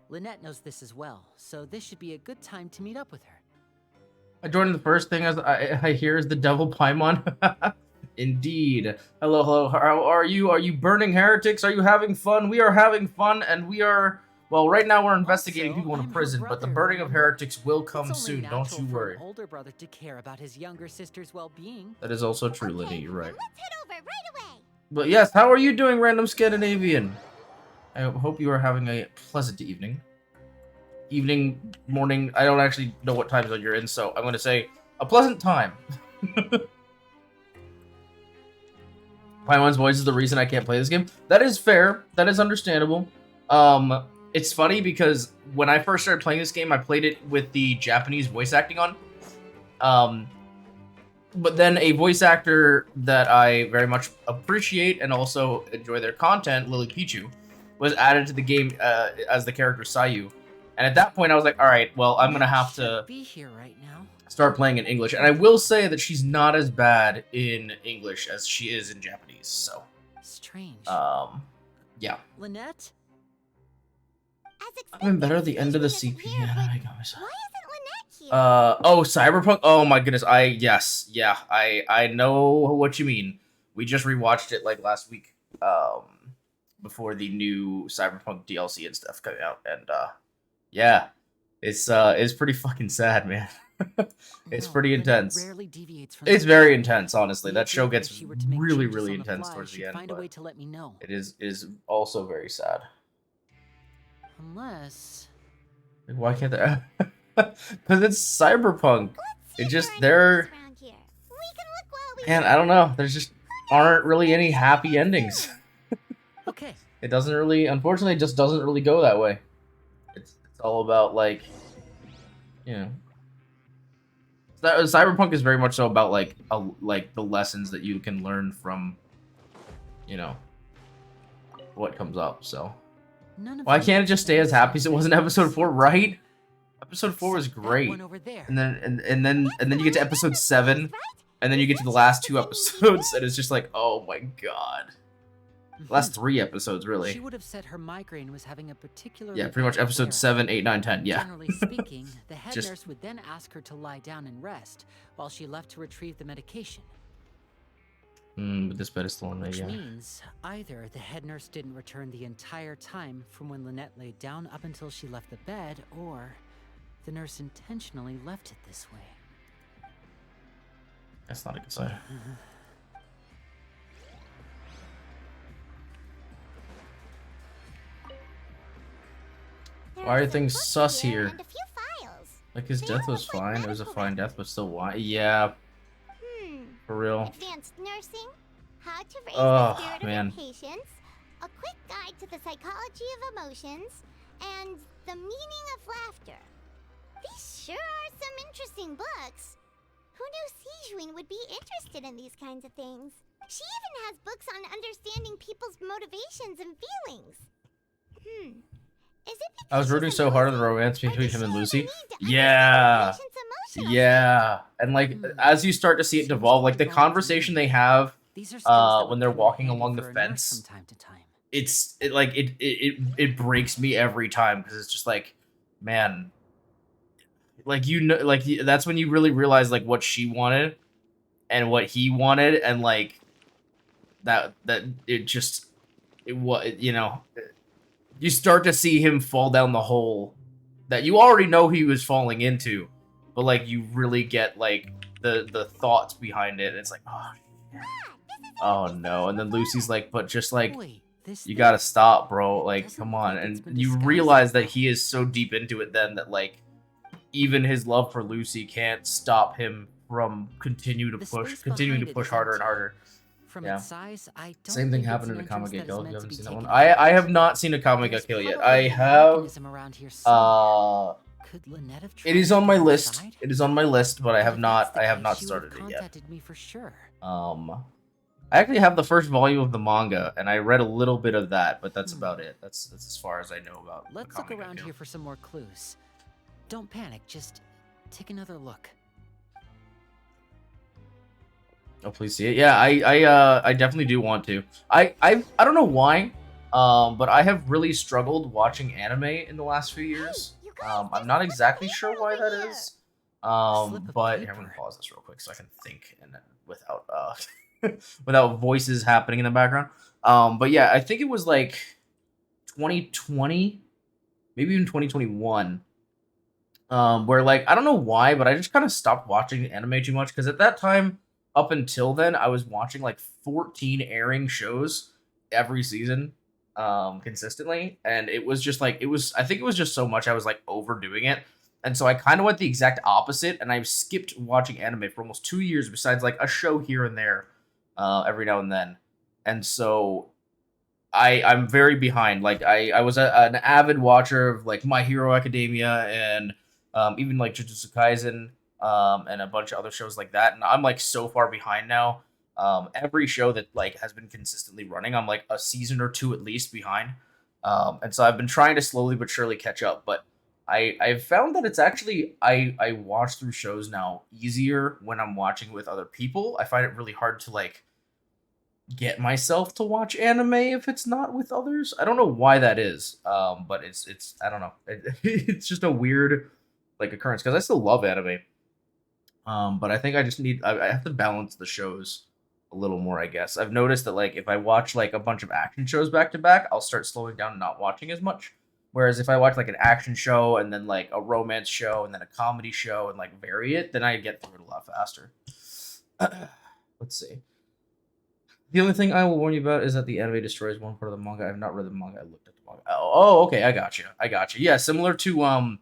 Speaker 16: Lynette knows this as well, so this should be a good time to meet up with her.
Speaker 1: I joined the first thing as I hear is the devil Paimon. Indeed. Hello, hello. How are you? Are you burning heretics? Are you having fun? We are having fun, and we are... Well, right now we're investigating people in a prison, but the burning of heretics will come soon. Don't you worry.
Speaker 16: For an older brother to care about his younger sister's well-being.
Speaker 1: That is also true, Liddy. You're right.
Speaker 3: Let's head over right away.
Speaker 1: But yes, how are you doing, random Scandinavian? I hope you are having a pleasant evening. Evening, morning, I don't actually know what time zone you're in, so I'm going to say a pleasant time. Paimon's voice is the reason I can't play this game. That is fair. That is understandable. It's funny because when I first started playing this game, I played it with the Japanese voice acting on. But then a voice actor that I very much appreciate and also enjoy their content, Lily Pichu, was added to the game as the character Sayu. And at that point, I was like, all right, well, I'm going to have to
Speaker 16: be here right now.
Speaker 1: start playing in English. And I will say that she's not as bad in English as she is in Japanese. So,
Speaker 16: strange.
Speaker 1: Yeah.
Speaker 16: Lynette?
Speaker 1: I've been better at the end of the CP. Yeah, I got myself. Oh, Cyberpunk. Oh my goodness. I know what you mean. We just rewatched it like last week, before the new Cyberpunk DLC and stuff coming out, and yeah, it's pretty fucking sad, man. It's pretty intense. It's very intense, honestly. That show gets really, really intense towards the end.
Speaker 16: Find a way to let me know.
Speaker 1: It is also very sad.
Speaker 16: Unless...
Speaker 1: Like, why can't they? Because it's Cyberpunk. It just, they're... Man, I don't know. There's just aren't really any happy endings.
Speaker 16: Okay.
Speaker 1: It doesn't really, unfortunately, it just doesn't really go that way. It's all about, like, you know... Cyberpunk is very much so about, like, the lessons that you can learn from, you know, what comes up, so... Why can't it just stay as happy as it was in episode 4, right? Episode 4 was great. And then you get to episode 7, and then you get to the last 2 episodes, and it's just like, oh my god. Last 3 episodes, really.
Speaker 16: She would have said her migraine was having a particular...
Speaker 1: Yeah, pretty much episode 7, 8, 9, 10, yeah.
Speaker 16: Generally speaking, the head nurse would then ask her to lie down and rest, while she left to retrieve the medication.
Speaker 1: But this bed is still on there,
Speaker 16: Which
Speaker 1: yeah.
Speaker 16: means either the head nurse didn't return the entire time from when Lynette laid down up until she left the bed, or the nurse intentionally left it this way.
Speaker 1: That's not a good sign. Why are things sus here? Like, his death was fine. It was a fine death, but still why? Yeah. For real.
Speaker 3: Advanced nursing, how to raise
Speaker 1: Oh,
Speaker 3: the spirit
Speaker 1: man.
Speaker 3: of your patients, a quick guide to the psychology of emotions, and the meaning of laughter. These sure are some interesting books. Who knew Sijuin would be interested in these kinds of things? She even has books on understanding people's motivations and feelings. Is it
Speaker 1: I was rooting so hard on the romance between him and Lucy. Yeah. Yeah. And like, as you start to see it devolve, like the conversation they have when they're walking along the fence, it breaks me every time, because it's just like, man, like, you know, like, that's when you really realize like what she wanted and what he wanted, and like that it was, you know, you start to see him fall down the hole that you already know he was falling into, but like you really get like the thoughts behind it. It's like, oh shit. Oh no. And then Lucy's like, but just like, you gotta stop, bro. Like, come on. And you realize that he is so deep into it then that like even his love for Lucy can't stop him from continuing to push harder and harder.
Speaker 16: From
Speaker 1: Yeah.
Speaker 16: its size, I don't
Speaker 1: Same thing
Speaker 16: think
Speaker 1: happened
Speaker 16: it's
Speaker 1: in
Speaker 16: an
Speaker 1: a Comic
Speaker 16: entrance
Speaker 1: Get
Speaker 16: that is
Speaker 1: Kill. You
Speaker 16: meant to
Speaker 1: haven't
Speaker 16: be
Speaker 1: seen that one?
Speaker 16: taken
Speaker 1: I have not seen a Comic Get Kill yet. I have
Speaker 16: Could Lynette have
Speaker 1: it is
Speaker 16: tried
Speaker 1: on my
Speaker 16: to
Speaker 1: list.
Speaker 16: decide?
Speaker 1: It is on my list, but I have
Speaker 16: If
Speaker 1: not
Speaker 16: that's the case, she
Speaker 1: started
Speaker 16: would've
Speaker 1: it yet.
Speaker 16: contacted me for sure.
Speaker 1: I actually have the first volume of the manga, and I read a little bit of that, but that's about it. That's as far as I know about. the
Speaker 16: Let's look
Speaker 1: Comic Get
Speaker 16: around
Speaker 1: Kill.
Speaker 16: here for some more clues. Don't panic, just take another look.
Speaker 1: Oh, please see it. Yeah, I definitely do want to. I don't know why, but I have really struggled watching anime in the last few years. I'm not exactly sure why that is. But here, I'm gonna pause this real quick so I can think and then without without voices happening in the background. But yeah, I think it was like 2020, maybe even 2021. Where like I don't know why, but I just kind of stopped watching anime too much, because at that time, up until then, I was watching like 14 airing shows every season, consistently, and it was just like I think it was just so much I was like overdoing it, and so I kind of went the exact opposite, and I've skipped watching anime for almost 2 years, besides like a show here and there, every now and then. and so I'm very behind. Like I was an avid watcher of like My Hero Academia and even like Jujutsu Kaisen and a bunch of other shows like that. And I'm like so far behind now. Every show that like has been consistently running, I'm like a season or two at least behind. And so I've been trying to slowly but surely catch up. But I've found that it's actually I watch through shows now easier when I'm watching with other people. I find it really hard to like get myself to watch anime if it's not with others. I don't know why that is. But it's I don't know. It's just a weird like occurrence because I still love anime. But I think I just need I have to balance the shows a little more, I guess. I've noticed that like if I watch like a bunch of action shows back to back, I'll start slowing down and not watching as much. Whereas if I watch like an action show and then like a romance show and then a comedy show and like vary it, then I get through it a lot faster. Let's see. The only thing I will warn you about is that the anime destroys one part of the manga. I've not read the manga. I looked at the manga. Oh, okay. I got you. Yeah, similar to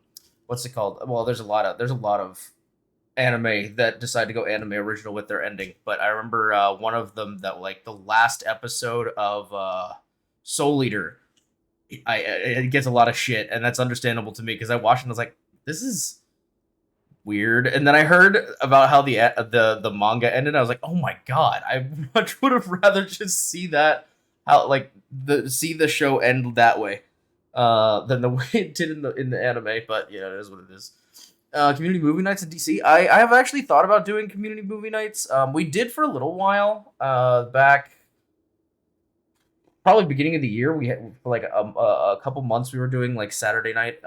Speaker 1: what's it called? Well, there's a lot of anime that decide to go anime original with their ending. But I remember one of them that like the last episode of Soul Eater, it gets a lot of shit, and that's understandable to me because I watched it and I was like, this is weird. And then I heard about how the manga ended. I was like, oh my god, I much would have rather just see that how like see the show end that way than the way it did in the anime. But yeah, it is what it is. Community movie nights in DC. I have actually thought about doing community movie nights. We did for a little while back, probably beginning of the year. We had for like a couple months. We were doing like Saturday night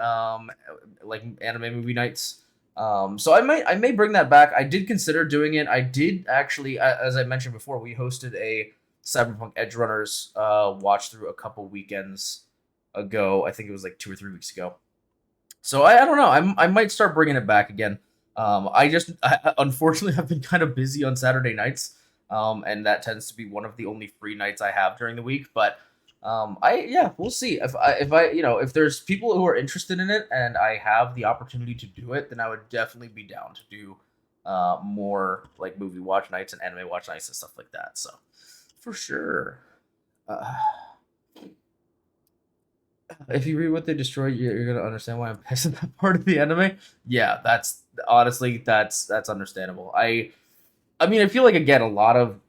Speaker 1: like anime movie nights. So I may bring that back. I did consider doing it. I did actually, as I mentioned before, we hosted a Cyberpunk Edge Runners watch through a couple weekends ago. I think it was like 2 or 3 weeks ago. So I don't know. I might start bringing it back again. I unfortunately have been kind of busy on Saturday nights, and that tends to be one of the only free nights I have during the week. But we'll see if there's people who are interested in it and I have the opportunity to do it, then I would definitely be down to do more like movie watch nights and anime watch nights and stuff like that. So for sure. If you read what they destroyed, you're gonna understand why I'm pissed at that part of the anime. Yeah, that's honestly that's understandable. I mean, I feel like again a lot of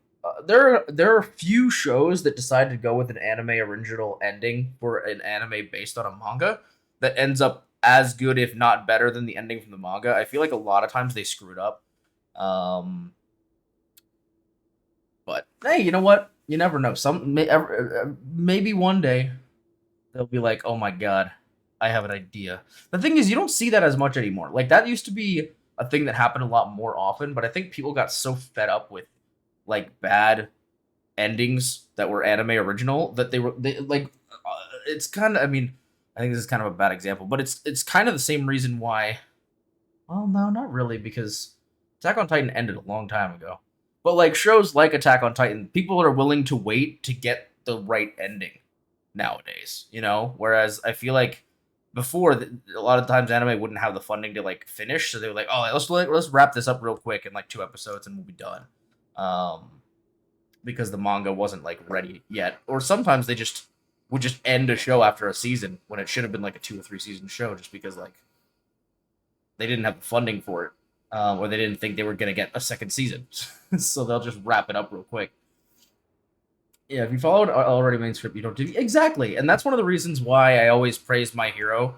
Speaker 1: there are a few shows that decide to go with an anime original ending for an anime based on a manga that ends up as good, if not better, than the ending from the manga. I feel like a lot of times they screw it up. But hey, you know what? You never know. Maybe one day they'll be like, "Oh my god, I have an idea." The thing is, you don't see that as much anymore. Like that used to be a thing that happened a lot more often, but I think people got so fed up with like bad endings that were anime original that they it's kind of, I mean, I think this is kind of a bad example, but it's kind of the same reason why. Well, no, not really, because Attack on Titan ended a long time ago. But like shows like Attack on Titan, people are willing to wait to get the right ending nowadays, whereas I feel like before a lot of times anime wouldn't have the funding to like finish, so they were like, oh, let's wrap this up real quick in like 2 episodes and we'll be done, because the manga wasn't like ready yet, or sometimes they just would just end a show after a season when it should have been like a 2 or 3 season show, just because like they didn't have the funding for it, or they didn't think they were gonna get a second season. So they'll just wrap it up real quick. Yeah, if you followed already main script, you don't do exactly, and that's one of the reasons why I always praised My Hero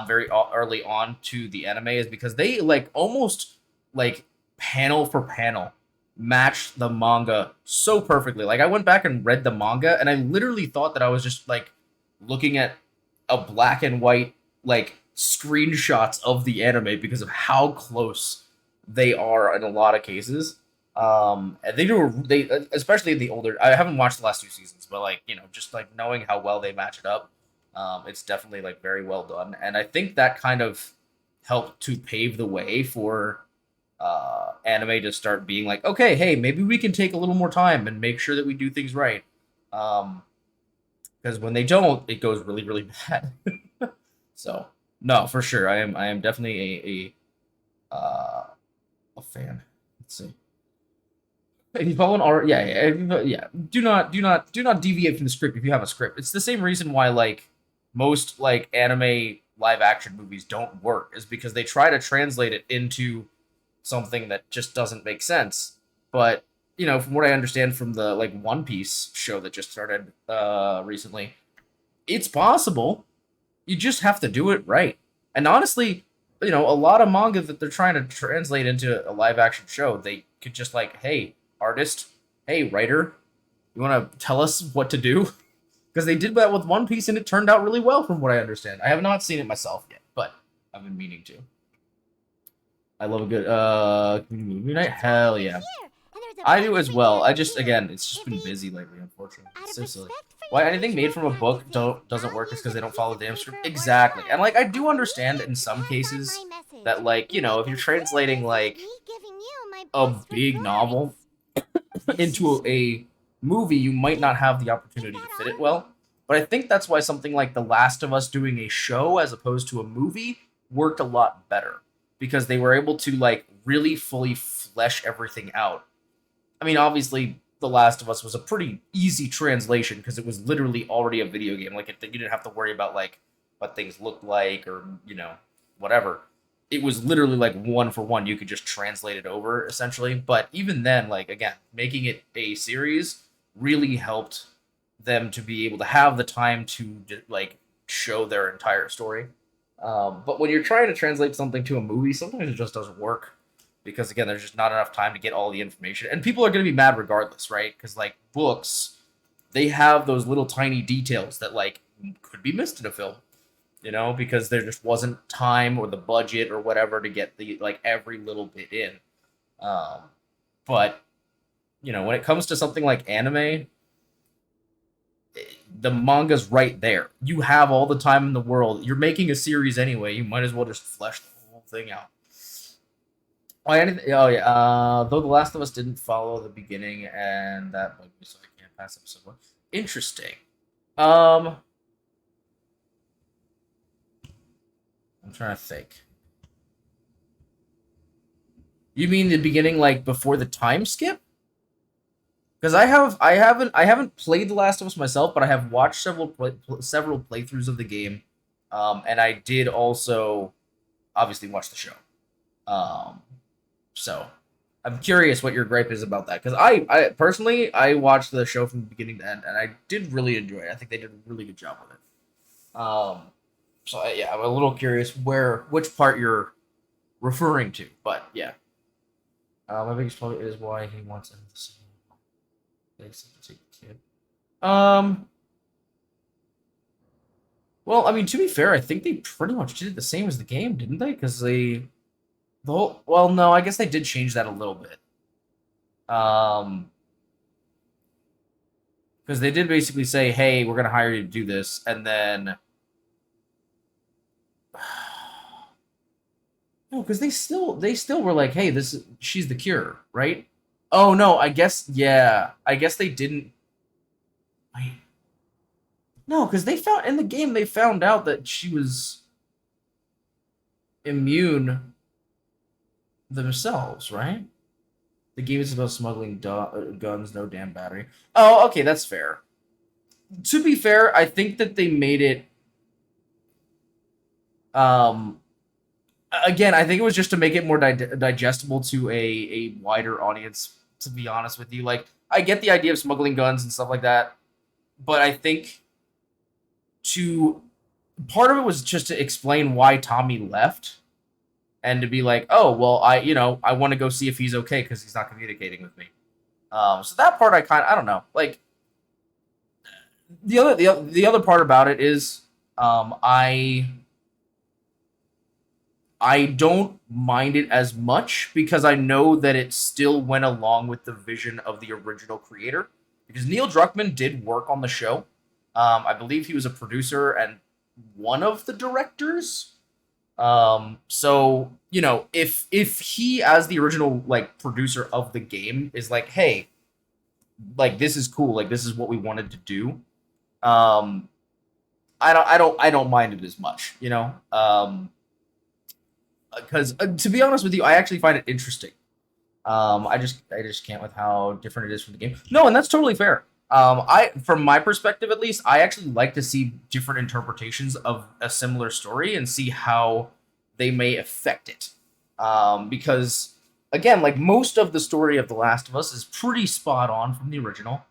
Speaker 1: very early on to the anime, is because they like almost like panel for panel matched the manga so perfectly. Like I went back and read the manga, and I literally thought that I was just like looking at a black and white like screenshots of the anime because of how close they are in a lot of cases. And they especially in the older. I haven't watched the last 2 seasons, but like just like knowing how well they match it up, it's definitely like very well done, and I think that kind of helped to pave the way for anime to start being like, okay, hey, maybe we can take a little more time and make sure that we do things right, because when they don't, it goes really really bad. So no, for sure, I am definitely a fan. Let's see. If you follow an R, yeah. Do not deviate from the script if you have a script. It's the same reason why like most like anime live action movies don't work is because they try to translate it into something that just doesn't make sense. But you know, from what I understand from the like One Piece show that just started recently, it's possible. You just have to do it right. And honestly, you know, a lot of manga that they're trying to translate into a live action show, they could just like, hey, artist, hey, writer, you want to tell us what to do? Because they did that with One Piece and it turned out really well from what I understand. I have not seen it myself yet, but I've been meaning to. I love a good movie night. Hell yeah. I do as well. I just, again, it's just been busy lately, unfortunately. It's so silly. Why anything made from a book doesn't work is because they don't follow the damn script. Exactly. And like I do understand in some cases that like, you know, if you're translating like a big novel into a movie, you might not have the opportunity to fit it well. But I think that's why something like The Last of Us doing a show as opposed to a movie worked a lot better because they were able to like really fully flesh everything out. I mean, obviously, The Last of Us was a pretty easy translation because it was literally already a video game. Like, you didn't have to worry about like what things looked like or you know whatever. It was literally like one for one. You could just translate it over essentially. But even then, like again, making it a series really helped them to be able to have the time to like show their entire story. But when you're trying to translate something to a movie, sometimes it just doesn't work because again, there's just not enough time to get all the information, and people are going to be mad regardless, right? Because like books, they have those little tiny details that like could be missed in a film, you know, because there just wasn't time or the budget or whatever to get the like every little bit in. But you know, when it comes to something like anime, the manga's right there. You have all the time in the world. You're making a series anyway. You might as well just flesh the whole thing out. Oh, yeah. Though The Last of Us didn't follow the beginning, and that bugged me, so I can't pass episode 1. Interesting. I'm trying to think. You mean the beginning, like before the time skip? Because I haven't played The Last of Us myself, but I have watched several playthroughs of the game, and I did also obviously watch the show. So I'm curious what your gripe is about that, because I personally I watched the show from the beginning to end, and I did really enjoy it. I think they did a really good job with it. So yeah, I'm a little curious which part you're referring to, but yeah. My biggest problem is why he wants him to see. Thanks to take the kid. Well, I mean, to be fair, I think they pretty much did the same as the game, didn't they? Because well, no, I guess they did change that a little bit. Because they did basically say, "Hey, we're gonna hire you to do this," and then no, because they still were like, "Hey, she's the cure, right?" Oh no, I guess they didn't. No, because they found in the game they found out that she was immune themselves, right? The game is about smuggling guns, no damn battery. Oh, okay, that's fair. To be fair, I think that they made it. Again, I think it was just to make it more digestible to a wider audience. To be honest with you, like I get the idea of smuggling guns and stuff like that, but I think part of it was just to explain why Tommy left. And to be like, oh well, I want to go see if he's okay because he's not communicating with me. So that part I don't know. Like the other part about it is, I don't mind it as much because I know that it still went along with the vision of the original creator. Because Neil Druckmann did work on the show. I believe he was a producer and one of the directors. So you know, if he as the original like producer of the game is like, hey, like this is cool, like this is what we wanted to do, I don't mind it as much, you know, because to be honest with you, I actually find it interesting. I just can't with how different it is from the game. No, and that's totally fair. From my perspective at least, I actually like to see different interpretations of a similar story and see how they may affect it. Because again, like most of the story of The Last of Us is pretty spot on from the original.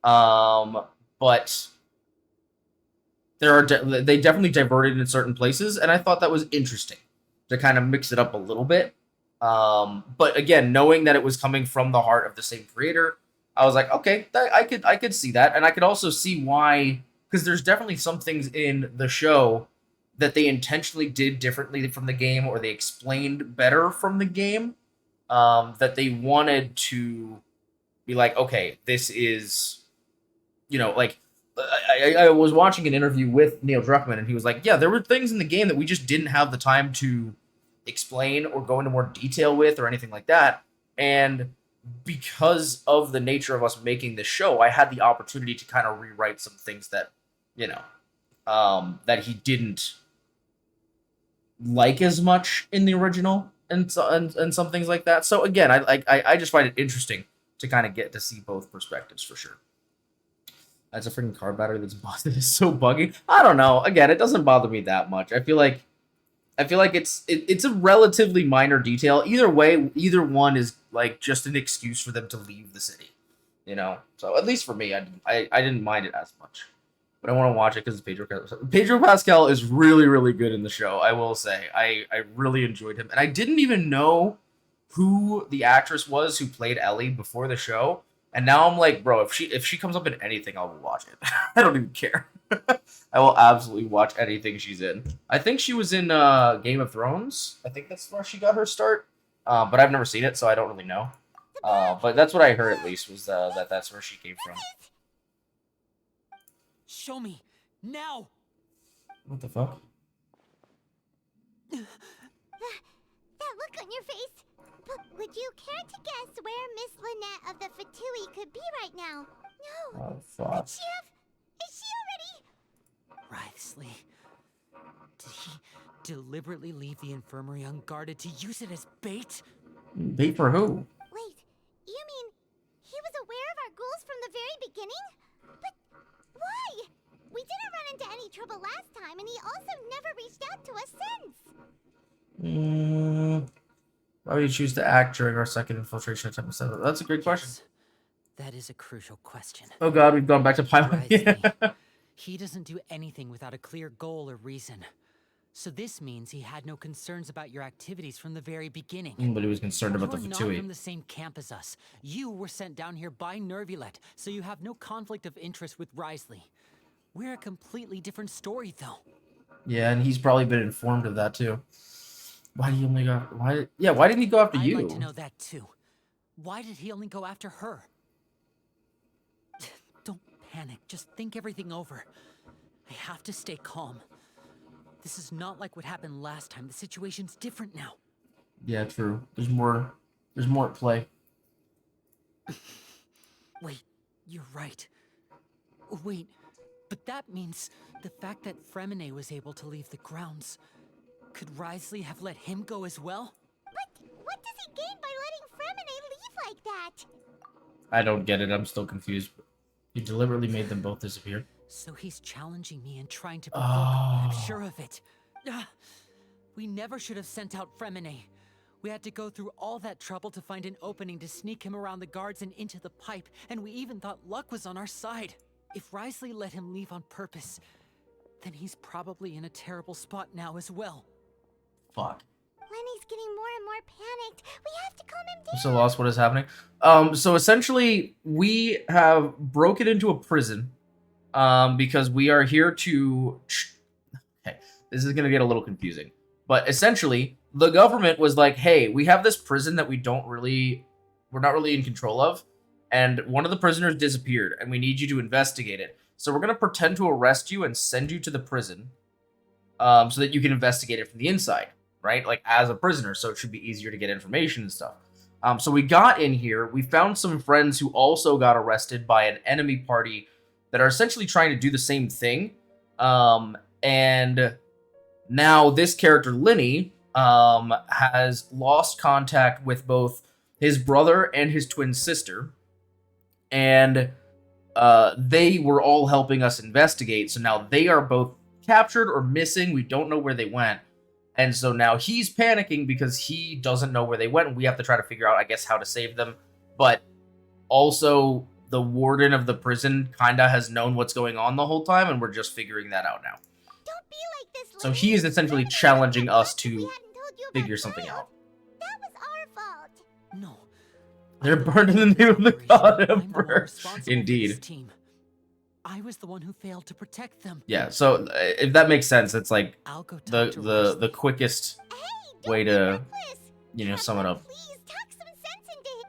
Speaker 1: But they definitely diverted in certain places, and I thought that was interesting to kind of mix it up a little bit. But again, knowing that it was coming from the heart of the same creator, I was like, okay, I could see that, and I could also see why, because there's definitely some things in the show that they intentionally did differently from the game, or they explained better from the game, that they wanted to be like, okay, this is, like, I was watching an interview with Neil Druckmann, and he was like, yeah, there were things in the game that we just didn't have the time to explain or go into more detail with or anything like that. And because of the nature of us making this show, I had the opportunity to kind of rewrite some things that, that he didn't like as much in the original, and some things like that. So again, I just find it interesting to kind of get to see both perspectives for sure. That's a freaking car battery that's busted. It's so buggy. I don't know. Again, it doesn't bother me that much. I feel like it's a relatively minor detail. Either way, either one is like just an excuse for them to leave the city. So at least for me, I didn't mind it as much. But I want to watch it because Pedro Pascal. Pedro Pascal is really, really good in the show, I will say. I really enjoyed him. And I didn't even know who the actress was who played Ellie before the show. And now I'm like, bro, if she comes up in anything, I'll watch it. I don't even care. I will absolutely watch anything she's in. I think she was in Game of Thrones. I think that's where she got her start. But I've never seen it, so I don't really know. But that's what I heard, at least, was that that's where she came from.
Speaker 13: Show me now.
Speaker 1: What the fuck?
Speaker 3: That look on your face. But would you care to guess where Miss Lynette of the Fatui could be right now? No.
Speaker 1: Oh fuck.
Speaker 3: Is she already?
Speaker 13: Wriothesley. Did he deliberately leave the infirmary unguarded to use it as bait?
Speaker 1: Bait for who?
Speaker 3: Wait, you mean he was aware of our goals from the very beginning? But why? We didn't run into any trouble last time, and he also never reached out to us since.
Speaker 1: Why would you choose to act during our second infiltration attempt? That's a great question.
Speaker 13: Yes, that is a crucial question.
Speaker 1: Oh god, we've gone back to pilot.
Speaker 13: He doesn't do anything without a clear goal or reason. So this means he had no concerns about your activities from the very beginning.
Speaker 1: But he was concerned about the
Speaker 13: You're
Speaker 1: Fatui.
Speaker 13: not from the same camp as us. You were sent down here by Nervulet, so you have no conflict of interest with Wriothesley. We're a completely different story, though.
Speaker 1: Yeah, and he's probably been informed of that too. Why did he only go? Why didn't he go after you?
Speaker 13: I'd like to know that too. Why did he only go after her? Don't panic. Just think everything over. I have to stay calm. This is not like what happened last time. The situation's different now.
Speaker 1: Yeah, true. There's more at play.
Speaker 13: Wait, you're right. Wait, but that means the fact that Fremine was able to leave the grounds. Could Wriothesley have let him go as well?
Speaker 3: But what does he gain by letting Fremine leave like that?
Speaker 1: I don't get it. I'm still confused. He deliberately made them both disappear.
Speaker 13: So he's challenging me and trying to provoke me. I'm sure of it. We never should have sent out Fremine. We had to go through all that trouble to find an opening to sneak him around the guards and into the pipe, and we even thought luck was on our side. If Wriothesley let him leave on purpose, then he's probably in a terrible spot now as well.
Speaker 1: Fuck.
Speaker 3: Lenny's getting more and more panicked. We have to calm him down.
Speaker 1: I'm so lost. What is happening? So essentially, we have broken into a prison, because we are here to. Okay, this is gonna get a little confusing, but essentially, the government was like, "Hey, we have this prison that we're not really in control of, and one of the prisoners disappeared, and we need you to investigate it. So we're gonna pretend to arrest you and send you to the prison, so that you can investigate it from the inside." Right? Like, as a prisoner, so it should be easier to get information and stuff. So we got in here, we found some friends who also got arrested by an enemy party that are essentially trying to do the same thing. And now this character, Linny, has lost contact with both his brother and his twin sister, and they were all helping us investigate. So now they are both captured or missing. We don't know where they went. And so now he's panicking because he doesn't know where they went, and we have to try to figure out, I guess, how to save them. But also, the warden of the prison kinda has known what's going on the whole time, and we're just figuring that out now.
Speaker 3: Don't be like this,
Speaker 1: So he is essentially challenging us to figure something out.
Speaker 3: That was our fault.
Speaker 13: No.
Speaker 1: They're burning the name of the God Emperor.
Speaker 13: Responsible for
Speaker 1: Indeed.
Speaker 13: this team. I was the one who failed to protect them.
Speaker 1: Yeah, so if that makes sense, it's like
Speaker 13: I'll go talk to
Speaker 1: the quickest way to, you know, sum it up.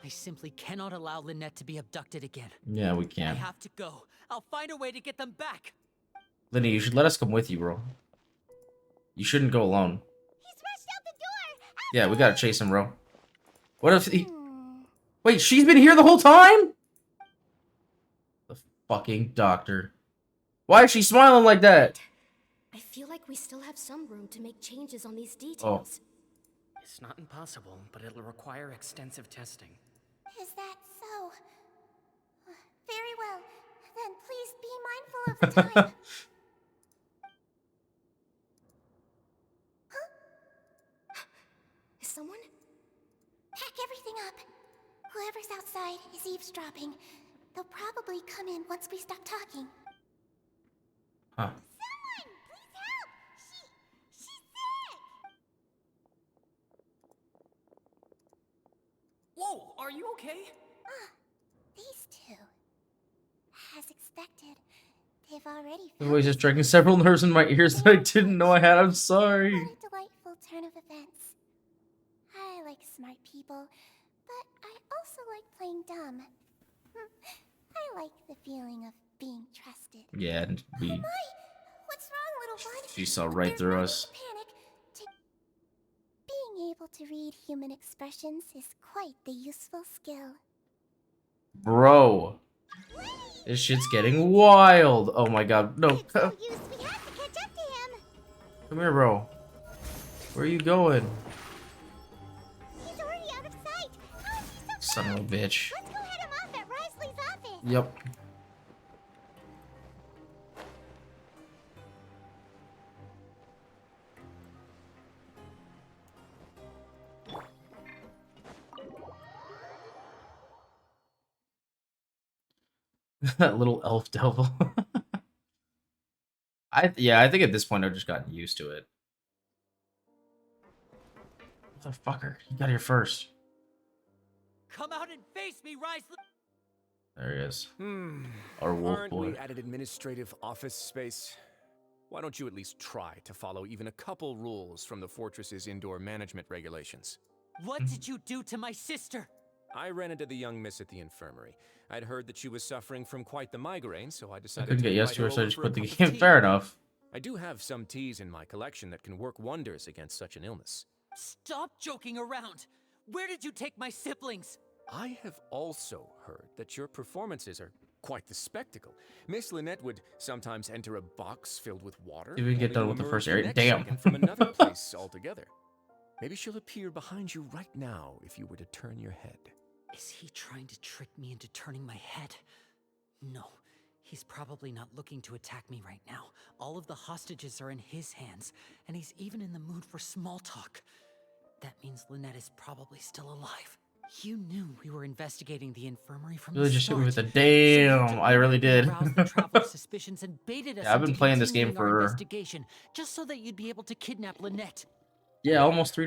Speaker 13: I simply cannot allow Lynette to be abducted again.
Speaker 1: Yeah, we
Speaker 13: I
Speaker 1: can.
Speaker 13: have to go. I'll find a way to get them back.
Speaker 1: Linny, you should let us come with you, bro. You shouldn't go alone. Yeah, we gotta chase him, bro. What if he... Wait, she's been here the whole time? The fucking doctor. Why is she smiling like that?
Speaker 5: I feel like we still have some room to make changes on these
Speaker 1: Oh.
Speaker 5: details.
Speaker 9: It's not impossible, but it'll require extensive testing.
Speaker 3: Is that so? Very well. Then please be mindful of the time.
Speaker 5: Is someone?
Speaker 3: Pack everything up. Whoever's outside is eavesdropping. They'll probably come in once we stop talking.
Speaker 1: Huh.
Speaker 3: Someone, please help! She's sick!
Speaker 9: Whoa, are you okay?
Speaker 3: These two. As expected, they've already
Speaker 1: The voice is striking several nerves in my ears that I didn't know I had. I'm sorry.
Speaker 3: What a delightful turn of events. I like smart people, but I also like playing dumb. I like the feeling of being trusted.
Speaker 1: Yeah, and
Speaker 3: Oh my! What's wrong, little one?
Speaker 1: she saw right through us.
Speaker 3: Panic. Being able to read human expressions is quite the useful skill.
Speaker 1: Bro. This shit's getting wild. Oh my god. No. Come here, bro. Where are you going?
Speaker 3: He's already out of sight. How is he so
Speaker 1: Son of a bitch.
Speaker 3: Let's go head him off at Risley's office.
Speaker 1: Yep. That little elf devil. I think at this point I've just gotten used to it. Motherfucker, he got here first.
Speaker 13: Come out and face me, Risley.
Speaker 1: There he is. Our wolf
Speaker 4: Aren't
Speaker 1: boy.
Speaker 4: we at an administrative office space? Why don't you at least try to follow even a couple rules from the fortress's indoor management regulations?
Speaker 13: What did you do to my sister?
Speaker 4: I ran into the young miss at the infirmary. I'd heard that she was suffering from quite the migraine, so I
Speaker 1: I
Speaker 4: decided
Speaker 1: couldn't
Speaker 4: to
Speaker 1: get yes
Speaker 4: invite
Speaker 1: to her,
Speaker 4: her
Speaker 1: so I
Speaker 4: over
Speaker 1: just
Speaker 4: for a
Speaker 1: put the
Speaker 4: cup of
Speaker 1: game.
Speaker 4: tea.
Speaker 1: Fair enough.
Speaker 4: I do have some teas in my collection that can work wonders against such an illness.
Speaker 13: Stop joking around. Where did you take my siblings?
Speaker 4: I have also heard that your performances are quite the spectacle. Miss Lynette would sometimes enter a box filled with water.
Speaker 1: Did we get
Speaker 4: only
Speaker 1: done
Speaker 4: to
Speaker 1: with the
Speaker 4: emerge
Speaker 1: first area?
Speaker 4: next
Speaker 1: Damn.
Speaker 4: second from another place altogether. Maybe she'll appear behind you right now if you were to turn your head.
Speaker 13: Is he trying to trick me into turning my head? No, he's probably not looking to attack me right now. All of the hostages are in his hands, and he's even in the mood for small talk. That means Lynette is probably still alive. You knew we were investigating the infirmary from
Speaker 1: Really
Speaker 13: the
Speaker 1: just hit me
Speaker 13: start.
Speaker 1: with a damn. I really did.
Speaker 13: Aroused the traveler's suspicions and baited us
Speaker 1: Yeah, I've been
Speaker 13: into
Speaker 1: playing this game
Speaker 13: continuing our
Speaker 1: for
Speaker 13: investigation, just so that you'd be able to kidnap Lynette.
Speaker 1: yeah, almost 3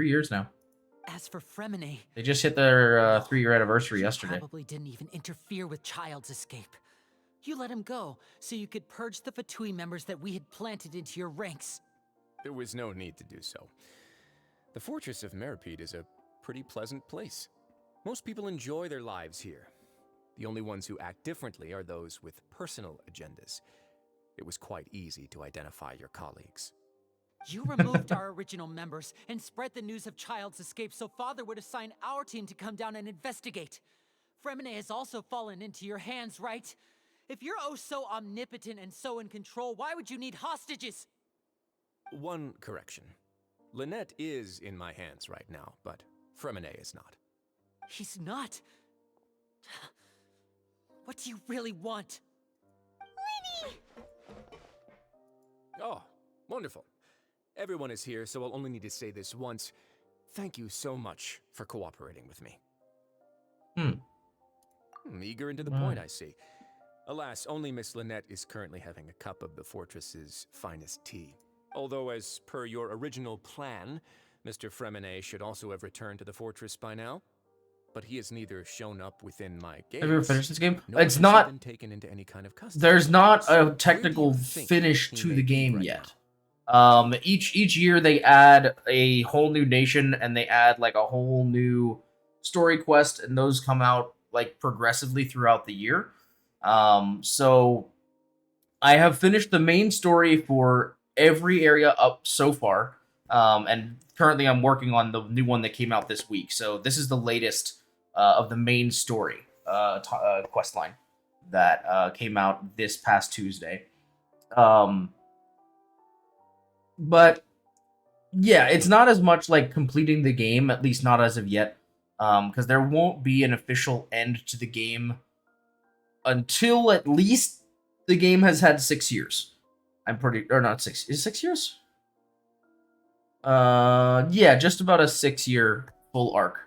Speaker 1: years now.
Speaker 13: As for Fremine,
Speaker 1: They just hit their 3-year anniversary yesterday.
Speaker 13: probably didn't even interfere with Child's escape. You let him go so you could purge the Fatui members that we had planted into your ranks.
Speaker 4: There was no need to do so. The Fortress of Meripede is a pretty pleasant place. Most people enjoy their lives here. The only ones who act differently are those with personal agendas. It was quite easy to identify your colleagues.
Speaker 13: You removed our original members and spread the news of Child's escape so Father would assign our team to come down and investigate. Fremine has also fallen into your hands, right? If you're oh so omnipotent and so in control, why would you need hostages?
Speaker 4: One correction. Lynette is in my hands right now, but Fremine is not.
Speaker 13: He's not. What do you really want?
Speaker 3: Lenny!
Speaker 10: Oh, wonderful. Everyone is here, so I'll only need to say this once. Thank you so much for cooperating with me. Eager and to the point, I see. Alas, only Miss Lynette is currently having a cup of the fortress's finest tea. Although, as per your original plan, Mr. Fremine should also have returned to the fortress by now. But he has neither shown up within my gaze.
Speaker 1: Have you ever finished this game?
Speaker 10: nor
Speaker 1: It's
Speaker 10: has he
Speaker 1: not.
Speaker 10: been taken into any kind of custody.
Speaker 1: There's not
Speaker 10: So
Speaker 1: a technical
Speaker 10: where do you think
Speaker 1: finish
Speaker 10: he
Speaker 1: to
Speaker 10: may
Speaker 1: the
Speaker 10: be
Speaker 1: game
Speaker 10: right
Speaker 1: yet.
Speaker 10: now?
Speaker 1: Each year they add a whole new nation and they add like a whole new story quest, and those come out like progressively throughout the year. So I have finished the main story for every area up so far. And currently I'm working on the new one that came out this week. So this is the latest of the main story quest line that came out this past Tuesday. But yeah, it's not as much like completing the game, at least not as of yet, because there won't be an official end to the game until at least the game has had 6 years. I'm pretty, or not 6, is 6 years? Yeah, just about a 6-year full arc.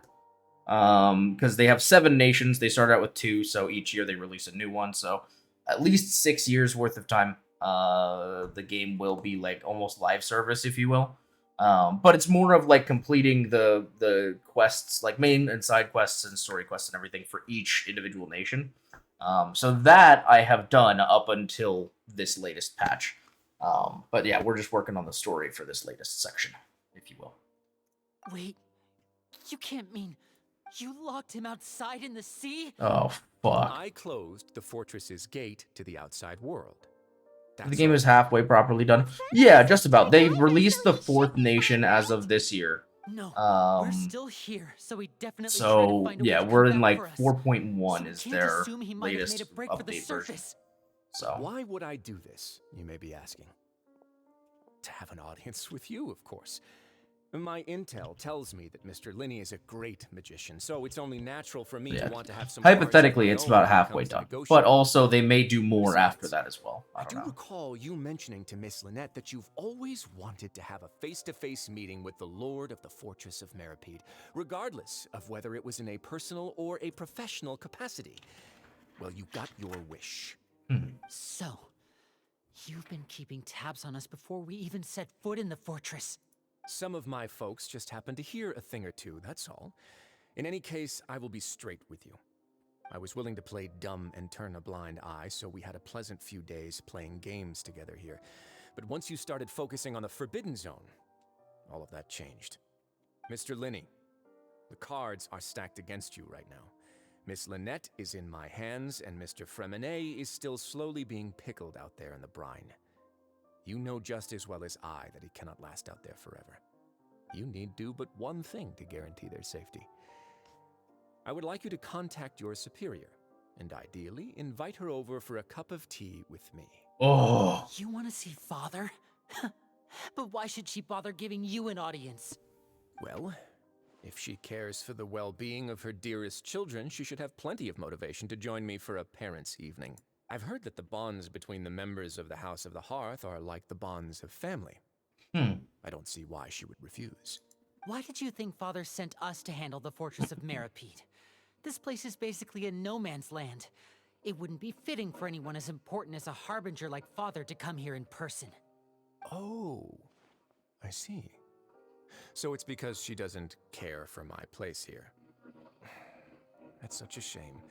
Speaker 1: Because they have 7 nations, they start out with 2, so each year they release a new one, so at least 6 years worth of time. The game will be like almost live service, if you will. But it's more of like completing the quests, like main and side quests and story quests and everything for each individual nation. So that I have done up until this latest patch. But yeah, we're just working on the story for this latest section, if you will.
Speaker 13: Wait, you can't mean you locked him outside in the sea?
Speaker 1: Oh, fuck.
Speaker 10: I closed the fortress's gate to the outside world.
Speaker 1: The game is halfway properly done. Yeah, just about. They released the 4th nation as of this year.
Speaker 13: No, we're still here, so we definitely
Speaker 1: So
Speaker 13: find a way
Speaker 1: yeah,
Speaker 13: to
Speaker 1: we're
Speaker 13: come
Speaker 1: in
Speaker 13: back
Speaker 1: like
Speaker 13: for us.
Speaker 1: 4.1
Speaker 13: So we
Speaker 1: is
Speaker 13: can't
Speaker 1: their
Speaker 13: assume he might have made
Speaker 1: latest
Speaker 13: a break for the
Speaker 1: update version.
Speaker 13: surface.
Speaker 1: So
Speaker 10: why would I do this, you may be asking? To have an audience with you, of course. My intel tells me that Mr. Linney is a great magician, so it's only natural for me to want to have some
Speaker 1: hypothetically, it's about halfway done. But also, they may do more after that as well.
Speaker 10: I do recall you mentioning to Miss Lynette that you've always wanted to have a face-to-face meeting with the Lord of the Fortress of Meripede, regardless of whether it was in a personal or a professional capacity. Well, you got your wish.
Speaker 13: So, you've been keeping tabs on us before we even set foot in the fortress.
Speaker 10: Some of my folks just happened to hear a thing or two, that's all. In any case, I will be straight with you. I was willing to play dumb and turn a blind eye, so we had a pleasant few days playing games together here. But once you started focusing on the Forbidden Zone, all of that changed. Mr. Linney, the cards are stacked against you right now. Miss Lynette is in my hands, and Mr. Fremine is still slowly being pickled out there in the brine. You know just as well as I that he cannot last out there forever. You need do but one thing to guarantee their safety. I would like you to contact your superior, and ideally invite her over for a cup of tea with me.
Speaker 1: Oh.
Speaker 13: You want to see Father? But why should she bother giving you an audience?
Speaker 10: Well, if she cares for the well-being of her dearest children, she should have plenty of motivation to join me for a parents' evening. I've heard that the bonds between the members of the House of the Hearth are like the bonds of family. I don't see why she would refuse.
Speaker 13: Why did you think Father sent us to handle the Fortress of Meripede? This place is basically a no man's land. It wouldn't be fitting for anyone as important as a harbinger like Father to come here in person.
Speaker 10: Oh, I see. So it's because she doesn't care for my place here. That's such a shame.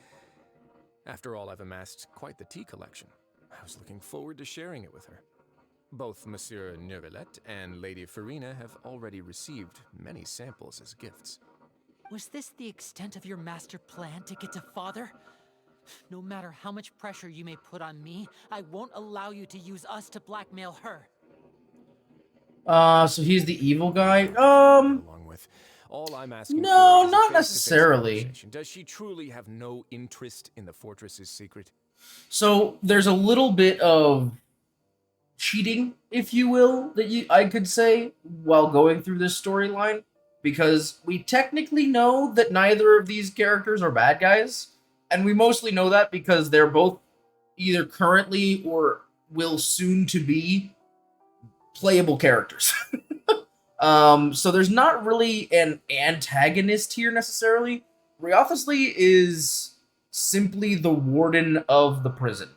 Speaker 10: After all, I've amassed quite the tea collection. I was looking forward to sharing it with her. Both Monsieur Neuvillette and Lady Farina have already received many samples as gifts.
Speaker 13: Was this the extent of your master plan to get to Father? No matter how much pressure you may put on me, I won't allow you to use us to blackmail her.
Speaker 1: So he's the evil guy?
Speaker 10: Along with all I'm asking
Speaker 1: No,
Speaker 10: for is a
Speaker 1: not
Speaker 10: face-to-face
Speaker 1: necessarily.
Speaker 10: conversation. Does she truly have no interest in the fortress's secret?
Speaker 1: So there's a little bit of cheating, if you will, that I could say while going through this storyline, because we technically know that neither of these characters are bad guys, and we mostly know that because they're both either currently or will soon to be playable characters. So there's not really an antagonist here necessarily. Ryothesly is simply the warden of the prison.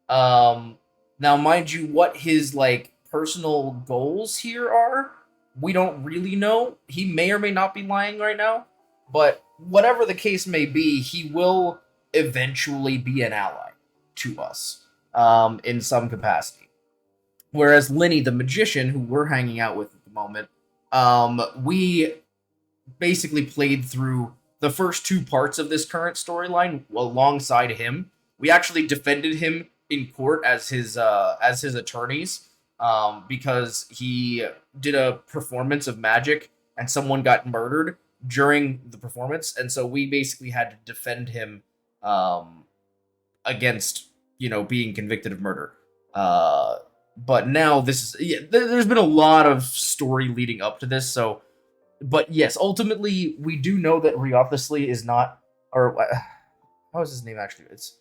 Speaker 1: Now, mind you, what his like personal goals here are, we don't really know. He may or may not be lying right now, but whatever the case may be, he will eventually be an ally to us, in some capacity. Whereas Linny, the magician, who we're hanging out with at the moment, we basically played through the first two parts of this current storyline alongside him. We actually defended him in court as his attorneys, because he did a performance of magic and someone got murdered during the performance, and so we basically had to defend him against being convicted of murder. But now this is there's been a lot of story leading up to this, so. But yes, ultimately, we do know that Ryothesly is not, or how is his name actually? It's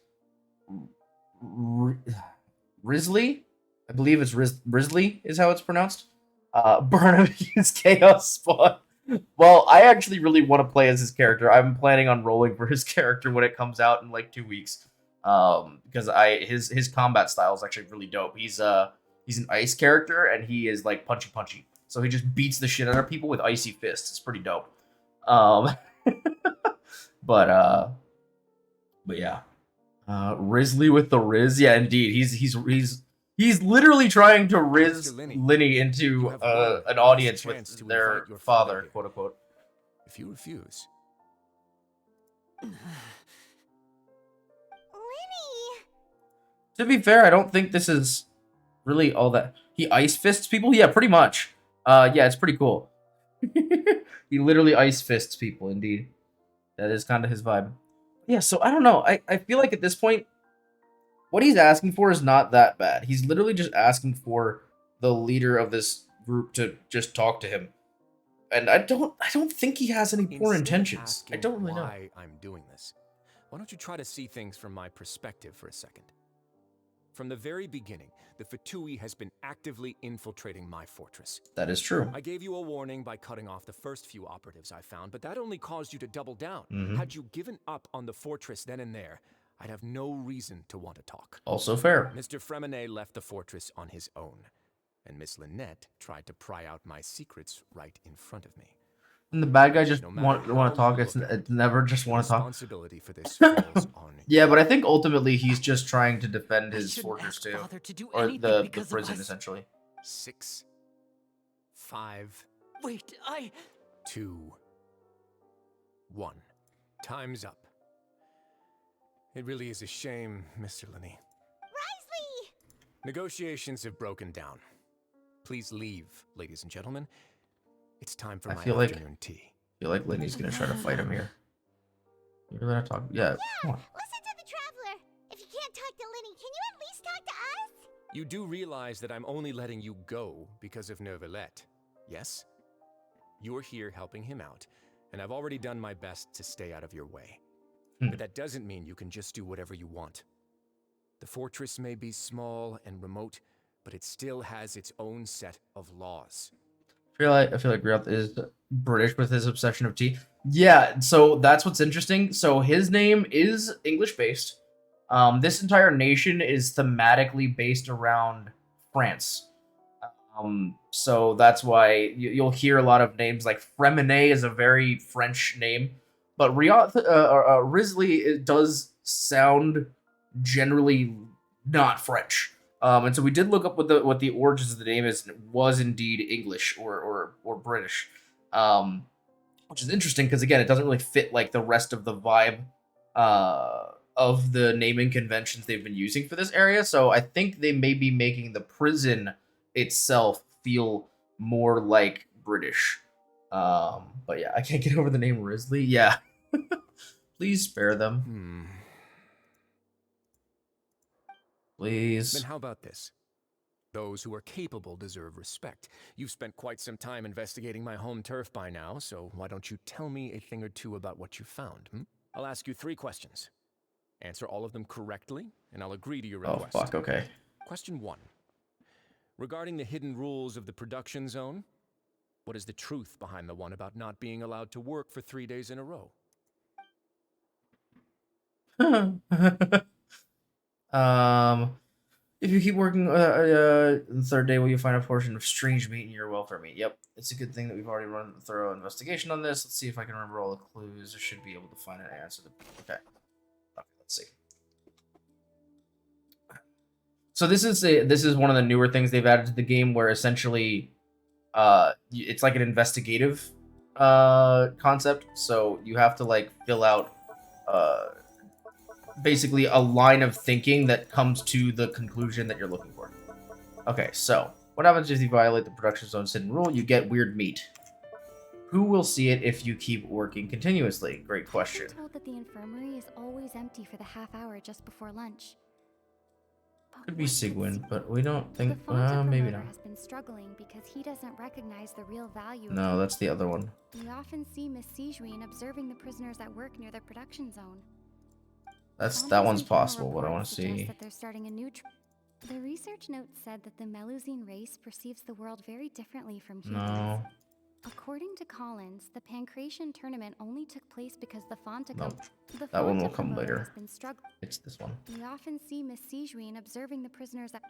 Speaker 1: Risley, I believe it's Risley is how it's pronounced. Barnaby's Chaos Spawn. Well, I actually really want to play as his character. I'm planning on rolling for his character when it comes out in like 2 weeks, because his combat style is actually really dope. He's an ice character and he is like punchy. So he just beats the shit out of people with icy fists. It's pretty dope. But yeah. Risley with the Riz. Yeah, indeed. He's literally trying to Riz Linny into an audience with their father, quote unquote.
Speaker 10: If you refuse.
Speaker 3: Linny!
Speaker 1: To be fair, I don't think this is really all that. He ice fists people? Yeah, pretty much. Yeah, it's pretty cool. He literally ice fists people, indeed. That is kind of his vibe. Yeah, so I don't know. I feel like at this point, what he's asking for is not that bad. He's literally just asking for the leader of this group to just talk to him. And I don't think he has any poor intentions. I don't really know.
Speaker 10: Why I'm doing this. Why don't you try to see things from my perspective for a second? From the very beginning, the Fatui has been actively infiltrating my fortress.
Speaker 1: That is true.
Speaker 10: I gave you a warning by cutting off the first few operatives I found, but that only caused you to double down. Had you given up on the fortress then and there, I'd have no reason to want to talk.
Speaker 1: Also fair.
Speaker 10: Mr. Fremenet left the fortress on his own, and Miss Lynette tried to pry out my secrets right in front of me.
Speaker 1: And the bad guy just want to talk. It's never just want to talk.
Speaker 10: Responsibility for this falls on
Speaker 1: Yeah, but I think ultimately he's just trying to defend his fortress too, or the prison essentially.
Speaker 10: 6, 5.
Speaker 13: Wait,
Speaker 10: 2, 1. Time's up. It really is a shame, Mr. Linney.
Speaker 3: Risley!
Speaker 10: Negotiations have broken down. Please leave, ladies and gentlemen. It's time for
Speaker 1: I
Speaker 10: my
Speaker 1: feel like
Speaker 10: afternoon tea.
Speaker 1: Linny's gonna try to fight him here. You really want to talk? Yeah. Come on.
Speaker 3: Listen to the Traveler! If you can't talk to Linny, can you at least talk to us?
Speaker 10: You do realize that I'm only letting you go because of Neuvillette, yes? You're here helping him out, and I've already done my best to stay out of your way. But that doesn't mean you can just do whatever you want. The fortress may be small and remote, but it still has its own set of laws.
Speaker 1: I feel like Ryoth is British with his obsession of tea. Yeah, so that's what's interesting. So his name is English based. This entire nation is thematically based around France. So that's why you'll hear a lot of names like Fremenet is a very French name, but Risley does sound generally not French. And so we did look up what the origins of the name is, and it was indeed English or British, which is interesting because again, it doesn't really fit like the rest of the vibe of the naming conventions they've been using for this area. So I think they may be making the prison itself feel more like British. But yeah, I can't get over the name Risley. Yeah, please spare them. Please.
Speaker 10: Then how about this?
Speaker 11: Those who are capable deserve respect. You've spent quite some time investigating my home turf by now, so why don't you tell me a thing or two about what you found? I'll ask you 3 questions. Answer all of them correctly, and I'll agree to your request.
Speaker 1: Oh, fuck, okay.
Speaker 11: Question 1. Regarding the hidden rules of the production zone, what is the truth behind the one about not being allowed to work for 3 days in a row?
Speaker 1: If you keep working the 3rd day, will you find a portion of strange meat in your welfare meat? Yep. It's a good thing that we've already run a thorough investigation on this. Let's see if I can remember all the clues. I should be able to find an answer. Okay. Okay, let's see. So this is one of the newer things they've added to the game, where essentially it's like an investigative concept. So you have to like fill out basically a line of thinking that comes to the conclusion that you're looking for. Okay, so what happens if you violate the production zone's hidden rule? You get weird meat. Who will see it if you keep working continuously? Great question.
Speaker 12: I'm told that the infirmary is always empty for the half hour just before lunch.
Speaker 1: Could be Sigwin, but we don't think.
Speaker 12: The
Speaker 1: maybe not.
Speaker 12: has been struggling because he doesn't recognize the real value.
Speaker 1: No, that's the other one.
Speaker 12: We often see Miss Sijuin observing the prisoners at work near the production zone.
Speaker 1: That one's possible. What I want to see.
Speaker 12: That they're starting a new. The research note said that the Melusine race perceives the world very differently from humans.
Speaker 1: No.
Speaker 12: According to Collins, the Pancration tournament only took place because the Fonta.
Speaker 1: Nope. That one will come later. It's this one.
Speaker 12: We often see Miss Sijuin observing the prisoners at.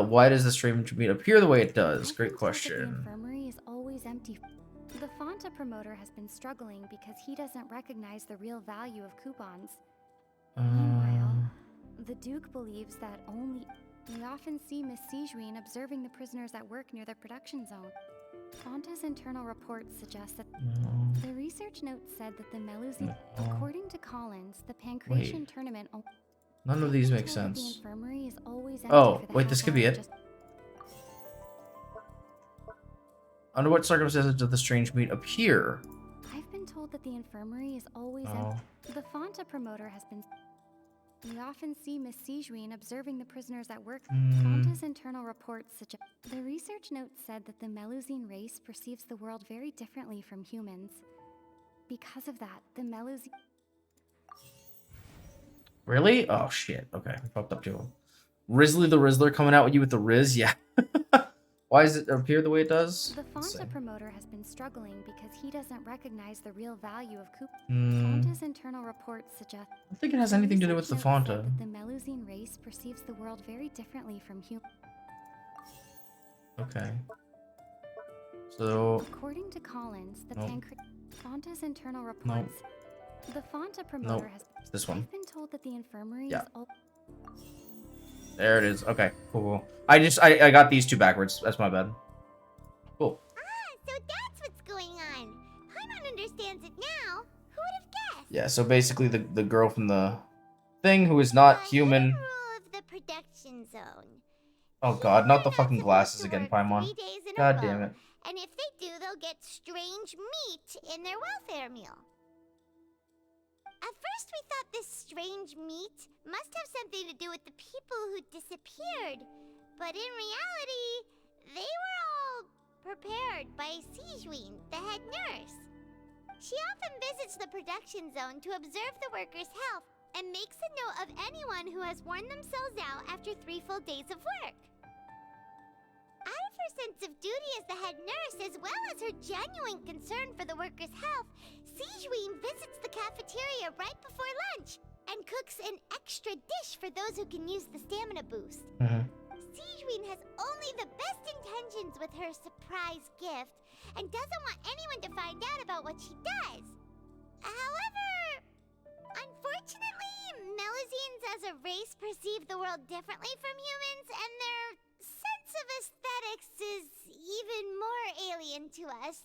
Speaker 1: Why does the strange meat appear the way it does? Great question.
Speaker 12: The infirmary is always empty. The Fonta promoter has been struggling because he doesn't recognize the real value of coupons. Meanwhile, the Duke believes that only... We often see Miss Sijuin observing the prisoners at work near the production zone. Fonta's internal reports suggest that... The research note said that the Melusine... According to Collins, the Pancration tournament...
Speaker 1: None of these make sense.
Speaker 12: The infirmary is always empty
Speaker 1: Oh,
Speaker 12: for the
Speaker 1: wait, this could be it. Under what circumstances does the strange meat appear?
Speaker 12: I've been told that the infirmary is always empty. The Fonta promoter has been... We often see Miss Sijuin observing the prisoners at work. Fonta's internal reports suggest... The research note said that the Melusine race perceives the world very differently from humans. Because of that, the Melusine...
Speaker 1: Really? Oh, shit. Okay, I popped up to him. Risley the Rizzler coming out with you with the Riz? Yeah. Why does it appear the way it does?
Speaker 12: The Fonta promoter has been struggling because he doesn't recognize the real value of Fonta's internal reports suggest...
Speaker 1: I don't think it has anything to do with the Fonta.
Speaker 12: The Melusine race perceives the world very differently from humans.
Speaker 1: Okay. So...
Speaker 12: According to Collins, the Fonta's internal reports...
Speaker 1: Nope.
Speaker 12: The Fonta promoter has...
Speaker 1: It's this one.
Speaker 12: I've been told that the infirmary
Speaker 1: Yeah.
Speaker 12: is...
Speaker 1: There it is. Okay, cool. I got these two backwards. That's my bad. Cool.
Speaker 3: So that's what's going on. Paimon understands it now. Who would have guessed?
Speaker 1: Yeah, so basically the girl from the thing who is not human.
Speaker 3: Rule of the production zone.
Speaker 1: Oh god, not the fucking glasses again, Paimon.
Speaker 3: 3 days in a
Speaker 1: God
Speaker 3: row.
Speaker 1: damn it.
Speaker 3: And if they do, they'll get strange meat in their welfare meal. At first we thought this strange meat must have something to do with the people who disappeared. But in reality, they were all prepared by Sijuin, the head nurse. She often visits the production zone to observe the workers' health and makes a note of anyone who has worn themselves out after 3 full days of work. Out of her sense of duty as the head nurse, as well as her genuine concern for the workers' health, Sijuin visits the cafeteria right before lunch and cooks an extra dish for those who can use the stamina boost. Sijuin has only the best intentions with her surprise gift and doesn't want anyone to find out about what she does. However, unfortunately, Melusines as a race perceive the world differently from humans, and their sense of aesthetics is even more alien to us.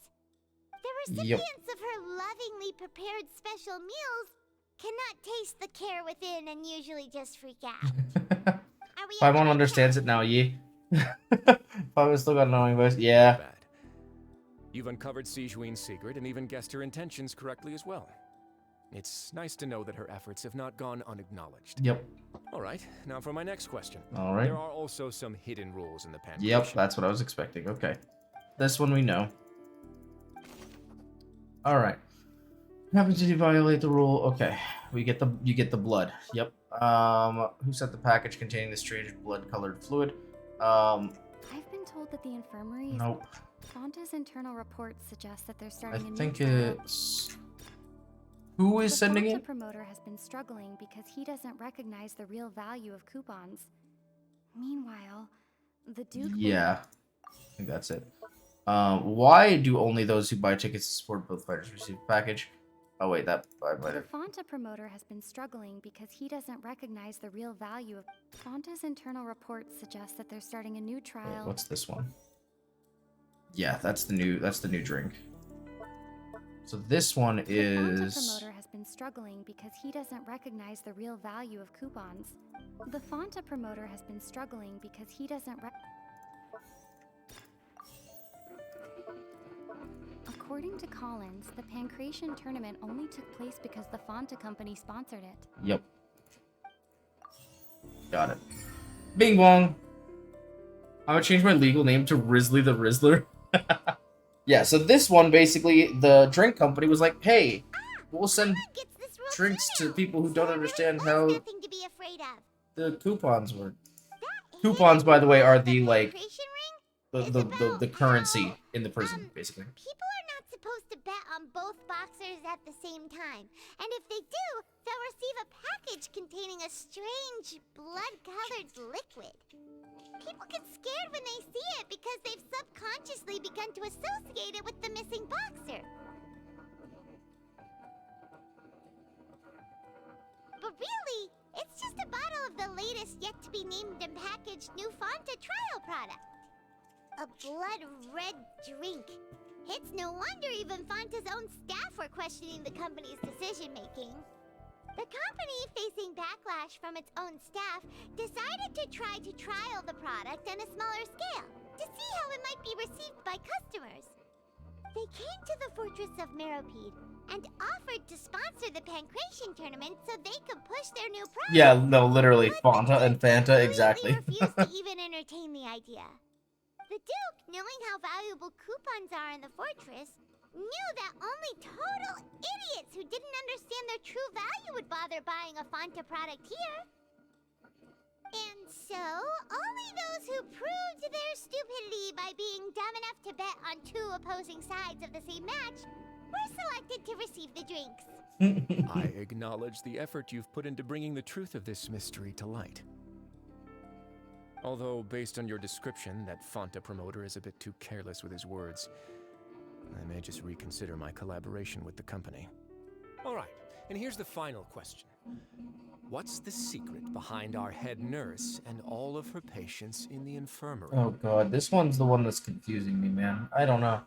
Speaker 3: The recipients of her lovingly prepared special meals cannot taste the care within and usually just freak out.
Speaker 1: Paimon understands it now, yeah. Paimon still got an annoying voice. Yeah.
Speaker 11: You've uncovered Sijuin's secret and even guessed her intentions correctly as well. It's nice to know that her efforts have not gone unacknowledged.
Speaker 1: Yep.
Speaker 11: All right, now for my next question.
Speaker 1: All right.
Speaker 11: There are also some hidden rules in the pancreation.
Speaker 1: Yep, that's what I was expecting. Okay. This one we know. All right. Happens if you violate the rule. Okay. You get the blood. Yep. Who sent the package containing the strange blood-colored fluid?
Speaker 12: I've been told that the infirmary is...
Speaker 1: Nope.
Speaker 12: Fonta's internal reports suggest that they're
Speaker 1: I
Speaker 12: starting a new
Speaker 1: think
Speaker 12: trial.
Speaker 1: it's... Who is sending
Speaker 12: The
Speaker 1: it?
Speaker 12: Fonta promoter has been struggling because he doesn't recognize the real value of coupons. Meanwhile, the Duke...
Speaker 1: Yeah. I think that's it. Why do only those who buy tickets to support both fighters receive a package? Oh wait, that I might
Speaker 12: The
Speaker 1: have.
Speaker 12: Fonta promoter has been struggling because he doesn't recognize the real value of... Fonta's internal reports suggest that they're starting a new
Speaker 1: Wait,
Speaker 12: trial.
Speaker 1: what's this one? Yeah, that's the new drink. So this one
Speaker 12: The Fonta
Speaker 1: is...
Speaker 12: promoter has been struggling because he doesn't recognize the real value of coupons. The Fonta promoter has been struggling because he doesn't According to Collins, the Pancration tournament only took place because the Fonta company sponsored it.
Speaker 1: Yep. Got it. Bing bong. I'm gonna change my legal name to Risley the Rizzler. Yeah, so this one, basically, the drink company was like, hey, we'll send drinks to people who don't understand how the coupons work. Coupons, by the way, are the, like, the currency in the prison, basically.
Speaker 3: People are not supposed to bet on both boxers at the same time. And if they do, they'll receive a package containing a strange blood-colored liquid. People get scared when they see it because they've subconsciously begun to associate it with the missing boxer. But really, it's just a bottle of the latest yet-to-be-named and packaged new Fonta trial product. A blood-red drink. It's no wonder even Fonta's own staff were questioning the company's decision-making. The company, facing backlash from its own staff, decided to try to trial the product on a smaller scale to see how it might be received by customers. They came to the fortress of Meropide and offered to sponsor the Pancration tournament so they could push their new product.
Speaker 1: Yeah, no, literally, Fonta and Fanta, exactly.
Speaker 3: Refused to even entertain the idea. The Duke, knowing how valuable coupons are in the fortress, knew that only total idiots who didn't understand their true value would bother buying a Fonta product here. And so, only those who proved their stupidity by being dumb enough to bet on two opposing sides of the same match were selected to receive the drinks.
Speaker 11: I acknowledge the effort you've put into bringing the truth of this mystery to light. Although, based on your description, that Fonta promoter is a bit too careless with his words, I may just reconsider my collaboration with the company. All right, and here's the final question. What's the secret behind our head nurse and all of her patients in the infirmary?
Speaker 1: Oh god, this one's the one that's confusing me, man. I don't know.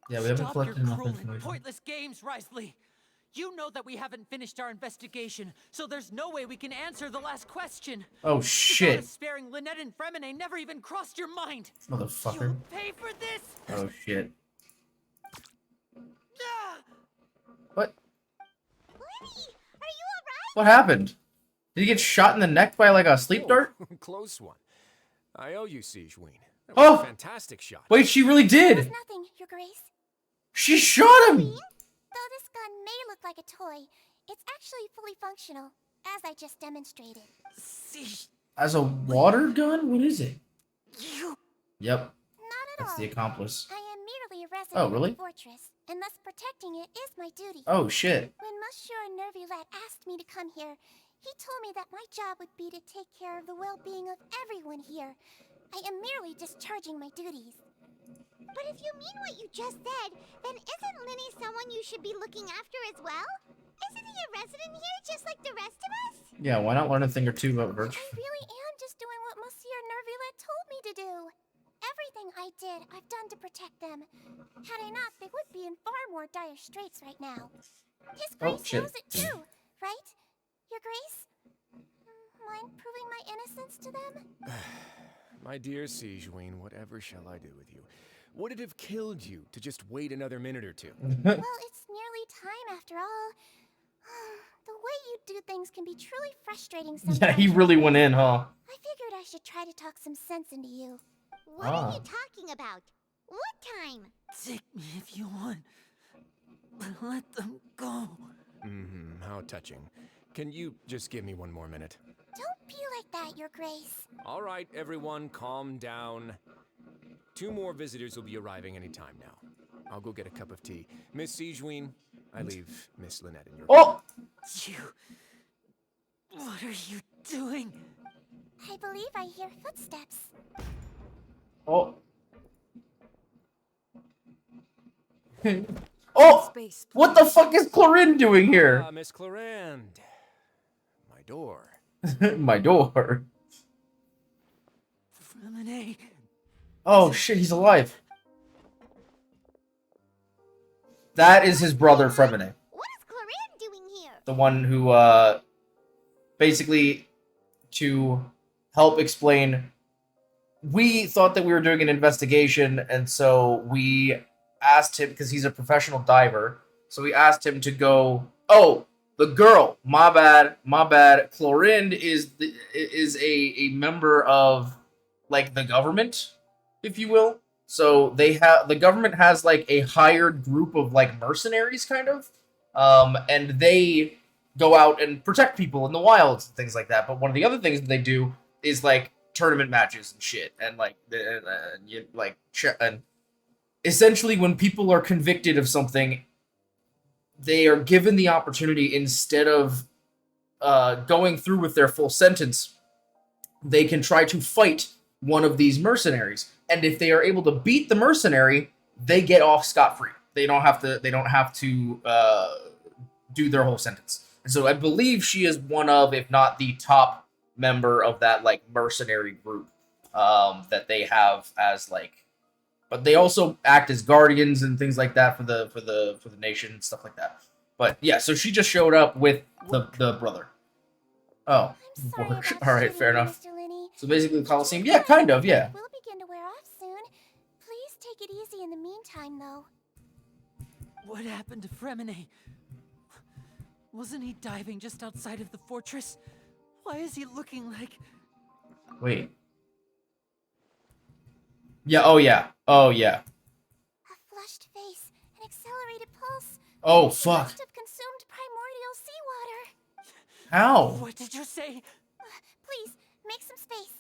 Speaker 1: Yeah, we haven't collected enough information.
Speaker 16: Pointless games, Risley. You know that we haven't finished our investigation, so there's no way we can answer the last question.
Speaker 1: Oh
Speaker 16: The thought
Speaker 1: shit.
Speaker 16: of sparing Lynette and Fremine never even crossed your mind.
Speaker 1: Motherfucker.
Speaker 16: You'll pay for this.
Speaker 1: Oh shit.
Speaker 16: Ah!
Speaker 1: What?
Speaker 3: Are you alright?
Speaker 1: What happened? Did he get shot in the neck by like a sleep dart?
Speaker 11: Close one. I owe you, Siegeween. That was
Speaker 1: Oh!
Speaker 11: a fantastic shot.
Speaker 1: Wait, she really did!
Speaker 3: Nothing, Your Grace.
Speaker 1: She shot him!
Speaker 3: Though this gun may look like a toy, it's actually fully functional, as I just demonstrated.
Speaker 1: As a water gun? What is it?
Speaker 3: You.
Speaker 1: Yep.
Speaker 3: Not at
Speaker 1: That's
Speaker 3: all.
Speaker 1: the accomplice.
Speaker 3: I am merely a resident
Speaker 1: Oh,
Speaker 3: of
Speaker 1: really?
Speaker 3: the fortress, and thus protecting it is my duty.
Speaker 1: Oh, shit.
Speaker 3: When Monsieur Nervulette asked me to come here, he told me that my job would be to take care of the well-being of everyone here. I am merely discharging my duties. But if you mean what you just said, then isn't Linny someone you should be looking after as well? Isn't he a resident here just like the rest of us?
Speaker 1: Yeah, why not learn a thing or two about Virtue?
Speaker 3: I really am just doing what Monsieur Nervulette told me to do. Everything I did, I've done to protect them. Had I not, they would be in far more dire straits right now. His Grace
Speaker 1: shit.
Speaker 3: knows it too, right? Your Grace? Mind proving my innocence to them?
Speaker 11: My dear Siegeween, whatever shall I do with you? Would it have killed you to just wait another minute or two?
Speaker 3: Well, it's nearly time after all. The way you do things can be truly frustrating sometimes.
Speaker 1: Yeah, he really went in, huh?
Speaker 3: I figured I should try to talk some sense into you. What
Speaker 1: Ah.
Speaker 3: are you talking about? What time?
Speaker 13: Take me if you want. But let them go.
Speaker 11: How touching. Can you just give me one more minute?
Speaker 3: Don't be like that, Your Grace.
Speaker 11: All right, everyone, calm down. 2 more visitors will be arriving any time now. I'll go get a cup of tea. Miss Siegewein, I leave Miss Lynette in your
Speaker 1: Oh!
Speaker 13: You... What are you doing?
Speaker 3: I believe I hear footsteps.
Speaker 1: Oh. Oh! What the fuck is Clorinde doing here?
Speaker 11: Miss Clorinde. My door.
Speaker 1: My door.
Speaker 13: Freminet.
Speaker 1: Oh shit, he's alive. That is his brother, Freminet.
Speaker 3: What is Clorinde doing here?
Speaker 1: The one who, basically, to help explain, we thought that we were doing an investigation, and so we asked him, because he's a professional diver, so we asked him to go, oh, the girl, my bad, Clorinde is a member of, like, the government, if you will. So the government has, like, a hired group of, like, mercenaries, kind of, and they go out and protect people in the wilds and things like that. But one of the other things that they do is, like, tournament matches and shit, and, like, and essentially when people are convicted of something, they are given the opportunity, instead of going through with their full sentence, they can try to fight one of these mercenaries. And if they are able to beat the mercenary, they get off scot-free. They don't have to do their whole sentence. And so I believe she is one of, if not the top member of that, like, mercenary group that they have as, like, but they also act as guardians and things like that for the nation and stuff like that. But yeah, so she just showed up with the brother. Oh, work. All right, fair enough. So basically, the Colosseum. Yeah, kind of. Yeah.
Speaker 3: We'll begin to wear off soon. Please take it easy in the meantime, though.
Speaker 13: What happened to Freminet? Wasn't he diving just outside of the fortress? Why is he looking like...
Speaker 1: Wait. Yeah, oh yeah. Oh yeah.
Speaker 3: A flushed face, an accelerated pulse.
Speaker 1: Oh,
Speaker 3: He
Speaker 1: fuck.
Speaker 3: must have consumed primordial seawater.
Speaker 1: How?
Speaker 13: What did you say?
Speaker 3: Please, make some space.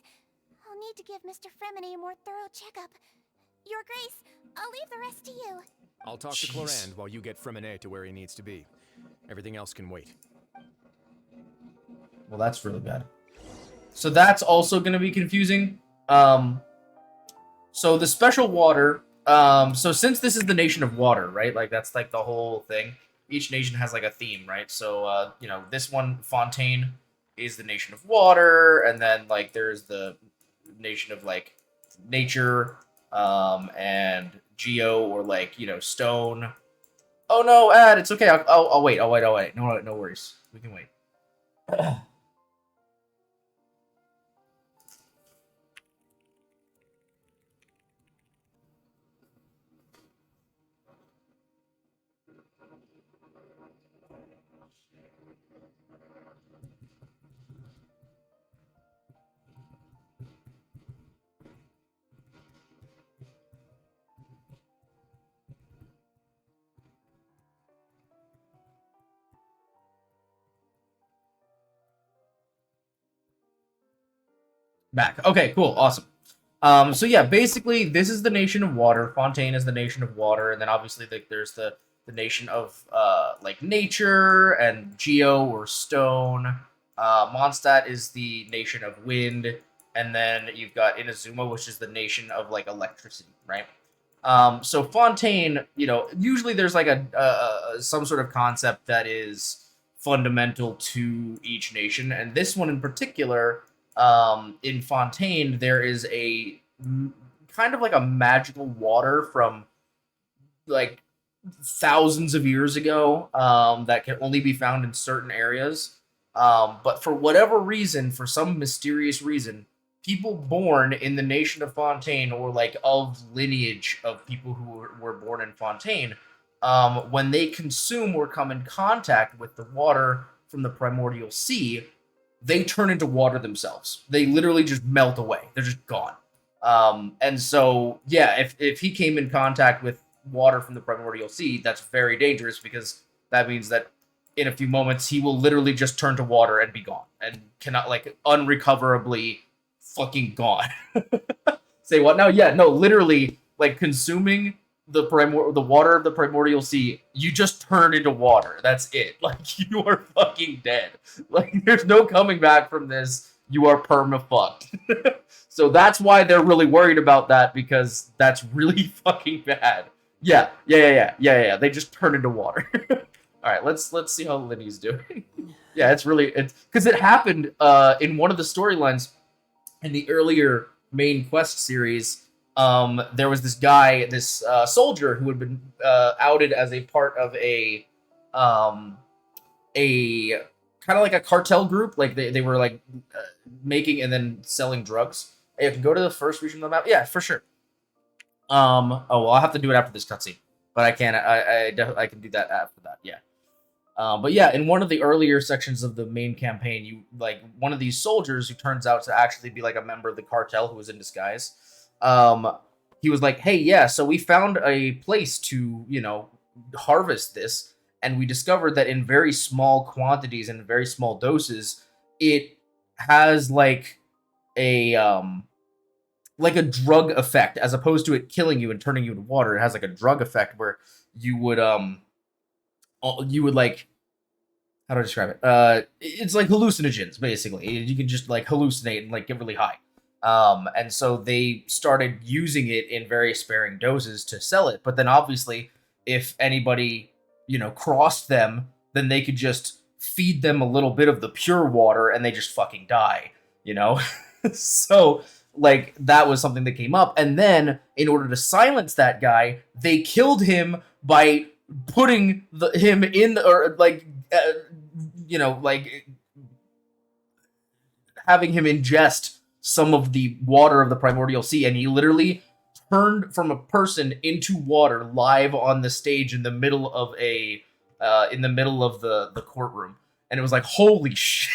Speaker 3: I'll need to give Mr. Freminet a more thorough checkup. Your Grace, I'll leave the rest to you.
Speaker 11: I'll talk to Clorinde while you get Freminet to where he needs to be. Everything else can wait.
Speaker 1: Well, that's really bad. So that's also going to be confusing. So the special water, so since this is the nation of water, right? Like, that's, like, the whole thing. Each nation has, like, a theme, right? So, you know, this one, Fontaine, is the nation of water, and then, like, there's the nation of, like, nature, and geo, or, like, you know, stone. Oh, no, Ad, it's okay. I'll wait. No worries. We can wait. Back. Okay, cool. Awesome. So yeah, basically, this is the nation of water. Fontaine is the nation of water, and then obviously there's the nation of like nature and geo or stone. Mondstadt is the nation of wind, and then you've got Inazuma, which is the nation of like electricity, right? So Fontaine, you know, usually there's like a some sort of concept that is fundamental to each nation, and this one in particular. In Fontaine, there is a kind of like a magical water from like thousands of years ago that can only be found in certain areas. But for whatever reason, for some mysterious reason, people born in the nation of Fontaine, or like of lineage of people who were born in Fontaine, when they consume or come in contact with the water from the primordial sea, they turn into water themselves. They literally just melt away. They're just gone. And so, yeah, if he came in contact with water from the primordial sea, that's very dangerous, because that means that in a few moments he will literally just turn to water and be gone, and cannot, like, unrecoverably fucking gone. Say what now? Yeah, no, literally, like, consuming the water of the primordial sea, you just turn into water. That's it. Like, you are fucking dead. Like, there's no coming back from this. You are fucked. So that's why they're really worried about that, because that's really fucking bad. Yeah. They just turn into water. All right, let's see how Linny's doing. Yeah, it's because it happened in one of the storylines in the earlier main quest series. There was this guy, this soldier, who had been outed as a part of a kind of like a cartel group. Like they were like making and then selling drugs. Hey, I can go to the first region of the map. Yeah, for sure. Oh well, I'll have to do it after this cutscene, but I can. I can do that after that. Yeah. But yeah, in one of the earlier sections of the main campaign, you like one of these soldiers who turns out to actually be like a member of the cartel who was in disguise. He was like, "Hey, yeah, so we found a place to, harvest this, and we discovered that in very small quantities and very small doses, it has like a drug effect, as opposed to it killing you and turning you into water. It has like a drug effect where you would like, how do I describe it? It's like hallucinogens, basically. You can just like hallucinate and like get really high. And so they started using it in very sparing doses to sell it. But then obviously, if anybody, crossed them, then they could just feed them a little bit of the pure water and they just fucking die, So like that was something that came up. And then in order to silence that guy, they killed him by putting him in having him ingest some of the water of the primordial sea, and he literally turned from a person into water live on the stage in the middle of the courtroom. And it was like, holy shit.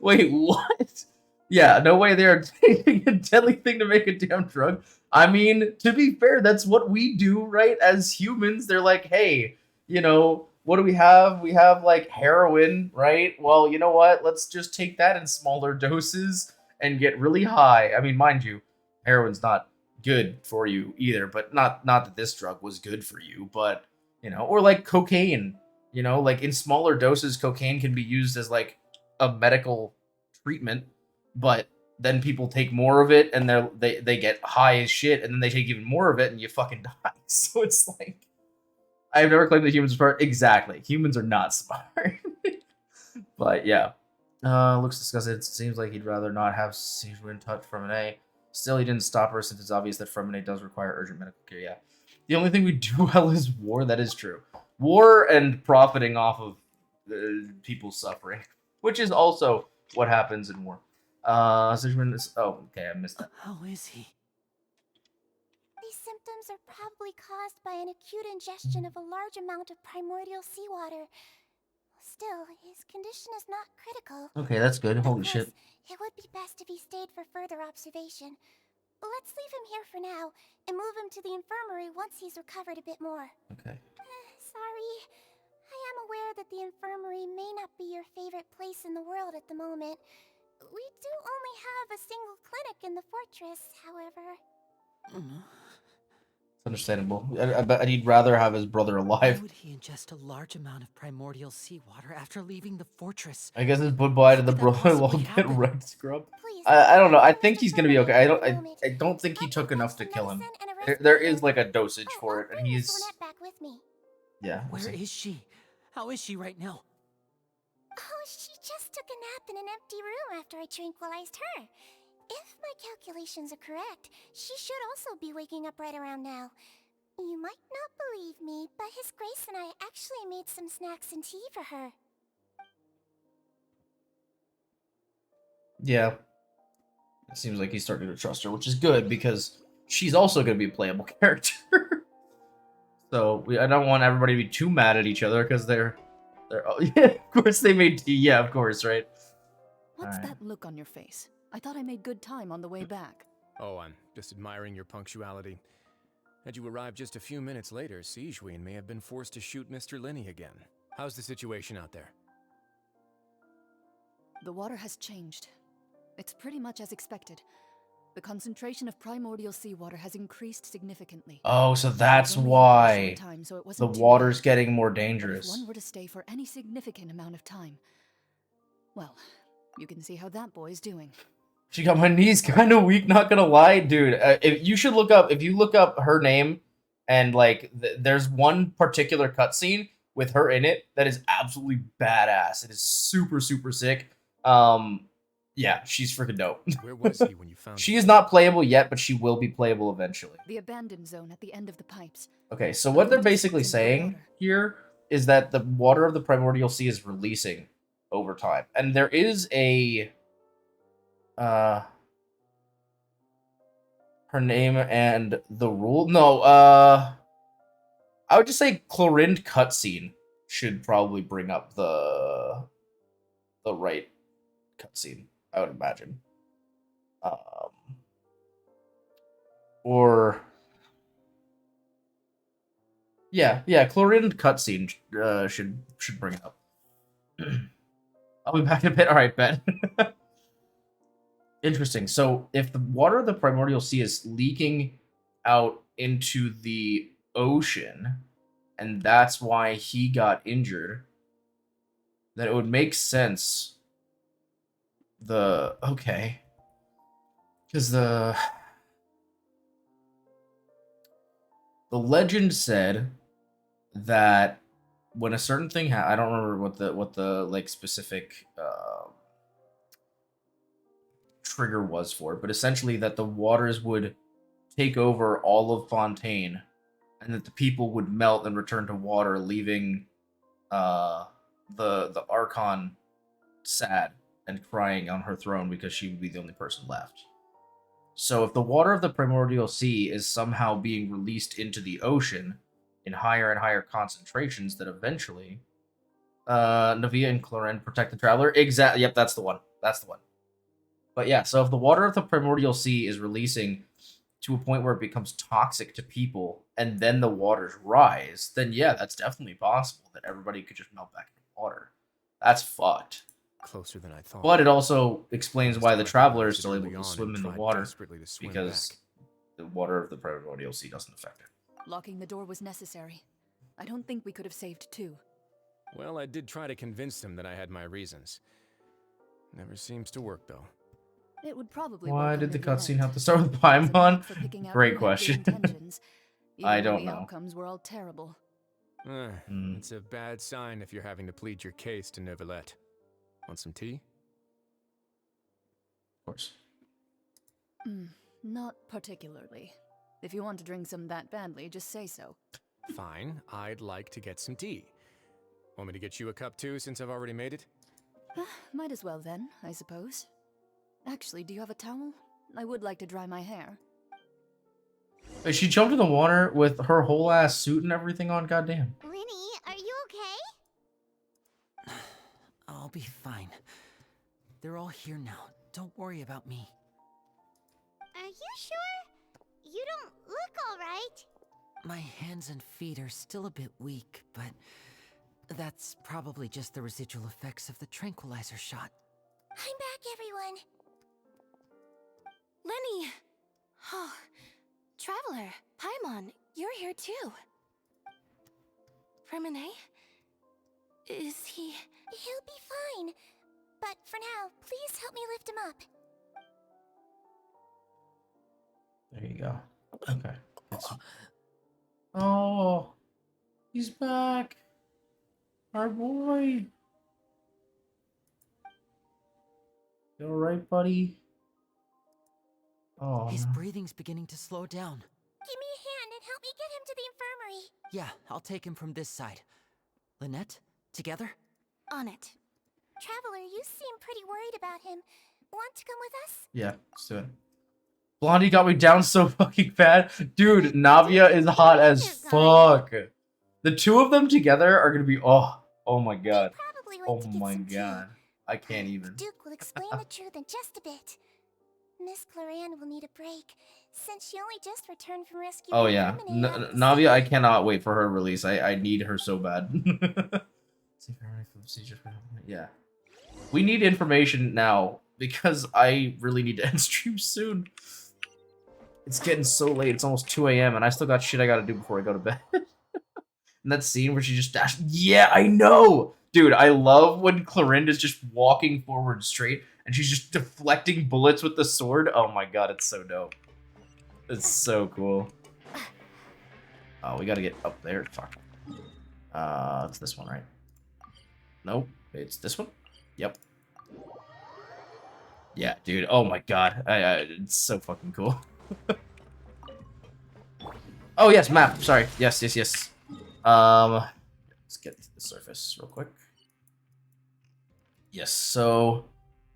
Speaker 1: Wait, what? Yeah, no way they're taking a deadly thing to make a damn drug. I mean, to be fair, that's what we do, right? As humans, they're like, hey, what do we have? We have like heroin, right? Well, you know what? Let's just take that in smaller doses and get really high. I mean, mind you, heroin's not good for you either, but not that this drug was good for you, but or like cocaine, like in smaller doses, cocaine can be used as like a medical treatment, but then people take more of it and they get high as shit, and then they take even more of it and you fucking die. So it's like, I've never claimed that humans are smart. Exactly. Humans are not smart. But yeah. Looks disgusted. It seems like he'd rather not have Sijuin touch Fremine. Still, he didn't stop her, since it's obvious that Fremine does require urgent medical care. Yeah. The only thing we do well is war. That is true. War and profiting off of people suffering, which is also what happens in war. Sijuin is... Oh, okay, I missed that.
Speaker 7: How is he?
Speaker 3: These symptoms are probably caused by an acute ingestion of a large amount of primordial seawater. Still, his condition is not critical.
Speaker 1: Okay, that's good. Holy shit.
Speaker 3: It would be best if he stayed for further observation. Let's leave him here for now, and move him to the infirmary once he's recovered a bit more.
Speaker 1: Okay.
Speaker 3: Sorry. I am aware that the infirmary may not be your favorite place in the world at the moment. We do only have a single clinic in the fortress, however.
Speaker 1: It's understandable. I bet he'd rather have his brother alive.
Speaker 13: Why would he ingest a large amount of primordial seawater after leaving the fortress?
Speaker 1: I guess it's goodbye to the brother while get red scrub. I don't know. I think he's gonna be okay. I don't think he took enough to kill him. There is like a dosage for it, and he's... Yeah.
Speaker 13: Where is she? How is she right now?
Speaker 3: Oh, she just took a nap in an empty room after I tranquilized her. If my calculations are correct, she should also be waking up right around now. You might not believe me, but His Grace and I actually made some snacks and tea for her.
Speaker 1: Yeah. It seems like he's starting to trust her, which is good because she's also going to be a playable character. So I don't want everybody to be too mad at each other because they're oh, yeah, of course they made tea. Yeah, of course, right?
Speaker 18: What's
Speaker 1: Alright.
Speaker 18: that look on your face? I thought I made good time on the way back.
Speaker 11: Oh, I'm just admiring your punctuality. Had you arrived just a few minutes later, Sijuin may have been forced to shoot Mr. Lenny again. How's the situation out there?
Speaker 18: The water has changed. It's pretty much as expected. The concentration of primordial seawater has increased significantly.
Speaker 1: Oh, so
Speaker 18: It was
Speaker 1: that's
Speaker 18: only out for a
Speaker 1: why
Speaker 18: short time, so it
Speaker 1: the
Speaker 18: wasn't too
Speaker 1: water's
Speaker 18: bad.
Speaker 1: getting more
Speaker 18: But if
Speaker 1: dangerous.
Speaker 18: one were to stay for any significant amount of time, well, you can see how that boy's doing.
Speaker 1: She got my knees kind of weak, not gonna lie, dude. If you should look up, if you look up her name, and like, there's one particular cutscene with her in it that is absolutely badass. It is super, super sick. Yeah, she's freaking dope.
Speaker 11: Where was he when you found
Speaker 1: She
Speaker 11: him?
Speaker 1: is not playable yet, but she will be playable eventually.
Speaker 18: The abandoned zone at the end of the pipes.
Speaker 1: Okay, so what they're basically saying here is that the water of the primordial sea is releasing over time, and there is a her name and the rule. No, I would just say Clorind cutscene should probably bring up the right cutscene, I would imagine. Or yeah, Clorind cutscene should bring it up. I'll be back in a bit. All right, bet. Interesting. So if the water of the primordial sea is leaking out into the ocean, and that's why he got injured, then it would make sense. Okay. Because the legend said that when a certain thing I don't remember what the like specific trigger was for it, but essentially that the waters would take over all of Fontaine, and that the people would melt and return to water, leaving the Archon sad and crying on her throne because she would be the only person left. So if the water of the primordial sea is somehow being released into the ocean in higher and higher concentrations, that eventually Navia and Clorind protect the traveler. Exactly. Yep, that's the one. That's the one. But yeah, so if the water of the primordial sea is releasing to a point where it becomes toxic to people, and then the waters rise, then yeah, that's definitely possible that everybody could just melt back into water. That's fucked.
Speaker 11: Closer than I thought.
Speaker 1: But it also explains why the traveler is
Speaker 11: recognized it
Speaker 1: still able
Speaker 11: early
Speaker 1: to
Speaker 11: on
Speaker 1: swim
Speaker 11: and
Speaker 1: in the
Speaker 11: tried
Speaker 1: water,
Speaker 11: desperately to swim
Speaker 1: because
Speaker 11: back.
Speaker 1: the water of the primordial sea doesn't affect it.
Speaker 18: Locking the door was necessary. I don't think we could have saved two.
Speaker 11: Well, I did try to convince them that I had my reasons. Never seems to work, though.
Speaker 18: It would probably
Speaker 1: Why
Speaker 18: work
Speaker 1: did the
Speaker 18: under your
Speaker 1: cutscene
Speaker 18: end.
Speaker 1: have to start with
Speaker 18: For picking
Speaker 1: Paimon?
Speaker 18: out
Speaker 1: Great
Speaker 18: who had good
Speaker 1: question.
Speaker 18: intentions, even
Speaker 1: I
Speaker 18: when
Speaker 1: don't
Speaker 18: the
Speaker 1: know.
Speaker 18: outcomes were all terrible.
Speaker 11: It's a bad sign if you're having to plead your case to Neuvillette. Want some tea?
Speaker 1: Of course.
Speaker 18: Not particularly. If you want to drink some that badly, just say so.
Speaker 11: Fine, I'd like to get some tea. Want me to get you a cup too, since I've already made it?
Speaker 18: Might as well then, I suppose. Actually, do you have a towel? I would like to dry my hair.
Speaker 1: Wait, she jumped in the water with her whole ass suit and everything on, goddamn.
Speaker 3: Lenny, are you okay?
Speaker 16: I'll be fine. They're all here now. Don't worry about me.
Speaker 3: Are you sure? You don't look alright.
Speaker 16: My hands and feet are still a bit weak, but that's probably just the residual effects of the tranquilizer shot.
Speaker 3: I'm back, everyone.
Speaker 17: Lenny! Oh, Traveler, Paimon, you're here too. Fermine? Is he...
Speaker 3: He'll be fine. But for now, please help me lift him up.
Speaker 1: There you go. Okay. Oh, he's back. Our boy. You alright, buddy? Oh.
Speaker 16: His breathing's beginning to slow down.
Speaker 3: Give me a hand and help me get him to the infirmary.
Speaker 16: Yeah, I'll take him from this side. Lynette, together?
Speaker 3: On it. Traveler, you seem pretty worried about him. Want to come with us?
Speaker 1: Yeah, let's do it. Blondie got me down so fucking bad. Dude, Navia is hot as fuck. The two of them together are gonna be, oh my god. Oh my god. I can't even.
Speaker 3: Duke will explain the truth in just a bit. Miss Cloran will need a break, since she only just returned from rescuing
Speaker 1: Oh yeah. Navia, I cannot wait for her release. I need her so bad. Yeah. We need information now, because I really need to end stream soon. It's getting so late. It's almost 2 a.m. and I still got shit I gotta do before I go to bed. And that scene where she just dashed. Yeah, I know! Dude, I love when Clorinda's just walking forward straight and she's just deflecting bullets with the sword. Oh my god, it's so dope. It's so cool. Oh, we gotta get up there. Fuck. It's this one, right? Nope. It's this one? Yep. Yeah, dude. Oh my god. It's so fucking cool. Oh, yes, map. Sorry. Yes. Let's get to the surface real quick. Yes, so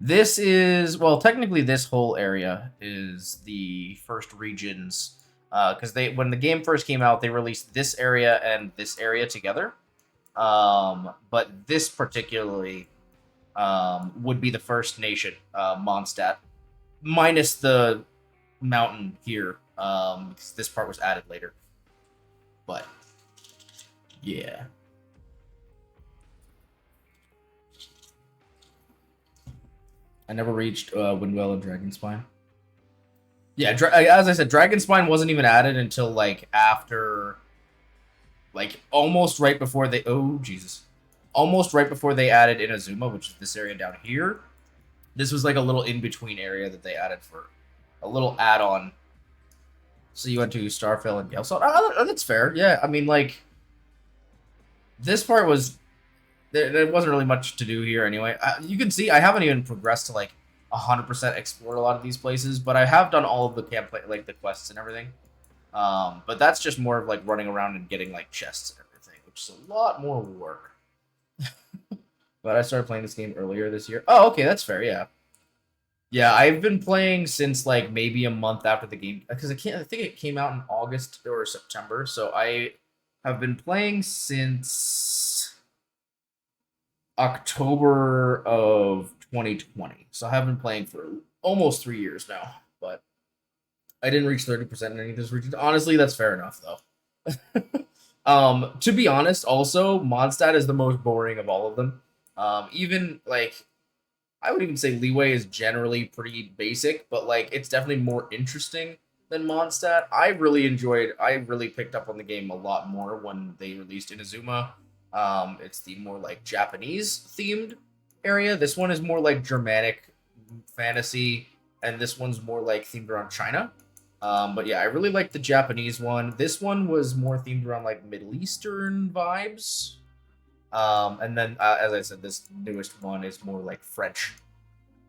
Speaker 1: this is, well, technically this whole area is the first regions, because when the game first came out, they released this area and this area together. But this particularly would be the first nation, Mondstadt, minus the mountain here, because this part was added later. But yeah. I never reached Windwell and Dragonspine. Yeah, as I said, Dragonspine wasn't even added until like after, like almost right before they. Oh Jesus! Almost right before they added Inazuma, which is this area down here. This was like a little in between area that they added for a little add-on. So you went to Starfell and Galesalt. Oh, that's fair. Yeah, I mean like this part was. There wasn't really much to do here anyway. You can see I haven't even progressed to like 100% explore a lot of these places, but I have done all of the like the quests and everything. But that's just more of like running around and getting like chests and everything, which is a lot more work. But I started playing this game earlier this year. Oh, okay, that's fair. Yeah, yeah. I've been playing since like maybe a month after the game, because I think it came out in August or September. So I have been playing since October of 2020. So I have been playing for almost 3 years now, but I didn't reach 30% in any of those regions. Honestly, that's fair enough though. To be honest, also, Mondstadt is the most boring of all of them. Even like I would even say Leeway is generally pretty basic, but like it's definitely more interesting than Mondstadt. I really picked up on the game a lot more when they released Inazuma. It's the more like Japanese themed area. This one is more like Germanic fantasy, and this one's more like themed around China. But yeah, I really like the Japanese one. This one was more themed around like Middle Eastern vibes. And then, as I said, this newest one is more like French.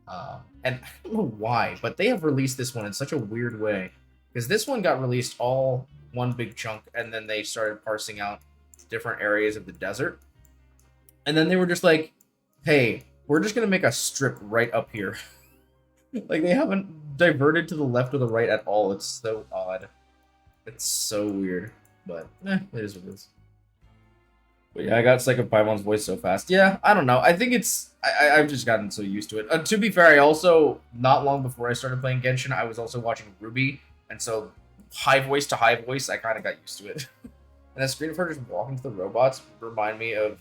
Speaker 1: And I don't know why, but they have released this one in such a weird way. Because this one got released all one big chunk, and then they started parsing out different areas of the desert. And then they were just like, hey, we're just going to make a strip right up here. Like, they haven't diverted to the left or the right at all. It's so odd. It's so weird. But, it is what it is. But yeah, I got sick of Paimon's voice so fast. Yeah, I don't know. I think it's... I've just gotten so used to it. To be fair, I also, not long before I started playing Genshin, I was also watching Ruby. And so, high voice to high voice, I kind of got used to it. And that screen of her just walking to the robots remind me of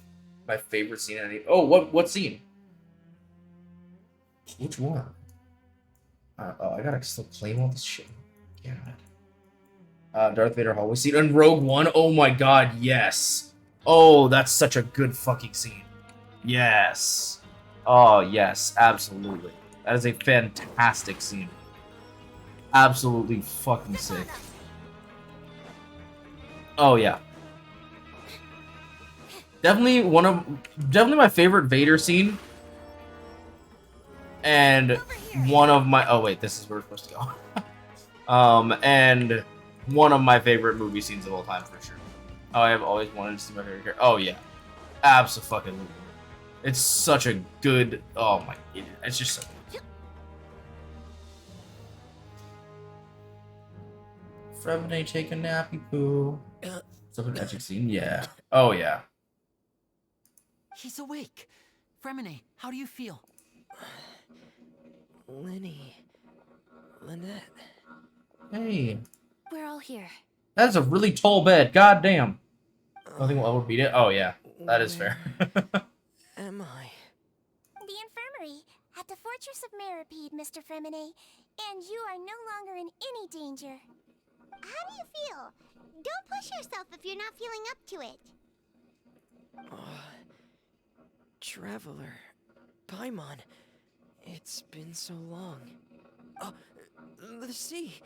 Speaker 1: my favorite scene in any... Oh, what scene? Which one? I gotta still claim all this shit. God. Darth Vader hallway scene. And Rogue One? Oh my god, yes. Oh, that's such a good fucking scene. Yes. Oh, yes, absolutely. That is a fantastic scene. Absolutely fucking sick. Oh yeah. Definitely my favorite Vader scene. And one of my... Oh wait, this is where we're supposed to go. And one of my favorite movie scenes of all time for sure. Oh, I have always wanted to see my favorite character. Oh yeah. Absolutely. It's such a good... Oh my... It's just so good. Fremine take a nappy poo. Something magic scene? Yeah. Oh, yeah.
Speaker 13: He's awake. Fremine, how do you feel?
Speaker 19: Lenny. Lynette.
Speaker 1: Hey.
Speaker 17: We're all here.
Speaker 1: That is a really tall bed. God damn. Nothing will ever beat it. Oh, yeah. That is fair.
Speaker 19: Am I?
Speaker 3: The infirmary at the Fortress of Meripede, Mr. Fremine, and you are no longer in any danger. How do you feel? Don't push yourself if you're not feeling up to it.
Speaker 19: Traveler. Paimon. It's been so long. The sea.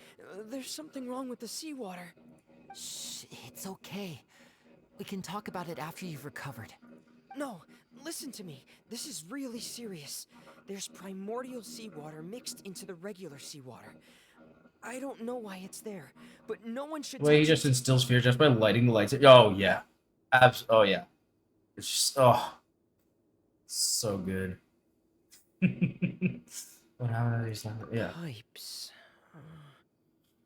Speaker 19: There's something wrong with the seawater.
Speaker 13: Shh, it's okay. We can talk about it after you've recovered.
Speaker 19: No, listen to me. This is really serious. There's primordial seawater mixed into the regular seawater. I don't know why it's there, but no one should.
Speaker 1: Wait, he just instills fear just by lighting the lights. Oh, yeah. Oh, yeah. It's just, oh. So good. What happened to these? Yeah.
Speaker 19: Pipes.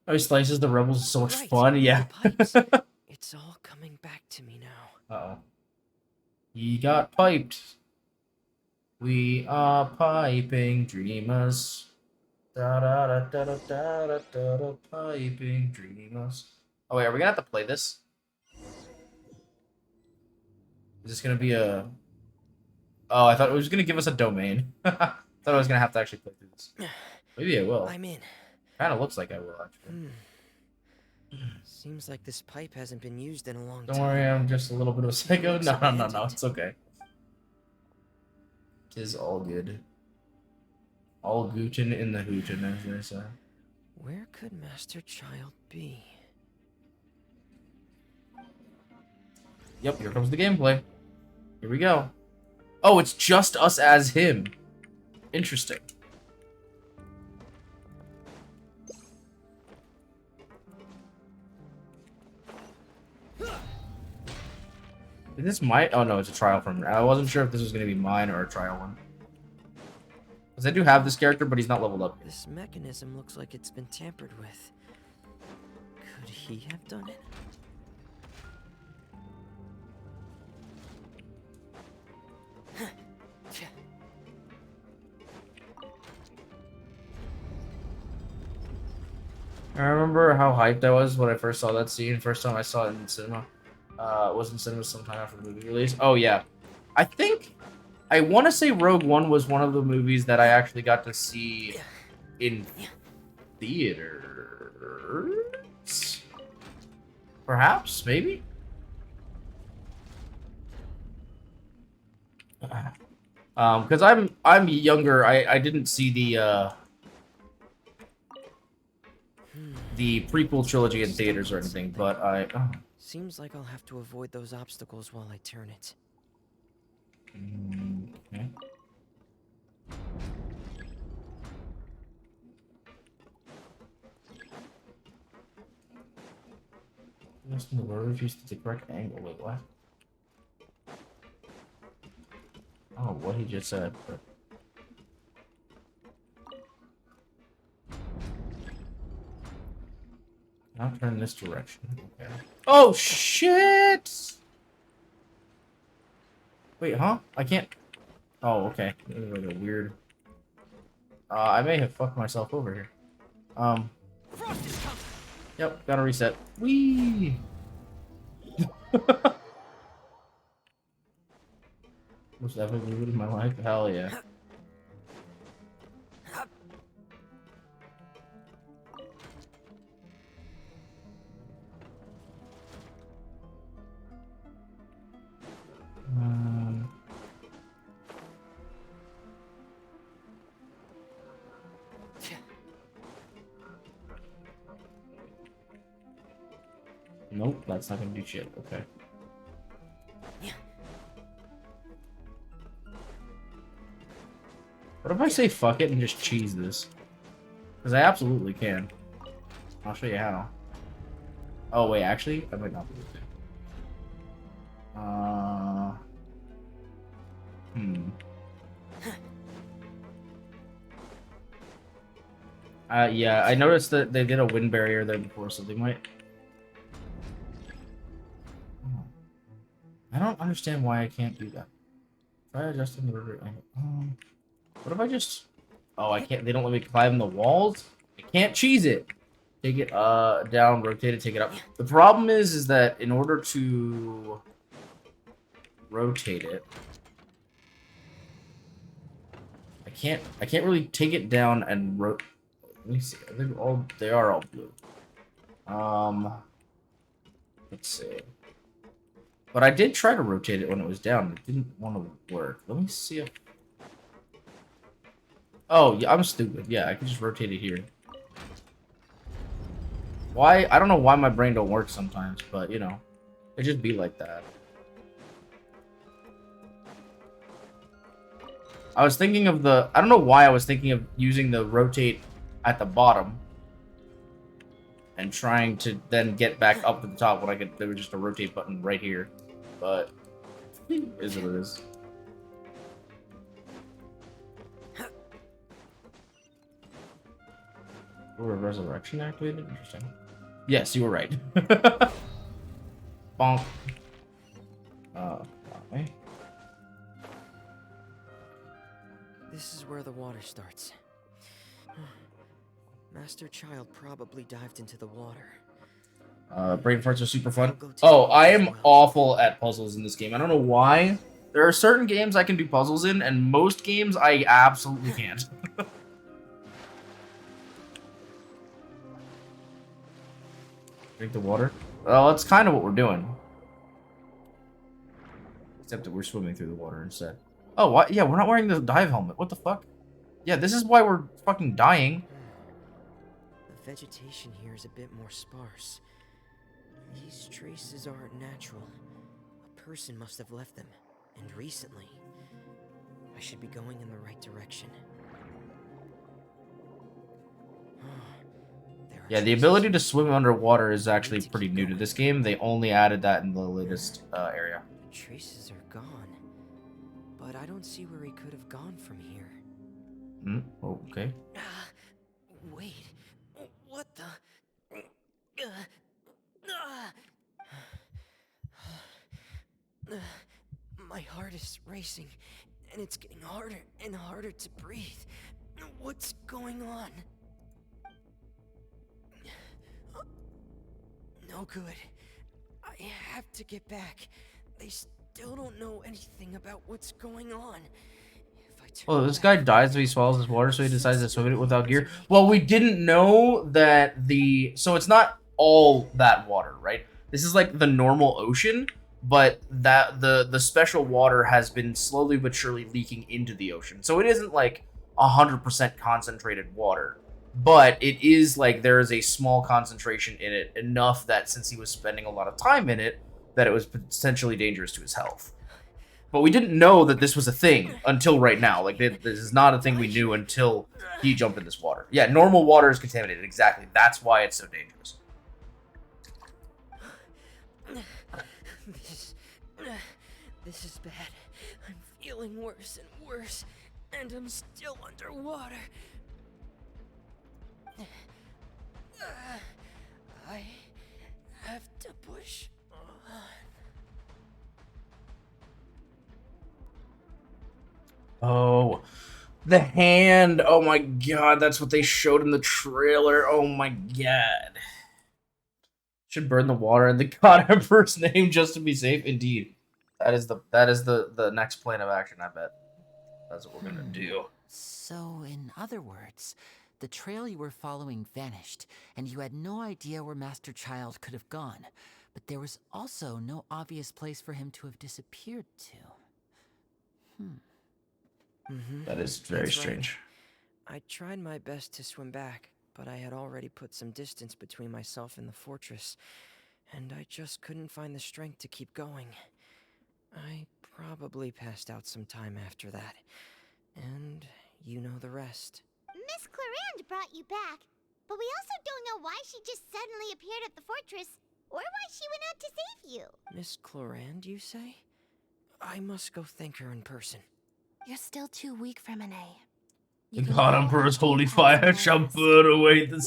Speaker 1: Oh, he slices the rebels. So much
Speaker 19: Right,
Speaker 1: fun. Yeah.
Speaker 19: pipes. It's all coming back to me now.
Speaker 1: Uh-oh. He got piped. We are piping dreamers. Da da da da da da da da da piping dreamers. Oh wait, are we gonna have to play this? Is this gonna be a? Oh, I thought it was gonna give us a domain. Thought I was gonna have to actually play through this. Maybe I will.
Speaker 19: I'm in.
Speaker 1: Kind of looks like I will actually.
Speaker 19: Seems like this pipe hasn't been used in a long
Speaker 1: Don't
Speaker 19: time.
Speaker 1: worry, I'm just a little bit of a psycho.
Speaker 19: Looks
Speaker 1: No,
Speaker 19: abandoned.
Speaker 1: it's okay. Tis all good. All gootin' in the hootin', as they say.
Speaker 19: Where could Master Child be?
Speaker 1: Yep, here comes the gameplay. Here we go. Oh, it's just us as him. Interesting. Is this my? Oh no, it's a trial from. I wasn't sure if this was gonna be mine or a trial one. Because I do have this character, but he's not leveled up.
Speaker 19: This mechanism looks like it's been tampered with. Could he have done it?
Speaker 1: I remember how hyped I was when I first saw that scene. First time I saw it in cinema. It was in cinema sometime after the movie release. Oh yeah, I think I want to say Rogue One was one of the movies that I actually got to see in theaters. Perhaps, maybe. Because I'm younger. I didn't see the prequel trilogy in theaters or anything, but I. Oh.
Speaker 19: Seems like I'll have to avoid those obstacles while I turn it.
Speaker 1: Okay. Just the word refused to the correct angle. Wait, what? I don't know what he just said, but. Now turn this direction. Okay. Oh shit! Wait, huh? I can't. Oh, okay. Like a weird. I may have fucked myself over here. Yep, gotta reset. Whee! Most ever movie in my life? Hell yeah. Nope, that's not gonna do shit. Okay. What if I say fuck it and just cheese this? Because I absolutely can. I'll show you how. Oh wait, actually, I might not be able to. Yeah, I noticed that they did a wind barrier there before, so they might... I don't understand why I can't do that. Try adjusting the river angle. What if I just... Oh, I can't... They don't let me climb the walls? I can't cheese it! Take it down, rotate it, take it up. The problem is that in order to rotate it, I can't really take it down and rotate. Let me see. They are all blue. Let's see. But I did try to rotate it when it was down. It didn't want to work. Let me see if... Oh, yeah, I'm stupid. Yeah, I can just rotate it here. Why? I don't know why my brain don't work sometimes, but, you know, it just be like that. I was thinking of the... I don't know why I was thinking of using the rotate at the bottom and trying to then get back up to the top when I could... There was just a rotate button right here. But, it is what it is. Or resurrection activated? Interesting. Yes, you were right. Bonk. Okay.
Speaker 19: This is where the water starts. Master Child probably dived into the water.
Speaker 1: Brain farts are super fun. Oh, I am awful at puzzles in this game. I don't know why. There are certain games I can do puzzles in, and most games I absolutely can't. Drink the water? Well, that's kind of what we're doing. Except that we're swimming through the water instead. Oh, what? Yeah, we're not wearing the dive helmet. What the fuck? Yeah, this is why we're fucking dying.
Speaker 19: The vegetation here is a bit more sparse. These traces aren't natural. A person must have left them, and recently. I should be going in the right direction.
Speaker 1: Yeah, the ability to swim underwater is actually pretty new to this game. They only added that in the latest area.
Speaker 19: The traces are gone, but I don't see where he could have gone from here.
Speaker 1: Oh, okay.
Speaker 19: Wait, what the? My heart is racing, and it's getting harder and harder to breathe. What's going on? No good. I have to get back. They still don't know anything about what's going on.
Speaker 1: Well, this guy dies if he swallows his water, so he decides to swim in it without gear. Well, we didn't know that the... So it's not all that water, right? This is like the normal ocean, but that the special water has been slowly but surely leaking into the ocean. So it isn't like 100% concentrated water. But it is like there is a small concentration in it, enough that since he was spending a lot of time in it, that it was potentially dangerous to his health. But we didn't know that this was a thing until right now. Like, this is not a thing we knew until he jumped in this water. Yeah, normal water is contaminated. Exactly. That's why it's so dangerous.
Speaker 19: This is bad. I'm feeling worse and worse, and I'm still underwater. I have to push on.
Speaker 1: Oh, the hand. Oh my god, that's what they showed in the trailer. Oh my god. Should burn the water in the God Emperor's name just to be safe. Indeed. That is the next plan of action, I bet. That's what we're gonna do.
Speaker 16: So, in other words, the trail you were following vanished, and you had no idea where Master Child could have gone. But there was also no obvious place for him to have disappeared to.
Speaker 1: That is very
Speaker 19: That's
Speaker 1: strange.
Speaker 19: Right. I tried my best to swim back, but I had already put some distance between myself and the fortress, and I just couldn't find the strength to keep going. I probably passed out some time after that, and you know the rest.
Speaker 3: Miss Clarande brought you back, but we also don't know why she just suddenly appeared at the fortress, or why she went out to save you.
Speaker 19: Miss Clarande, you say? I must go thank her in person.
Speaker 17: You're still too weak for Monet.
Speaker 1: The God Emperor's holy fire shall burn away the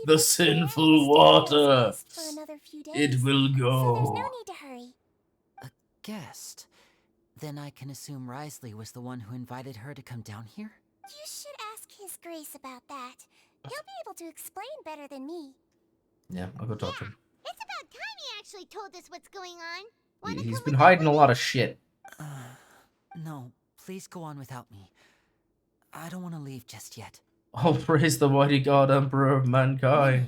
Speaker 1: the sinful water.
Speaker 7: For another few days,
Speaker 1: It will
Speaker 7: so there's no
Speaker 1: go.
Speaker 7: need to hurry.
Speaker 16: A guest? Then I can assume Risley was the one who invited her to come down here?
Speaker 3: You should ask His Grace about that. He'll be able to explain better than me.
Speaker 1: Yeah, I'll go talk to him.
Speaker 3: It's about time he actually told us what's going on.
Speaker 1: He's been hiding a lot of shit.
Speaker 16: No, please go on without me. I don't want to leave just yet.
Speaker 1: Oh, praise the mighty God Emperor of mankind.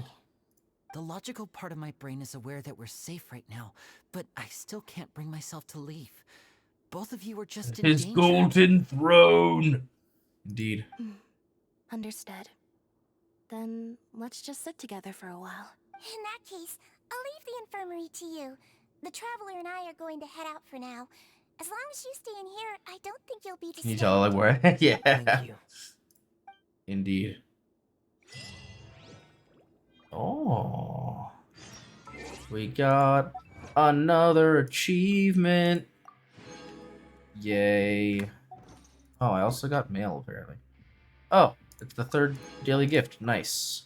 Speaker 16: The logical part of my brain is aware that we're safe right now, but I still can't bring myself to leave. Both of you are just in
Speaker 1: His
Speaker 16: danger.
Speaker 1: golden throne. Indeed.
Speaker 17: Understood. Then let's just sit together for a while.
Speaker 3: In that case, I'll leave the infirmary to you. The Traveler and I are going to head out for now. As long as you stay in here, I don't think you'll be disturbed.
Speaker 1: Can you tell like where? Yeah.
Speaker 16: Thank you.
Speaker 1: Indeed. Oh. We got another achievement. Yay. Oh, I also got mail apparently. Oh, it's the third daily gift. Nice.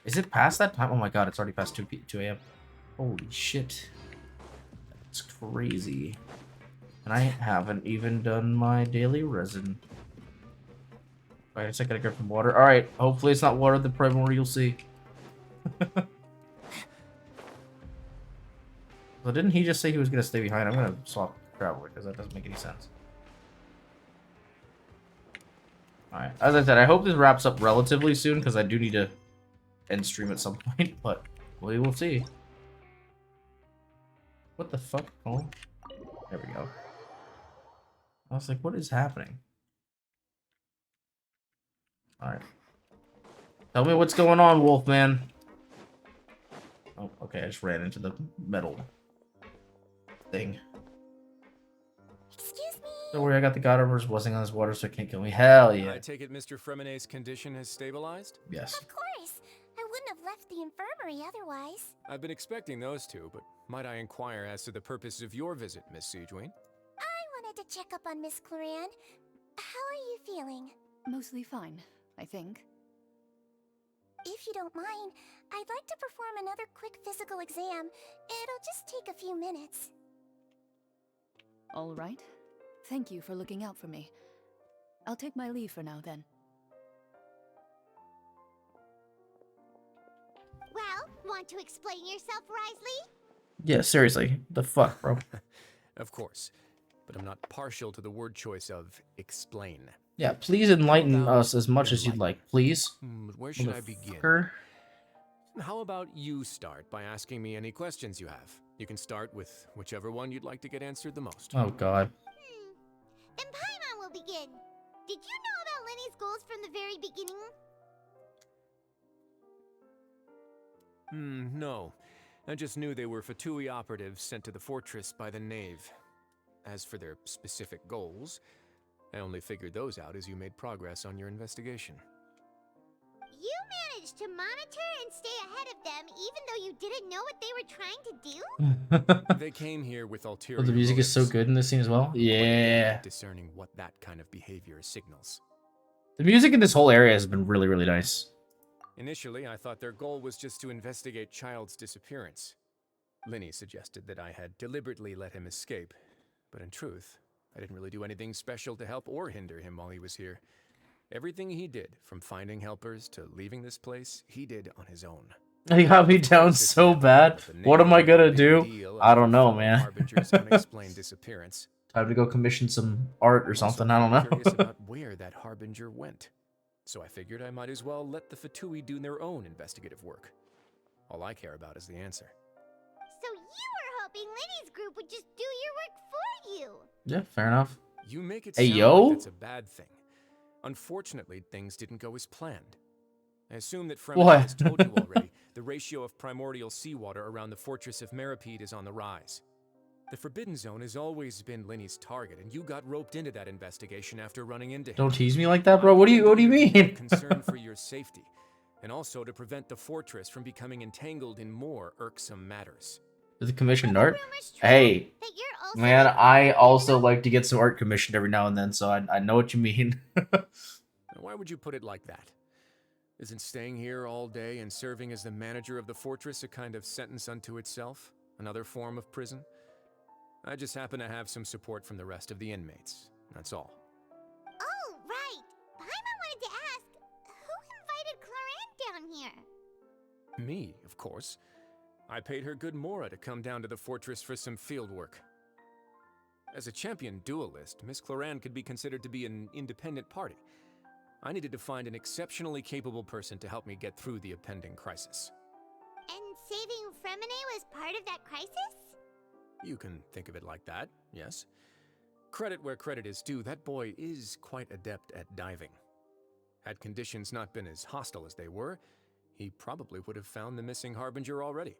Speaker 1: Is it past that time? Oh my god, it's already past 2 a.m. Holy shit. That's crazy. And I haven't even done my daily resin. I guess I gotta grab some water. Alright, hopefully it's not water the Primordial Sea. Well, didn't he just say he was gonna stay behind? I'm gonna swap Traveler because that doesn't make any sense. Alright, as I said, I hope this wraps up relatively soon because I do need to end stream at some point, but we will see. What the fuck? Oh, there we go. I was like, what is happening? Alright. Tell me what's going on, Wolfman. Oh, okay, I just ran into the metal thing.
Speaker 3: Excuse me.
Speaker 1: Don't worry, I got the God Emperor's blessing on this water, so it can't kill me. Hell yeah.
Speaker 11: I take it Mr. Fremonet's condition has stabilized?
Speaker 1: Yes.
Speaker 3: Of course. I wouldn't have left the infirmary otherwise.
Speaker 11: I've been expecting those two, but might I inquire as to the purpose of your visit, Miss Siegeween?
Speaker 3: I wanted to check up on Miss Cloran. How are you feeling?
Speaker 18: Mostly fine, I think.
Speaker 3: If you don't mind, I'd like to perform another quick physical exam. It'll just take a few minutes.
Speaker 18: All right. Thank you for looking out for me. I'll take my leave for now, then.
Speaker 3: Well, want to explain yourself, Risley?
Speaker 1: Yeah, seriously. The fuck, bro?
Speaker 11: Of course, but I'm not partial to the word choice of explain.
Speaker 1: Yeah, please enlighten us as much as you'd like, please.
Speaker 11: Where should I begin?
Speaker 1: Motherfucker.
Speaker 11: How about you start by asking me any questions you have? You can start with whichever one you'd like to get answered the most.
Speaker 1: Oh god.
Speaker 3: Then Paimon will begin. Did you know about Lenny's goals from the very beginning?
Speaker 11: No. I just knew they were Fatui operatives sent to the fortress by the Knave. As for their specific goals, I only figured those out as you made progress on your investigation.
Speaker 3: You managed to monitor and stay ahead of them even though you didn't know what they were trying to do?
Speaker 11: They came here with ulterior
Speaker 1: Oh, the music is so
Speaker 11: motives.
Speaker 1: good in this scene as well. Yeah.
Speaker 11: Discerning what that kind of behavior signals.
Speaker 1: The music in this whole area has been really, really nice.
Speaker 11: Initially, I thought their goal was just to investigate Child's disappearance. Linny suggested that I had deliberately let him escape, but in truth, I didn't really do anything special to help or hinder him while he was here. Everything he did, from finding helpers to leaving this place, he did on his own.
Speaker 1: He got me down so bad. What am I gonna do? I don't know, man.
Speaker 11: Harbinger's unexplained disappearance.
Speaker 1: Time to go commission some art or something. I don't know.
Speaker 11: Curious about where that Harbinger went. So I figured I might as well let the Fatui do their own investigative work. All I care about is the answer.
Speaker 3: So you were hoping Lenny's group would just do your work for you.
Speaker 1: Yeah, fair enough.
Speaker 11: You make it
Speaker 1: Hey,
Speaker 11: sound
Speaker 1: yo.
Speaker 11: like that's a bad thing. Unfortunately, things didn't go as planned. I assume that Fremen
Speaker 1: What?
Speaker 11: has told you already, the ratio of primordial seawater around the fortress of Meripede is on the rise. The Forbidden Zone has always been Linny's target, and you got roped into that investigation after running into him.
Speaker 1: Don't tease me like that, bro. What do you mean?
Speaker 11: Concern for your safety, and also to prevent the fortress from becoming entangled in more irksome matters.
Speaker 1: The commissioned art? Hey, man, I also like to get some art commissioned every now and then, so I know what you mean.
Speaker 11: Why would you put it like that? Isn't staying here all day and serving as the manager of the fortress a kind of sentence unto itself? Another form of prison? I just happen to have some support from the rest of the inmates. That's all.
Speaker 3: Oh, right. Paimon wanted to ask, who invited Cloran down here?
Speaker 11: Me, of course. I paid her good mora to come down to the fortress for some field work. As a champion duelist, Miss Cloran could be considered to be an independent party. I needed to find an exceptionally capable person to help me get through the impending crisis.
Speaker 3: And saving Fremine was part of that crisis?
Speaker 11: You can think of it like that, yes. Credit where credit is due, that boy is quite adept at diving. Had conditions not been as hostile as they were, he probably would have found the missing Harbinger already.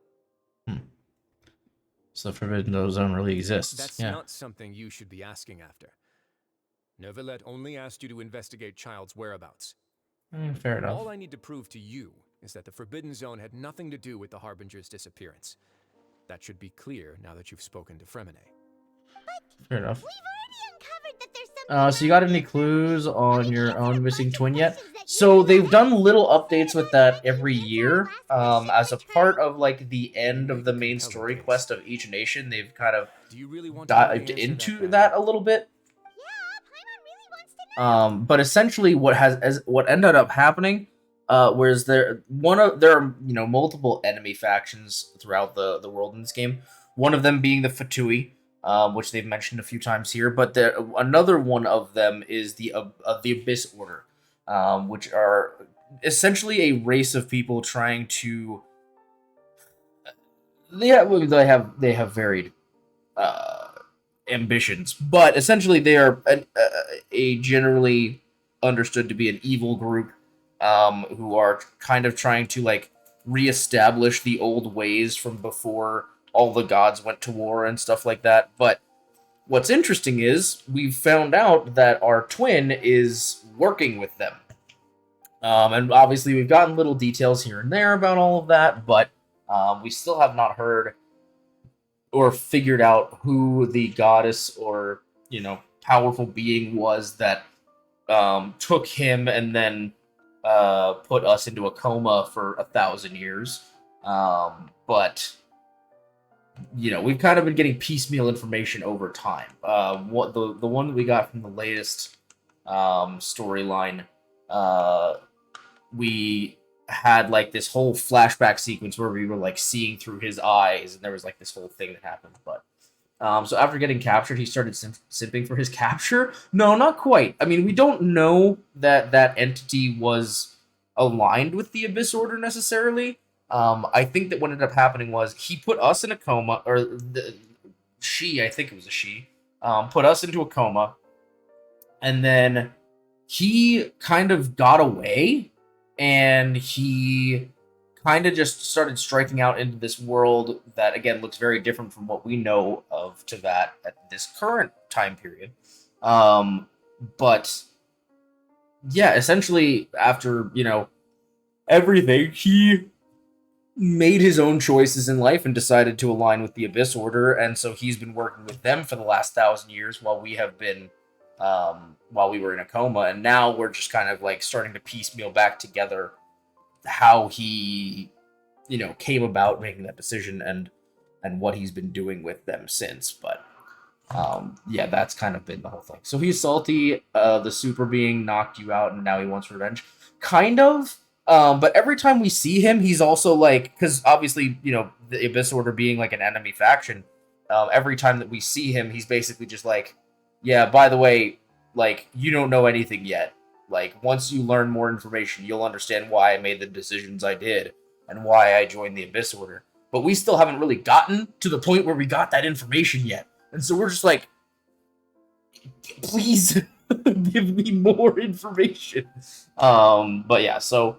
Speaker 1: So the Forbidden Zone really exists.
Speaker 11: That's not something you should be asking after. Neuvillette only asked you to investigate Child's whereabouts.
Speaker 1: Fair enough.
Speaker 11: All I need to prove to you is that the Forbidden Zone had nothing to do with the Harbinger's disappearance. That should be clear now that you've spoken to Fremine.
Speaker 1: Fair enough. So you got any clues on your own missing twin yet? So they've done little updates with that every year. As a part of like the end of the main story quest of each nation, they've kind of dived into that a little bit. But essentially, what ended up happening, whereas there are multiple enemy factions throughout the world in this game. One of them being the Fatui, which they've mentioned a few times here, but another one of them is the Abyss Order, which are essentially a race of people trying to. They have varied ambitions, but essentially they are a generally understood to be an evil group who are kind of trying to like reestablish the old ways from before all the gods went to war and stuff like that. But what's interesting is we've found out that our twin is working with them. And obviously we've gotten little details here and there about all of that, but we still have not heard or figured out who the goddess or, powerful being was that took him and then put us into a coma for 1,000 years. But we've kind of been getting piecemeal information over time. What the one that we got from the latest storyline, we had like this whole flashback sequence where we were like seeing through his eyes, and there was like this whole thing that happened. But so after getting captured, he started simping for his capture. No, not quite. I mean, we don't know that that entity was aligned with the Abyss Order necessarily. I think that what ended up happening was he put us in a coma, or I think it was a she, put us into a coma, and then he kind of got away, and he kind of just started striking out into this world that, again, looks very different from what we know of Teyvat at this current time period. But, yeah, essentially, after, everything, he made his own choices in life and decided to align with the Abyss Order, and so he's been working with them for the last 1,000 years while we have been, while we were in a coma, and now we're just kind of like starting to piecemeal back together how he, came about making that decision and what he's been doing with them since. But yeah, that's kind of been the whole thing. So he's salty. The super being knocked you out, and now he wants revenge. Kind of. But every time we see him, he's also like, because obviously, the Abyss Order being like an enemy faction, every time that we see him, he's basically just like, yeah, by the way, like, you don't know anything yet. Like, once you learn more information, you'll understand why I made the decisions I did and why I joined the Abyss Order. But we still haven't really gotten to the point where we got that information yet. And so we're just like, please give me more information. But yeah, so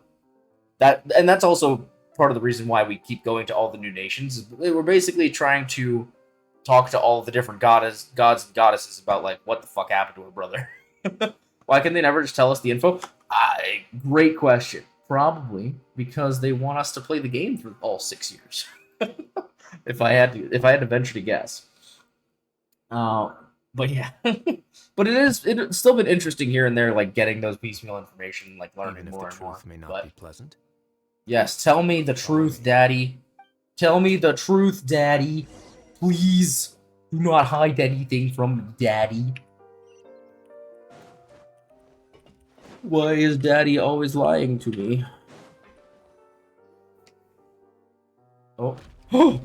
Speaker 1: that's also part of the reason why we keep going to all the new nations. We're basically trying to talk to all the different gods and goddesses about, like, what the fuck happened to her brother. Why can they never just tell us the info? Great question. Probably because they want us to play the game for all 6 years. if I had to venture to guess. But yeah, but it's still been interesting here and there, like getting those piecemeal information, like learning
Speaker 11: Even if
Speaker 1: more
Speaker 11: the
Speaker 1: and more.
Speaker 11: truth may not
Speaker 1: But
Speaker 11: be pleasant.
Speaker 1: yes, tell me the truth, Daddy. Tell me the truth, Daddy. Please do not hide anything from me, Daddy. Why is Daddy always lying to me? Oh,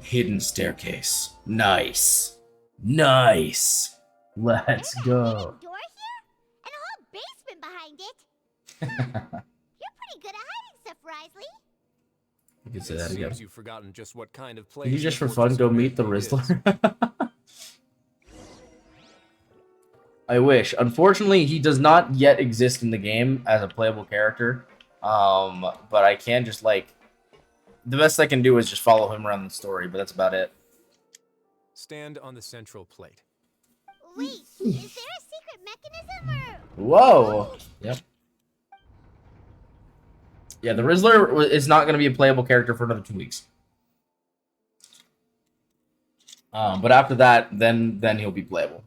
Speaker 1: hidden staircase. Nice. Nice. Let's go.
Speaker 3: Door here? And a whole basement behind it. You're pretty good at hiding stuff, Risley.
Speaker 1: You can say
Speaker 11: It
Speaker 1: that again.
Speaker 11: seems you've forgotten just what kind of place
Speaker 1: Can you just
Speaker 11: the
Speaker 1: for fun
Speaker 11: Fortress
Speaker 1: go
Speaker 11: of
Speaker 1: meet the
Speaker 11: Mercury
Speaker 1: Rizzler? I wish. Unfortunately, he does not yet exist in the game as a playable character. But I can just like the best I can do is just follow him around the story, but that's about it.
Speaker 11: Stand on the central plate.
Speaker 3: Wait, is there a secret mechanism or...
Speaker 1: Whoa. Yep. Yeah, the Rizzler is not going to be a playable character for another 2 weeks. But after that, then he'll be playable.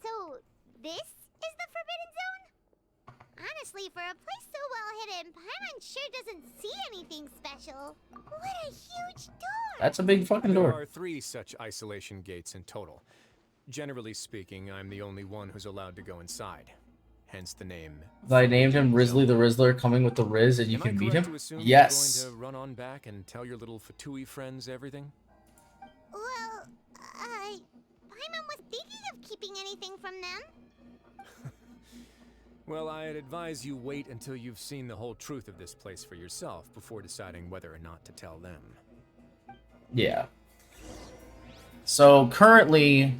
Speaker 3: So, this is the Forbidden Zone? Honestly, for a place so well hidden, Paimon sure doesn't see anything special. What a huge door!
Speaker 1: That's a big fucking door.
Speaker 11: There are 3 such isolation gates in total. Generally speaking, I'm the only one who's allowed to go inside. Hence the name.
Speaker 1: I named him Risley the Rizzler, coming with the Riz, and you can beat him? Yes.
Speaker 11: You're going to run on back and tell your little Fatui friends everything?
Speaker 3: Well, Paimon was thinking of keeping anything from them.
Speaker 11: Well, I'd advise you wait until you've seen the whole truth of this place for yourself before deciding whether or not to tell them.
Speaker 1: Yeah. So currently,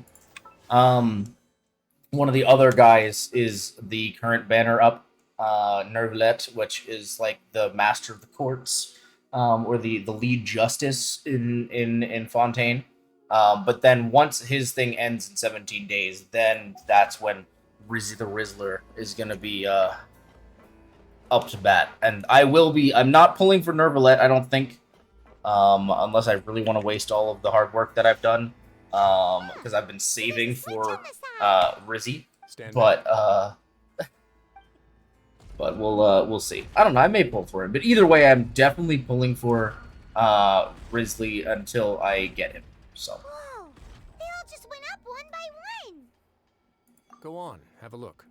Speaker 1: one of the other guys is the current banner up, Nervlet, which is like the master of the courts, or the lead justice in Fontaine. But then once his thing ends in 17 days, then that's when Rizzy the Rizzler is gonna be up to bat. And I'm not pulling for Nervlet, I don't think, unless I really want to waste all of the hard work that I've done. Because I've been saving for Rizzy, but we'll see. I don't know. I may pull for him, but either way, I'm definitely pulling for Risley until I get him. So.
Speaker 3: Whoa! They all just went up one by one.
Speaker 11: Go on, have a look.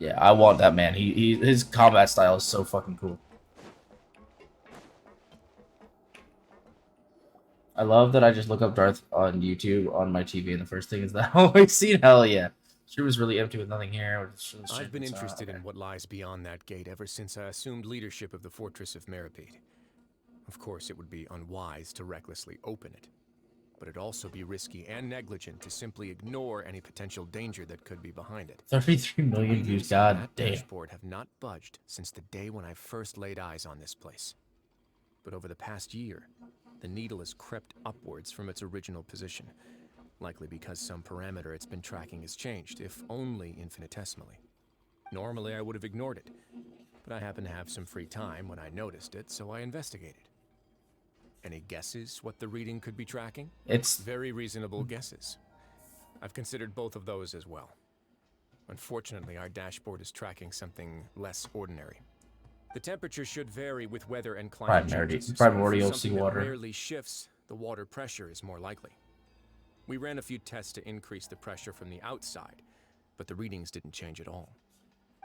Speaker 1: Yeah, I want that man. His combat style is so fucking cool. I love that I just look up Darth on YouTube on my TV, and the first thing is that always seen. Hell yeah, she was really empty with nothing here.
Speaker 11: I've been interested in what lies beyond that gate ever since I assumed leadership of the Fortress of Meripede. Of course, it would be unwise to recklessly open it, but it'd also be risky and negligent to simply ignore any potential danger that could be behind it.
Speaker 1: 33 million views, god damn.
Speaker 11: Dashboard have not budged since the day when I first laid eyes on this place. But over the past year, the needle has crept upwards from its original position, likely because some parameter it's been tracking has changed, if only infinitesimally. Normally I would have ignored it, but I happened to have some free time when I noticed it, so I investigated. Any guesses what the reading could be tracking?
Speaker 1: It's
Speaker 11: very reasonable guesses. I've considered both of those as well. Unfortunately, our dashboard is tracking something less ordinary. The temperature should vary with weather and climate changes.
Speaker 1: Primordial
Speaker 11: Something
Speaker 1: seawater.
Speaker 11: that rarely shifts, the water pressure is more likely. We ran a few tests to increase the pressure from the outside, but the readings didn't change at all.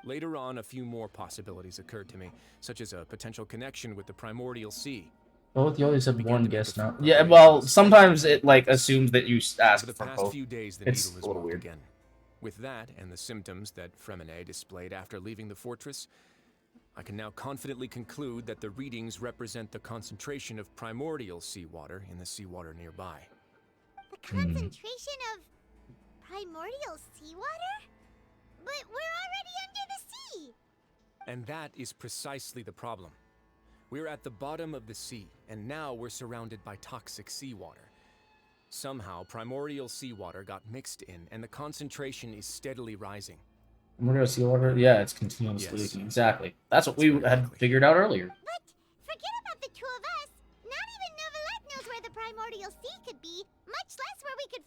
Speaker 11: Later on, a few more possibilities occurred to me, such as a potential connection with the primordial sea.
Speaker 1: Well, you only said one guess now. Yeah, well, sometimes it like assumes that you ask
Speaker 11: For the
Speaker 1: for
Speaker 11: past
Speaker 1: both.
Speaker 11: few days, the
Speaker 1: It's
Speaker 11: needle
Speaker 1: a
Speaker 11: has
Speaker 1: little
Speaker 11: moved
Speaker 1: weird.
Speaker 11: again. With that and the symptoms that Fremine displayed after leaving the fortress, I can now confidently conclude that the readings represent the concentration of primordial seawater in the seawater nearby.
Speaker 3: The concentration of primordial seawater? But we're already under the sea!
Speaker 11: And that is precisely the problem. We're at the bottom of the sea, and now we're surrounded by toxic seawater. Somehow, primordial seawater got mixed in, and the concentration is steadily rising.
Speaker 1: Primordial seawater? Yeah, it's continuously leaking. Exactly. That's what we had figured out earlier.
Speaker 3: But forget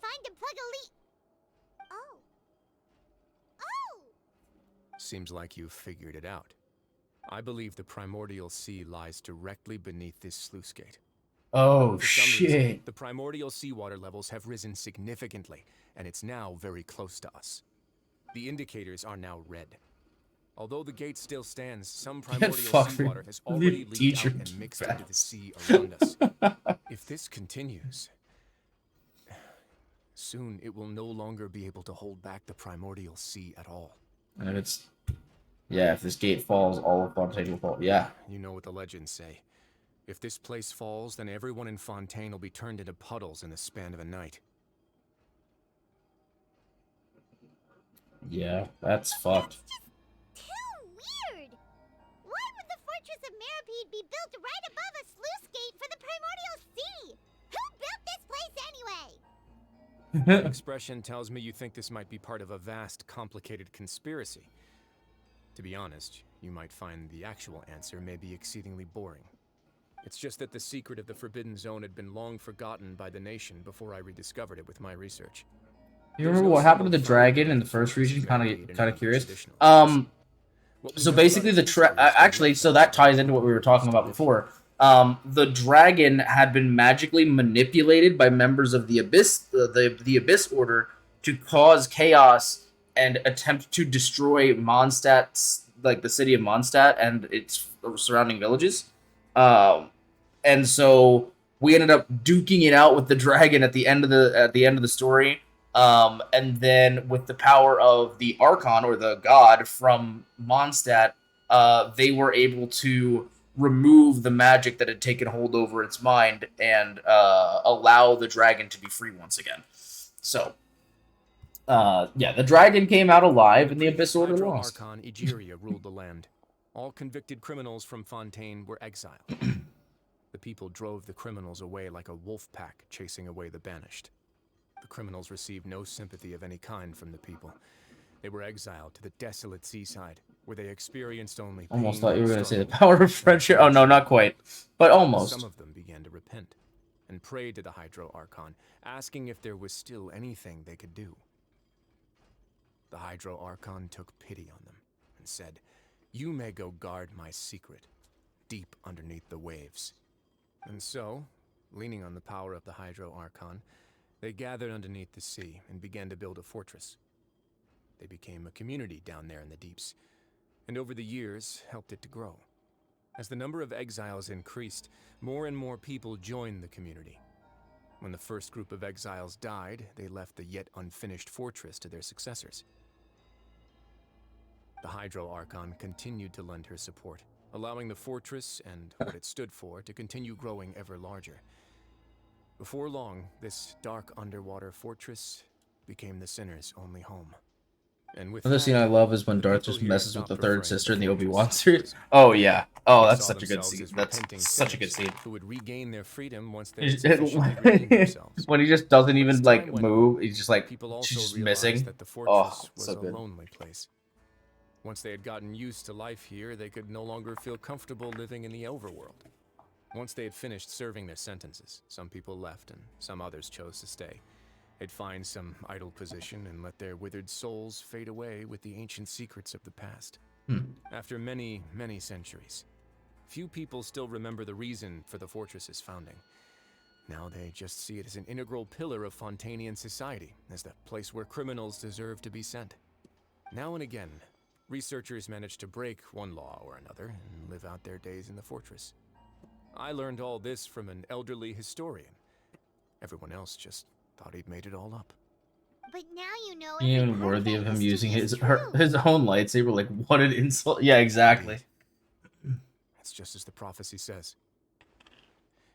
Speaker 3: find and plug a leak. Oh. Oh!
Speaker 11: Seems like you've figured it out. I believe the primordial sea lies directly beneath this sluice gate.
Speaker 1: Oh,
Speaker 11: For some reason,
Speaker 1: shit.
Speaker 11: the primordial seawater levels have risen significantly, and it's now very close to us. The indicators are now red. Although the gate still stands, some primordial seawater has already leaked out and mixed into the sea around us. If this continues, soon it will no longer be able to hold back the primordial sea at all.
Speaker 1: And it's... Yeah, if this gate falls, all of Fontaine will fall. Yeah.
Speaker 11: You know what the legends say. If this place falls, then everyone in Fontaine will be turned into puddles in the span of a night.
Speaker 1: Yeah, that's fucked.
Speaker 3: Too weird! Why would the Fortress of Meripede be built right above a sluice gate for the primordial sea? Who built this place anyway?
Speaker 11: The expression tells me you think this might be part of a vast, complicated conspiracy. To be honest, you might find the actual answer may be exceedingly boring. It's just that the secret of the Forbidden Zone had been long forgotten by the nation before I rediscovered it with my research.
Speaker 1: You remember what happened to the dragon in the first region? Kind of curious. So basically, actually, so that ties into what we were talking about before. The dragon had been magically manipulated by members of the Abyss, the Abyss Order, to cause chaos and attempt to destroy Mondstadt, like the city of Mondstadt and its surrounding villages. And so we ended up duking it out with the dragon at the end of the story. And then with the power of the Archon, or the god from Mondstadt, they were able to remove the magic that had taken hold over its mind and allow the dragon to be free once again. So, yeah, the dragon came out alive and the Abyss Order lost.
Speaker 11: Archon Egeria ruled the land. All convicted criminals from Fontaine were exiled. The people drove the criminals away like a wolf pack chasing away the banished. The criminals received no sympathy of any kind from the people. They were exiled to the desolate seaside, where they experienced only pain.
Speaker 1: Almost thought you were going to say the power of friendship. Oh, no, not quite. But almost.
Speaker 11: Some of them began to repent and prayed to the Hydro Archon, asking if there was still anything they could do. The Hydro Archon took pity on them and said, "You may go guard my secret, deep underneath the waves." And so, leaning on the power of the Hydro Archon, they gathered underneath the sea and began to build a fortress. They became a community down there in the deeps, and over the years helped it to grow. As the number of exiles increased, more and more people joined the community. When the first group of exiles died, they left the yet unfinished fortress to their successors. The Hydro Archon continued to lend her support, allowing the fortress and what it stood for to continue growing ever larger. Before long, this dark underwater fortress became the sinner's only home. And with
Speaker 1: Another
Speaker 11: that,
Speaker 1: scene I love is when Darth just
Speaker 11: here
Speaker 1: messes with
Speaker 11: stopped
Speaker 1: the third
Speaker 11: referring to
Speaker 1: sister in the
Speaker 11: the
Speaker 1: Obi-Wan
Speaker 11: fortress.
Speaker 1: series. Oh, yeah. Oh,
Speaker 11: They
Speaker 1: that's
Speaker 11: saw
Speaker 1: such a good
Speaker 11: themselves
Speaker 1: scene.
Speaker 11: as
Speaker 1: That's
Speaker 11: repenting
Speaker 1: such a good
Speaker 11: sinners
Speaker 1: scene.
Speaker 11: who would regain their freedom once they had sufficiently redeemed themselves.
Speaker 1: When he just doesn't even,
Speaker 11: As
Speaker 1: like,
Speaker 11: time went
Speaker 1: move,
Speaker 11: on,
Speaker 1: he's just, like,
Speaker 11: people
Speaker 1: she's
Speaker 11: also
Speaker 1: just
Speaker 11: realized
Speaker 1: missing.
Speaker 11: that the
Speaker 1: Oh,
Speaker 11: fortress was
Speaker 1: so
Speaker 11: a
Speaker 1: good.
Speaker 11: lonely place. Once they had gotten used to life here, they could no longer feel comfortable living in the overworld. Once they had finished serving their sentences, some people left and some others chose to stay. They'd find some idle position and let their withered souls fade away with the ancient secrets of the past. After many, many centuries, few people still remember the reason for the fortress's founding. Now they just see it as an integral pillar of Fontainian society, as the place where criminals deserve to be sent. Now and again, researchers manage to break one law or another and live out their days in the fortress. I learned all this from an elderly historian. Everyone else just thought he'd made it all up.
Speaker 3: But now you know
Speaker 1: Even worthy of him using his own lightsaber. Like, what an insult. Yeah, exactly.
Speaker 11: That's just as the prophecy says.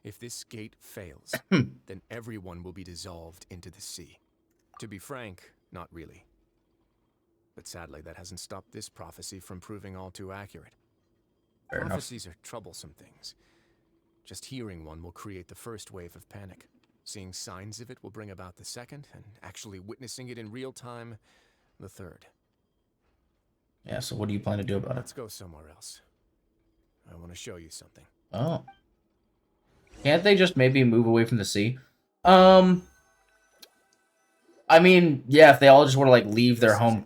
Speaker 11: If this gate fails, then everyone will be dissolved into the sea. To be frank, not really. But sadly, that hasn't stopped this prophecy from proving all too accurate.
Speaker 1: Fair enough.
Speaker 11: Prophecies are troublesome things. Just hearing one will create the first wave of panic. Seeing signs of it will bring about the second, and actually witnessing it in real time, the third.
Speaker 1: Yeah, so what do you plan to do about it?
Speaker 11: Let's go somewhere else. I want to show you something.
Speaker 1: Oh. Can't they just maybe move away from the sea? I mean, yeah, if they all just want to like leave their home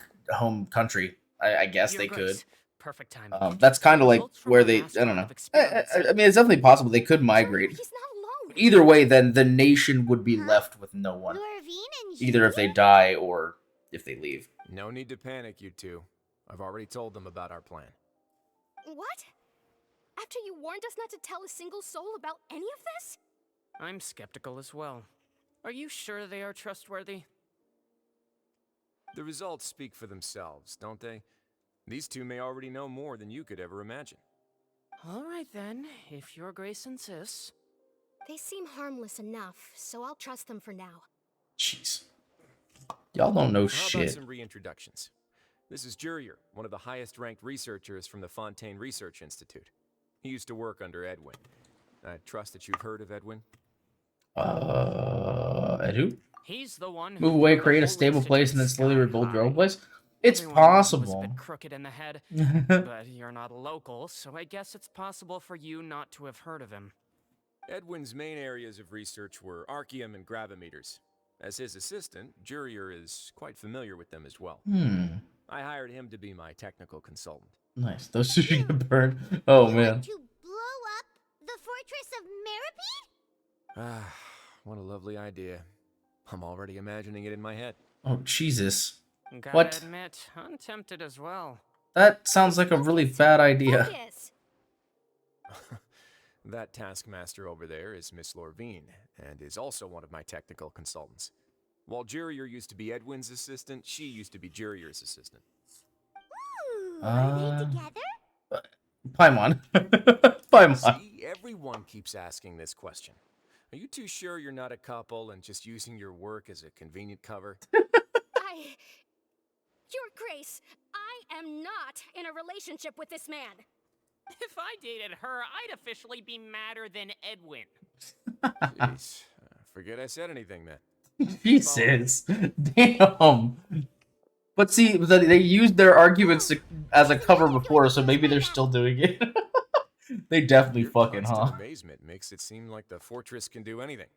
Speaker 1: country, I guess
Speaker 9: Your
Speaker 1: they could.
Speaker 9: Grace, perfect timing.
Speaker 1: That's kind of like
Speaker 9: Results from
Speaker 1: where
Speaker 9: our
Speaker 1: they.
Speaker 9: last
Speaker 1: I don't
Speaker 9: round
Speaker 1: know.
Speaker 9: of experiments
Speaker 1: I mean, it's definitely possible they could migrate.
Speaker 5: He's not alone.
Speaker 1: Either way, then the nation would be left with no one.
Speaker 3: Lorvine and
Speaker 1: Either if they die or if they leave.
Speaker 11: No need to panic, you two. I've already told them about our plan.
Speaker 5: What? After you warned us not to tell a single soul about any of this?
Speaker 9: I'm skeptical as well. Are you sure they are trustworthy?
Speaker 11: The results speak for themselves, don't they? These two may already know more than you could ever imagine.
Speaker 9: All right then, if your Grace insists.
Speaker 5: They seem harmless enough, so I'll trust them for now.
Speaker 1: Jeez. Y'all don't know
Speaker 11: How about
Speaker 1: shit.
Speaker 11: some reintroductions? This is Jurier, one of the highest-ranked researchers from the Fontaine Research Institute. He used to work under Edwin. I trust that you've heard of Edwin?
Speaker 1: Ed who?
Speaker 9: He's the one who
Speaker 1: Move away,
Speaker 9: blew the
Speaker 1: create a
Speaker 9: whole
Speaker 1: stable place, and then
Speaker 9: institute
Speaker 1: slowly
Speaker 9: sky
Speaker 1: rebuild your own
Speaker 9: high.
Speaker 1: place? It's
Speaker 9: Everyone knew he was a
Speaker 1: possible.
Speaker 9: bit crooked in the head, but you're not local, so I guess it's possible for you not to have heard of him.
Speaker 11: Edwin's main areas of research were archeum and gravimeters. As his assistant, Jurier is quite familiar with them as well. I hired him to be my technical consultant.
Speaker 1: Nice. Those two should get burned. Oh, man.
Speaker 3: To blow up the fortress of Meripede?
Speaker 11: Ah, what a lovely idea. I'm already imagining it in my head.
Speaker 1: Oh, Jesus.
Speaker 9: Gotta
Speaker 1: What?
Speaker 9: admit, I'm tempted as well.
Speaker 1: That sounds like a really bad idea.
Speaker 11: That taskmaster over there is Miss Lorvine, and is also one of my technical consultants. While Jurier used to be Edwin's assistant, she used to be Jurier's assistant.
Speaker 3: Ooh, are they together?
Speaker 1: Paimon. Paimon.
Speaker 11: See, everyone keeps asking this question. Are you too sure you're not a couple and just using your work as a convenient cover?
Speaker 5: Your Grace, I am not in a relationship with this man.
Speaker 9: If I dated her, I'd officially be madder than Edwin.
Speaker 11: Jeez, forget I said anything then.
Speaker 1: Jesus. Damn. But see, they used their arguments as a cover before, so maybe they're still doing it. They definitely
Speaker 11: Your
Speaker 1: fucking, huh?
Speaker 11: constant amazement makes it seem like the fortress can do anything.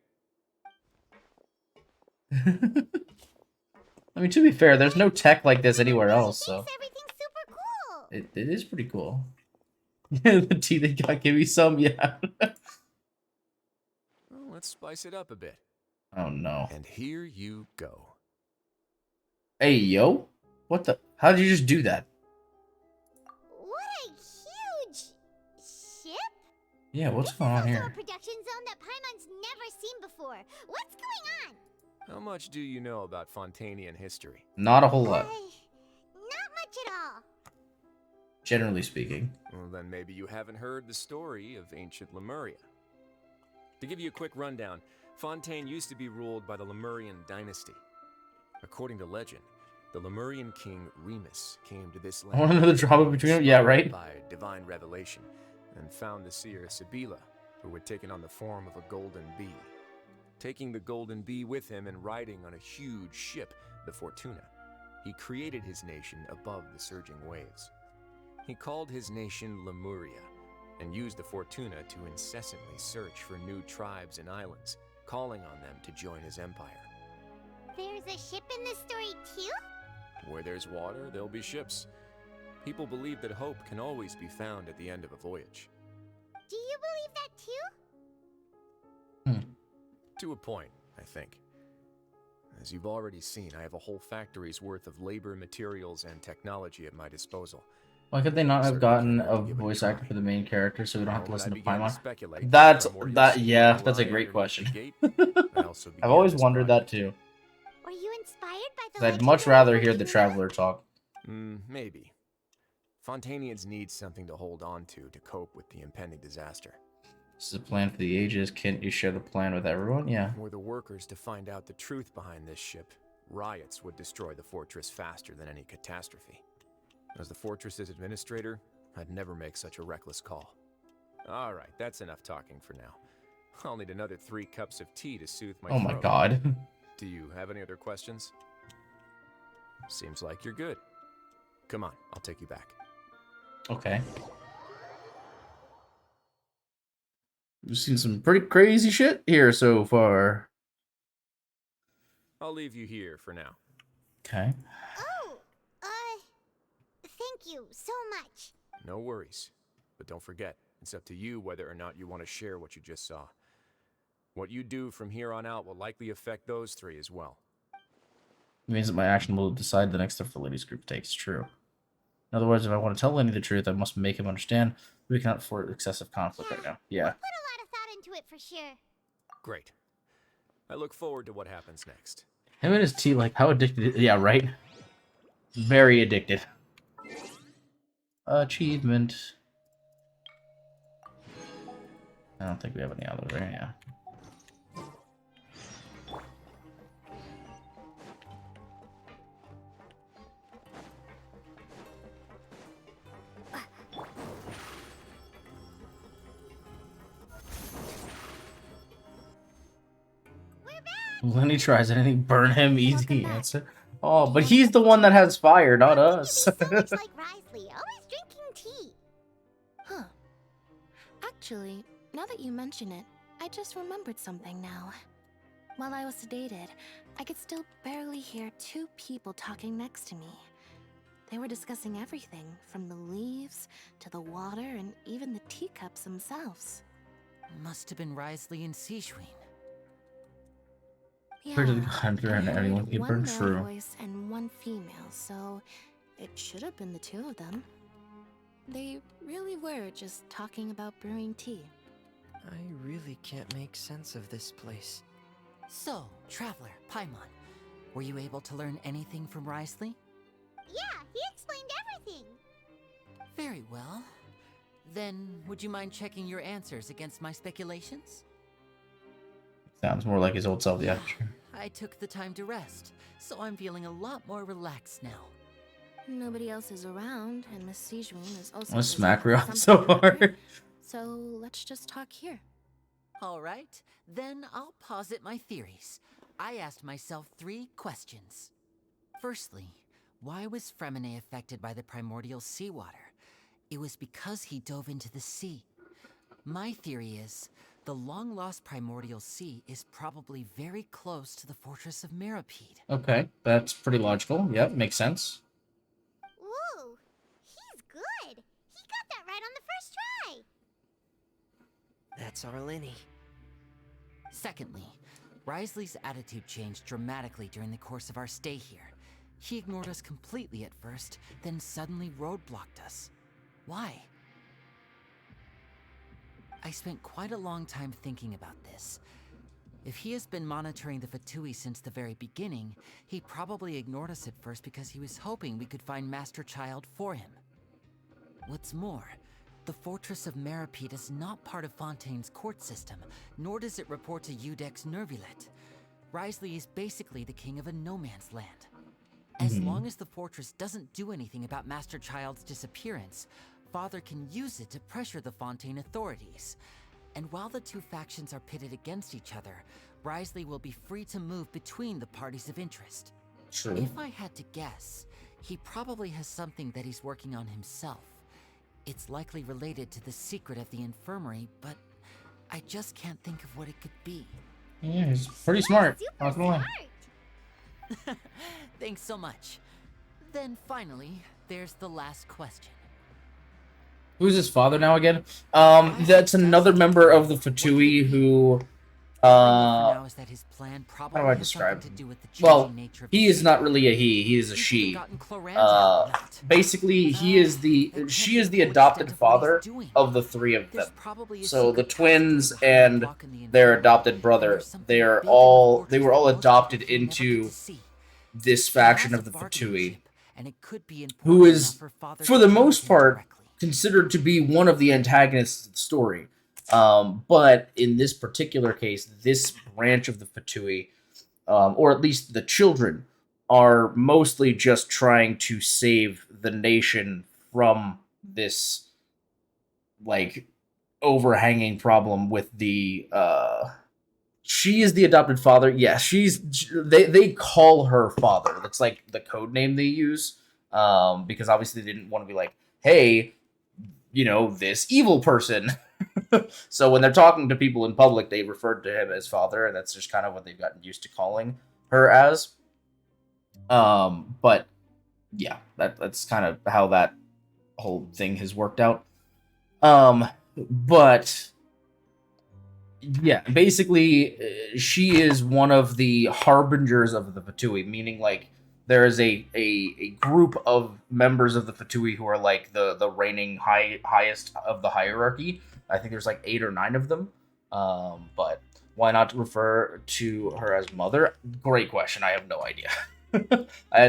Speaker 1: I mean, to be fair, there's no tech like this anywhere else, so...
Speaker 3: Everything's super cool.
Speaker 1: It is pretty cool. The tea they got, give me some, yeah.
Speaker 11: Well, let's spice it up a bit.
Speaker 1: Oh, no.
Speaker 11: And here you go.
Speaker 1: Hey, yo. What the... How did you just do that?
Speaker 3: What a huge ship?
Speaker 1: Yeah, what's going on
Speaker 3: Also a
Speaker 1: here?
Speaker 3: production zone that Paimon's never seen before. What's going on?
Speaker 11: How much do you know about Fontainian history?
Speaker 1: Not a whole lot,
Speaker 3: Not much at all.
Speaker 1: generally speaking.
Speaker 11: Well, then maybe you haven't heard the story of ancient Lemuria. To give you a quick rundown, Fontaine used to be ruled by the Lemurian dynasty. According to legend, the Lemurian king Remus came to this land.
Speaker 1: I want to know the drama between them. Yeah, right?
Speaker 11: By divine revelation, and found the seer Sibila, who had taken on the form of a golden bee. Taking the golden bee with him and riding on a huge ship, the Fortuna, he created his nation above the surging waves. He called his nation Lemuria, and used the Fortuna to incessantly search for new tribes and islands, calling on them to join his empire.
Speaker 3: There's a ship in this story too?
Speaker 11: Where there's water, there'll be ships. People believe that hope can always be found at the end of a voyage.
Speaker 3: Do you believe that too?
Speaker 11: To a point, I think. As you've already seen, I have a whole factory's worth of labor, materials, and technology at my disposal.
Speaker 1: Why could they not have gotten a voice actor for the main character so we don't have to listen to Paimon?
Speaker 11: speculate,
Speaker 1: That's
Speaker 11: the more you'll
Speaker 1: that
Speaker 11: see
Speaker 1: yeah,
Speaker 11: who
Speaker 1: that's a
Speaker 11: lie
Speaker 1: great
Speaker 11: underneath
Speaker 1: question.
Speaker 11: the gate, I also
Speaker 1: I've
Speaker 11: began
Speaker 1: always
Speaker 11: this
Speaker 1: wondered that too.
Speaker 3: Were you inspired by the
Speaker 1: 'Cause I'd much rather hear the Traveler talk.
Speaker 11: Maybe. Fontainians need something to hold on to cope with the impending disaster.
Speaker 1: This is a plan for the ages. Can't you share the plan with everyone? Yeah.
Speaker 11: Were the workers to find out the truth behind this ship, riots would destroy the fortress faster than any catastrophe. As the fortress's administrator, I'd never make such a reckless call. Alright, that's enough talking for now. I'll need another 3 cups of tea to soothe my
Speaker 1: Oh my
Speaker 11: throat.
Speaker 1: god.
Speaker 11: Do you have any other questions? Seems like you're good. Come on, I'll take you back.
Speaker 1: Okay. We've seen some pretty crazy shit here so far.
Speaker 11: I'll leave you here for now.
Speaker 1: Okay.
Speaker 3: Oh, thank you so much.
Speaker 11: No worries. But don't forget, it's up to you whether or not you want to share what you just saw. What you do from here on out will likely affect those three as well.
Speaker 1: It means that my action will decide the next step the ladies group takes. True. In other words, if I want to tell Lenny the truth, I must make him understand we cannot afford excessive conflict right now. Yeah.
Speaker 3: Put a lot of thought into it for sure.
Speaker 11: Great. I look forward to what happens next.
Speaker 1: Him and his tea, like, how addicted... Yeah, right? Very addicted. Achievement. I don't think we have any others, right? Yeah. Lenny tries anything, burn him, easy answer. Oh, but he's the one that has fire, not us.
Speaker 3: Like Risley, always drinking tea.
Speaker 17: Huh. Actually, now that you mention it, I just remembered something now. While I was sedated, I could still barely hear two people talking next to me. They were discussing everything, from the leaves to the water and even the teacups themselves.
Speaker 16: Must have been Risley and Seishween.
Speaker 1: Where did the hunter and everyone get burned
Speaker 17: One male
Speaker 1: through?
Speaker 17: voice and one female, so it should have been the two of them. They really were just talking about brewing tea.
Speaker 19: I really can't make sense of this place.
Speaker 16: So, Traveler, Paimon, were you able to learn anything from Risley?
Speaker 3: Yeah, he explained everything.
Speaker 16: Very well. Then, would you mind checking your answers against my speculations?
Speaker 1: Sounds more like his old self, yeah, sure.
Speaker 16: I took the time to rest, so I'm feeling a lot more relaxed now.
Speaker 17: Nobody else is around, and Miss Sejuin is also.
Speaker 1: I want to
Speaker 17: busy
Speaker 1: smack her
Speaker 17: with
Speaker 1: out
Speaker 17: something
Speaker 1: so
Speaker 17: or other.
Speaker 1: hard.
Speaker 17: So let's just talk here.
Speaker 16: All right, then I'll posit my theories. I asked myself 3 questions. Firstly, why was Fremine affected by the primordial seawater? It was because he dove into the sea. My theory is, the long-lost primordial sea is probably very close to the fortress of Mirapede.
Speaker 1: Okay, that's pretty logical. Yep, makes sense.
Speaker 3: Ooh, he's good. He got that right on the first try.
Speaker 19: That's our Lenny.
Speaker 16: Secondly, Risley's attitude changed dramatically during the course of our stay here. He ignored us completely at first, then suddenly roadblocked us. Why? I spent quite a long time thinking about this. If he has been monitoring the Fatui since the very beginning, he probably ignored us at first because he was hoping we could find Master Child for him. What's more, the Fortress of Mirapede is not part of Fontaine's court system, nor does it report to Udex Nervulet. Risley is basically the king of a no-man's land. As long as the fortress doesn't do anything about Master Child's disappearance, Father can use it to pressure the Fontaine authorities. And while the two factions are pitted against each other, Risley will be free to move between the parties of interest.
Speaker 1: True.
Speaker 16: If I had to guess, he probably has something that he's working on himself. It's likely related to the secret of the infirmary, but I just can't think of what it could be.
Speaker 1: Yeah, he's pretty smart. Not gonna lie.
Speaker 16: Thanks so much. Then finally, there's the last question.
Speaker 1: Who's his father now again? That's another member of the Fatui who, how do I describe him? Well, he is not really a he is a she. Basically, she is the adopted father of the 3 of them. So the twins and their adopted brother, they were all adopted into this faction of the Fatui, who is, for the most part, considered to be one of the antagonists of the story. But in this particular case, this branch of the Fatui, or at least the children, are mostly just trying to save the nation from this, like, overhanging problem with the, she is the adopted father. Yeah, they call her father. That's, like, the code name they use, because obviously they didn't want to be like, hey, you know, this evil person. So when they're talking to people in public, they referred to him as father, and that's just kind of what they've gotten used to calling her as. But yeah, that's kind of how that whole thing has worked out. But yeah, basically, she is one of the harbingers of the Fatui, meaning like there is a group of members of the Fatui who are like the reigning highest of the hierarchy. I think there's like 8 or 9 of them. But why not refer to her as mother? Great question. I have no idea.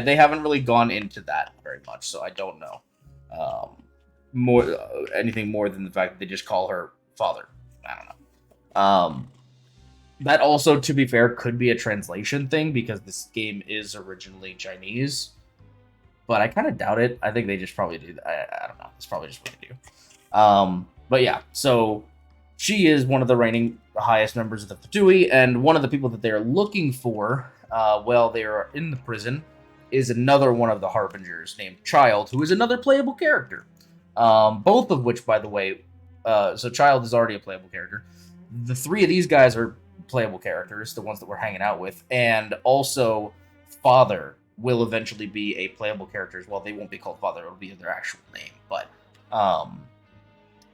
Speaker 1: They haven't really gone into that very much, so I don't know more anything more than the fact that they just call her father. I don't know. That also, to be fair, could be a translation thing because this game is originally Chinese, but I kind of doubt it. I think they just probably do that. I don't know. It's probably just what they do. But yeah, so she is one of the reigning highest members of the Fatui, and one of the people that they are looking for while they are in the prison is another one of the Harbingers named Child, who is another playable character. Both of which, by the way, so Child is already a playable character. The 3 of these guys are playable characters, the ones that we're hanging out with, and also Father will eventually be a playable character as well. They won't be called Father; it'll be their actual name. But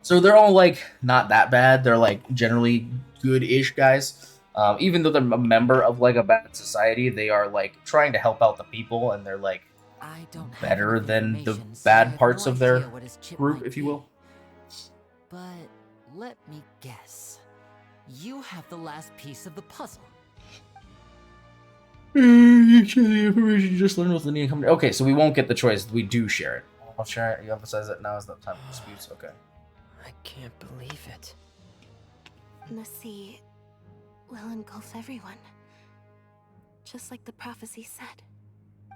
Speaker 1: so they're all like not that bad. They're like generally good-ish guys. Even though they're a member of like a bad society, they are like trying to help out the people, and they're like better than the bad parts of their group, if you will.
Speaker 13: But let me guess. You have the last piece of the puzzle.
Speaker 1: The information just learned with Linnea company. Okay, so we won't get the choice. We do share it. I'll share it. You emphasize that now is not time for disputes. Okay.
Speaker 19: I can't believe it.
Speaker 17: The sea will engulf everyone. Just like the prophecy said.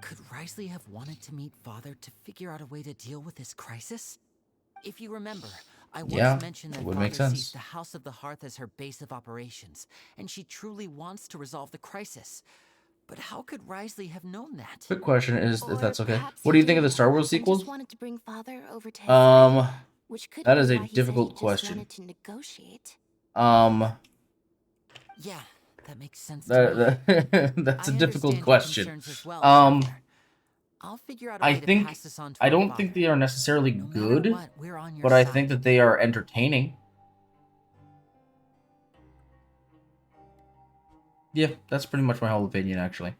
Speaker 13: Could Risley have wanted to meet Father to figure out a way to deal with this crisis? If you remember, I once mentioned that Father sees the House of the Hearth as her base of operations, and she truly wants to resolve the crisis. But how could Risley have known that?
Speaker 1: Quick question is, if that's okay. What do you think of the Star Wars sequels?
Speaker 17: Just wanted to bring Father over to his side, which could
Speaker 1: that
Speaker 17: be
Speaker 1: is a
Speaker 17: why he
Speaker 1: difficult
Speaker 17: said he
Speaker 1: question.
Speaker 17: just wanted to negotiate.
Speaker 13: Yeah, that makes sense.
Speaker 1: That's a difficult question.
Speaker 13: I'll figure out a
Speaker 1: I
Speaker 13: way to
Speaker 1: think
Speaker 13: pass this on to
Speaker 1: I
Speaker 13: our
Speaker 1: don't
Speaker 13: father.
Speaker 1: think they are necessarily good,
Speaker 13: what, we're on your
Speaker 1: but I
Speaker 13: side.
Speaker 1: think that they are entertaining. Yeah, that's pretty much my whole opinion, actually.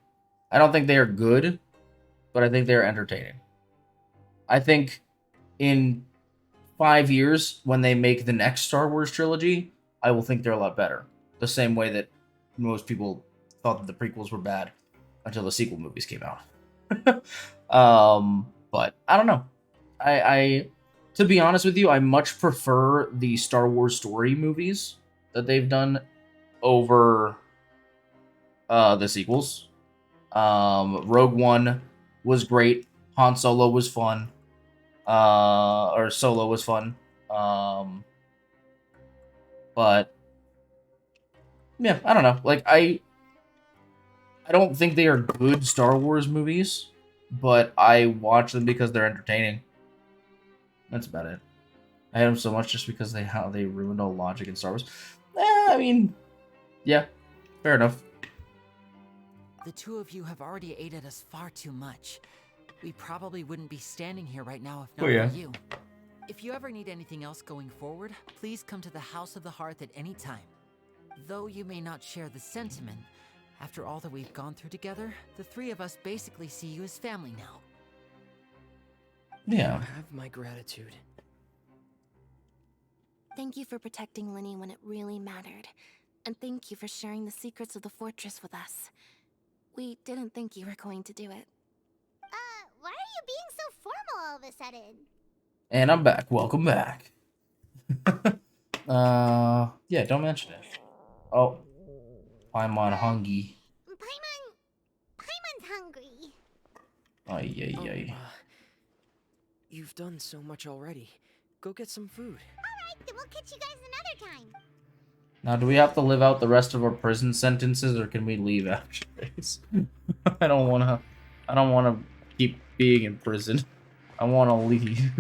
Speaker 1: I don't think they are good, but I think they are entertaining. I think in 5 years, when they make the next Star Wars trilogy, I will think they're a lot better. The same way that most people thought that the prequels were bad until the sequel movies came out. But I don't know. I to be honest with you, I much prefer the Star Wars story movies that they've done over the sequels. Rogue One was great. Han Solo was fun. Or Solo was fun. But yeah, I don't know. Like I don't think they are good Star Wars movies, but I watch them because they're entertaining. That's about it. I hate them so much just because how they ruined all logic in Star Wars. I mean, yeah, fair enough.
Speaker 13: The 2 of you have already aided us far too much. We probably wouldn't be standing here right now if not for you. If you ever need anything else going forward, please come to the House of the Hearth at any time. Though you may not share the sentiment, after all that we've gone through together, the 3 of us basically see you as family now.
Speaker 1: Yeah.
Speaker 19: You have my gratitude.
Speaker 17: Thank you for protecting Linny when it really mattered. And thank you for sharing the secrets of the fortress with us. We didn't think you were going to do it.
Speaker 3: Why are you being so formal all of a sudden?
Speaker 1: And I'm back. Welcome back. Yeah, don't mention it. Oh, Paimon hungry.
Speaker 3: Paimon's hungry.
Speaker 1: Ay.
Speaker 19: You've done so much already. Go get some food.
Speaker 3: Alright, then we'll catch you guys another time.
Speaker 1: Now, do we have to live out the rest of our prison sentences, or can we leave after this? I don't wanna keep being in prison. I wanna leave.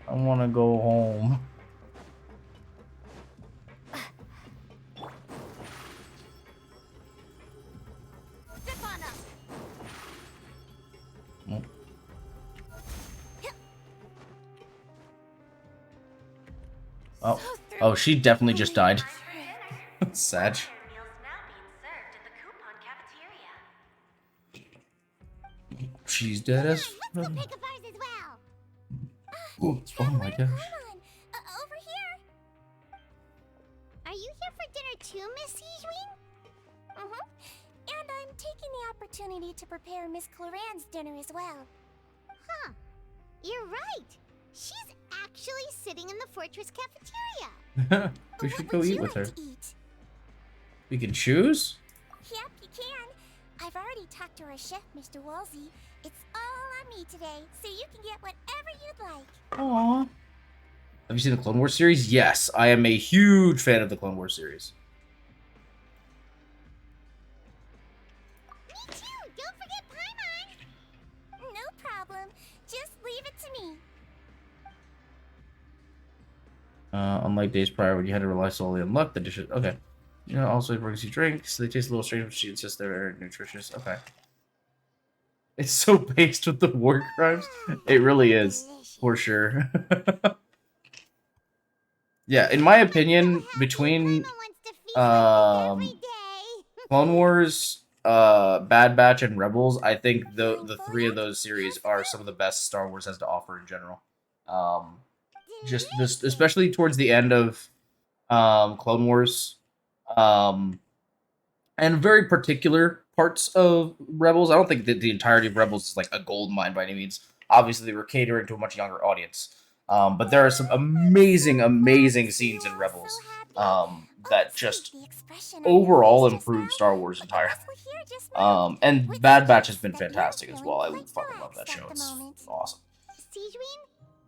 Speaker 1: I wanna go home. Oh, oh, she definitely just died. Sad. She's dead as.
Speaker 3: Let's go pick up ours as well.
Speaker 1: Ooh, oh my gosh.
Speaker 3: Over here. Are you here for dinner too, Miss Sijween? And I'm taking the opportunity to prepare Miss Cloran's dinner as well. Huh. You're right. She's actually sitting in the fortress cafeteria.
Speaker 1: We should go eat with her. We can choose?
Speaker 3: Yep, you can. I've already talked to our chef, Mr. Wolsey. It's all on me today, so you can get whatever you'd like.
Speaker 1: Aww. Have you seen the Clone Wars series? Yes, I am a huge fan of the Clone Wars series.
Speaker 3: Me too! Don't forget Paimon! No problem. Just leave it to me.
Speaker 1: Unlike days prior when you had to rely solely on luck, the dishes... Okay. You know, also it brings you drinks. They taste a little strange, but she insists they're nutritious. Okay. It's so based with the war crimes. It really is, for sure. Yeah, in my opinion, between Clone Wars, Bad Batch, and Rebels, I think the three of those series are some of the best Star Wars has to offer in general. Just this, especially towards the end of Clone Wars. And very particular parts of Rebels. I don't think that the entirety of Rebels is like a gold mine by any means. Obviously, they were catering to a much younger audience. But there are some amazing, amazing scenes in Rebels that just overall improve Star Wars entirely. And Bad Batch has been fantastic as well. I fucking love that show. It's awesome.
Speaker 3: Sijween,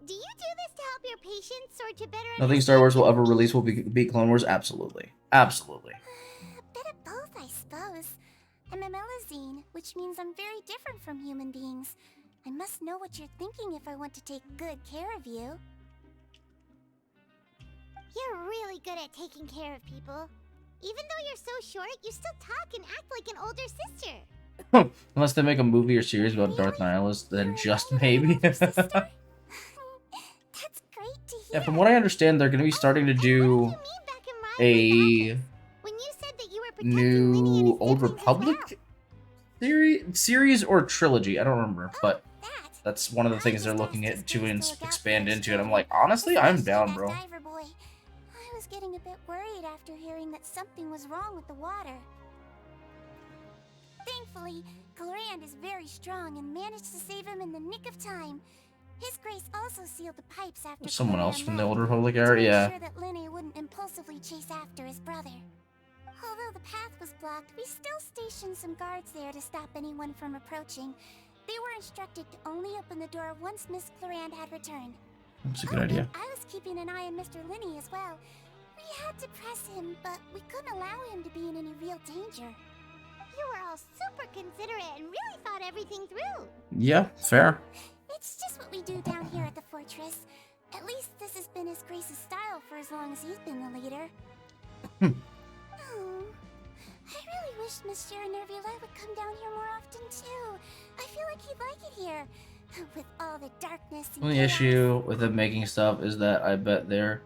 Speaker 3: do you do this to help your patients or to better
Speaker 1: Nothing Star Wars will ever release will beat Clone Wars? Absolutely. Absolutely.
Speaker 3: A bit of both, I suppose. I'm a Melazine, which means I'm very different from human beings. I must know what you're thinking if I want to take good care of you. You're really good at taking care of people. Even though you're so short, you still talk and act like an older sister.
Speaker 1: Unless they make a movie or series about Darth Nihilus, then just maybe. Yeah, from what I understand, they're going to be starting to do a new Old Republic series or trilogy. I don't remember, but that's one of the things they're looking at to expand into. And I'm like, honestly, I'm down, bro.
Speaker 3: I was getting a bit worried after hearing that something was wrong with the water. Thankfully, Clorand is very strong and managed to save him in the nick of time. His Grace also sealed the pipes after
Speaker 1: Someone else
Speaker 3: Clorand
Speaker 1: from the
Speaker 3: left
Speaker 1: Old Republic era,
Speaker 3: to make
Speaker 1: yeah.
Speaker 3: sure that Linne wouldn't impulsively chase after his brother. Although the path was blocked, we still stationed some guards there to stop anyone from approaching. They were instructed to only open the door once Miss Clorand had returned.
Speaker 1: That's a good idea.
Speaker 3: I was keeping an eye on Mr. Linne as well. We had to press him, but we couldn't allow him to be in any real danger. You were all super considerate and really thought everything through.
Speaker 1: Yeah, fair.
Speaker 3: It's just what we do down here at the fortress. At least this has been His Grace's style for as long as he's been the leader. Oh, I really wish Monsieur Nervula would come down here more often too. I feel like he'd like it here. With all the darkness and
Speaker 1: The only issue with them making stuff is that I bet they're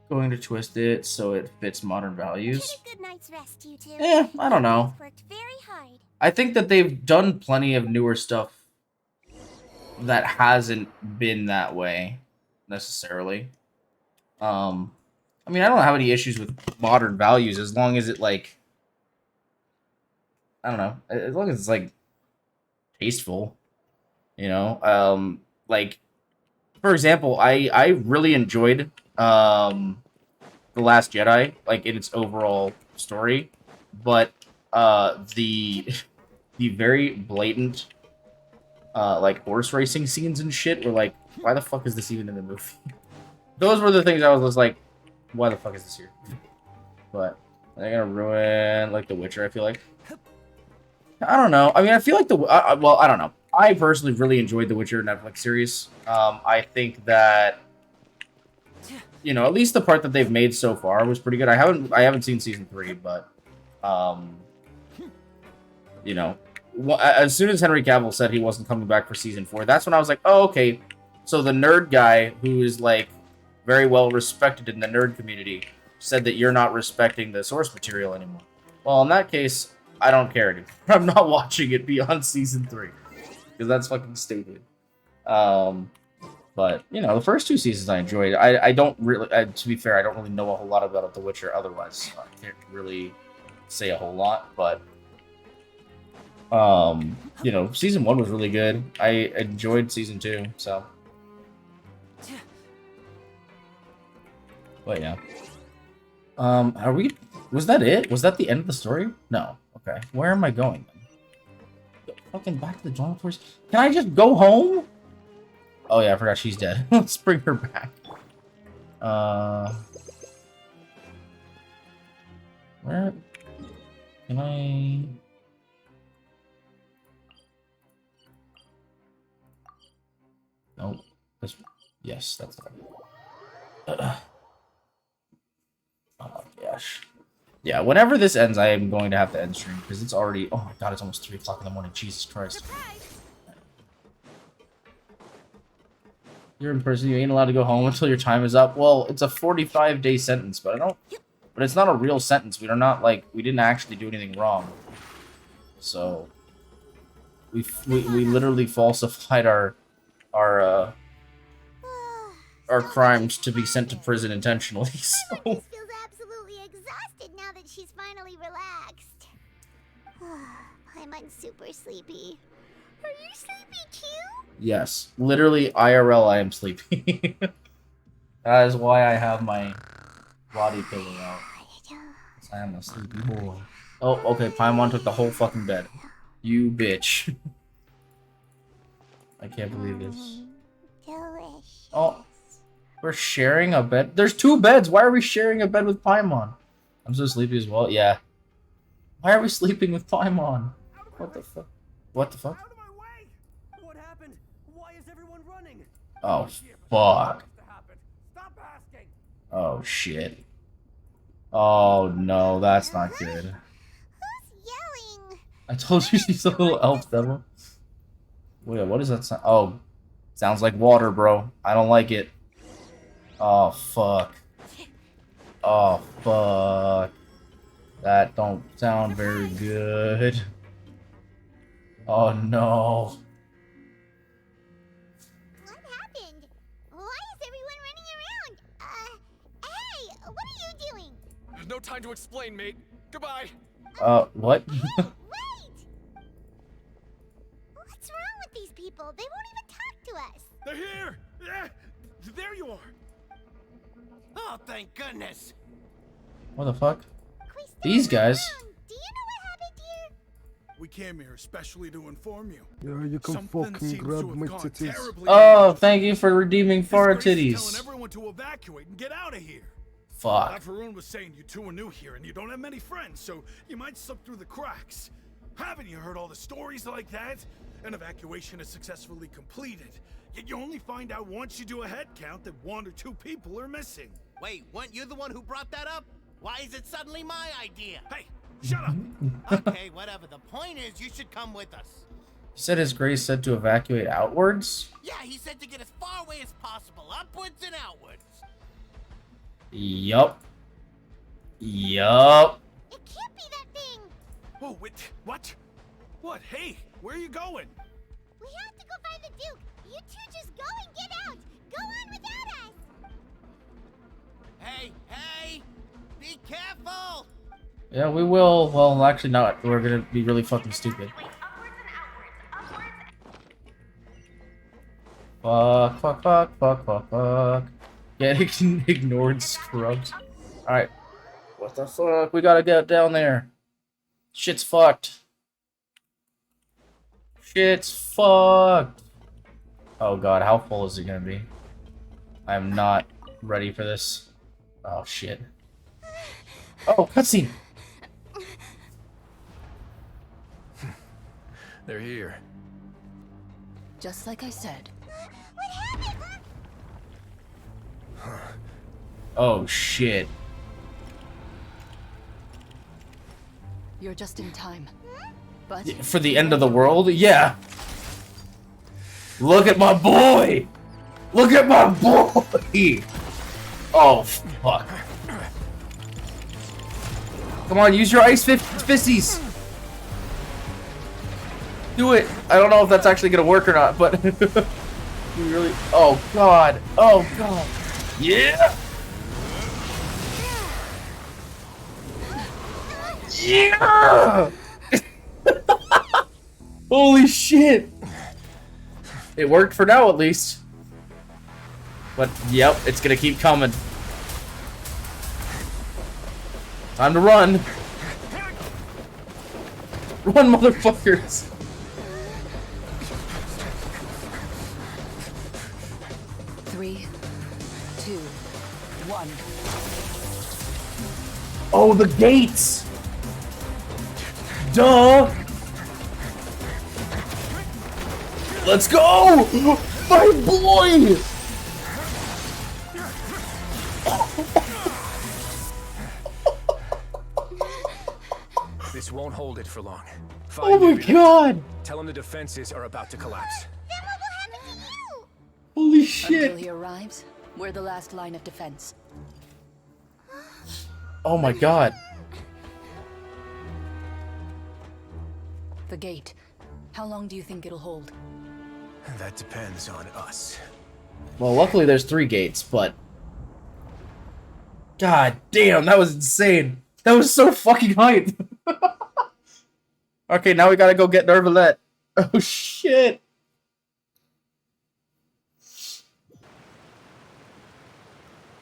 Speaker 1: going to twist it so it fits modern values.
Speaker 3: Get a good night's rest, you two.
Speaker 1: I don't know.
Speaker 3: Worked very hard.
Speaker 1: I think that they've done plenty of newer stuff that hasn't been that way necessarily. I mean, I don't have any issues with modern values as long as it like, I don't know, as long as it's like tasteful, you know. Like, for example, I really enjoyed The Last Jedi, like in its overall story, but the very blatant like horse racing scenes and shit were like, why the fuck is this even in the movie? Those were the things I was just like, why the fuck is this here? But they're gonna ruin like The Witcher, I feel like. I don't know. I mean, I feel like well, I don't know. I personally really enjoyed the Witcher Netflix series. I think that, you know, at least the part that they've made so far was pretty good. I haven't seen season 3, but you know, as soon as Henry Cavill said he wasn't coming back for season 4, that's when I was like, oh, okay. So the nerd guy, who is like very well respected in the nerd community, said that you're not respecting the source material anymore. Well, in that case, I don't care anymore. I'm not watching it beyond season 3 because that's fucking stupid. But you know, the first 2 seasons I enjoyed. I don't really, to be fair, I don't really know a whole lot about The Witcher. Otherwise, so I can't really say a whole lot. But you know, season 1 was really good. I enjoyed season 2. So, but yeah. Are we? Was that it? Was that the end of the story? No. Okay. Where am I going then? Fucking back to the dormitories. Can I just go home? Oh yeah, I forgot she's dead. Let's bring her back. Where can I? Nope. Yes, that's it. Oh gosh. Yeah, whenever this ends, I am going to have to end stream because it's already. Oh my god, it's almost 3 o'clock in the morning. Jesus Christ. You're in prison. You ain't allowed to go home until your time is up. Well, it's a 45-day sentence, but I don't. But it's not a real sentence. We are not like we didn't actually do anything wrong. So we literally falsified our crimes to be sent to prison intentionally. So.
Speaker 3: Feels absolutely exhausted now that she's finally relaxed. I'm super sleepy. Are you sleepy too?
Speaker 1: Yes, literally IRL. I am sleepy. That is why I have my body pillow out. I am a sleepy boy. Oh, okay. Paimon took the whole fucking bed. You bitch. I can't believe this.
Speaker 3: Delicious.
Speaker 1: Oh, we're sharing a bed. There's 2 beds. Why are we sharing a bed with Paimon? I'm so sleepy as well. Yeah. Why are we sleeping with Paimon? What the fuck? What the fuck?
Speaker 15: What happened? Why is everyone running?
Speaker 1: Oh, fuck. Oh, shit. Oh, no, that's not good.
Speaker 3: Who's yelling?
Speaker 1: I told you she's a little elf devil. Wait, what does that sound? Oh, sounds like water, bro. I don't like it. Oh, fuck. Oh, fuck. That don't sound very good. Oh, no.
Speaker 3: What happened? Why is everyone running around? Hey, what are you doing?
Speaker 10: There's no time to explain, mate. Goodbye.
Speaker 1: What?
Speaker 3: Wait! What's wrong with these people? They won't even talk to us.
Speaker 2: They're here! Yeah, there you are!
Speaker 8: Oh, thank goodness!
Speaker 1: What the fuck? These guys.
Speaker 3: Do you know what happened here?
Speaker 2: We came here especially to inform you.
Speaker 20: Yeah, you can fucking grab my titties.
Speaker 1: Oh, thank you for redeeming Farah
Speaker 2: Telling
Speaker 1: titties.
Speaker 2: everyone to evacuate and get out of here.
Speaker 1: Fuck.
Speaker 2: Varun was saying you 2 are new here and you don't have many friends, so you might slip through the cracks. Haven't you heard all the stories like that? An evacuation is successfully completed, yet you only find out once you do a head count that 1 or 2 people are missing.
Speaker 8: Wait, weren't you the one who brought that up? Why is it suddenly my idea?
Speaker 2: Hey, shut up!
Speaker 8: Okay, whatever. The point is, you should come with us.
Speaker 1: He said his grace said to evacuate outwards?
Speaker 8: Yeah, he said to get as far away as possible, upwards and outwards.
Speaker 1: Yup. Yup.
Speaker 3: It can't be that thing.
Speaker 2: Oh, wait, what? What? Hey, where are you going?
Speaker 3: We have to go find the Duke. You 2 just go and get out. Go on without us.
Speaker 8: Hey, hey! Be careful!
Speaker 1: Yeah, we will. Well, actually not. We're gonna be really fucking stupid. Fuck, fuck, fuck, fuck, fuck, fuck. Get ignored, scrubs. Alright. What the fuck? We gotta get down there. Shit's fucked. Shit's fucked. Oh god, how full is it gonna be? I am not ready for this. Oh shit. Oh, cutscene!
Speaker 10: They're here.
Speaker 18: Just like I said.
Speaker 3: What happened?
Speaker 1: Oh shit.
Speaker 18: You're just in time. But
Speaker 1: For the end of the world? Yeah. Look at my boy! Look at my boy! Oh, fuck. Come on, use your ice fisties! Do it! I don't know if that's actually gonna work or not, but... you really... Oh, God. Oh, God. Yeah! Yeah! Holy shit! It worked for now, at least. But, yep, it's gonna keep coming. Time to run! Run, motherfuckers!
Speaker 18: Three, two, one.
Speaker 1: Oh, the gates! Duh! Let's go! My boy!
Speaker 11: This won't hold it for long.
Speaker 1: Oh my god!
Speaker 11: Tell him the defenses are about to collapse.
Speaker 1: Holy
Speaker 18: Until
Speaker 1: shit!
Speaker 18: he arrives, we're the last line of defense.
Speaker 1: Oh my god.
Speaker 18: The gate. How long do you think it'll hold?
Speaker 11: That depends on us.
Speaker 1: Well, luckily there's 3 gates, but... God damn, that was insane. That was so fucking hype. Okay, now we gotta go get Nervalette. Oh shit.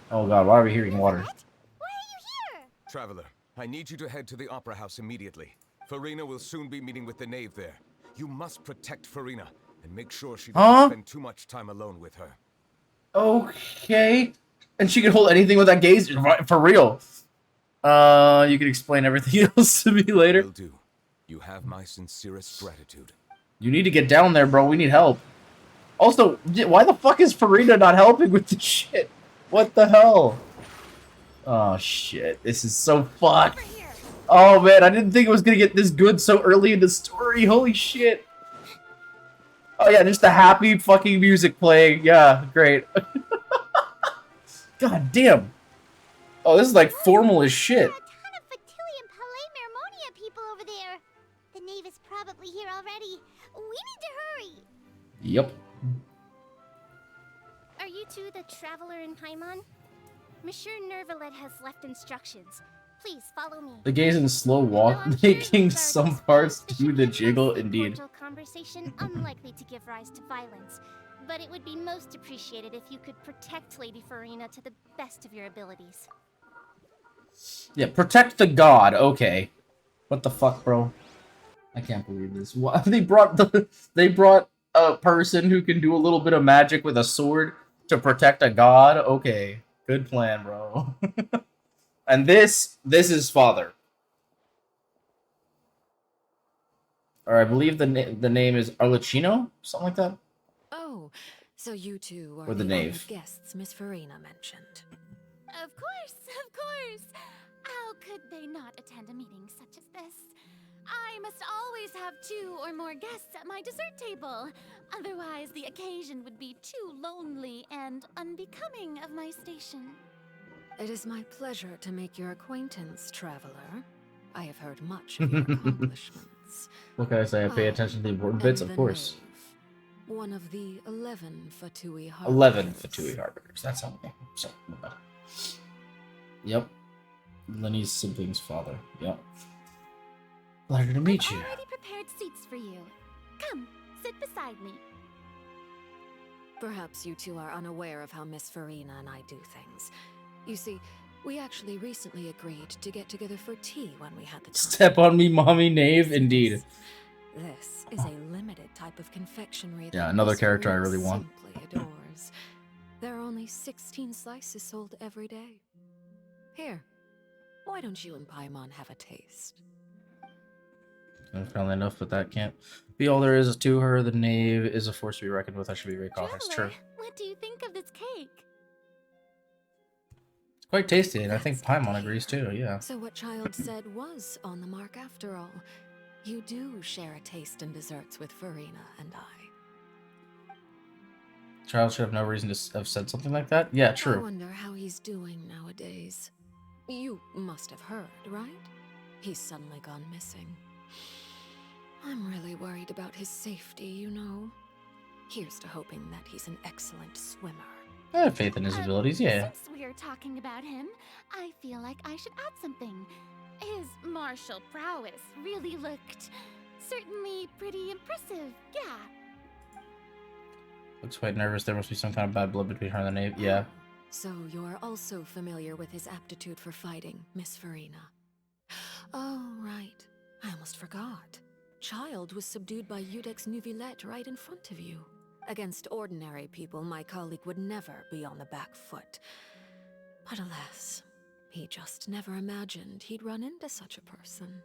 Speaker 1: Oh god, why are we hearing water?
Speaker 11: Traveler, I need you to head to the Opera House immediately. Farina will soon be meeting with the knave there. You must protect Farina and make sure she doesn't spend too much time alone with her.
Speaker 1: Okay. And she can hold anything with that gaze? For real. You can explain everything else to me later.
Speaker 11: Will do. You have my sincerest gratitude.
Speaker 1: You need to get down there, bro. We need help. Also, why the fuck is Farina not helping with this shit? What the hell? Oh, shit. This is so fucked. Oh, man. I didn't think it was going to get this good so early in the story. Holy shit. Oh, yeah. Just the happy fucking music playing. Yeah, great. God damn. Oh, this is like formal as shit.
Speaker 3: People over there. The knave is probably here already. We need to hurry.
Speaker 1: Yep.
Speaker 5: Are you two the traveler in Paimon? Monsieur Nervalette has left instructions. Please follow me.
Speaker 1: The gaze in slow walk, making some parts do the jiggle, indeed.
Speaker 5: Conversation unlikely to give rise to violence, but it would be most appreciated if you could protect Lady Farina to the best of your abilities.
Speaker 1: Yeah, protect the god. Okay. What the fuck, bro? I can't believe this. What? They brought a person who can do a little bit of magic with a sword to protect a god. Okay, good plan, bro. And this is father. Or I believe the name is Arlecchino, something like that.
Speaker 14: Oh, so you two are
Speaker 1: Or the knave.
Speaker 14: honored guests Miss Farina mentioned.
Speaker 21: Of course, of course. How could they not attend a meeting such as this? I must always have 2 or more guests at my dessert table. Otherwise, the occasion would be too lonely and unbecoming of my station.
Speaker 14: It is my pleasure to make your acquaintance, traveler. I have heard much of your accomplishments.
Speaker 1: What can I say? I pay attention to the important bits, of course.
Speaker 14: Knave, one of the 11 Fatui Harbingers.
Speaker 1: 11 Fatui Harbingers. That's something. So, yep. Lenny's sibling's father. Yep. Pleasure to meet you.
Speaker 21: I've already prepared seats for you. Come, sit beside me.
Speaker 14: Perhaps you two are unaware of how Miss Farina and I do things. You see, we actually recently agreed to get together for tea when we had the time.
Speaker 1: Step on me, mommy knave, indeed.
Speaker 14: This is a limited type of confectionery.
Speaker 1: Yeah,
Speaker 14: that
Speaker 1: another
Speaker 14: Miss
Speaker 1: character I
Speaker 14: Farina
Speaker 1: really want.
Speaker 14: Simply adores. There are only 16 slices sold every day. Here, why don't you and Paimon have a taste?
Speaker 1: I'm friendly enough, but that can't be all there is to her. The knave is a force to be reckoned with. I should be very cautious. True.
Speaker 21: What do you think of this cake?
Speaker 1: It's quite tasty, and I think Paimon agrees too. Yeah.
Speaker 14: So what Child said was on the mark after all. You do share a taste in desserts with Farina and I.
Speaker 1: Child should have no reason to have said something like that. Yeah,
Speaker 14: I
Speaker 1: true.
Speaker 14: wonder how he's doing nowadays. You must have heard, right? He's suddenly gone missing. I'm really worried about his safety, you know. Here's to hoping that he's an excellent swimmer.
Speaker 1: I have faith in his abilities, yeah.
Speaker 3: Since we're talking about him, I feel like I should add something. His martial prowess really looked certainly pretty impressive, yeah.
Speaker 1: Looks quite nervous. There must be some kind of bad blood between her and the knave. Yeah.
Speaker 14: So you're also familiar with his aptitude for fighting, Miss Farina. Oh, right. I almost forgot. Child was subdued by Udex Nuvillette right in front of you. Against ordinary people, my colleague would never be on the back foot. But alas, he just never imagined he'd run into such a person.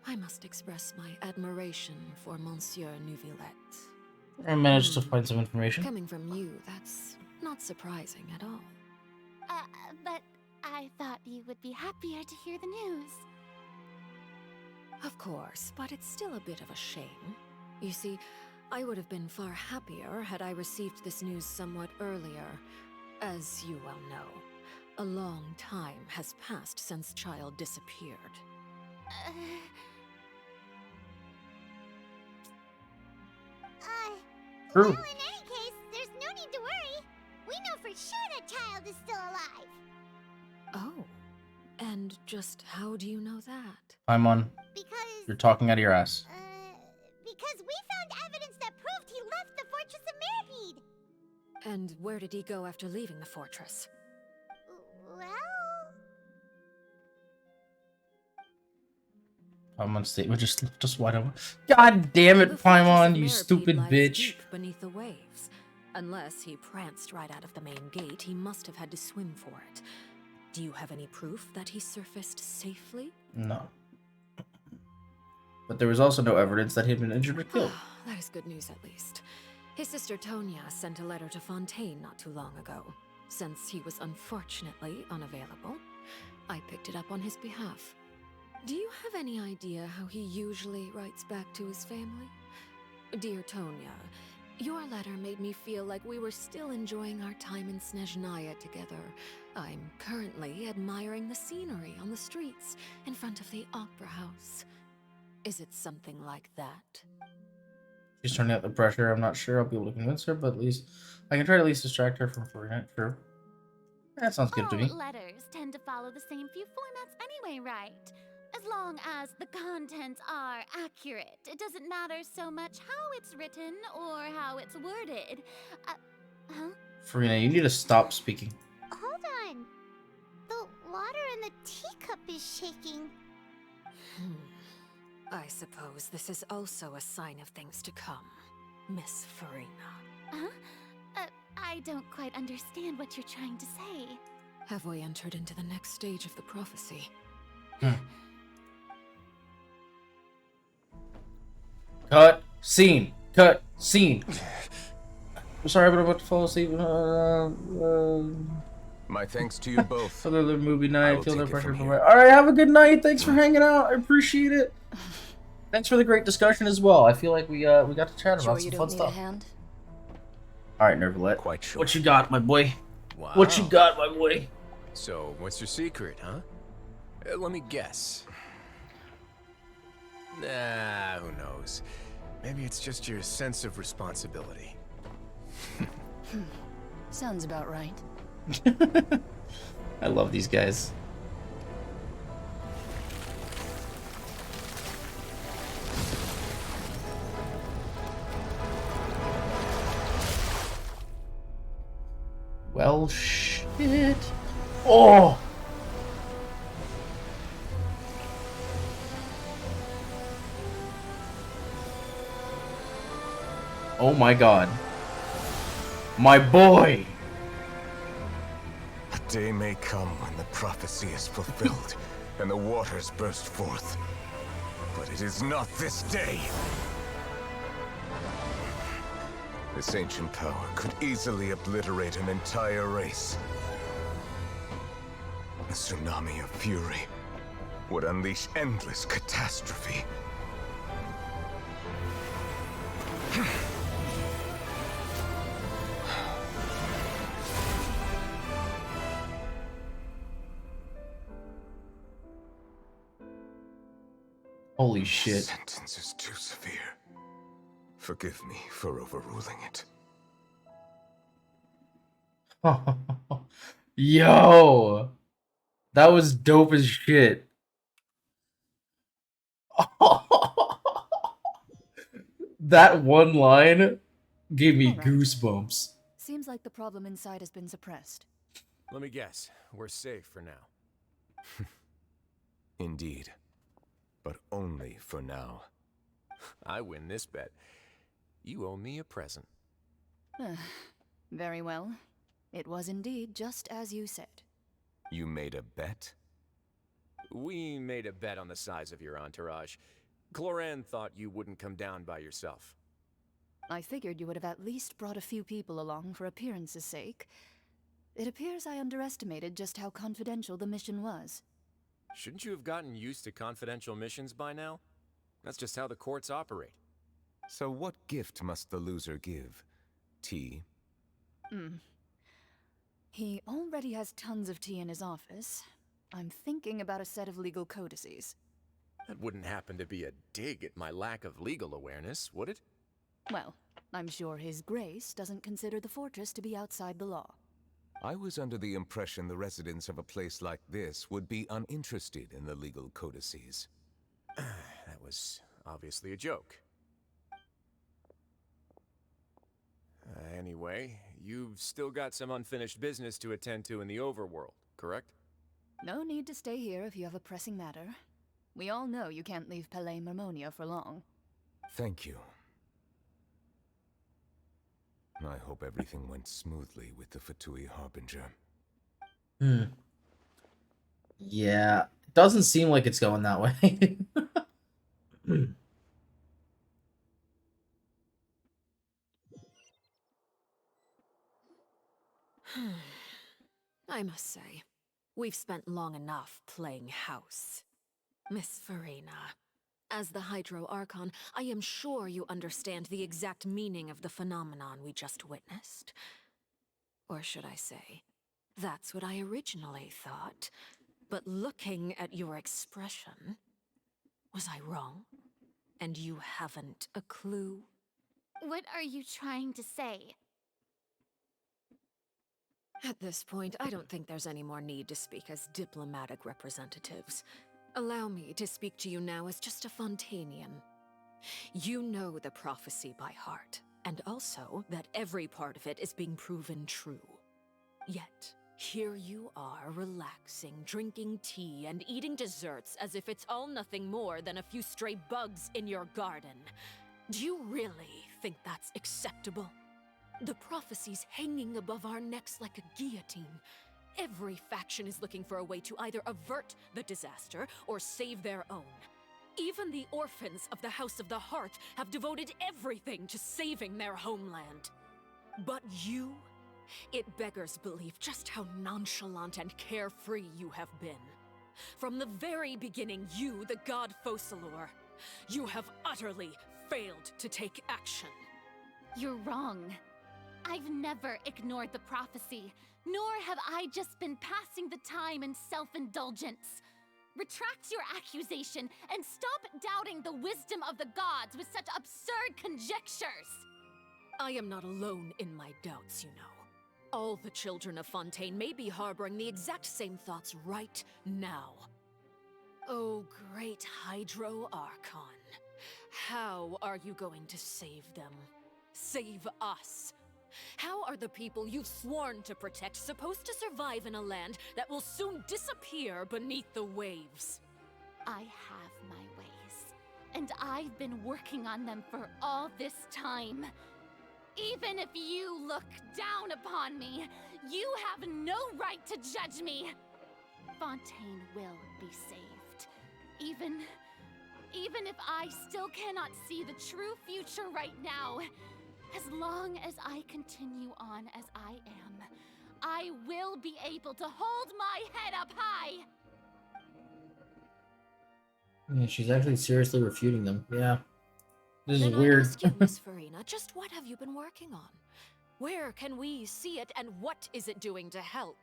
Speaker 14: I must express my admiration for Monsieur Nuvillette.
Speaker 1: I managed to find some information.
Speaker 14: Coming from you, that's not surprising at all.
Speaker 3: But I thought you would be happier to hear the news.
Speaker 14: Of course, but it's still a bit of a shame. You see, I would have been far happier had I received this news somewhat earlier. As you well know, a long time has passed since Child disappeared.
Speaker 1: True.
Speaker 3: Well, in any case, there's no need to worry. We know for sure that Child is still alive.
Speaker 14: Oh, and just how do you know that?
Speaker 1: Paimon,
Speaker 3: Because
Speaker 1: you're talking out of your ass.
Speaker 3: Because we found evidence that proved he left the Fortress of Mirrorbead.
Speaker 14: And where did he go after leaving the fortress?
Speaker 3: Well...
Speaker 1: Paimon's statement just left us wide open. God damn it, Paimon, you stupid bitch.
Speaker 14: Deep beneath the waves. Unless he pranced right out of the main gate, he must have had to swim for it. Do you have any proof that he surfaced safely?
Speaker 1: No. But there was also no evidence that he had been injured or killed.
Speaker 14: That is good news, at least. His sister Tonya sent a letter to Fontaine not too long ago. Since he was unfortunately unavailable, I picked it up on his behalf. Do you have any idea how he usually writes back to his family? Dear Tonya, your letter made me feel like we were still enjoying our time in Snezhnaya together. I'm currently admiring the scenery on the streets in front of the Opera House. Is it something like that?
Speaker 1: She's turning out the pressure. I'm not sure I'll be able to convince her, but at least I can try to at least distract her from Farina. True. That sounds good to me.
Speaker 3: Letters tend to follow the same few formats anyway, right? As long as the contents are accurate, it doesn't matter so much how it's written or how it's worded. Huh?
Speaker 1: Farina, you need to stop speaking.
Speaker 3: Hold on. The water in the teacup is shaking.
Speaker 14: I suppose this is also a sign of things to come, Miss Farina.
Speaker 3: Huh? I don't quite understand what you're trying to say.
Speaker 14: Have we entered into the next stage of the prophecy?
Speaker 1: Cut scene. Cut scene. I'm sorry, but I'm about to fall asleep.
Speaker 11: My thanks to you both.
Speaker 1: Another movie night. Feel no pressure from All right, have a good night. Thanks for hanging out. I appreciate it. Thanks for the great discussion as well. I feel like we got to chat about some fun stuff. All right, Nervalette.
Speaker 11: Quite sure.
Speaker 1: What you got, my boy?
Speaker 11: Wow.
Speaker 1: What you got, my boy?
Speaker 11: So, what's your secret, huh? Let me guess. Nah, who knows? Maybe it's just your sense of responsibility.
Speaker 18: Sounds about right.
Speaker 1: I love these guys. Well, shit. Oh! Oh my god. My boy!
Speaker 11: A day may come when the prophecy is fulfilled and the waters burst forth. But it is not this day. This ancient power could easily obliterate an entire race. A tsunami of fury,
Speaker 6: would unleash endless catastrophe.
Speaker 1: Holy shit.
Speaker 6: The sentence is too severe. Forgive me for overruling it.
Speaker 1: Yo! That was dope as shit. That one line gave me goosebumps.
Speaker 18: Seems like the problem inside has been suppressed.
Speaker 11: Let me guess. We're safe for now.
Speaker 6: Indeed. But only for now.
Speaker 11: I win this bet. You owe me a present.
Speaker 18: Very well. It was indeed just as you said.
Speaker 6: You made a bet?
Speaker 11: We made a bet on the size of your entourage. Cloran thought you wouldn't come down by yourself.
Speaker 18: I figured you would have at least brought a few people along for appearance's sake. It appears I underestimated just how confidential the mission was.
Speaker 11: Shouldn't you have gotten used to confidential missions by now? That's just how the courts operate.
Speaker 6: So what gift must the loser give? Tea?
Speaker 18: He already has tons of tea in his office. I'm thinking about a set of legal codices.
Speaker 11: That wouldn't happen to be a dig at my lack of legal awareness, would it?
Speaker 18: Well, I'm sure His Grace doesn't consider the fortress to be outside the law.
Speaker 6: I was under the impression the residents of a place like this would be uninterested in the legal codices.
Speaker 11: That was obviously a joke. Anyway, you've still got some unfinished business to attend to in the overworld, correct?
Speaker 18: No need to stay here if you have a pressing matter. We all know you can't leave Palais Marmonia for long.
Speaker 6: Thank you. I hope everything went smoothly with the Fatui Harbinger.
Speaker 1: Yeah, it doesn't seem like it's going that way.
Speaker 14: I must say, we've spent long enough playing house. Miss Farina, as the Hydro Archon, I am sure you understand the exact meaning of the phenomenon we just witnessed. Or should I say, that's what I originally thought. But looking at your expression, was I wrong? And you haven't a clue?
Speaker 3: What are you trying to say?
Speaker 14: At this point, I don't think there's any more need to speak as diplomatic representatives. Allow me to speak to you now as just a Fontanian. You know the prophecy by heart, and also that every part of it is being proven true. Yet, here you are relaxing, drinking tea, and eating desserts as if it's all nothing more than a few stray bugs in your garden. Do you really think that's acceptable? The prophecy's hanging above our necks like a guillotine. Every faction is looking for a way to either avert the disaster or save their own. Even the orphans of the House of the Hearth have devoted everything to saving their homeland. But you? It beggars belief just how nonchalant and carefree you have been. From the very beginning, you, the god Focalor, you have utterly failed to take action.
Speaker 3: You're wrong. I've never ignored the prophecy, nor have I just been passing the time in self-indulgence. Retract your accusation and stop doubting the wisdom of the gods with such absurd conjectures.
Speaker 14: I am not alone in my doubts, you know. All the children of Fontaine may be harboring the exact same thoughts right now. Oh, great Hydro Archon. How are you going to save them? Save us? How are the people you've sworn to protect supposed to survive in a land that will soon disappear beneath the waves?
Speaker 3: I have my ways, and I've been working on them for all this time. Even if you look down upon me, you have no right to judge me. Fontaine will be saved. Even if I still cannot see the true future right now, as long as I continue on as I am, I will be able to hold my head up high.
Speaker 1: Yeah, she's actually seriously refuting them. Yeah. This is
Speaker 14: Then
Speaker 1: weird.
Speaker 14: I ask you, Miss Farina, just what have you been working on? Where can we see it, and what is it doing to help?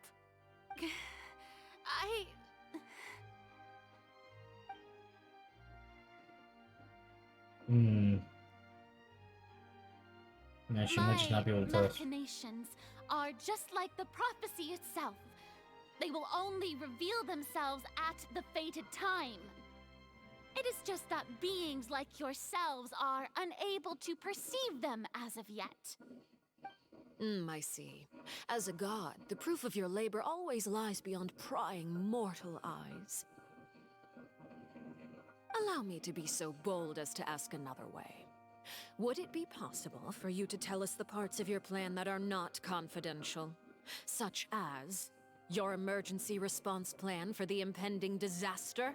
Speaker 1: Hmm. Yeah, she might just not be able to tell us.
Speaker 3: machinations are just like the prophecy itself. They will only reveal themselves at the fated time. It is just that beings like yourselves are unable to perceive them as of yet.
Speaker 14: I see. As a god, the proof of your labor always lies beyond prying mortal eyes. Allow me to be so bold as to ask another way. Would it be possible for you to tell us the parts of your plan that are not confidential? Such as your emergency response plan for the impending disaster?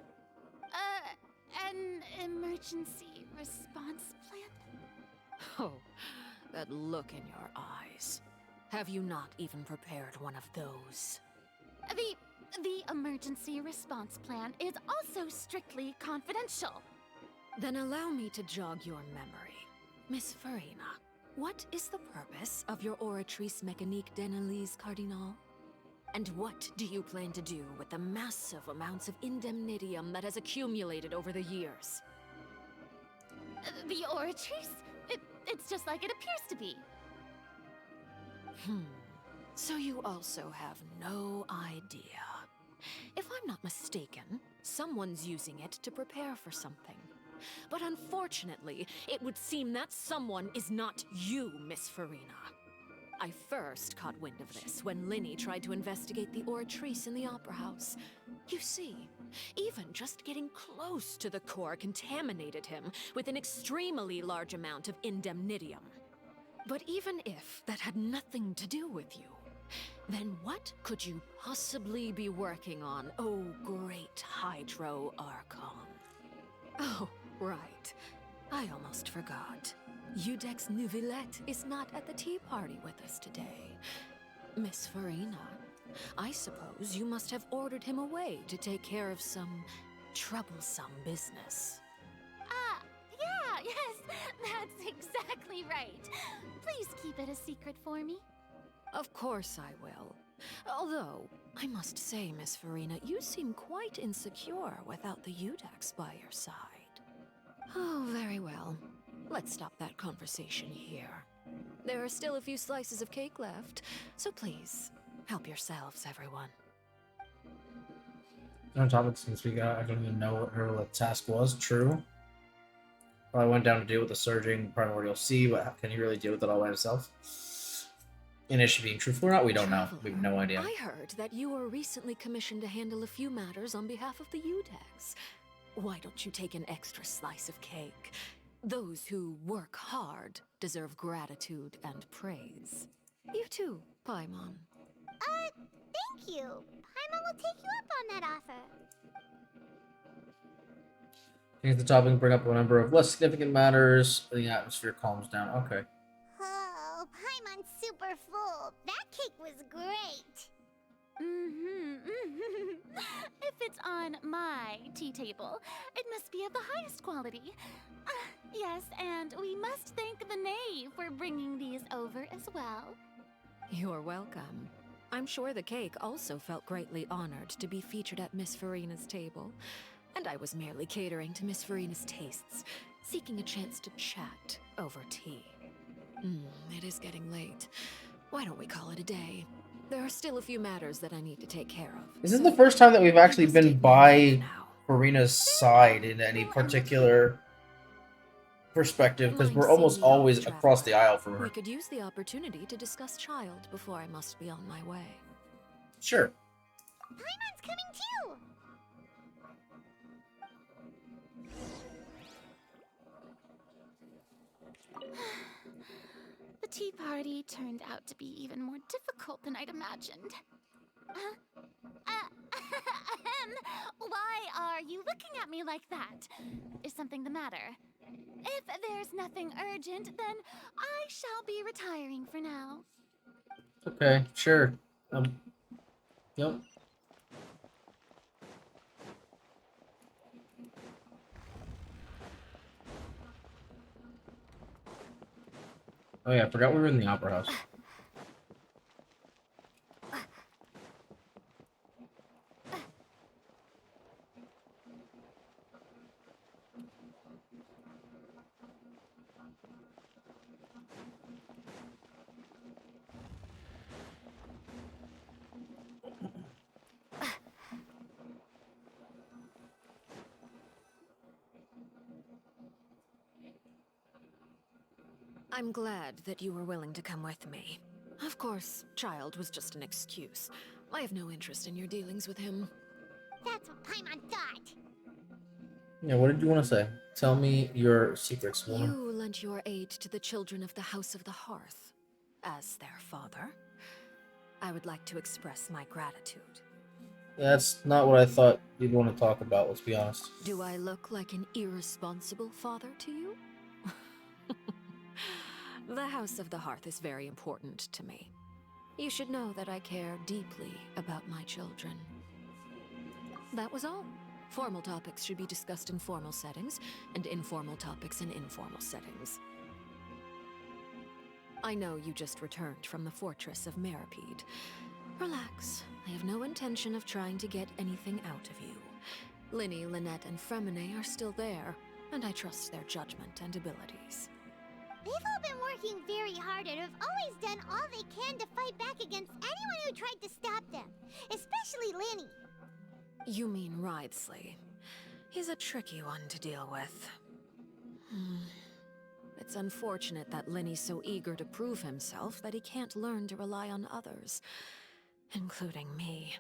Speaker 3: An emergency response plan?
Speaker 14: Oh, that look in your eyes. Have you not even prepared one of those?
Speaker 3: The emergency response plan is also strictly confidential.
Speaker 14: Then allow me to jog your memory. Miss Farina, what is the purpose of your Oratrice Mécanique d'Analyse Cardinal? And what do you plan to do with the massive amounts of indemnitium that has accumulated over the years?
Speaker 3: The Oratrice? It's just like it appears to be.
Speaker 14: So you also have no idea. If I'm not mistaken, someone's using it to prepare for something. But unfortunately, it would seem that someone is not you, Miss Farina. I first caught wind of this when Linny tried to investigate the Oratrice in the Opera House. You see, even just getting close to the core contaminated him with an extremely large amount of indemnitium. But even if that had nothing to do with you, then what could you possibly be working on, oh great Hydro Archon? Oh, right. I almost forgot. Udex Nouvillette is not at the tea party with us today. Miss Farina, I suppose you must have ordered him away to take care of some troublesome business.
Speaker 3: Yeah, yes, that's exactly right. Please keep it a secret for me.
Speaker 14: Of course I will. Although, I must say, Miss Farina, you seem quite insecure without the Udex by your side. Oh, very well. Let's stop that conversation here. There are still a few slices of cake left, so please, help yourselves, everyone.
Speaker 1: On topic since we got, I don't even know what her task was. True. Probably went down to deal with the surging primordial sea, but can he really deal with it all by himself? And is she being truthful or not? We don't know. We have no idea.
Speaker 14: I heard that you were recently commissioned to handle a few matters on behalf of the Udex. Why don't you take an extra slice of cake? Those who work hard deserve gratitude and praise. You too, Paimon.
Speaker 3: Thank you. Paimon will take you up on that offer.
Speaker 1: Change the topic and bring up a number of less significant matters. The atmosphere calms down. Okay.
Speaker 3: Oh, Paimon's super full. That cake was great. If it's on my tea table, it must be of the highest quality. Yes, and we must thank the knave for bringing these over as well.
Speaker 14: You're welcome. I'm sure the cake also felt greatly honored to be featured at Miss Farina's table. And I was merely catering to Miss Farina's tastes, seeking a chance to chat over tea. It is getting late. Why don't we call it a day? There are still a few matters that I need to take care of.
Speaker 1: This is the first time that we've actually been by Farina's side in any particular perspective, because we're almost always across the aisle from her.
Speaker 14: We could use the opportunity to discuss Child before I must be on my way.
Speaker 1: Sure.
Speaker 3: Paimon's coming too! The tea party turned out to be even more difficult than I'd imagined. Why are you looking at me like that? Is something the matter? If there's nothing urgent, then I shall be retiring for now.
Speaker 1: Okay, sure. Yep. Oh yeah, I forgot we were in the opera house.
Speaker 14: I'm glad that you were willing to come with me. Of course, Child was just an excuse. I have no interest in your dealings with him.
Speaker 3: That's what Paimon thought.
Speaker 1: Yeah, what did you want to say? Tell me your secrets, woman.
Speaker 14: You lent your aid to the children of the House of the Hearth. As their father, I would like to express my gratitude.
Speaker 1: Yeah, that's not what I thought you'd want to talk about, let's be honest.
Speaker 14: Do I look like an irresponsible father to you? The House of the Hearth is very important to me. You should know that I care deeply about my children. That was all. Formal topics should be discussed in formal settings, and informal topics in informal settings. I know you just returned from the fortress of Meripede. Relax. I have no intention of trying to get anything out of you. Linny, Lynette, and Fremine are still there, and I trust their judgment and abilities.
Speaker 3: They've all been working very hard and have always done all they can to fight back against anyone who tried to stop them, especially Linny.
Speaker 14: You mean Wriothesley. He's a tricky one to deal with. It's unfortunate that Linny's so eager to prove himself that he can't learn to rely on others, including me.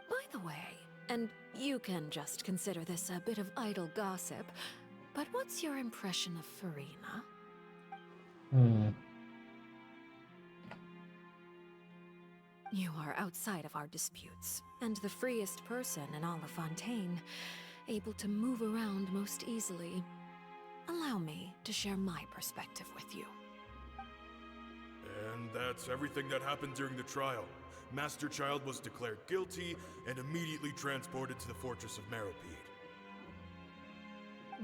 Speaker 14: By the way, and you can just consider this a bit of idle gossip, but what's your impression of Farina? You are outside of our disputes, and the freest person in all of Fontaine, able to move around most easily. Allow me to share my perspective with you.
Speaker 4: And that's everything that happened during the trial. Master Child was declared guilty and immediately transported to the Fortress of Meripede.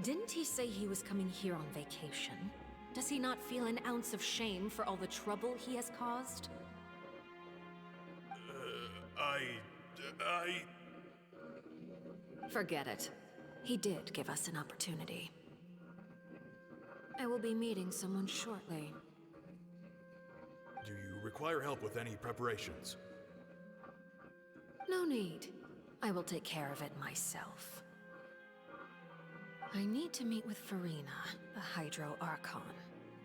Speaker 14: Didn't he say he was coming here on vacation? Does he not feel an ounce of shame for all the trouble he has caused? Forget it. He did give us an opportunity. I will be meeting someone shortly.
Speaker 4: Do you require help with any preparations?
Speaker 14: No need. I will take care of it myself. I need to meet with Farina, the Hydro Archon.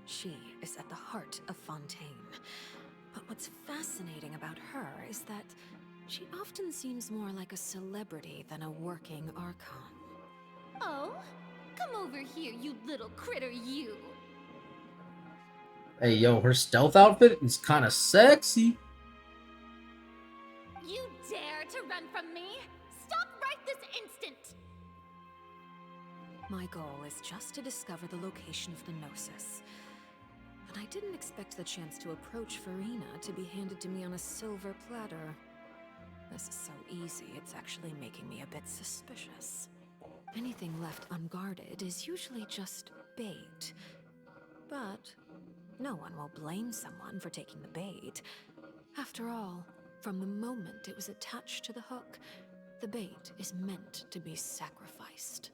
Speaker 14: She is at the heart of Fontaine. But what's fascinating about her is that she often seems more like a celebrity than a working Archon.
Speaker 22: Oh? Come over here, you little critter, you!
Speaker 1: Hey, yo, her stealth outfit is kind of sexy.
Speaker 22: You dare to run from me? Stop right this instant!
Speaker 14: My goal is just to discover the location of the Gnosis. But I didn't expect the chance to approach Farina to be handed to me on a silver platter. This is so easy, it's actually making me a bit suspicious. Anything left unguarded is usually just bait. But no one will blame someone for taking the bait. After all, from the moment it was attached to the hook, the bait is meant to be sacrificed.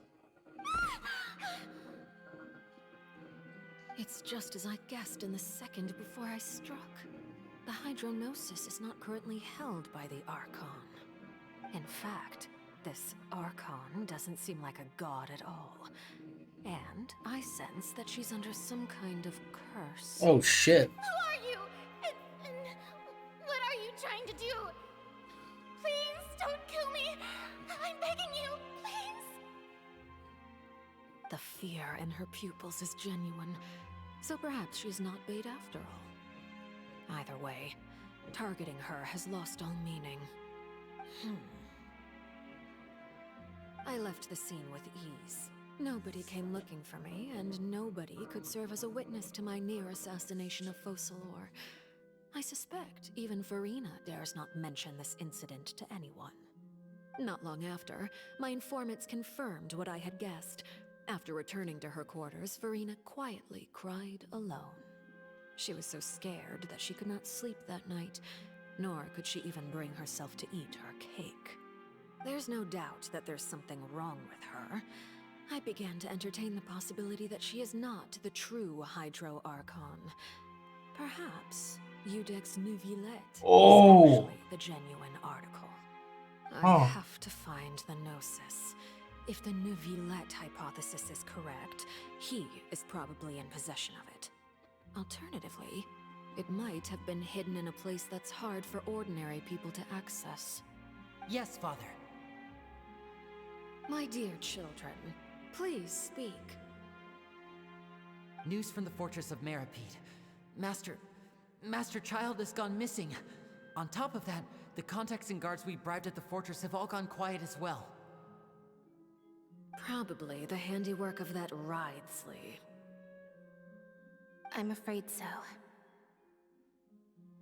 Speaker 14: It's just as I guessed in the second before I struck. The Hydronosis is not currently held by the Archon. In fact, this Archon doesn't seem like a god at all. And I sense that she's under some kind of curse.
Speaker 1: Oh shit.
Speaker 22: Who are you? And what are you trying to do? Please don't kill me! I'm begging you, please!
Speaker 14: The fear in her pupils is genuine, so perhaps she's not bait after all. Either way, targeting her has lost all meaning. I left the scene with ease. Nobody came looking for me, and nobody could serve as a witness to my near assassination of Focalor. I suspect even Farina dares not mention this incident to anyone. Not long after, my informants confirmed what I had guessed. After returning to her quarters, Farina quietly cried alone. She was so scared that she could not sleep that night, nor could she even bring herself to eat her cake. There's no doubt that there's something wrong with her. I began to entertain the possibility that she is not the true Hydro Archon. Perhaps Iudex Neuvillette is actually the genuine article. I have to find the Gnosis. If the Neuvillette hypothesis is correct, he is probably in possession of it. Alternatively, it might have been hidden in a place that's hard for ordinary people to access.
Speaker 16: Yes, Father.
Speaker 14: My dear children, please speak.
Speaker 16: News from the fortress of Meripede. Master Child has gone missing. On top of that, the contacts and guards we bribed at the fortress have all gone quiet as well.
Speaker 14: Probably the handiwork of that Wriothesley.
Speaker 17: I'm afraid so.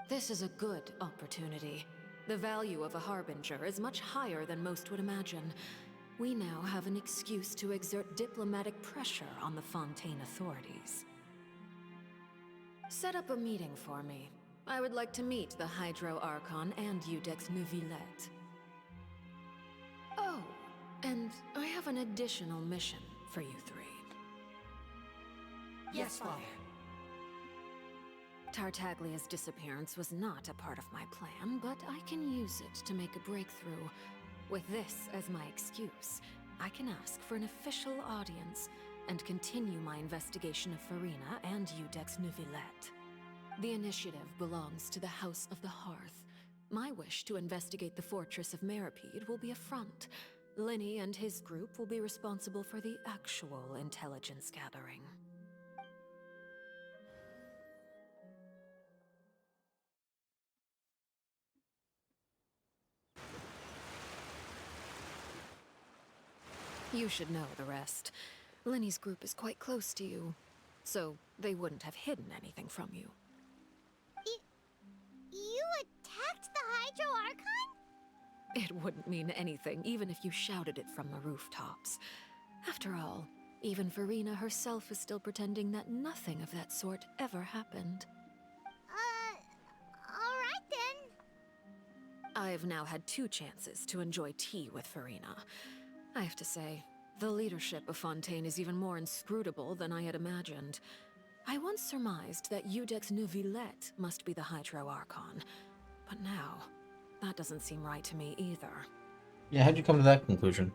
Speaker 14: This is a good opportunity. The value of a Harbinger is much higher than most would imagine. We now have an excuse to exert diplomatic pressure on the Fontaine authorities. Set up a meeting for me. I would like to meet the Hydro Archon and Iudex Neuvillette. Oh, and I have an additional mission for you three.
Speaker 16: Yes, Father.
Speaker 14: Tartaglia's disappearance was not a part of my plan, but I can use it to make a breakthrough. With this as my excuse, I can ask for an official audience and continue my investigation of Farina and Iudex Neuvillette. The initiative belongs to the House of the Hearth. My wish to investigate the fortress of Meripede will be a front. Lenny and his group will be responsible for the actual intelligence gathering. You should know the rest. Lenny's group is quite close to you, so they wouldn't have hidden anything from you.
Speaker 3: You attacked the Hydro Archon?
Speaker 14: It wouldn't mean anything, even if you shouted it from the rooftops. After all, even Farina herself is still pretending that nothing of that sort ever happened.
Speaker 3: Alright then.
Speaker 14: I've now had 2 chances to enjoy tea with Farina. I have to say, the leadership of Fontaine is even more inscrutable than I had imagined. I once surmised that Iudex Neuvillette must be the Hydro Archon, but now, that doesn't seem right to me either.
Speaker 1: Yeah, how'd you come to that conclusion?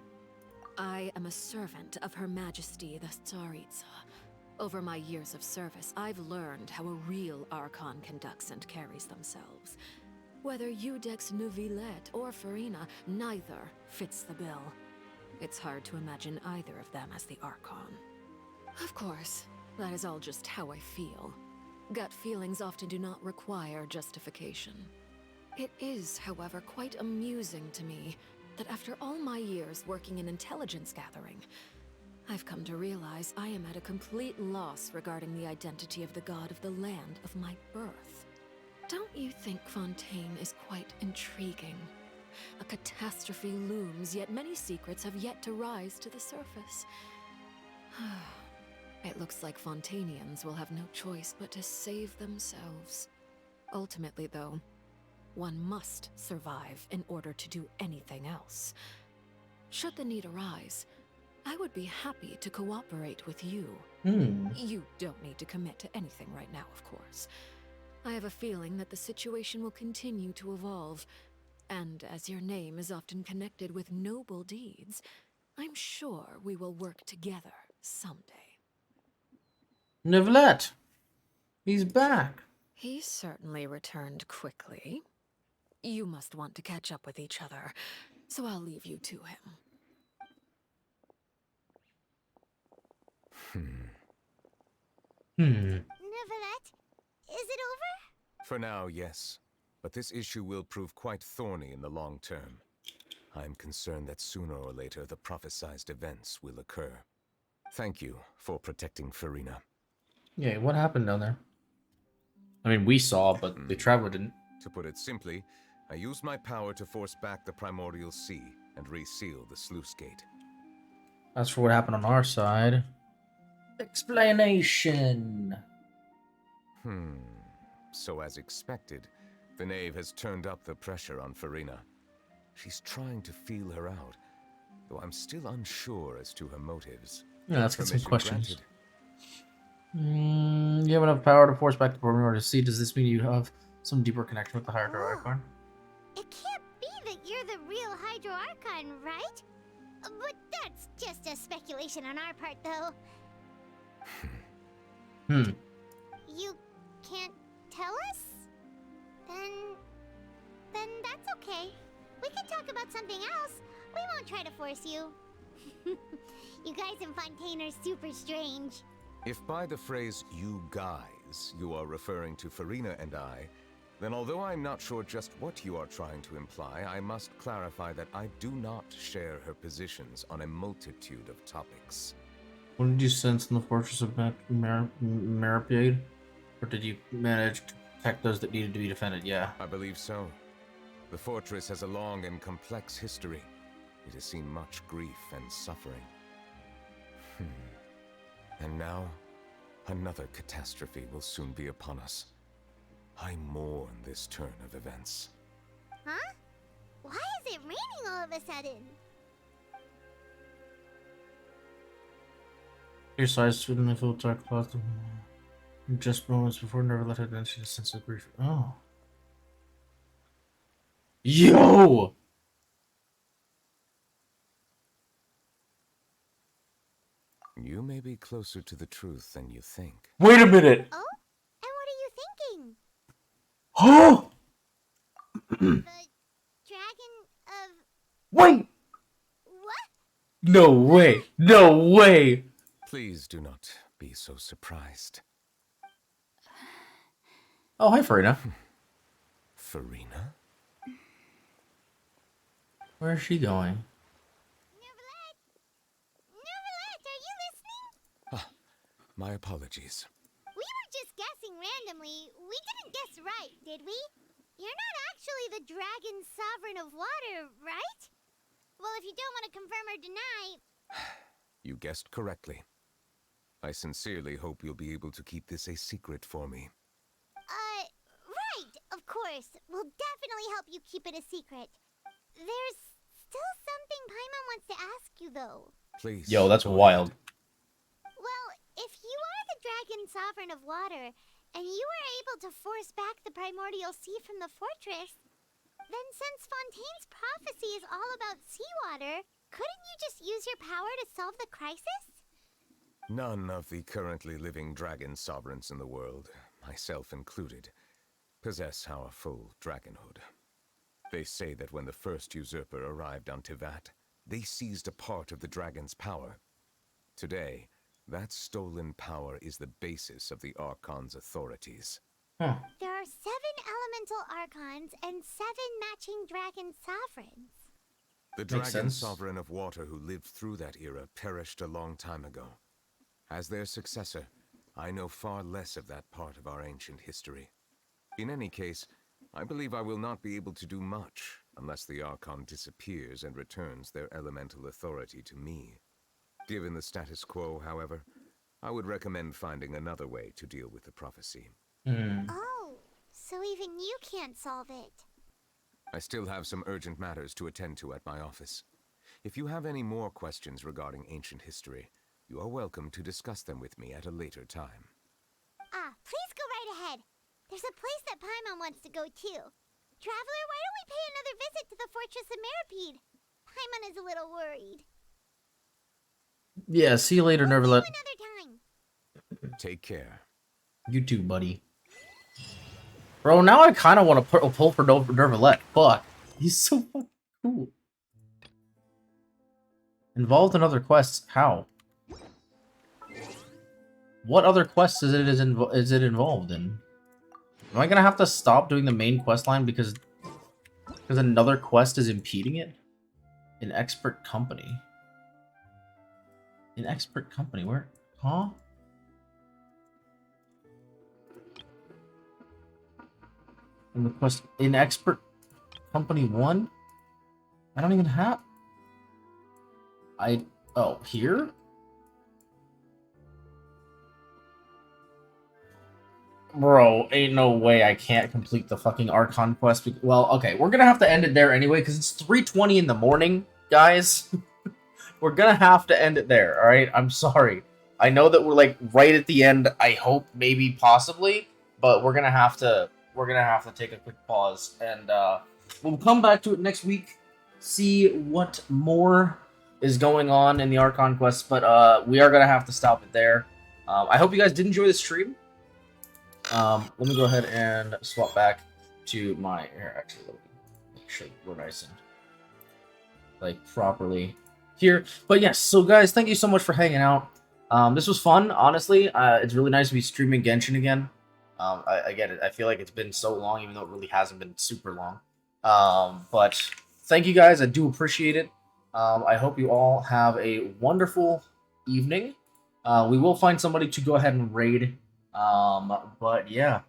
Speaker 14: I am a servant of Her Majesty the Tsaritsa. Over my years of service, I've learned how a real Archon conducts and carries themselves. Whether Iudex Neuvillette or Farina, neither fits the bill. It's hard to imagine either of them as the Archon. Of course, that is all just how I feel. Gut feelings often do not require justification. It is, however, quite amusing to me that after all my years working in intelligence gathering, I've come to realize I am at a complete loss regarding the identity of the god of the land of my birth. Don't you think Fontaine is quite intriguing? A catastrophe looms, yet many secrets have yet to rise to the surface. It looks like Fontainians will have no choice but to save themselves. Ultimately, though, one must survive in order to do anything else. Should the need arise, I would be happy to cooperate with you. You don't need to commit to anything right now, of course. I have a feeling that the situation will continue to evolve, and as your name is often connected with noble deeds, I'm sure we will work together someday.
Speaker 1: Neuvillette! He's back!
Speaker 14: He certainly returned quickly. You must want to catch up with each other, so I'll leave you to him.
Speaker 3: Neuvillette, is it over?
Speaker 6: For now, yes. But this issue will prove quite thorny in the long term. I'm concerned that sooner or later the prophesized events will occur. Thank you for protecting Farina.
Speaker 1: Yeah, what happened down there? I mean, we saw, but the traveler didn't.
Speaker 6: To put it simply, I used my power to force back the primordial sea and reseal the sluice gate.
Speaker 1: As for what happened on our side... Explanation!
Speaker 6: So as expected, the knave has turned up the pressure on Farina. She's trying to feel her out, though I'm still unsure as to her motives.
Speaker 1: Yeah, let's get some
Speaker 6: Permission
Speaker 1: questions.
Speaker 6: granted.
Speaker 1: You have enough power to force back the program to see. Does this mean you have some deeper connection with the Hydro Archon?
Speaker 3: It can't be that you're the real Hydro Archon, right? But that's just a speculation on our part, though. You can't tell us? Then that's okay. We can talk about something else. We won't try to force you. You guys in Fontaine are super strange.
Speaker 6: If by the phrase "you guys" you are referring to Farina and I, then although I'm not sure just what you are trying to imply, I must clarify that I do not share her positions on a multitude of topics.
Speaker 1: What did you sense in the Fortress of Marapiade? Or did you manage to protect those that needed to be defended? Yeah.
Speaker 6: I believe so. The fortress has a long and complex history. It has seen much grief and suffering. And now, another catastrophe will soon be upon us. I mourn this turn of events.
Speaker 3: Huh? Why is it raining all of a sudden?
Speaker 1: Your size stood in the full dark cloth just moments before Neverlet had mentioned a sense of grief. Oh. Yo!
Speaker 6: You may be closer to the truth than you think.
Speaker 1: Wait a minute!
Speaker 3: Oh? And what are you thinking?
Speaker 1: Oh!
Speaker 3: The dragon of...
Speaker 1: Wait!
Speaker 3: What?
Speaker 1: No way! No way!
Speaker 6: Please do not be so surprised.
Speaker 1: Oh, hi, Farina.
Speaker 6: Farina?
Speaker 1: Where is she going?
Speaker 3: Neverlet, are you listening?
Speaker 6: Ah, my apologies.
Speaker 3: We were just guessing randomly. We didn't guess right, did we? You're not actually the dragon sovereign of water, right? Well, if you don't want to confirm or deny...
Speaker 6: You guessed correctly. I sincerely hope you'll be able to keep this a secret for me.
Speaker 3: Right, of course. We'll definitely help you keep it a secret. There's still something Paimon wants to ask you, though.
Speaker 6: Please.
Speaker 1: Yo, that's wild.
Speaker 3: Well, if you are the dragon sovereign of water, and you were able to force back the primordial sea from the fortress, then since Fontaine's prophecy is all about seawater, couldn't you just use your power to solve the crisis?
Speaker 6: None of the currently living dragon sovereigns in the world, myself included, possess our full dragonhood. They say that when the first usurper arrived on Tivat, they seized a part of the dragon's power. Today, that stolen power is the basis of the Archon's authorities.
Speaker 3: There are 7 elemental archons and 7 matching dragon sovereigns.
Speaker 6: The dragon sovereign of water who lived through that era perished a long time ago. As their successor, I know far less of that part of our ancient history. In any case, I believe I will not be able to do much unless the Archon disappears and returns their elemental authority to me. Given the status quo, however, I would recommend finding another way to deal with the prophecy.
Speaker 3: Oh, so even you can't solve it.
Speaker 6: I still have some urgent matters to attend to at my office. If you have any more questions regarding ancient history, you are welcome to discuss them with me at a later time.
Speaker 3: Please go right ahead. There's a place that Paimon wants to go too. Traveler, why don't we pay another visit to the Fortress of Maripede? Paimon is a little worried.
Speaker 1: Yeah, see you later, Neverlet.
Speaker 3: Another time.
Speaker 6: Take care.
Speaker 1: You too, buddy. Bro, now I kind of want to pull for Neverlet. Fuck. He's so fucking cool. Involved in other quests? How? What other quests is it involved in? Am I gonna have to stop doing the main quest line because another quest is impeding it? An expert company. An expert company? Where? Huh? And the quest in expert company 1? I don't even have. Oh, here? Bro, ain't no way I can't complete the fucking Archon quest. Well, okay, we're gonna have to end it there anyway, because it's 3:20 in the morning, guys. We're gonna have to end it there, alright? I'm sorry. I know that we're, like, right at the end, I hope, maybe, possibly, but we're gonna have to take a quick pause, and, we'll come back to it next week, see what more is going on in the Archon quest, but, we are gonna have to stop it there. I hope you guys did enjoy the stream. Let me go ahead and swap back to my here. Actually, let me make sure we're nice and like properly here. But yes, so guys, thank you so much for hanging out. This was fun, honestly. It's really nice to be streaming Genshin again. I get it. I feel like it's been so long, even though it really hasn't been super long. But thank you guys. I do appreciate it. I hope you all have a wonderful evening. We will find somebody to go ahead and raid. But yeah,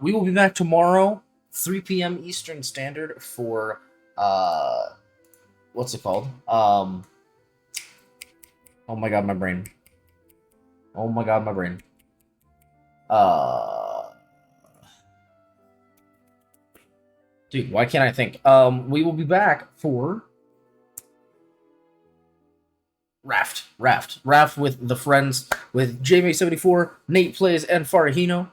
Speaker 1: we will be back tomorrow, 3 p.m. Eastern Standard for, what's it called? Oh my god, my brain. Oh my god, my brain. Dude, why can't I think? We will be back for Raft with the friends, with JMA74, Nate Plays, and Farahino.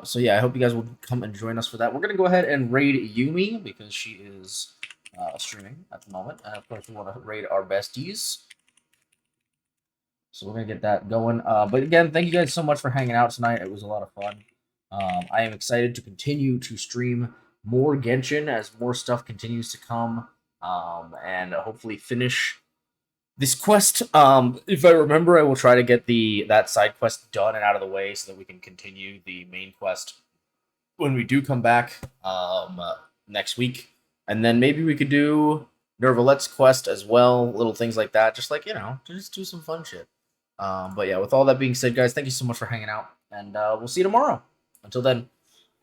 Speaker 1: So yeah, I hope you guys will come and join us for that. We're gonna go ahead and raid Yumi because she is streaming at the moment, and of course we want to raid our besties. So we're gonna get that going. But again, thank you guys so much for hanging out tonight. It was a lot of fun. I am excited to continue to stream more Genshin as more stuff continues to come, and hopefully finish this quest. If I remember, I will try to get that side quest done and out of the way so that we can continue the main quest when we do come back next week. And then maybe we could do Nervalet's quest as well, little things like that, just like, just do some fun shit. But yeah, with all that being said, guys, thank you so much for hanging out, and we'll see you tomorrow. Until then,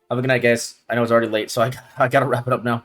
Speaker 1: have a good night, guys. I know it's already late, so I gotta wrap it up now.